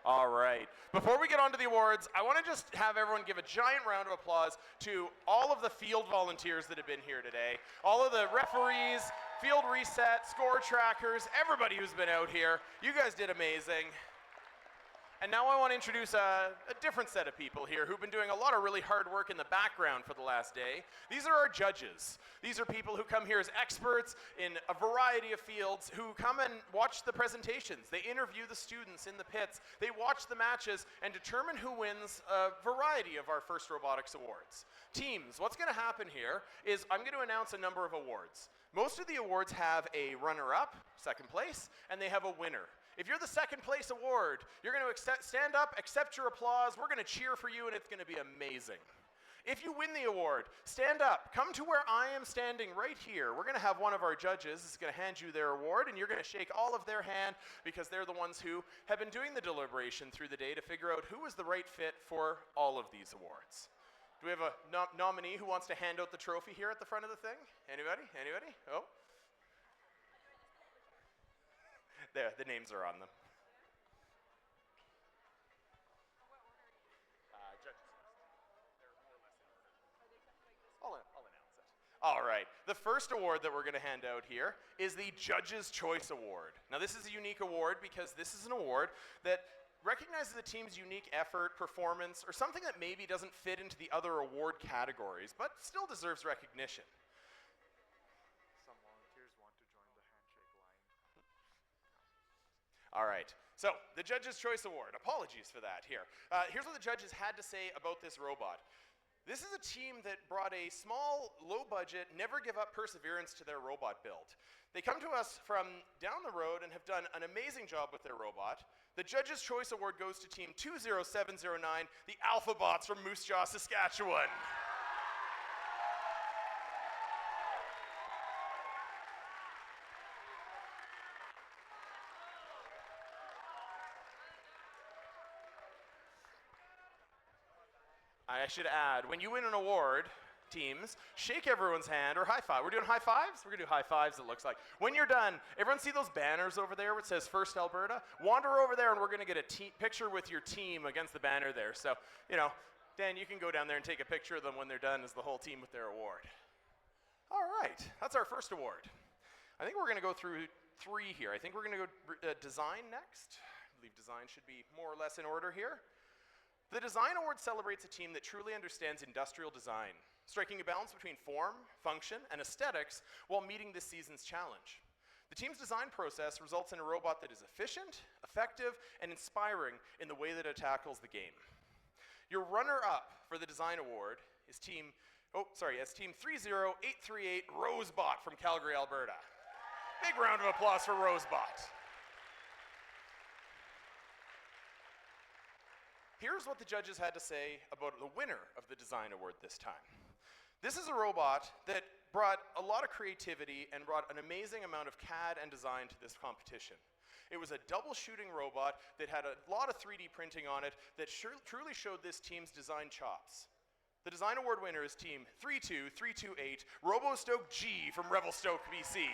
All right. Before we get on to the awards, I want to just have everyone give a giant round of applause to all of the field volunteers that have been here today, all of the referees, field reset, score trackers, everybody who's been out here. You guys did amazing. And now I want to introduce a different set of people here who've been doing a lot of really hard work in the background for the last day. These are our judges. These are people who come here as experts in a variety of fields who come and watch the presentations. They interview the students in the pits. They watch the matches and determine who wins a variety of our First Robotics Awards. Teams, what's going to happen here is I'm going to announce a number of awards. Most of the awards have a runner-up, second place, and they have a winner. If you're the second place award, you're going to stand up, accept your applause, we're going to cheer for you, and it's going to be amazing. If you win the award, stand up, come to where I am standing right here. We're going to have one of our judges is going to hand you their award, and you're going to shake all of their hand because they're the ones who have been doing the deliberation through the day to figure out who is the right fit for all of these awards. Do we have a nominee who wants to hand out the trophy here at the front of the thing? Anybody? Anybody? Oh. There, the names are on them. Judges. right, the first award that we're going to hand out here is the Judges' Choice Award. Now this is a unique award because this is an award that recognizes a team's unique effort, performance, or something that maybe doesn't fit into the other award categories, but still deserves recognition. Some volunteers want to join the handshake line. All right, so the Judges' Choice Award. Apologies for that here. Here's what the judges had to say about this robot. This is a team that brought a small, low-budget, never-give-up perseverance to their robot build. They come to us from down the road and have done an amazing job with their robot. The Judges' Choice Award goes to Team 20709, the Alphabots from Moose Jaw, Saskatchewan. I should add, when you win an award, teams, shake everyone's hand or high five. We're doing high fives? We're gonna do high fives, it looks like. When you're done, everyone see those banners over there where it says First Alberta? Wander over there and we're gonna get a picture with your team against the banner there. So, you know, Dan, you can go down there and take a picture of them when they're done as the whole team with their award. All right, that's our first award. I think we're gonna go through 3 here. I think we're gonna go design next. I believe design should be more or less in order here. The Design Award celebrates a team that truly understands industrial design, striking a balance between form, function, and aesthetics while meeting this season's challenge. The team's design process results in a robot that is efficient, effective, and inspiring in the way that it tackles the game. Your runner-up for the Design Award is Team 30838 Rosebot from Calgary, Alberta. Big round of applause for Rosebot. Here's what the judges had to say about the winner of the Design Award this time. This is a robot that brought a lot of creativity and brought an amazing amount of CAD and design to this competition. It was a double shooting robot that had a lot of 3D printing on it that truly showed this team's design chops. The Design Award winner is Team 32328 Robostoke G from Revelstoke, BC.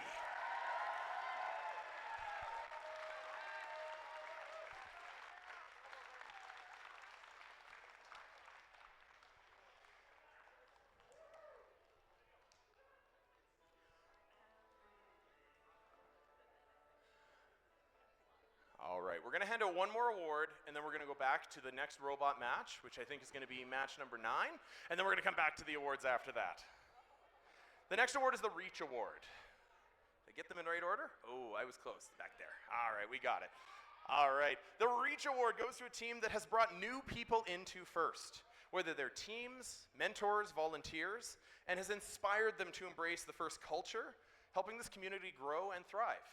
All right, we're gonna hand out one more award, and then we're gonna go back to the next robot match, which I think is gonna be match number 9, and then we're gonna come back to the awards after that. The next award is the Reach Award. Did I get them in right order? Oh, I was close back there. All right, we got it. All right, the Reach Award goes to a team that has brought new people into FIRST, whether they're teams, mentors, volunteers, and has inspired them to embrace the FIRST culture, helping this community grow and thrive.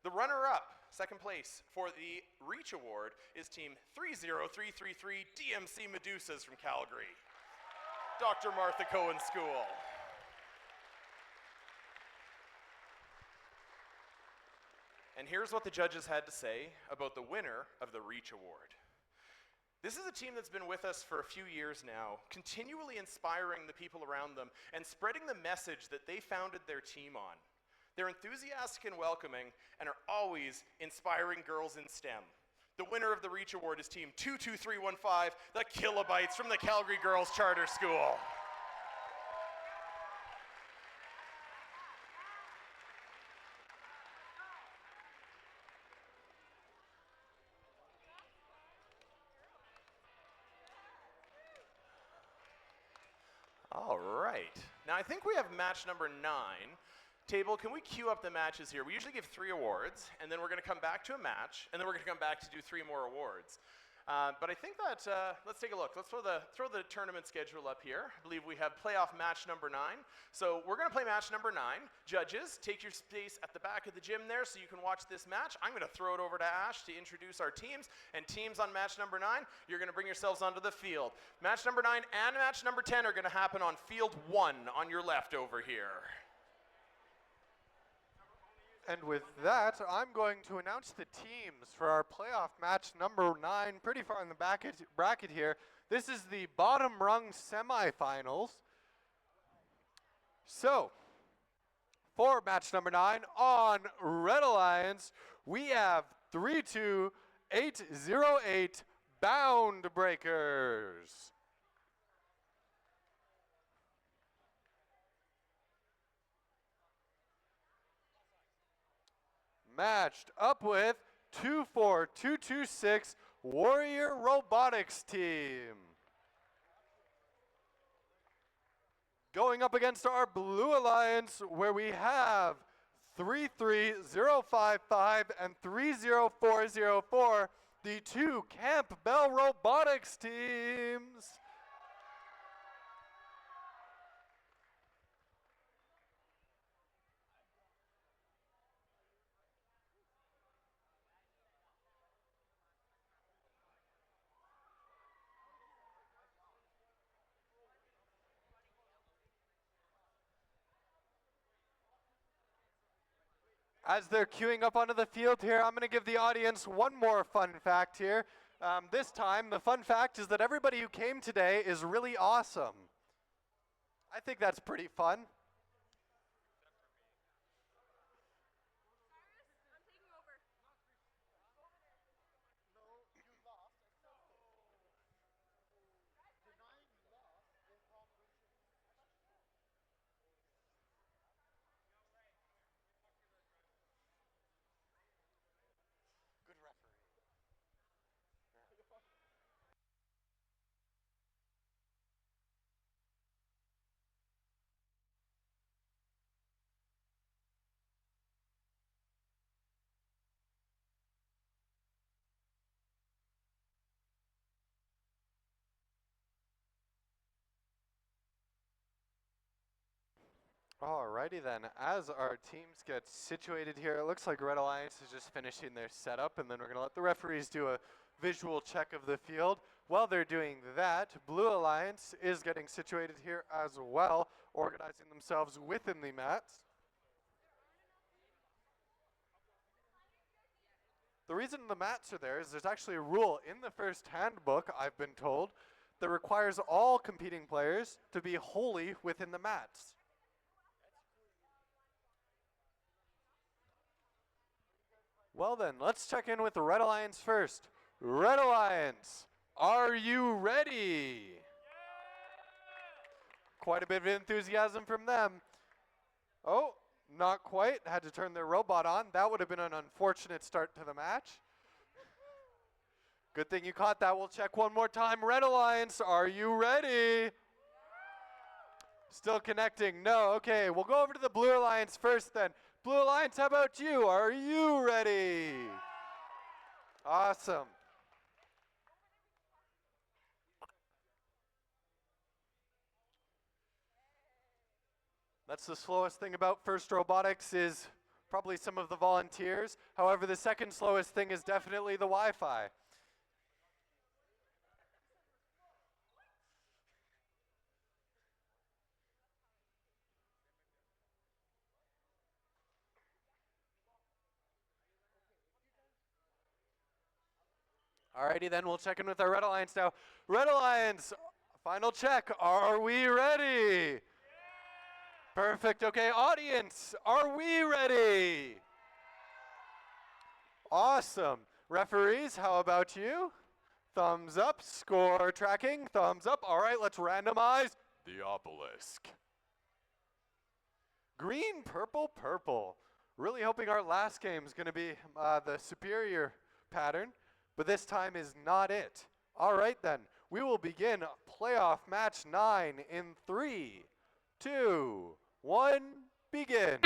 The runner-up, second place, for the Reach Award is Team 30333 DMC Medusas from Calgary. Dr. Martha Cohen School. And here's what the judges had to say about the winner of the Reach Award. This is a team that's been with us for a few years now, continually inspiring the people around them and spreading the message that they founded their team on. They're enthusiastic and welcoming and are always inspiring girls in STEM. The winner of the Reach Award is Team 22315, the Kilobytes from the Calgary Girls Charter School. All right, now I think we have match number 9. Table, can we queue up the matches here? We usually give 3 awards, and then we're gonna come back to a match, and then we're gonna come back to do 3 more awards. But I think that, let's take a look. Let's throw the tournament schedule up here. I believe we have playoff match number 9. So we're gonna play match number 9. Judges, take your space at the back of the gym there so you can watch this match. I'm gonna throw it over to Ash to introduce our teams. And teams on match number 9, you're gonna bring yourselves onto the field. Match number 9 and match number 10 are gonna happen on field 1 on your left over here. And with that, I'm going to announce the teams for our playoff match number 9, pretty far in the bracket here. This is the bottom rung semifinals. So, for match number 9 on Red Alliance, we have 32808 Bound Breakers. matched up with 24226 Warrior Robotics team. Going up against our Blue Alliance, where we have 33055 and 30404, the two Camp Bell Robotics teams. As they're queuing up onto the field here, I'm going to give the audience one more fun fact here. This time, the fun fact is that everybody who came today is really awesome. I think that's pretty fun. Alrighty then, as our teams get situated here, it looks like Red Alliance is just finishing their setup, and then we're going to let the referees do a visual check of the field. While they're doing that, Blue Alliance is getting situated here as well, organizing themselves within the mats. The reason the mats are there is there's actually a rule in the first handbook, I've been told, that requires all competing players to be wholly within the mats. Well then, let's check in with the Red Alliance first. Red Alliance, are you ready? Quite a bit of enthusiasm from them. Oh, not quite. Had to turn their robot on. That would have been an unfortunate start to the match. Good thing you caught that. We'll check one more time. Red Alliance, are you ready? Still connecting. No. Okay, we'll go over to the Blue Alliance first then. Blue Alliance, how about you? Are you ready? Awesome. That's the slowest thing about First Robotics is probably some of the volunteers. However, the second slowest thing is definitely the Wi-Fi. Alrighty then, we'll check in with our Red Alliance now. Red Alliance, final check. Are we ready? Perfect. Okay, audience, are we ready? Awesome. Referees, how about you? Thumbs up. Score tracking. Thumbs up. All right, let's randomize the obelisk. Green, purple, purple. Really hoping our last game is going to be the superior pattern, but this time is not it. All right then, we will begin playoff match 9 in 3, 2, 1, begin.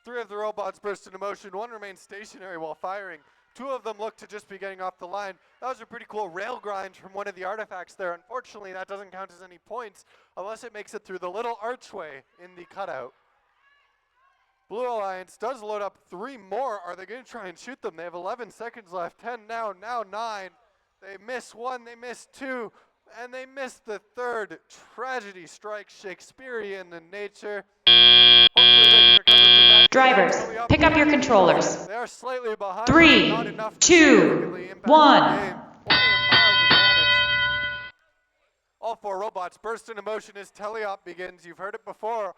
3 of the robots burst into motion, 1 remains stationary while firing. 2 of them look to just be getting off the line. That was a pretty cool rail grind from one of the artifacts there. Unfortunately, that doesn't count as any points unless it makes it through the little archway in the cutout. Blue Alliance does load up 3 more. Are they going to try and shoot them? They have 11 seconds left. 10 now, 9. They miss 1, they miss 2, and they miss the 3rd. Tragedy strikes Shakespearean in nature. Hopefully they can recover from that. Drivers, pick up your controllers. They are slightly behind. 3, not enough to 2, significantly impact the 1. game. Only a mild advantage. All 4 robots burst into motion as teleop begins. You've heard it before.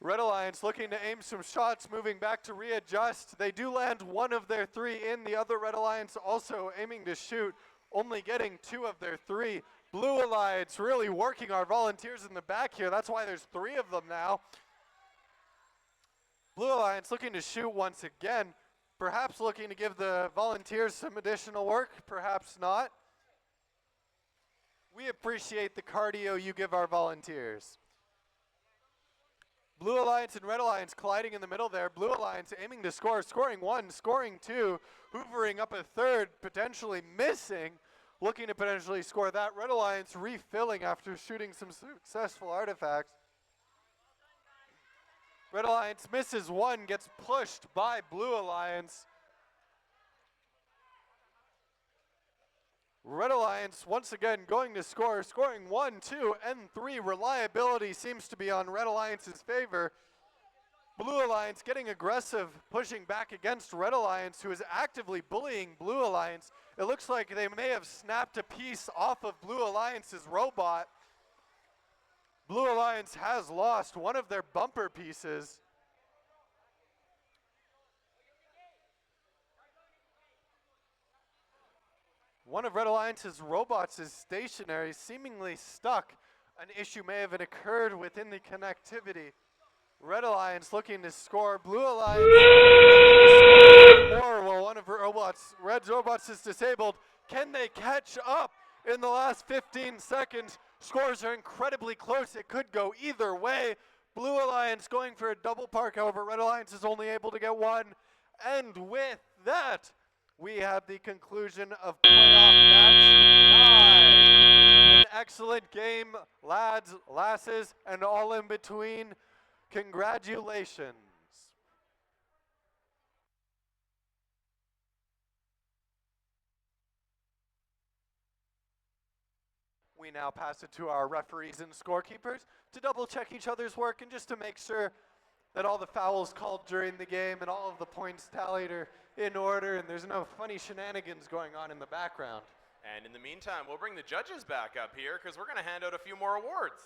Red Alliance looking to aim some shots, moving back to readjust. They do land 1 of their 3 in. The other Red Alliance also aiming to shoot, only getting 2 of their 3. Blue Alliance really working our volunteers in the back here. That's why there's 3 of them now. Blue Alliance looking to shoot once again, perhaps looking to give the volunteers some additional work, perhaps not. We appreciate the cardio you give our volunteers. Blue Alliance and Red Alliance colliding in the middle there. Blue Alliance aiming to score, scoring one, scoring two, hoovering up a third, potentially missing, looking to potentially score that. Red Alliance refilling after shooting some successful artifacts. Red Alliance misses one, gets pushed by Blue Alliance. Red Alliance once again going to score, scoring 1, 2, and 3. Reliability seems to be on Red Alliance's favor. Blue Alliance getting aggressive, pushing back against Red Alliance, who is actively bullying Blue Alliance. It looks like they may have snapped a piece off of Blue Alliance's robot. Blue Alliance has lost one of their bumper pieces. One of Red Alliance's robots is stationary, seemingly stuck. An issue may have occurred within the connectivity. Red Alliance looking to score. Blue Alliance looking to score more while one of her robots, Red's robots, is disabled. Can they catch up in the last 15 seconds? Scores are incredibly close. It could go either way. Blue Alliance going for a double park, however, Red Alliance is only able to get one. And with that, we have the conclusion of playoff match 9. An excellent game, lads, lasses, and all in between. Congratulations. We now pass it to our referees and scorekeepers to double check each other's work and just to make sure that all the fouls called during the game and all of the points tallied are in order and there's no funny shenanigans going on in the background. And in the meantime, we'll bring the judges back up here because we're going to hand out a few more awards.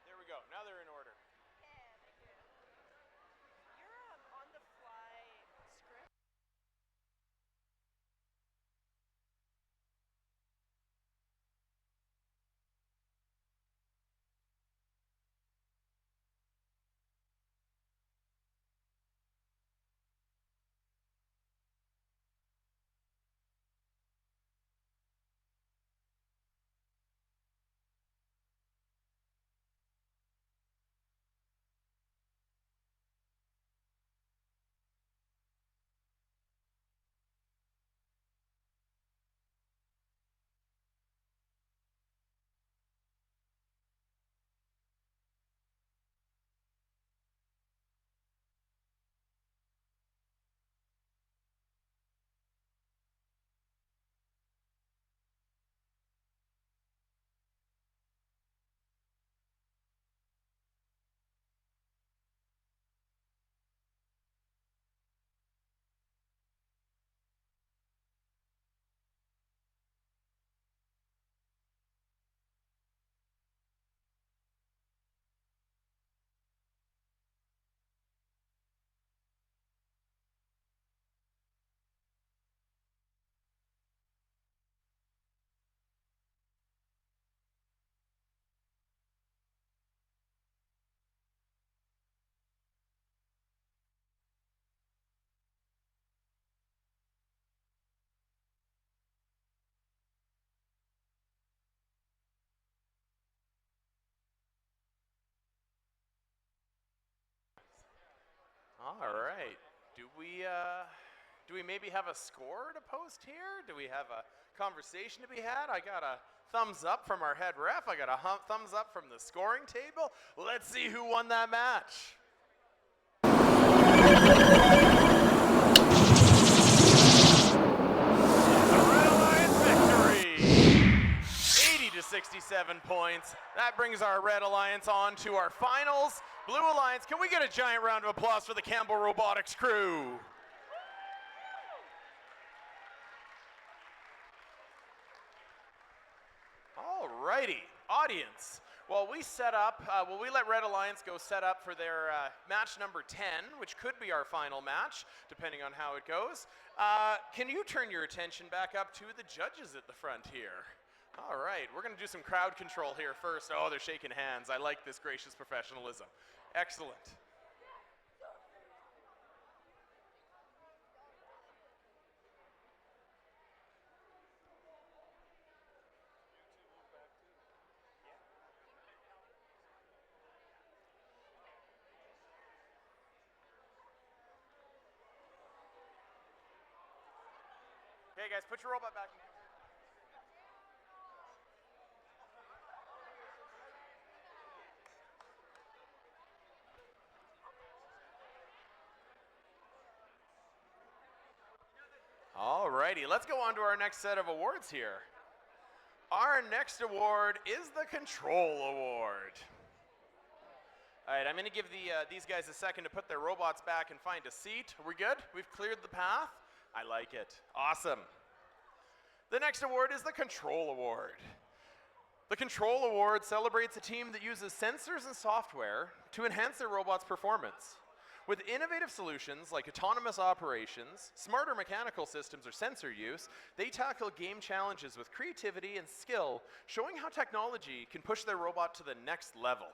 There we go. Now they're in order. All right. Do we maybe have a score to post here? Do we have a conversation to be had? I got a thumbs up from our head ref. I got a thumbs up from the scoring table. Let's see who won that match. The Red Alliance victory! 80-67 points. That brings our Red Alliance on to our finals. Blue Alliance, can we get a giant round of applause for the Campbell Robotics crew? Alrighty. Audience, while we let Red Alliance go set up for their match number 10, which could be our final match, depending on how it goes, can you turn your attention back up to the judges at the front here? All right, we're going to do some crowd control here first. Oh, they're shaking hands. I like this gracious professionalism. Excellent. Okay, guys, put your robot back in. Alrighty, let's go on to our next set of awards here. Our next award is the Control Award. All right, I'm going to give these guys a second to put their robots back and find a seat. Are we good? We've cleared the path? I like it. Awesome. The next award is the Control Award. The Control Award celebrates a team that uses sensors and software to enhance their robot's performance. With innovative solutions like autonomous operations, smarter mechanical systems, or sensor use, they tackle game challenges with creativity and skill, showing how technology can push their robot to the next level.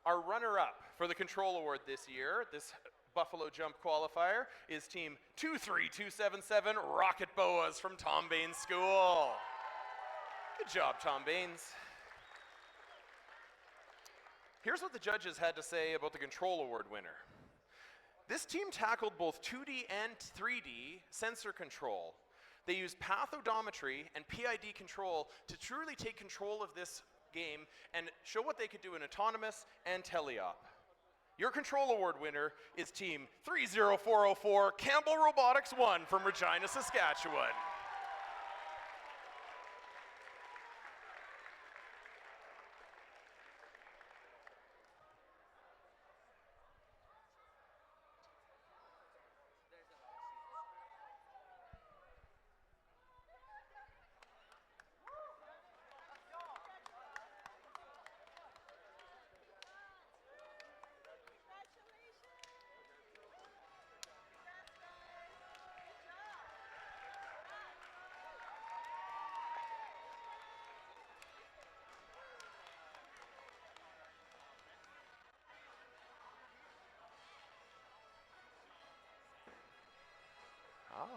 Our runner-up for the Control Award this year, this Buffalo Jump qualifier, is Team 23277 Rocket Boas from Tom Baines School. Good job, Tom Baines. Here's what the judges had to say about the Control Award winner. This team tackled both 2D and 3D sensor control. They used pathodometry and PID control to truly take control of this game and show what they could do in autonomous and teleop. Your Control Award winner is Team 30404 Campbell Robotics 1 from Regina, Saskatchewan.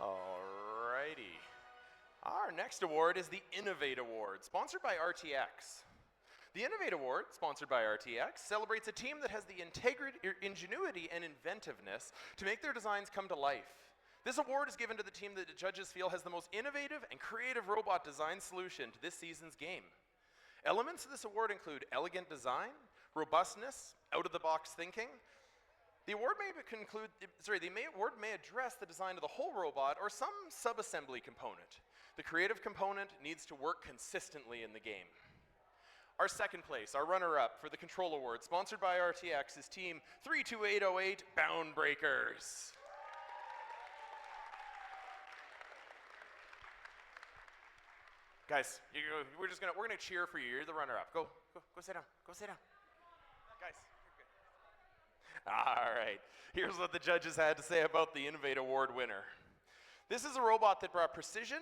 Alrighty. Our next award is the Innovate Award, sponsored by RTX. The Innovate Award, sponsored by RTX, celebrates a team that has the ingenuity and inventiveness to make their designs come to life. This award is given to the team that the judges feel has the most innovative and creative robot design solution to this season's game. Elements of this award include elegant design, robustness, out-of-the-box thinking. The award may address the design of the whole robot or some sub-assembly component. The creative component needs to work consistently in the game. Our second place, our runner-up for the Control Award, sponsored by RTX, is Team 32808 Bound Breakers. Guys, we're gonna cheer for you. You're the runner-up. Go sit down. Go sit down. Guys, you're good. All right. Here's what the judges had to say about the Innovate Award winner. This is a robot that brought precision,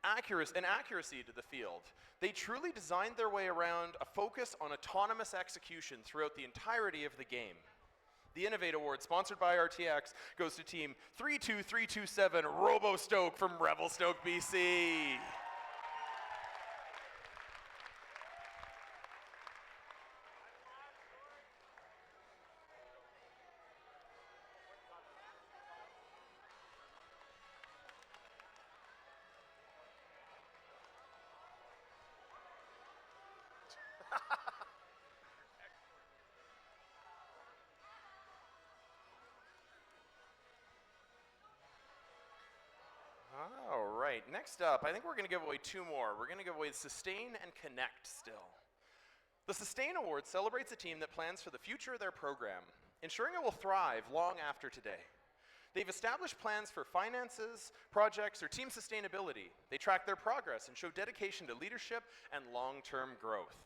accuracy to the field. They truly designed their way around a focus on autonomous execution throughout the entirety of the game. The Innovate Award, sponsored by RTX, goes to Team 32327 RoboStoke from Revelstoke, BC. All right, next up, I think we're going to give away two more. We're going to give away Sustain and Connect still. The Sustain Award celebrates a team that plans for the future of their program, ensuring it will thrive long after today. They've established plans for finances, projects, or team sustainability. They track their progress and show dedication to leadership and long-term growth.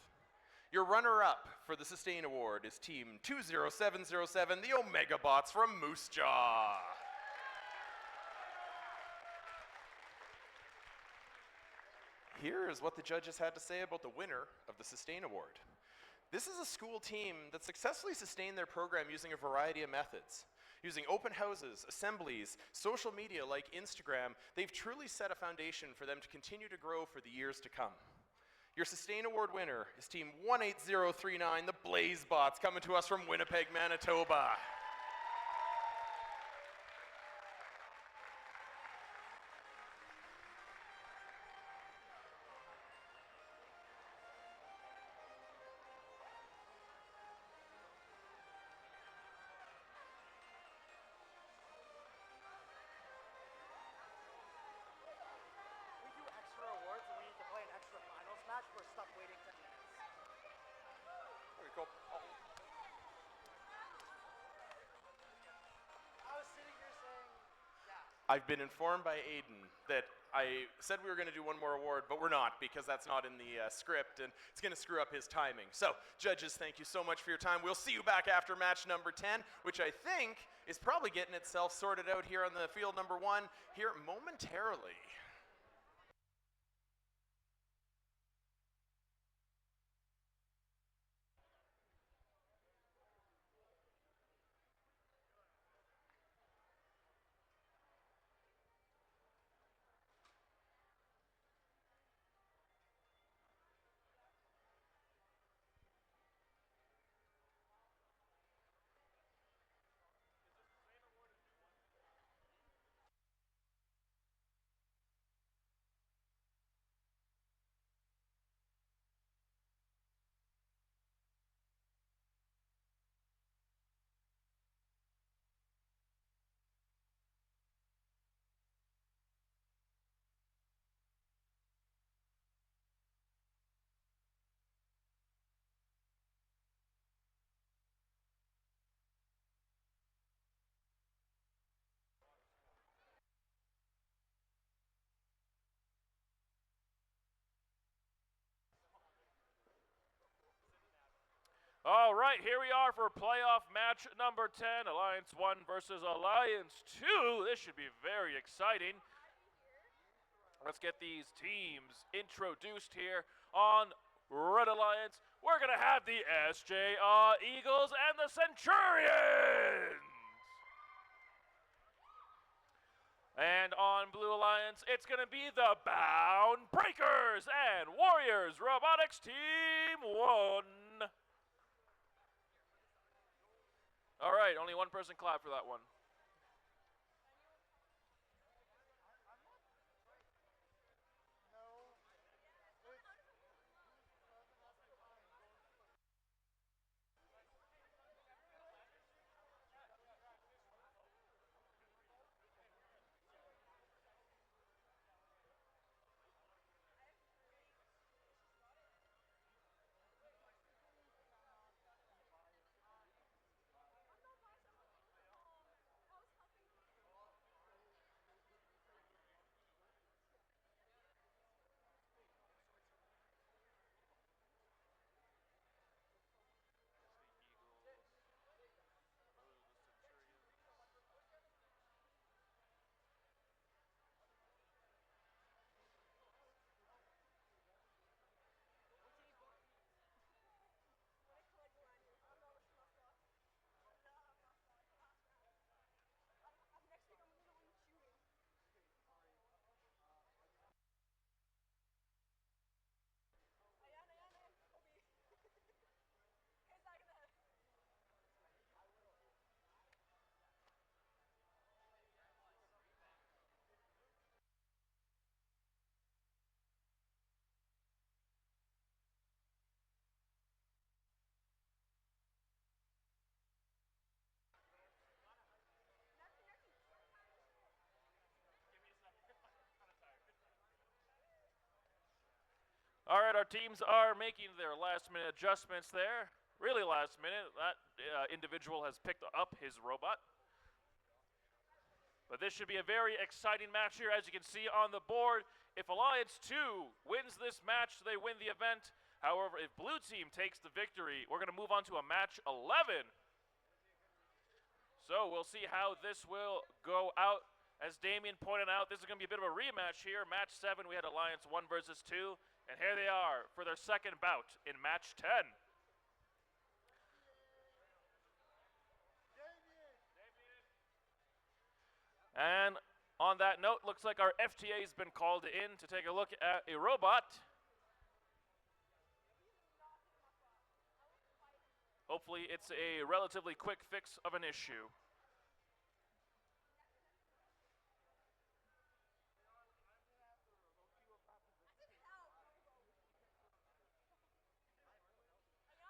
Your runner-up for the Sustain Award is Team 20707, the Omega Bots from Moose Jaw. Here is what the judges had to say about the winner of the Sustain Award. This is a school team that successfully sustained their program using a variety of methods. Using open houses, assemblies, social media like Instagram, they've truly set a foundation for them to continue to grow for the years to come. Your Sustain Award winner is Team 18039, the Blaze Bots, coming to us from Winnipeg, Manitoba. I've been informed by Aiden that I said we were going to do one more award, but we're not, because that's not in the script, and it's going to screw up his timing. So, judges, thank you so much for your time. We'll see you back after match number 10, which I think is probably getting itself sorted out here on the field number 1 here momentarily. All right, here we are for playoff match number 10, Alliance 1 versus Alliance 2. This should be very exciting. Let's get these teams introduced here on Red Alliance. We're going to have the SJ Eagles and the Centurions. And on Blue Alliance, it's going to be the Bound Breakers and Warriors Robotics Team 1. All right, only one person clap for that one. All right, our teams are making their last-minute adjustments there. Really last minute. That individual has picked up his robot. But this should be a very exciting match here, as you can see on the board. If Alliance 2 wins this match, they win the event. However, if Blue Team takes the victory, we're going to move on to a match 11. So we'll see how this will go out. As Damien pointed out, this is going to be a bit of a rematch here. Match 7, we had Alliance 1 versus 2. And here they are for their second bout in match 10. And on that note, looks like our FTA has been called in to take a look at a robot. Hopefully it's a relatively quick fix of an issue.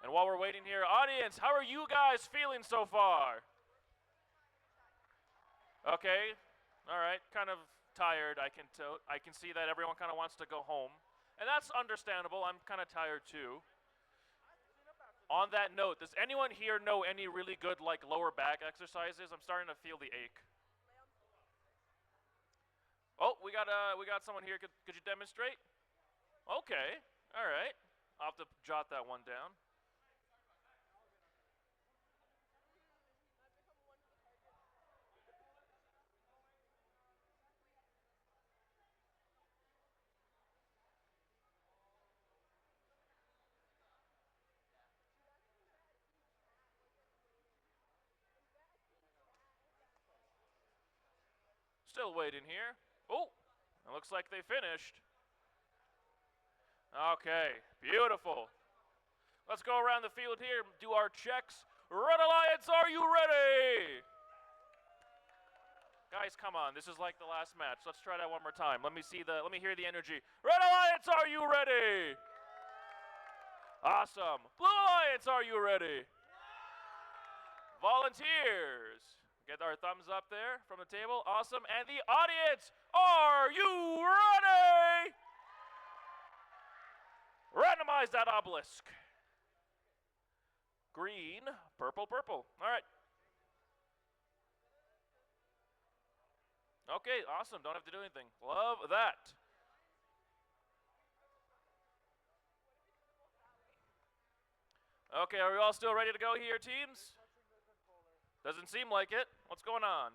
And while we're waiting here, audience, how are you guys feeling so far? Okay, all right, kind of tired. I can see that everyone kind of wants to go home, and that's understandable. I'm kind of tired too. On that note, does anyone here know any really good like lower back exercises? I'm starting to feel the ache. Oh, we got someone here. Could you demonstrate? Okay, all right. I'll have to jot that one down. Still waiting here. Oh, it looks like they finished. Okay, beautiful. Let's go around the field here, do our checks. Red Alliance, are you ready? Guys, come on. This is like the last match. Let's try that one more time. Let me hear the energy. Red Alliance, are you ready? Awesome. Blue Alliance, are you ready? Volunteers. Get our thumbs up there from the table. Awesome. And the audience, are you ready? Randomize that obelisk. Green, purple, purple. All right. Okay, awesome. Don't have to do anything. Love that. Okay, are we all still ready to go here, teams? Doesn't seem like it. What's going on?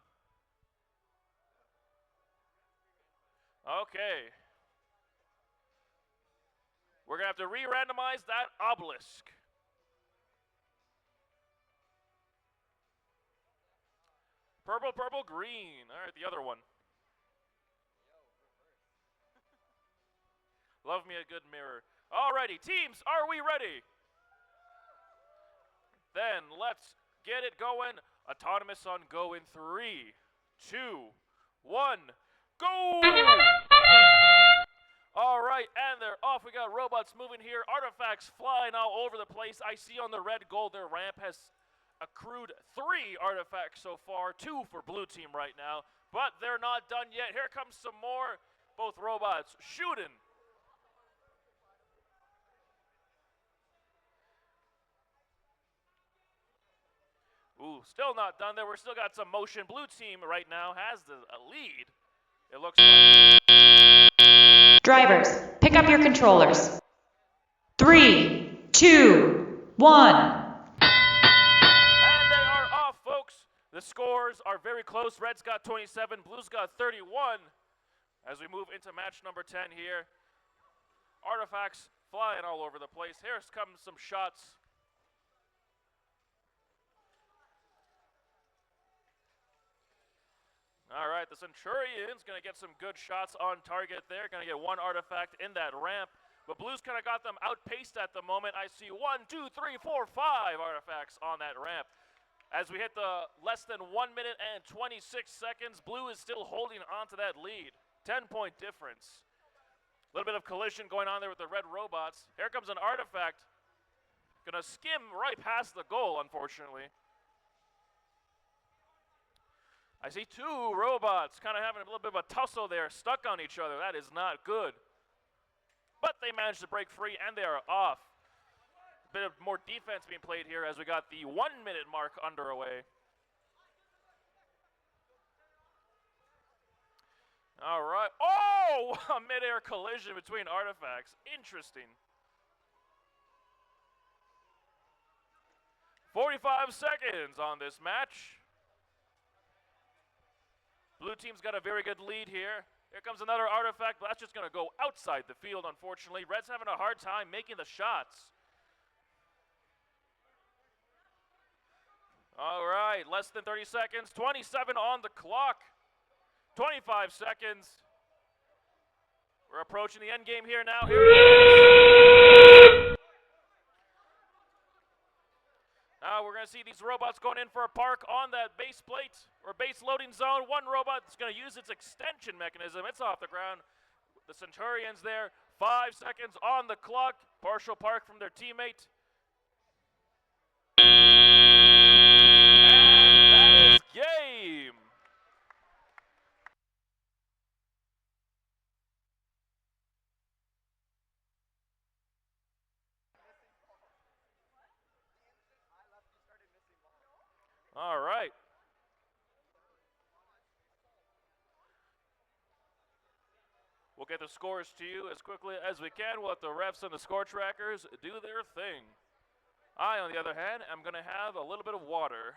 Okay. We're going to have to re-randomize that obelisk. Purple, purple, green. All right, the other one. Love me a good mirror. Alrighty, teams, are we ready? Then let's get it going. Autonomous on go in 3, 2, 1, go! All right, and they're off. We got robots moving here, artifacts flying all over the place. I see on the red gold their ramp has accrued 3 artifacts so far, 2 for blue team right now, but they're not done yet. Here comes some more, both robots shooting. Ooh, still not done there. We're still got some motion. Blue team right now has the lead. It looks like. Drivers, pick up your controllers. 3, 2, 1. And they are off, folks. The scores are very close. Red's got 27, Blue's got 31. As we move into match number 10 here. Artifacts flying all over the place. Here comes some shots. All right, the Centurion's going to get some good shots on target there. Going to get 1 artifact in that ramp. But Blue's kind of got them outpaced at the moment. I see 1, 2, 3, 4, 5 artifacts on that ramp. As we hit the less than 1 minute and 26 seconds, Blue is still holding on to that lead. 10-point difference. A little bit of collision going on there with the red robots. Here comes an artifact. Going to skim right past the goal, unfortunately. I see 2 robots kind of having a little bit of a tussle there, stuck on each other. That is not good. But they managed to break free, and they are off. A bit of more defense being played here as we got the 1-minute mark underway. All right. Oh, a mid-air collision between artifacts. Interesting. 45 seconds on this match. Blue team's got a very good lead here. Here comes another artifact, but that's just going to go outside the field, unfortunately. Red's having a hard time making the shots. All right, less than 30 seconds. 27 on the clock. 25 seconds. We're approaching the end game here now. Here it is. Now we're going to see these robots going in for a park on that base plate or base loading zone. One robot is going to use its extension mechanism. It's off the ground. The Centurions there. 5 seconds on the clock. Partial park from their teammate. And that is game. All right. We'll get the scores to you as quickly as we can. We'll let the refs and the score trackers do their thing. I, on the other hand, am going to have a little bit of water.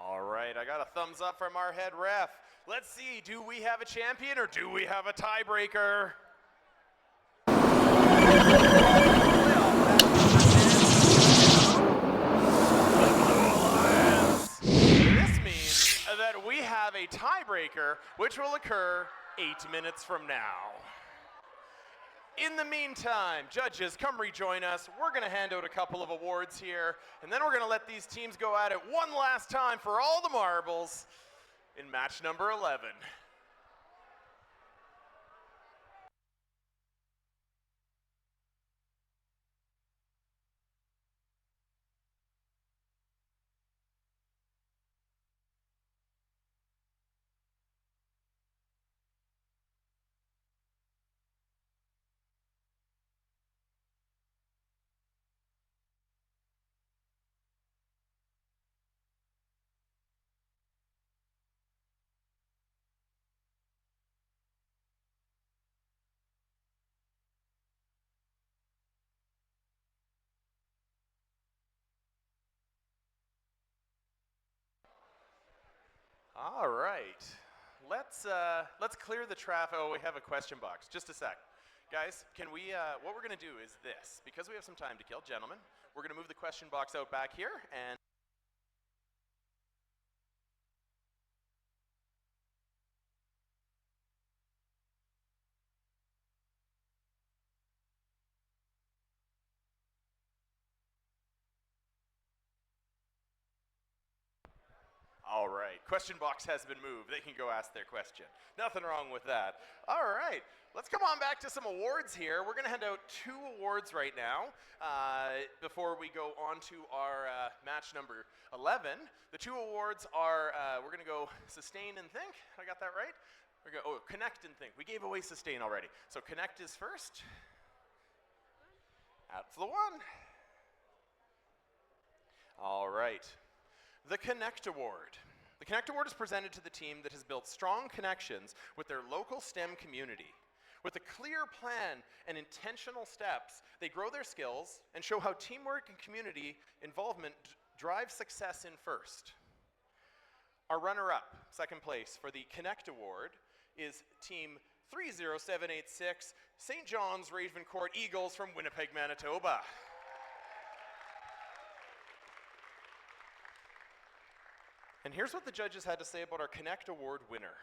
All right, I got a thumbs up from our head ref. Let's see, do we have a champion or do we have a tiebreaker? This means that we have a tiebreaker, which will occur 8 minutes from now. In the meantime, judges, come rejoin us. We're going to hand out a couple of awards here, and then we're going to let these teams go at it one last time for all the marbles in match number 11. All right, let's clear the traffic. Oh, we have a question box. Just a sec. Guys, can we, what we're gonna do is this. Because we have some time to kill, gentlemen, we're gonna move the question box out back here, and All right, question box has been moved. They can go ask their question. Nothing wrong with that. All right, let's come on back to some awards here. We're gonna hand out 2 awards right now before we go on to our match number 11. The 2 awards are, we're gonna go sustain and think. I got that right? We're gonna, connect and think. We gave away sustain already. So connect is first. That's the one. All right. The Connect Award. The Connect Award is presented to the team that has built strong connections with their local STEM community. With a clear plan and intentional steps, they grow their skills and show how teamwork and community involvement drive success in FIRST. Our runner-up, second place, for the Connect Award is Team 30786, St. John's Ravencourt Eagles from Winnipeg, Manitoba. And here's what the judges had to say about our Connect Award winner.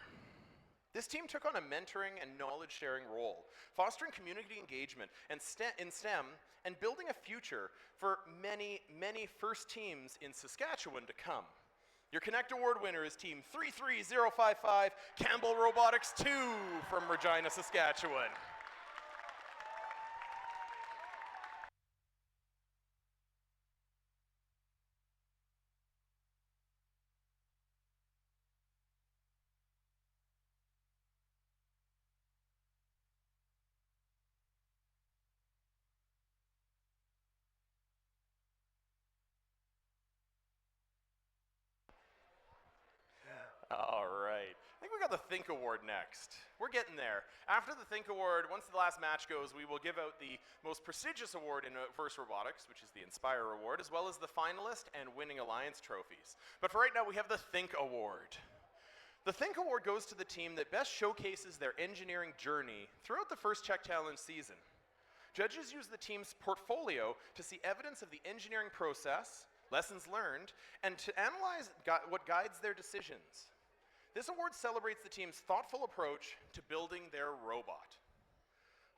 This team took on a mentoring and knowledge-sharing role, fostering community engagement and in STEM and building a future for many, many FIRST teams in Saskatchewan to come. Your Connect Award winner is Team 33055, Campbell Robotics 2 from Regina, Saskatchewan. All right. I think we got the Think Award next. We're getting there. After the Think Award, once the last match goes, we will give out the most prestigious award in FIRST Robotics, which is the Inspire Award, as well as the finalist and winning alliance trophies. But for right now, we have the Think Award. The Think Award goes to the team that best showcases their engineering journey throughout the FIRST Czech Challenge season. Judges use the team's portfolio to see evidence of the engineering process, lessons learned, and to analyze what guides their decisions. This award celebrates the team's thoughtful approach to building their robot.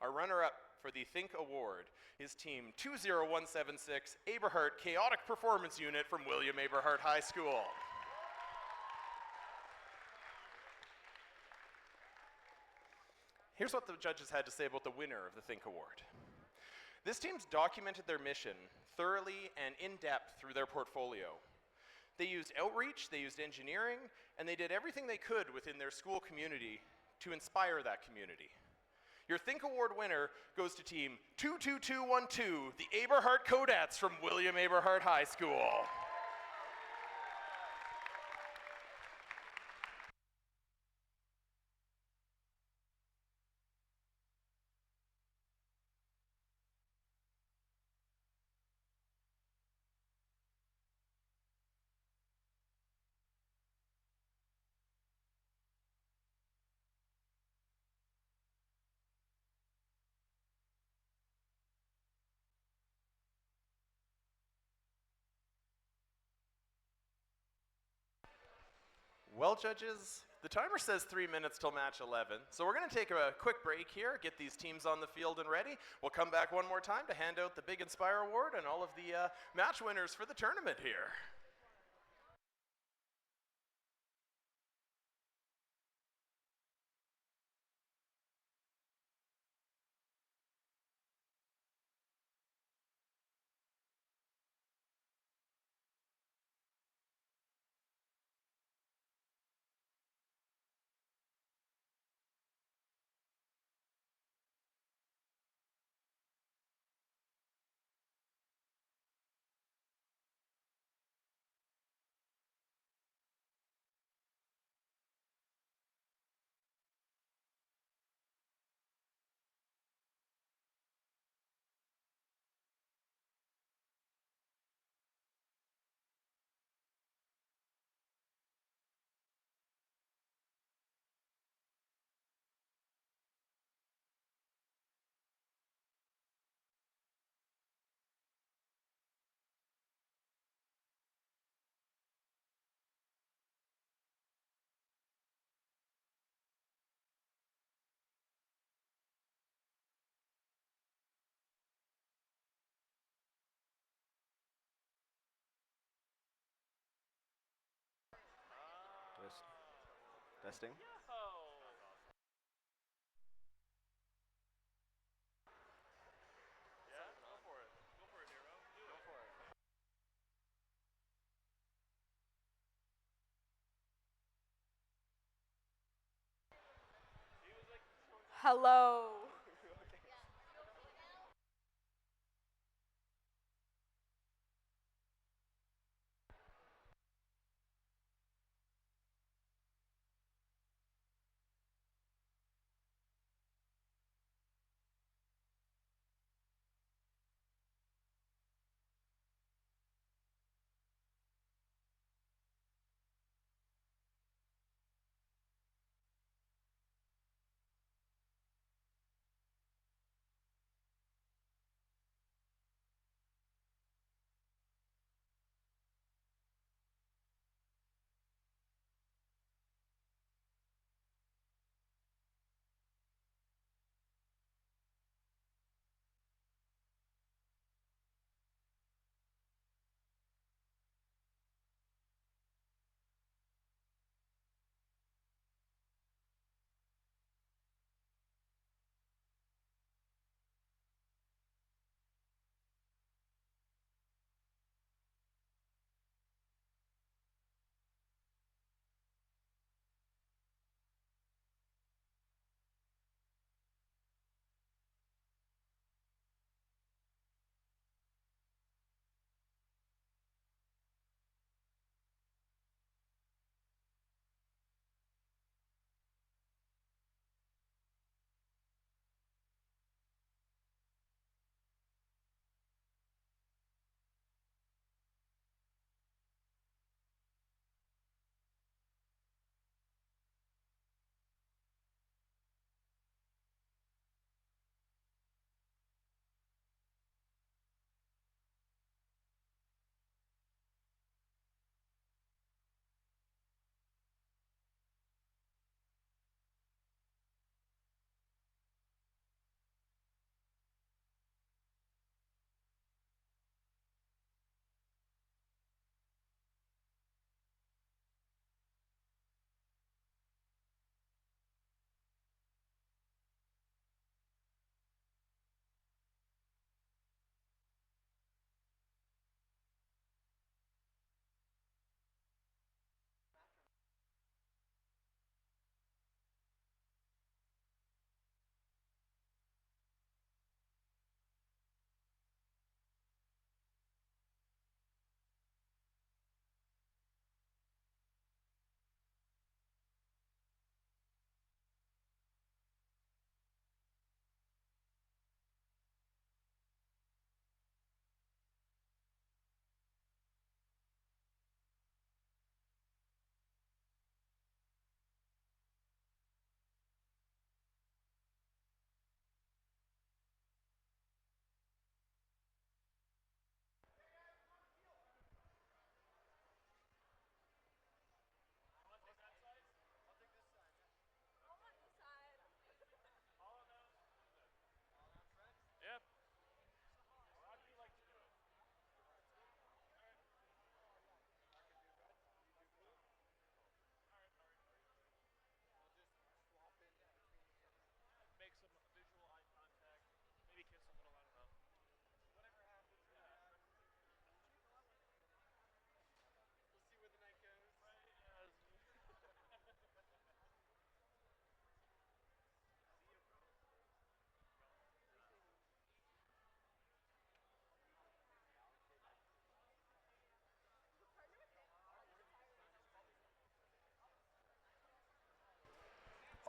Our runner-up for the Think Award is Team 20176, Aberhart Chaotic Performance Unit from William Aberhart High School. Here's what the judges had to say about the winner of the Think Award. This team's documented their mission thoroughly and in-depth through their portfolio. They used outreach, they used engineering, and they did everything they could within their school community to inspire that community. Your Think Award winner goes to Team 22212, the Aberhart Codettes from William Aberhart High School. Well, judges, the timer says 3 minutes till match 11, so we're going to take a quick break here, get these teams on the field and ready. We'll come back one more time to hand out the Big Inspire Award and all of the match winners for the tournament here. Testing. Hello.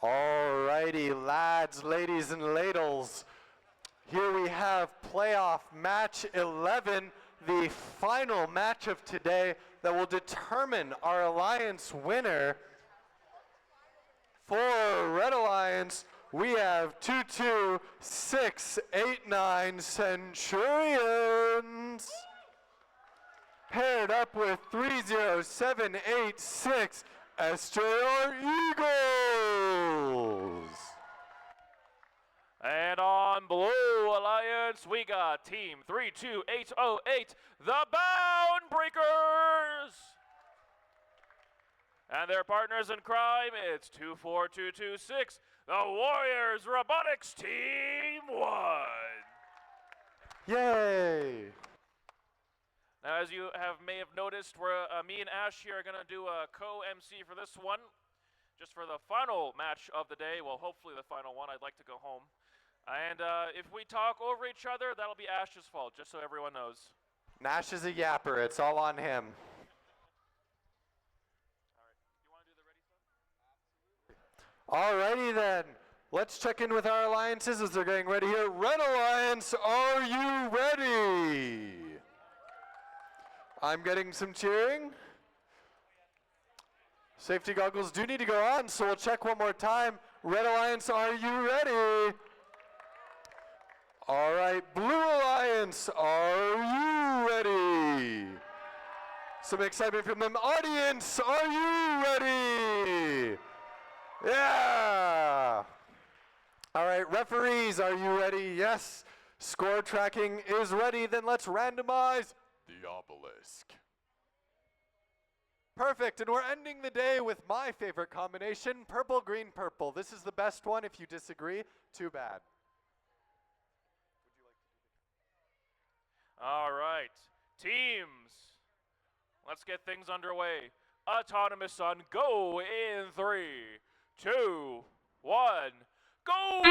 Alrighty, lads, ladies, and ladles. Here we have playoff match 11, the final match of today that will determine our alliance winner. For Red Alliance, we have 22689 Centurions, paired up with 30786 SJR Eagles. And on Blue Alliance, we got Team 32808, the Bound Breakers. And their partners in crime, it's 24226, the Warriors Robotics Team 1. Yay! Now, as you may have noticed, me and Ash here are going to do a co-MC for this one. Just for the final match of the day, well, hopefully the final one. I'd like to go home. And if we talk over each other, that'll be Ash's fault, just so everyone knows. Nash is a yapper. It's all on him. Alrighty then. Let's check in with our alliances as they're getting ready here. Red Alliance, are you ready? I'm getting some cheering. Safety goggles do need to go on, so we'll check one more time. Red Alliance, are you ready? All right, Blue Alliance, are you ready? Some excitement from them. Audience, are you ready? Yeah! All right, referees, are you ready? Yes. Score tracking is ready. Then let's randomize the obelisk. Perfect, and we're ending the day with my favorite combination, purple, green, purple. This is the best one. If you disagree, too bad. All right, teams, let's get things underway. Autonomous on go in 3, 2, 1, go!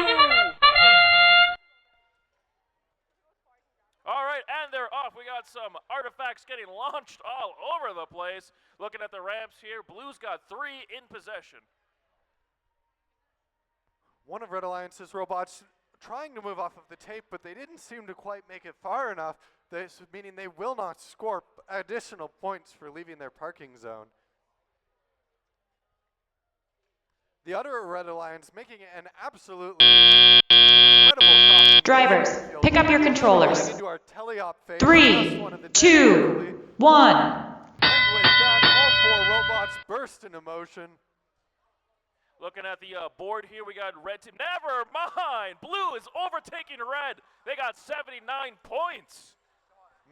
All right, and they're off. We got some artifacts getting launched all over the place. Looking at the ramps here, Blue's got 3 in possession. One of Red Alliance's robots trying to move off of the tape, but they didn't seem to quite make it far enough, meaning they will not score additional points for leaving their parking zone. The other Red Alliance making an absolutely incredible shot. Drivers, pick up your controllers. Into our teleop phase. 3, 2, 1. And with that, all 4 robots burst into motion. Looking at the board here, we got red team. Never mind! Blue is overtaking red. They got 79 points.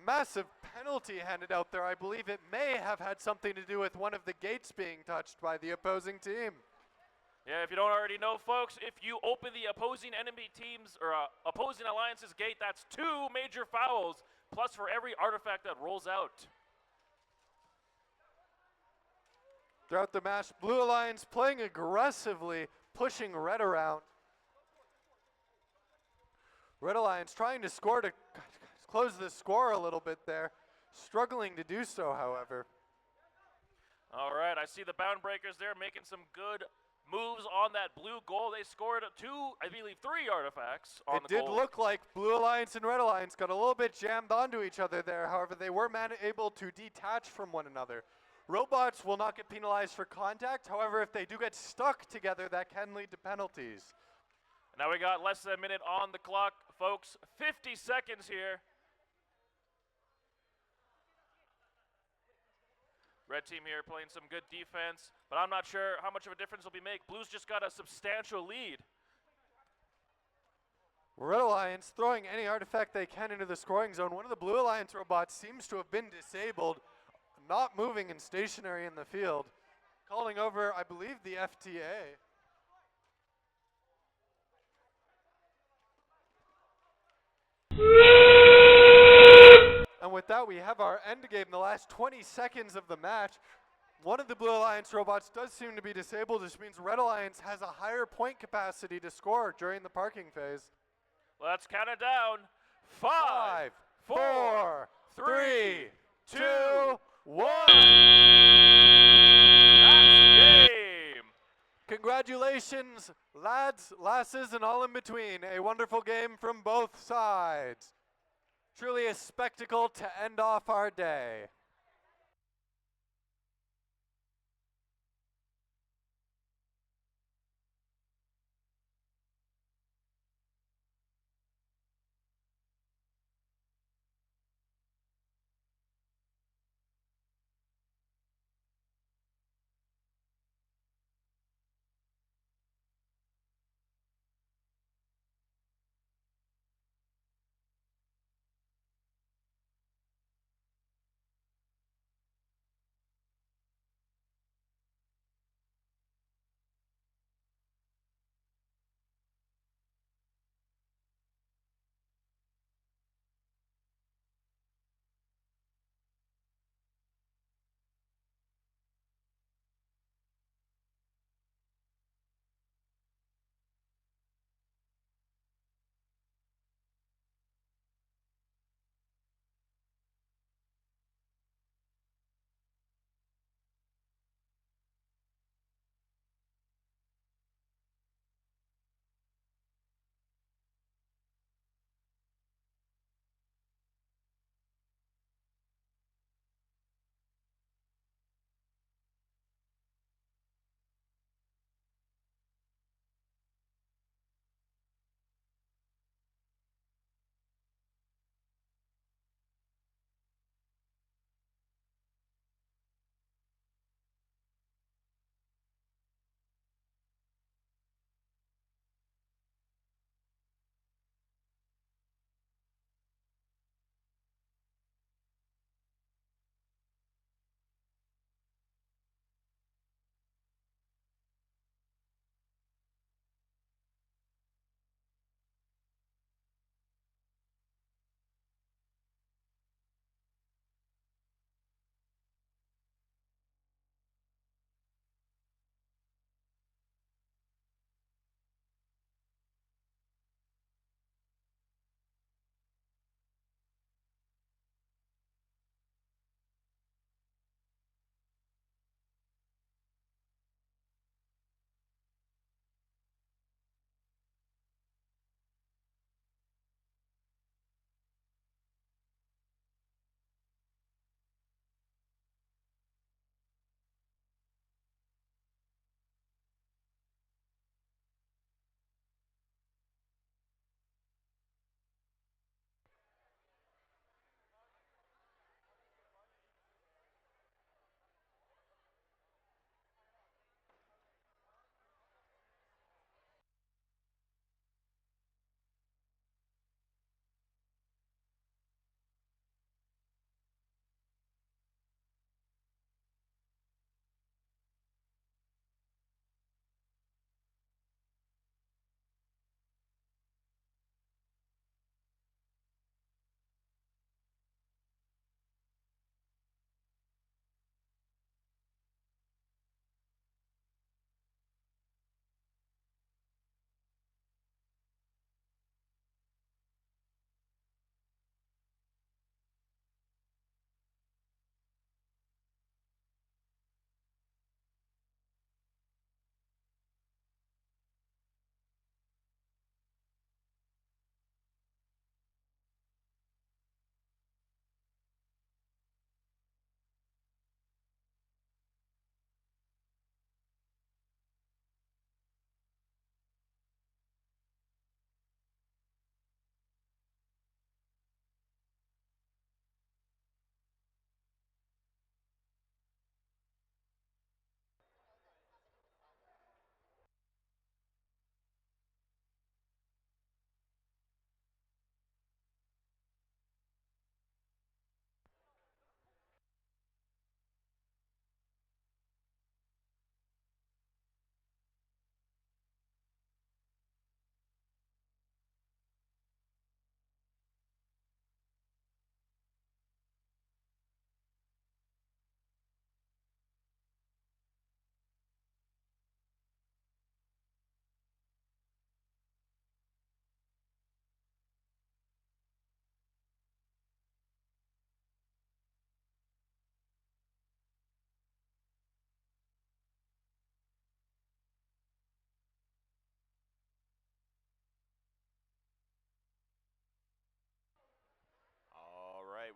Massive penalty handed out there. I believe it may have had something to do with one of the gates being touched by the opposing team. Yeah, if you don't already know, folks, if you open the opposing enemy teams or opposing alliance's gate, that's 2 major fouls, plus for every artifact that rolls out. Throughout the match, Blue Alliance playing aggressively, pushing Red around. Red Alliance trying to score to close the score a little bit there, struggling to do so, however. All right, I see the bound breakers there making some good moves on that blue goal. They scored 2, I believe 3 artifacts on the goal. It did look like Blue Alliance and Red Alliance got a little bit jammed onto each other there. However, they were able to detach from one another. Robots will not get penalized for contact. However, if they do get stuck together, that can lead to penalties. Now we got less than a minute on the clock, folks. 50 seconds here. Red team here playing some good defense, but I'm not sure how much of a difference will be make. Blues just got a substantial lead. Red Alliance throwing any artifact they can into the scoring zone. One of the Blue Alliance robots seems to have been disabled, not moving and stationary in the field. Calling over, I believe, the FTA. And with that, we have our end game, the last 20 seconds of the match. One of the Blue Alliance robots does seem to be disabled, which means Red Alliance has a higher point capacity to score during the parking phase. Let's count it down. 5, 4, 3, 2, 1. That's game. Congratulations, lads, lasses, and all in between. A wonderful game from both sides. Truly a spectacle to end off our day.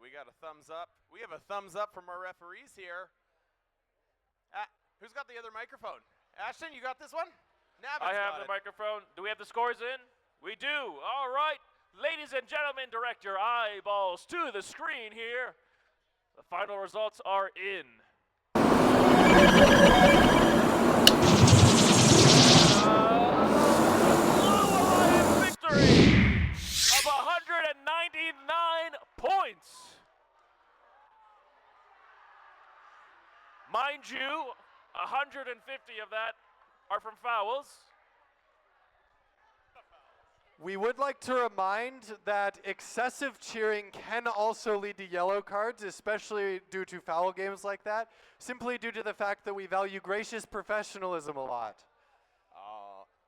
we got a thumbs up. We have a thumbs up from our referees here. Who's got the other microphone? Ashton, you got this one? Navin's I have got the it. microphone. Do we have the scores in? We do. All right. Ladies and gentlemen, direct your eyeballs to the screen here. The final results are in. Victory of 199 points. Mind you, 150 of that are from fouls. We would like to remind that excessive cheering can also lead to yellow cards, especially due to foul games like that, simply due to the fact that we value gracious professionalism a lot.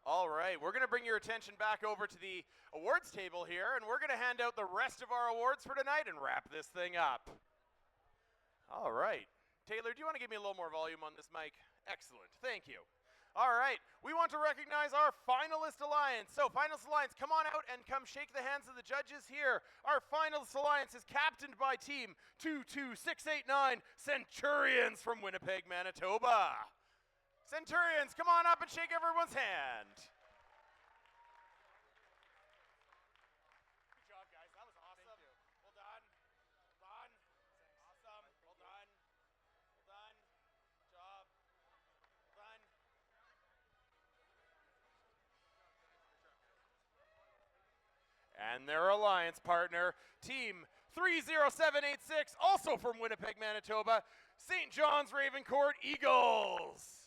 All right, we're going to bring your attention back over to the awards table here, and we're going to hand out the rest of our awards for tonight and wrap this thing up. All right. Taylor, do you want to give me a little more volume on this mic? Excellent, thank you. All right, we want to recognize our finalist alliance. So finalist alliance, come on out and come shake the hands of the judges here. Our finalist alliance is captained by team 22689 Centurions from Winnipeg, Manitoba. Centurions, come on up and shake everyone's hand. Good job, guys. That was awesome. Well done. Well done. Awesome. Well done. Well done. Good job. Well done. And their alliance partner, Team 30786, also from Winnipeg, Manitoba, St. John's Ravencourt Eagles.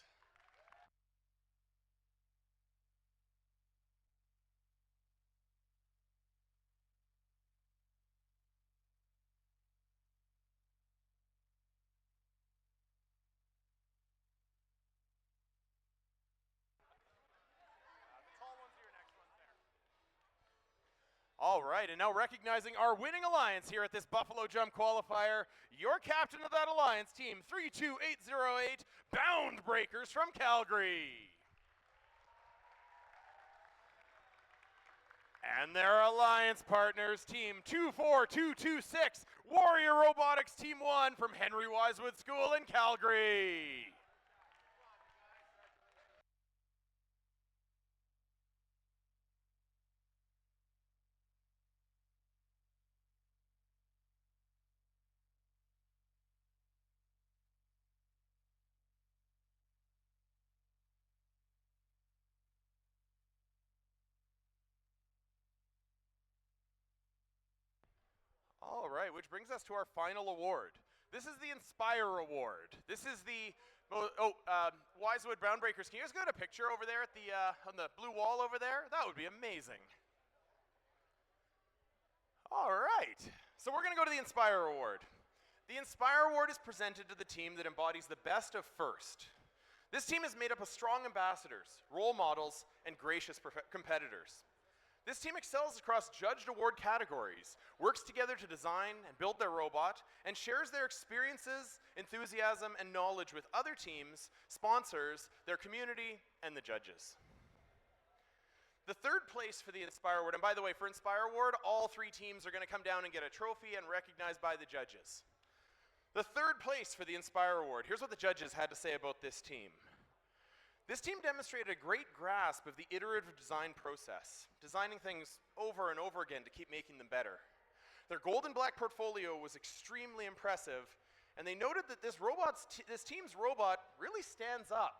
All right, and now recognizing our winning alliance here at this Buffalo Jump Qualifier, your captain of that alliance, Team 32808, Bound Breakers from Calgary. And their alliance partners, Team 24226, Warrior Robotics Team 1 from Henry Wisewood School in Calgary. All right, which brings us to our final award. This is the Inspire Award. This is the, Wisewood Boundbreakers. Can you guys get a picture over there at the, on the blue wall over there? That would be amazing. All right, so we're gonna go to the Inspire Award. The Inspire Award is presented to the team that embodies the best of FIRST. This team is made up of strong ambassadors, role models, and gracious competitors. This team excels across judged award categories, works together to design and build their robot, and shares their experiences, enthusiasm, and knowledge with other teams, sponsors, their community, and the judges. The third place for the Inspire Award, and by the way, for Inspire Award, all three teams are going to come down and get a trophy and recognized by the judges. The third place for the Inspire Award, here's what the judges had to say about this team. This team demonstrated a great grasp of the iterative design process, designing things over and over again to keep making them better. Their gold and black portfolio was extremely impressive, and they noted that this team's robot really stands up.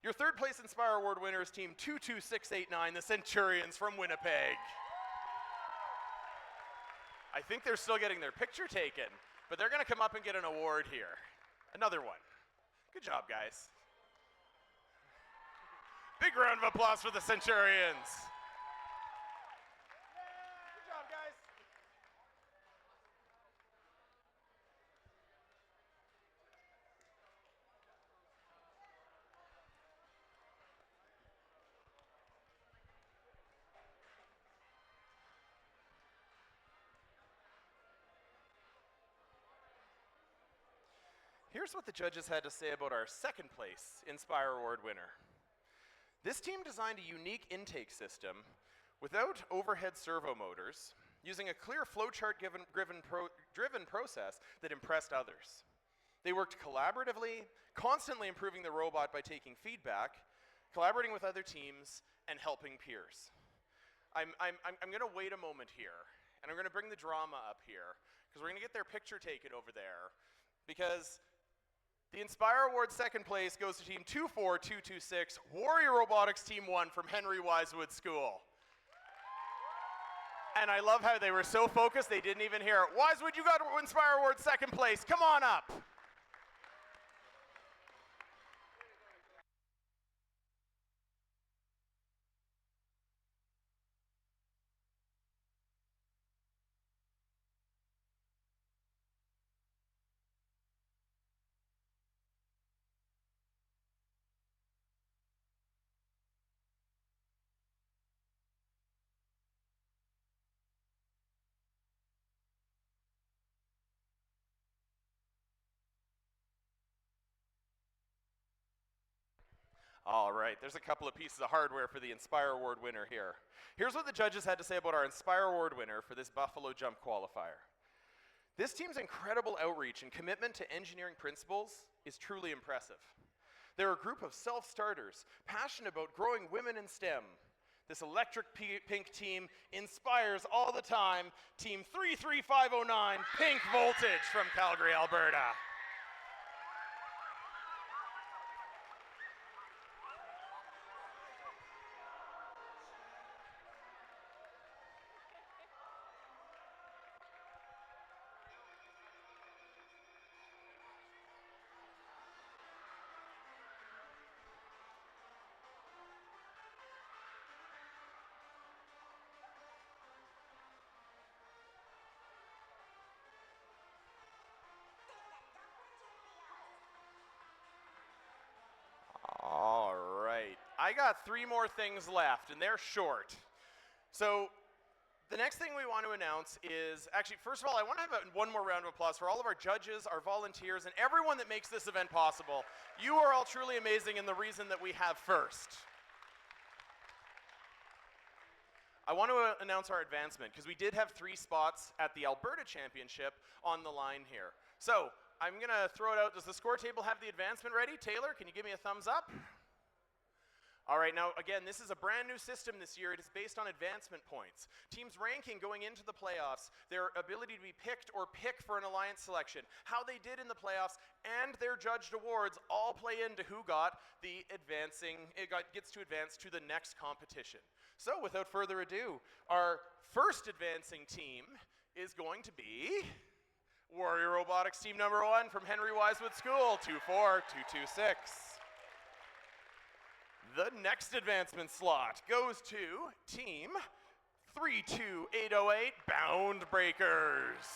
Your third place Inspire Award winner is Team 22689, the Centurions from Winnipeg. I think they're still getting their picture taken, but they're gonna come up and get an award here. Another one. Good job, guys. Big round of applause for the Centurions. Good job, guys. Here's what the judges had to say about our second place Inspire Award winner. This team designed a unique intake system without overhead servo motors using a clear flowchart-driven process that impressed others. They worked collaboratively, constantly improving the robot by taking feedback, collaborating with other teams, and helping peers. I'm going to wait a moment here, and I'm going to bring the drama up here, because we're going to get their picture taken over there, because the Inspire Award second place goes to Team 24226, Warrior Robotics Team 1 from Henry Wisewood School. And I love how they were so focused they didn't even hear it. Wisewood, you got Inspire Award second place. Come on up. All right, there's a couple of pieces of hardware for the Inspire Award winner here. Here's what the judges had to say about our Inspire Award winner for this Buffalo Jump Qualifier. This team's incredible outreach and commitment to engineering principles is truly impressive. They're a group of self-starters, passionate about growing women in STEM. This electric pink team inspires all the time. Team 33509, Pink Voltage from Calgary, Alberta. All right, I got 3 more things left, and they're short. So the next thing we want to announce is, actually, first of all, I want to have one more round of applause for all of our judges, our volunteers, and everyone that makes this event possible. You are all truly amazing and the reason that we have first. I want to announce our advancement, because we did have 3 spots at the Alberta Championship on the line here. So I'm going to throw it out. Does the score table have the advancement ready? Taylor, can you give me a thumbs up? All right, now again, this is a brand new system this year. It is based on advancement points. Teams ranking going into the playoffs, their ability to be picked or pick for an alliance selection, how they did in the playoffs, and their judged awards all play into who got the gets to advance to the next competition. So without further ado, our first advancing team is going to be Warrior Robotics Team number 1 from Henry Wisewood School, 24226. The next advancement slot goes to Team 32808, Bound Breakers.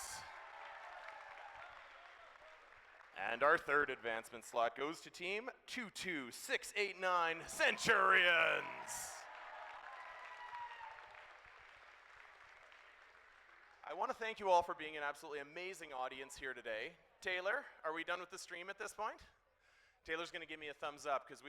And our third advancement slot goes to Team 22689, Centurions. I want to thank you all for being an absolutely amazing audience here today. Taylor, are we done with the stream at this point? Taylor's going to give me a thumbs up because we